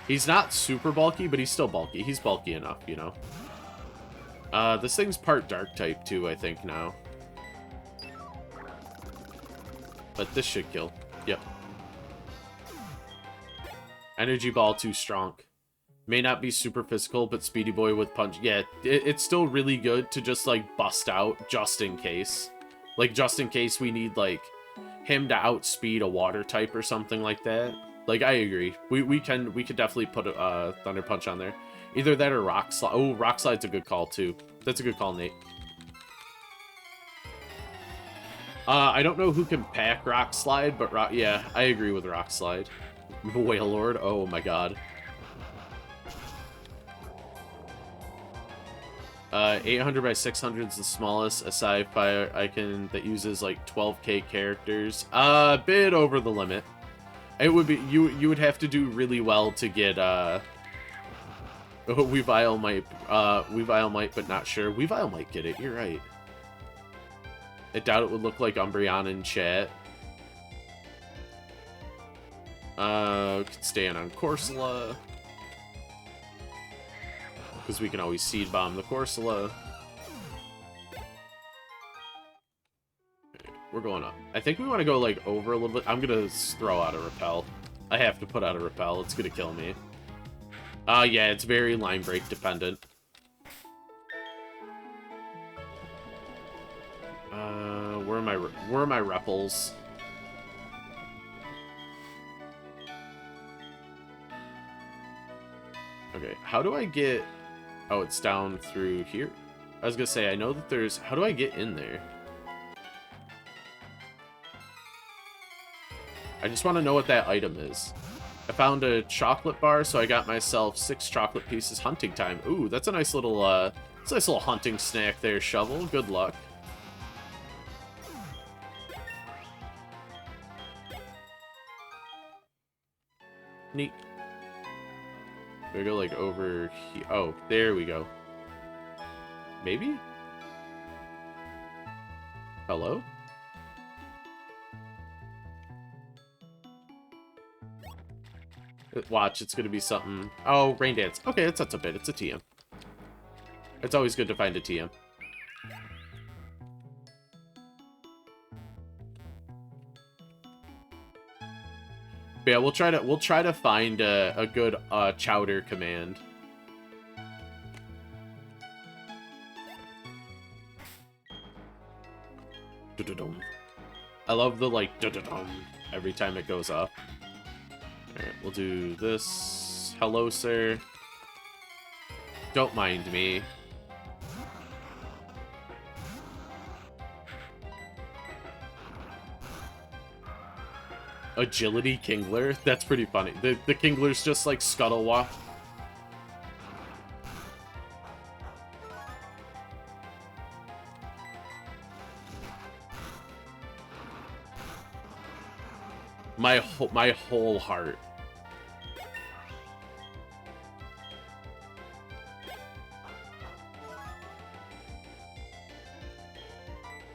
He's not super bulky, but he's still bulky. He's bulky enough, you know. This thing's part dark type too, I think, now. But this should kill. Yep. Energy ball too strong. May not be super physical, but Speedy Boy with punch. Yeah, it's still really good to just, like, bust out just in case. Like, just in case we need, like, him to outspeed a water type or something like that. Like, I agree. We could definitely put a Thunder Punch on there. Either that or Rock Slide. Oh, Rock Slide's a good call, too. That's a good call, Nate. I don't know who can pack Rock Slide, but yeah, I agree with Rock Slide. Whale Lord, oh my god. 800 by 600 is the smallest sci-fi icon that uses like 12k characters. A bit over the limit. It would be you would have to do really well to get Weavile might, but not sure. Weavile might get it. You're right. I doubt it would look like Umbreon in chat. Could stand on Corsola. Because we can always Seed Bomb the Corsola. Okay, we're going up. I think we want to go, like, over a little bit. I'm going to throw out a Repel. I have to put out a Repel. It's going to kill me. Yeah, it's very line break dependent. Where are my Repels? Okay, how do I get... Oh, it's down through here? I was gonna say, I know that there's... How do I get in there? I just want to know what that item is. I found a chocolate bar, so I got myself 6 chocolate pieces. Hunting time. Ooh, that's a nice little hunting snack there, Shovel. Good luck. Neat. We go like over here. Oh, there we go. Maybe? Hello? Watch, it's gonna be something. Oh, Rain Dance. Okay, that's not a bit. It's a TM. It's always good to find a TM. But yeah, we'll try to find a good Chowder command. I love the like every time it goes up. Alright, we'll do this. Hello, sir. Don't mind me. Agility Kingler? That's pretty funny. The Kingler's just like scuttle walk. My whole heart.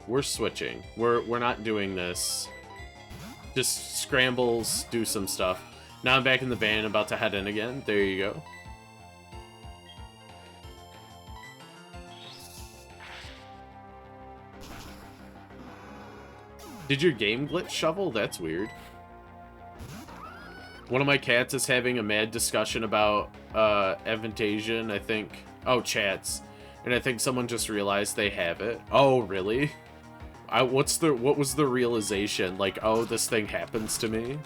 We're switching. We're not doing this. Just scrambles, do some stuff. Now I'm back in the van, about to head in again. There you go. Did your game glitch, Shovel? That's weird. One of my cats is having a mad discussion about Avantasia, I think. Oh, chats. And I think someone just realized they have it. Oh, really? What was the realization? Like, oh, this thing happens to me?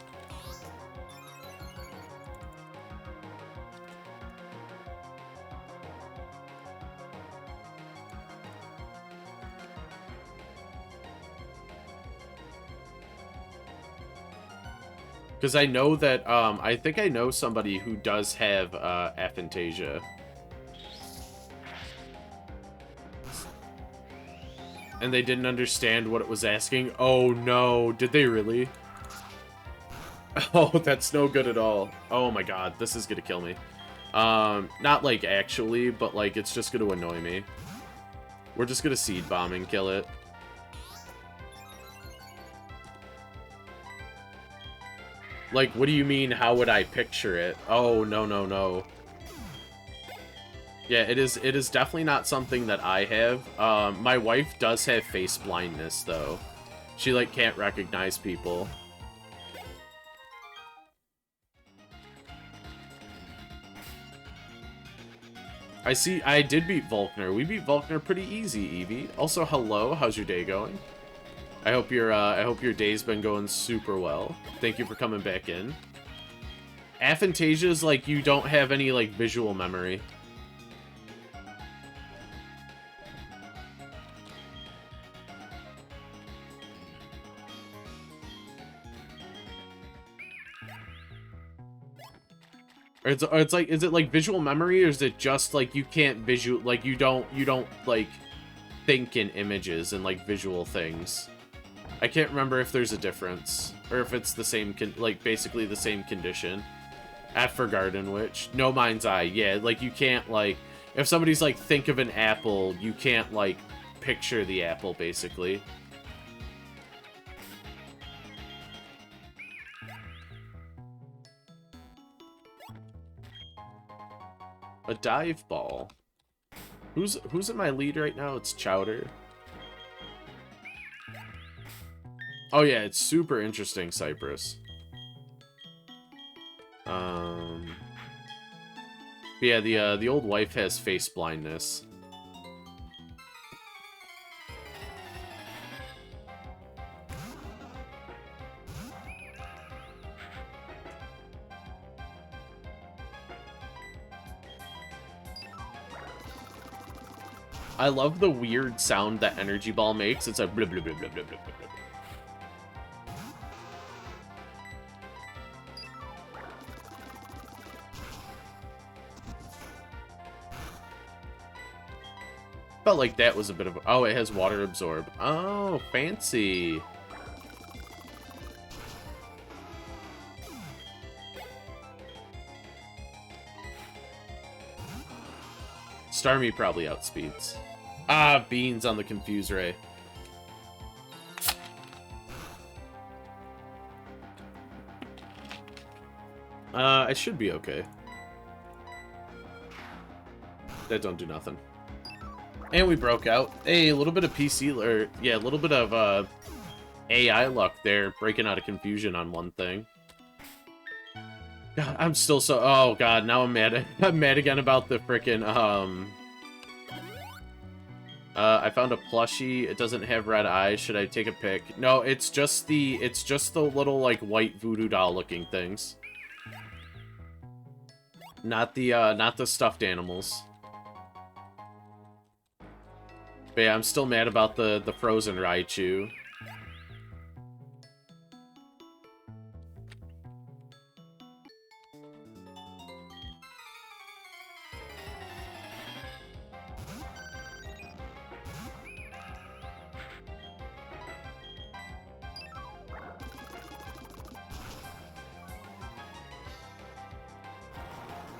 Because I know that, I think I know somebody who does have Aphantasia. And they didn't understand what it was asking. Oh no, did they really? Oh, that's no good at all. Oh my god, this is gonna kill me. Not, like, actually, but, like, it's just gonna annoy me. We're just gonna seed bomb and kill it. Like, what do you mean, how would I picture it? Oh, no, no, no. Yeah, it is definitely not something that I have. My wife does have face blindness, though. She, like, can't recognize people. I did beat Volkner. We beat Volkner pretty easy, Eevee. Also, hello, how's your day going? I hope your day's been going super well. Thank you for coming back in. Aphantasia's like you don't have any, like, visual memory. Or it's like, is it like visual memory, or is it just like you can't like you don't like think in images and like visual things? I can't remember if there's a difference or if it's the same like basically the same condition. At for Garden Witch, no mind's eye. Yeah, like you can't like if somebody's like think of an apple, you can't like picture the apple basically. A dive ball. Who's in my lead right now? It's Chowder. Oh yeah, it's super interesting, Cypress. Yeah, the old wife has face blindness. I love the weird sound that Energy Ball makes. It's a blah blah blah blah blah blah blah. Felt like that was a bit of... Oh, it has water absorb. Oh, fancy. Starmie probably outspeeds. Ah, beans on the Confuse Ray. I should be okay. That don't do nothing. And we broke out. Hey, a little bit of PC, or yeah, a little bit of AI luck there, breaking out of confusion on one thing. God, I'm still so... Oh, God, now I'm mad. I'm mad again about the frickin', I found a plushie. It doesn't have red eyes. Should I take a pic? No, it's just the little, like, white voodoo doll looking things. Not the stuffed animals. But yeah, I'm still mad about the frozen Raichu.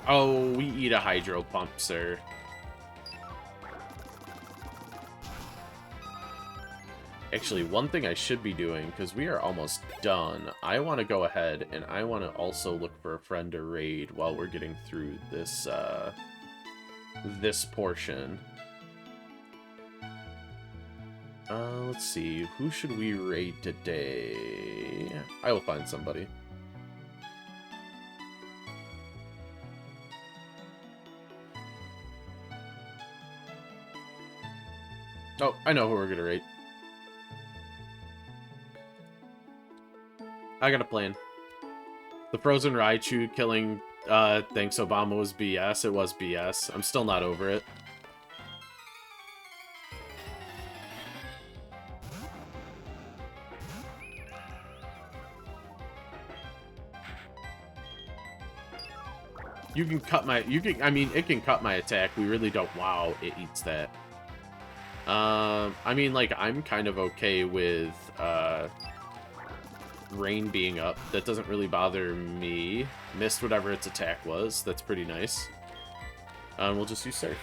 Oh, we eat a hydro pump, sir. Actually, one thing I should be doing, because we are almost done, I want to go ahead and I want to also look for a friend to raid while we're getting through this, this portion. Let's see, who should we raid today? I will find somebody. Oh, I know who we're gonna raid. I got a plan. The frozen Raichu killing Thanks Obama was BS. It was BS. I'm still not over it. You can cut my... I mean, it can cut my attack. We really don't... Wow, it eats that. I mean, like, I'm kind of okay with, Rain being up. That doesn't really bother me. Missed whatever its attack was. That's pretty nice. And we'll just use Surf.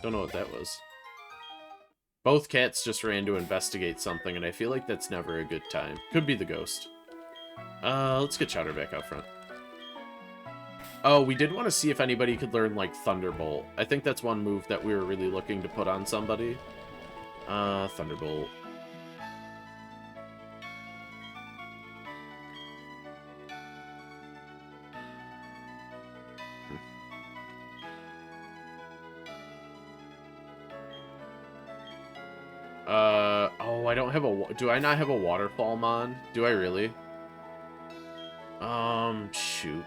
Don't know what that was. Both cats just ran to investigate something, and I feel like that's never a good time. Could be the ghost. Let's get Chowder back out front. Oh, we did want to see if anybody could learn, like, Thunderbolt. I think that's one move that we were really looking to put on somebody. Thunderbolt. Oh, I don't have a... Do I not have a Waterfall Mon? Do I really? Shoot.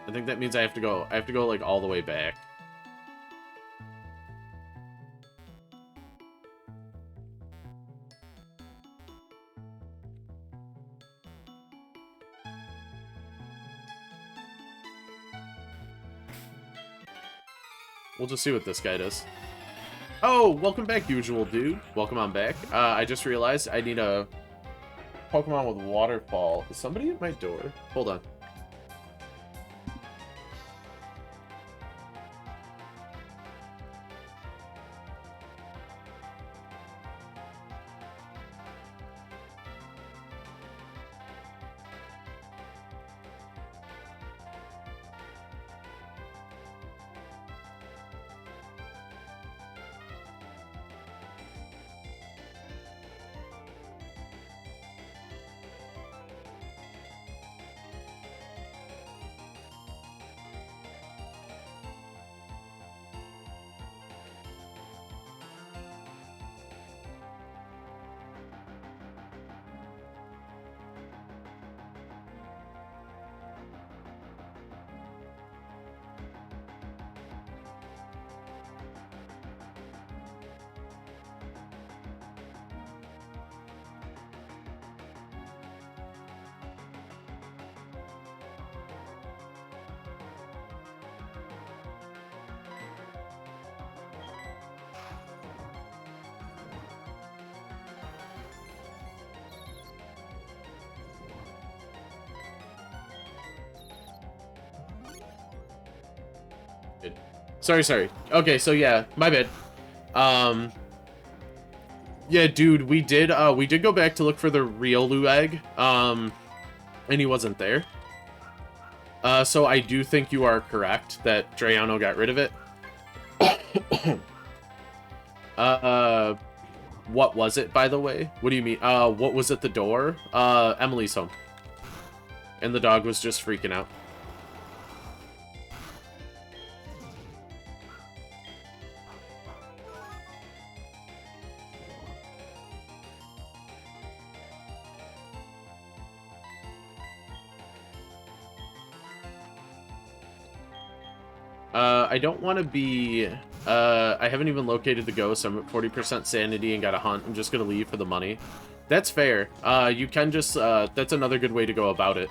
I think that means I have to go, like, all the way back. We'll just see what this guy does. Oh, welcome back, usual dude. Welcome on back. I just realized I need a Pokemon with Waterfall. Is somebody at my door? Hold on. Sorry. Okay, so yeah, my bad. Yeah, dude, we did go back to look for the Riolu egg, and he wasn't there. So I do think you are correct that Drayano got rid of it. What was it, by the way? What do you mean? What was at the door? Emily's home. And the dog was just freaking out. I don't want to be... I haven't even located the ghost. I'm at 40% sanity and got a hunt. I'm just going to leave for the money. That's fair. You can just... that's another good way to go about it.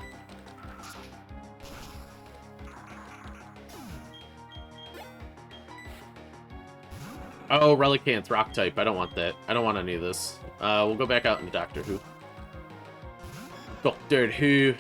Oh, Relicanth, Rock type. I don't want that. I don't want any of this. We'll go back out into Doctor Who. Doctor Who.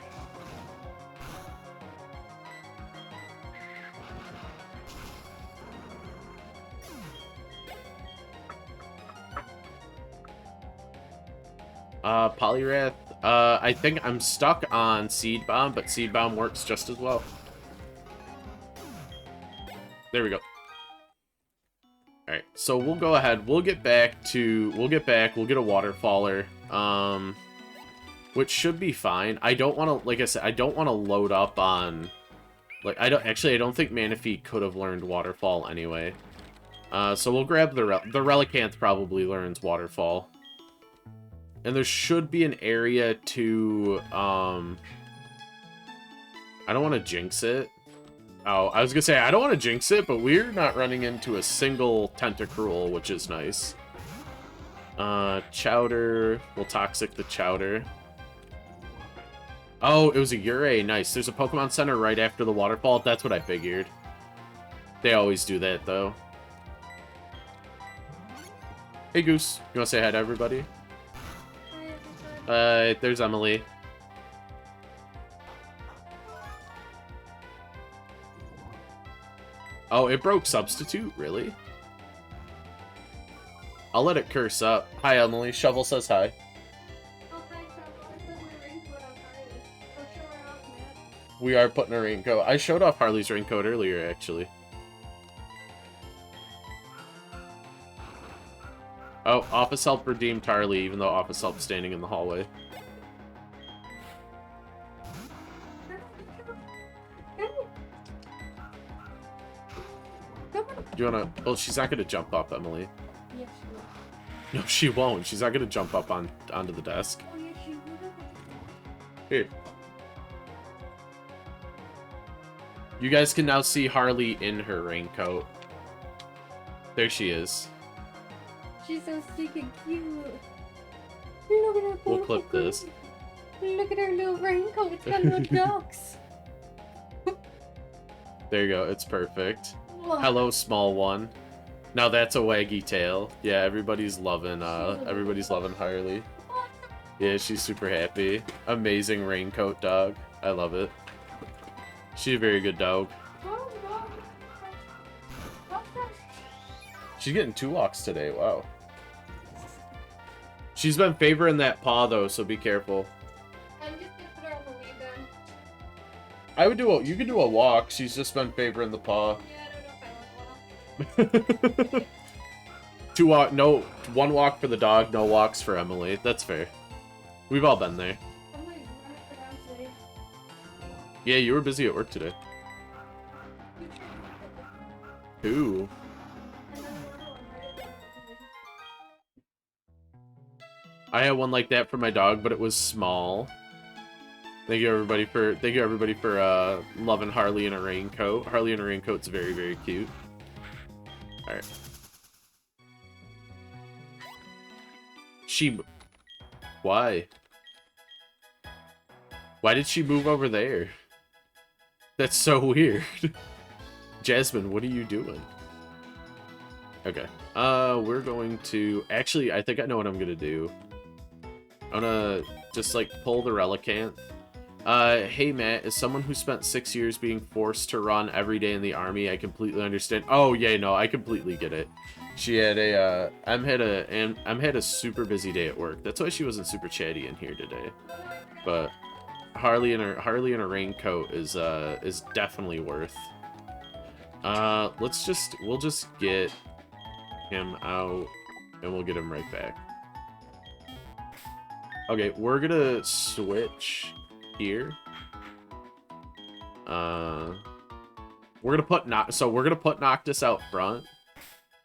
Poliwrath. I think I'm stuck on Seed Bomb, but Seed Bomb works just as well. There we go. Alright, so we'll go ahead. We'll get back. We'll get a Waterfaller. Which should be fine. I don't want to, like I said, I don't want to load up on... Like, I don't think Manaphy could have learned Waterfall anyway. So we'll grab the Relicanth probably learns Waterfall. And there should be an area to, I don't want to jinx it. Oh, I was going to say, I don't want to jinx it, but we're not running into a single Tentacruel, which is nice. Chowder. We'll Toxic the Chowder. Oh, it was a Urei. Nice. There's a Pokemon Center right after the Waterfall. That's what I figured. They always do that, though. Hey, Goose. You want to say hi to everybody? There's Emily. Oh, it broke substitute? Really? I'll let it curse up. Hi, Emily. Shovel says hi. Oh, hi, Shovel. I put my raincoat on Harley. Don't show her off, Matt. We are putting a raincoat. I showed off Harley's raincoat earlier, actually. Oh, office help redeemed Harley, even though office help's standing in the hallway. Do you wanna... Well, she's not gonna jump up, Emily. Yes, she will. No, she won't. She's not gonna jump up onto the desk. Oh, yes, she will. Here. You guys can now see Harley in her raincoat. There she is. She's so stinking cute. Look at her. We'll clip this. Look at her little raincoat. It's got little ducks. There you go. It's perfect. Wow. Hello, small one. Now that's a waggy tail. Yeah, everybody's loving Harley. Yeah, she's super happy. Amazing raincoat dog. I love it. She's a very good dog. She's getting 2 walks today. Wow. She's been favoring that paw though, so be careful. I'm just gonna put her on the lead then. I would do you could do a walk. She's just been favoring the paw. Yeah, I don't know if I want one. 2 walk, no, 1 walk for the dog, no walks for Emily. That's fair. We've all been there. Somebody's running around today. Yeah, you were busy at work today. Who? I had one like that for my dog, but it was small. Thank you everybody for loving Harley in a raincoat. Harley in a raincoat's very, very cute. Alright. Why? Why did she move over there? That's so weird. Jasmine, what are you doing? Okay. We're going to... Actually, I think I know what I'm gonna do. I'm gonna just, like, pull the Relicanth. Hey, Matt, as someone who spent 6 years being forced to run every day in the army, I completely understand. Oh, yeah, no, I completely get it. She had a, I'm had a super busy day at work. That's why she wasn't super chatty in here today. But Harley in a raincoat is definitely worth. We'll just get him out, and we'll get him right back. Okay, we're gonna switch here. We're gonna put Noctis out front.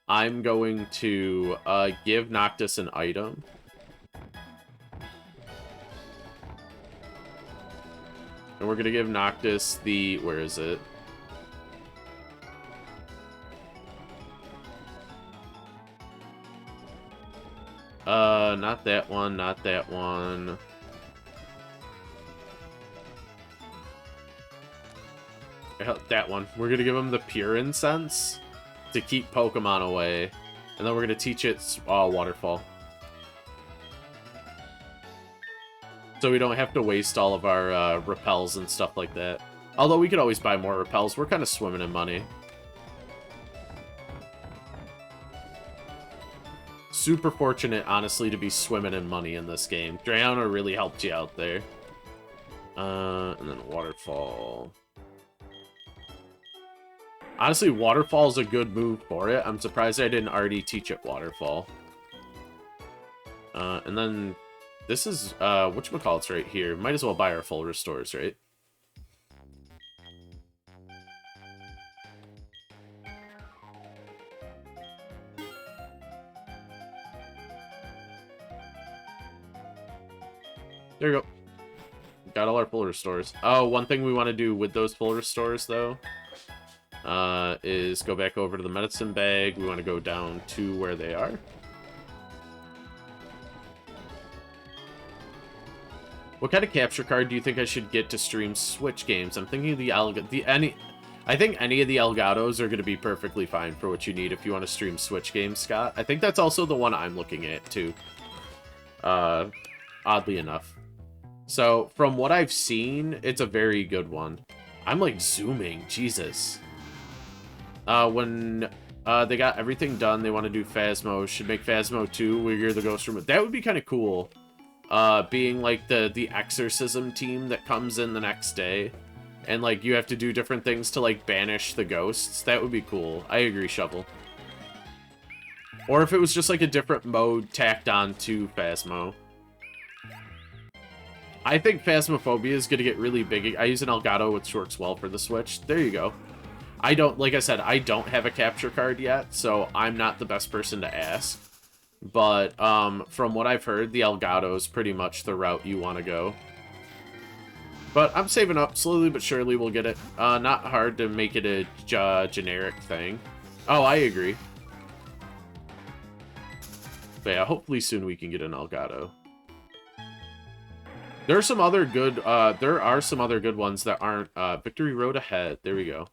I'm going to give Noctis an item. And we're gonna give Noctis the, where is it? Not that one, not that one. That one. We're gonna give him the Pure Incense to keep Pokemon away. And then we're gonna teach it Waterfall. So we don't have to waste all of our repels and stuff like that. Although we could always buy more repels. We're kind of swimming in money. Super fortunate, honestly, to be swimming in money in this game. Drayana really helped you out there. And then Waterfall. Honestly, Waterfall is a good move for it. I'm surprised I didn't already teach it Waterfall. And then this is, whatchamacallit's right here. Might as well buy our full restores, right? There you go. Got all our full restores. Oh, one thing we want to do with those full restores, though, is go back over to the medicine bag. We want to go down to where they are. What kind of capture card do you think I should get to stream Switch games? I'm thinking I think any of the Elgatos are going to be perfectly fine for what you need if you want to stream Switch games, Scott. I think that's also the one I'm looking at, too. Oddly enough. So, from what I've seen, it's a very good one. I'm, like, zooming. Jesus. When they got everything done, they want to do Phasmo. Should make Phasmo 2 where you're the ghost room. That would be kind of cool. Being like the exorcism team that comes in the next day. And like you have to do different things to like banish the ghosts. That would be cool. I agree, Shovel. Or if it was just like a different mode tacked on to Phasmo. I think Phasmophobia is going to get really big. I use an Elgato, which works well for the Switch. There you go. I don't, like I said, I don't have a capture card yet, so I'm not the best person to ask. But from what I've heard, the Elgato is pretty much the route you want to go. But I'm saving up. Slowly but surely we'll get it. Not hard to make it a generic thing. Oh, I agree. But yeah, hopefully soon we can get an Elgato. There are some other good, ones that aren't, Victory Road ahead. There we go.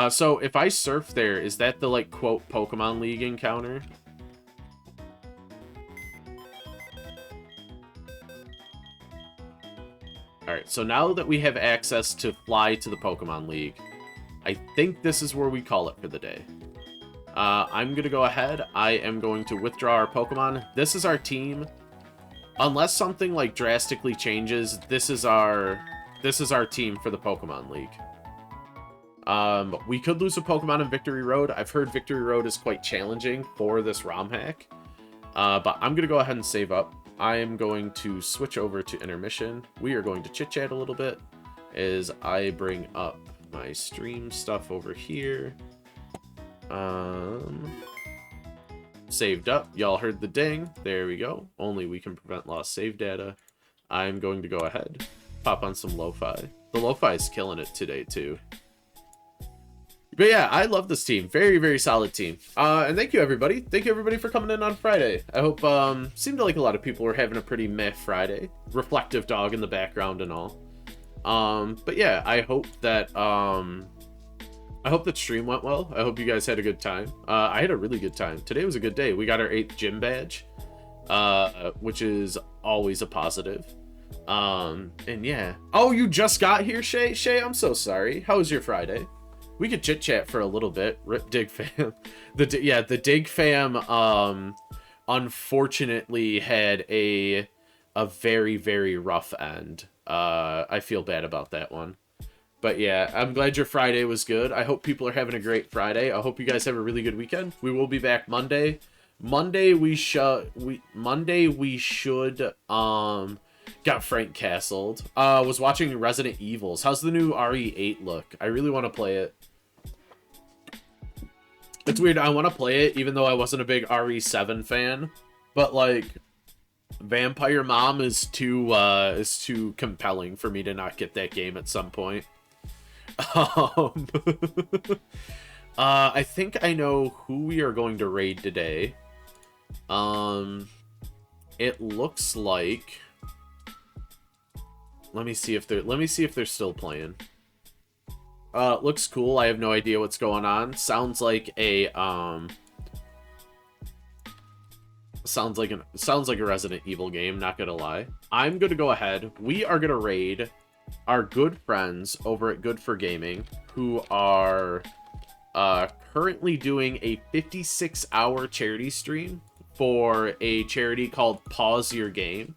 So if I surf there, is that the, like, quote, Pokemon League encounter? Alright, so now that we have access to fly to the Pokemon League, I think this is where we call it for the day. I'm gonna go ahead. I am going to withdraw our Pokemon. This is our team. Unless something, like, drastically changes, this is our team for the Pokemon League. We could lose a Pokemon in Victory Road. I've heard Victory Road is quite challenging for this ROM hack. But I'm gonna go ahead and save up. I am going to switch over to intermission. We are going to chit-chat a little bit as I bring up my stream stuff over here. Saved up. Y'all heard the ding. There we go. Only we can prevent lost save data. I'm going to go ahead, pop on some lo-fi. The lo-fi is killing it today, too. But yeah, I love this team. Very, very solid team. And thank you, everybody. Thank you, everybody, for coming in on Friday. I hope, seemed like a lot of people were having a pretty meh Friday. Reflective dog in the background and all. But yeah, I hope that stream went well. I hope you guys had a good time. I had a really good time. Today was a good day. We got our 8th gym badge, which is always a positive. And yeah. Oh, you just got here, Shay? Shay, I'm so sorry. How was your Friday? We could chit-chat for a little bit. Rip Dig Fam. The Dig Fam, unfortunately had a very, very rough end. I feel bad about that one. But yeah, I'm glad your Friday was good. I hope people are having a great Friday. I hope you guys have a really good weekend. We will be back Monday. Monday we should got Frank castled. Was watching Resident Evils. How's the new RE8 look? I really want to play it. It's weird. I want to play it even though I wasn't a big RE7 fan, but like Vampire Mom is too compelling for me to not get that game at some point. I think I know who we are going to raid today. It looks like, let me see if they're still playing. Looks cool. I have no idea what's going on. Sounds like a Resident Evil game, not gonna lie. I'm gonna go ahead. We are gonna raid our good friends over at Good for Gaming, who are currently doing a 56-hour charity stream for a charity called Pause Your Game.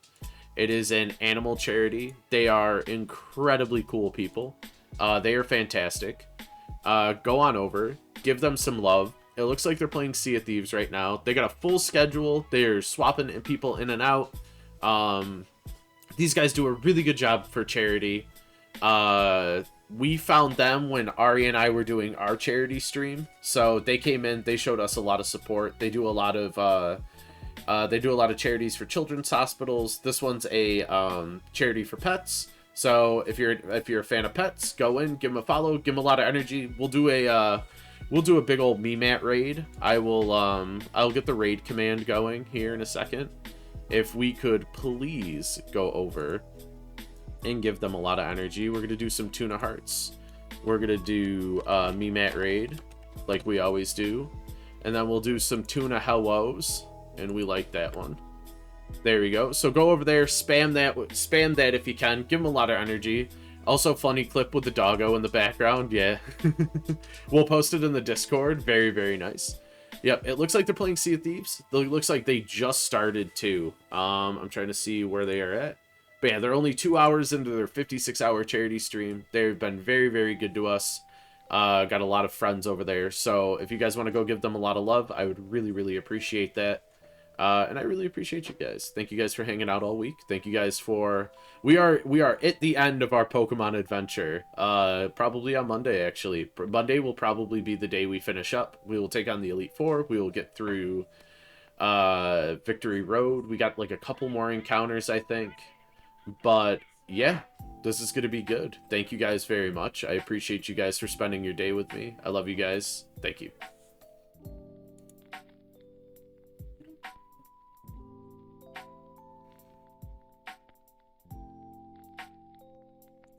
It is an animal charity. They are incredibly cool people. They are fantastic. Go on over, give them some love. It looks like they're playing Sea of Thieves right now. They got a full schedule. They're swapping people in and out. These guys do a really good job for charity. We found them when Ari and I were doing our charity stream. So they came in, they showed us a lot of support. They do a lot of charities for children's hospitals. This one's a charity for pets. So if you're a fan of pets, go in, give them a follow, give them a lot of energy. We'll do a big old Memat raid. I'll get the raid command going here in a second. If we could please go over and give them a lot of energy. We're gonna do some Tuna Hearts. We're gonna do Memat raid like we always do, and then we'll do some Tuna Hellos, and we like that one. There we go. So go over there, spam that if you can. Give them a lot of energy. Also, funny clip with the doggo in the background. Yeah. We'll post it in the Discord. Very, very nice. Yep, it looks like they're playing Sea of Thieves. It looks like they just started too. I'm trying to see where they are at. But yeah, they're only 2 hours into their 56-hour charity stream. They've been very, very good to us. Got a lot of friends over there. So if you guys want to go give them a lot of love, I would really, really appreciate that. And I really appreciate you guys. Thank you guys for hanging out all week. Thank you guys for... We are at the end of our Pokemon adventure. Probably on Monday, actually. Monday will probably be the day we finish up. We will take on the Elite Four. We will get through Victory Road. We got like a couple more encounters, I think. But yeah, this is going to be good. Thank you guys very much. I appreciate you guys for spending your day with me. I love you guys. Thank you.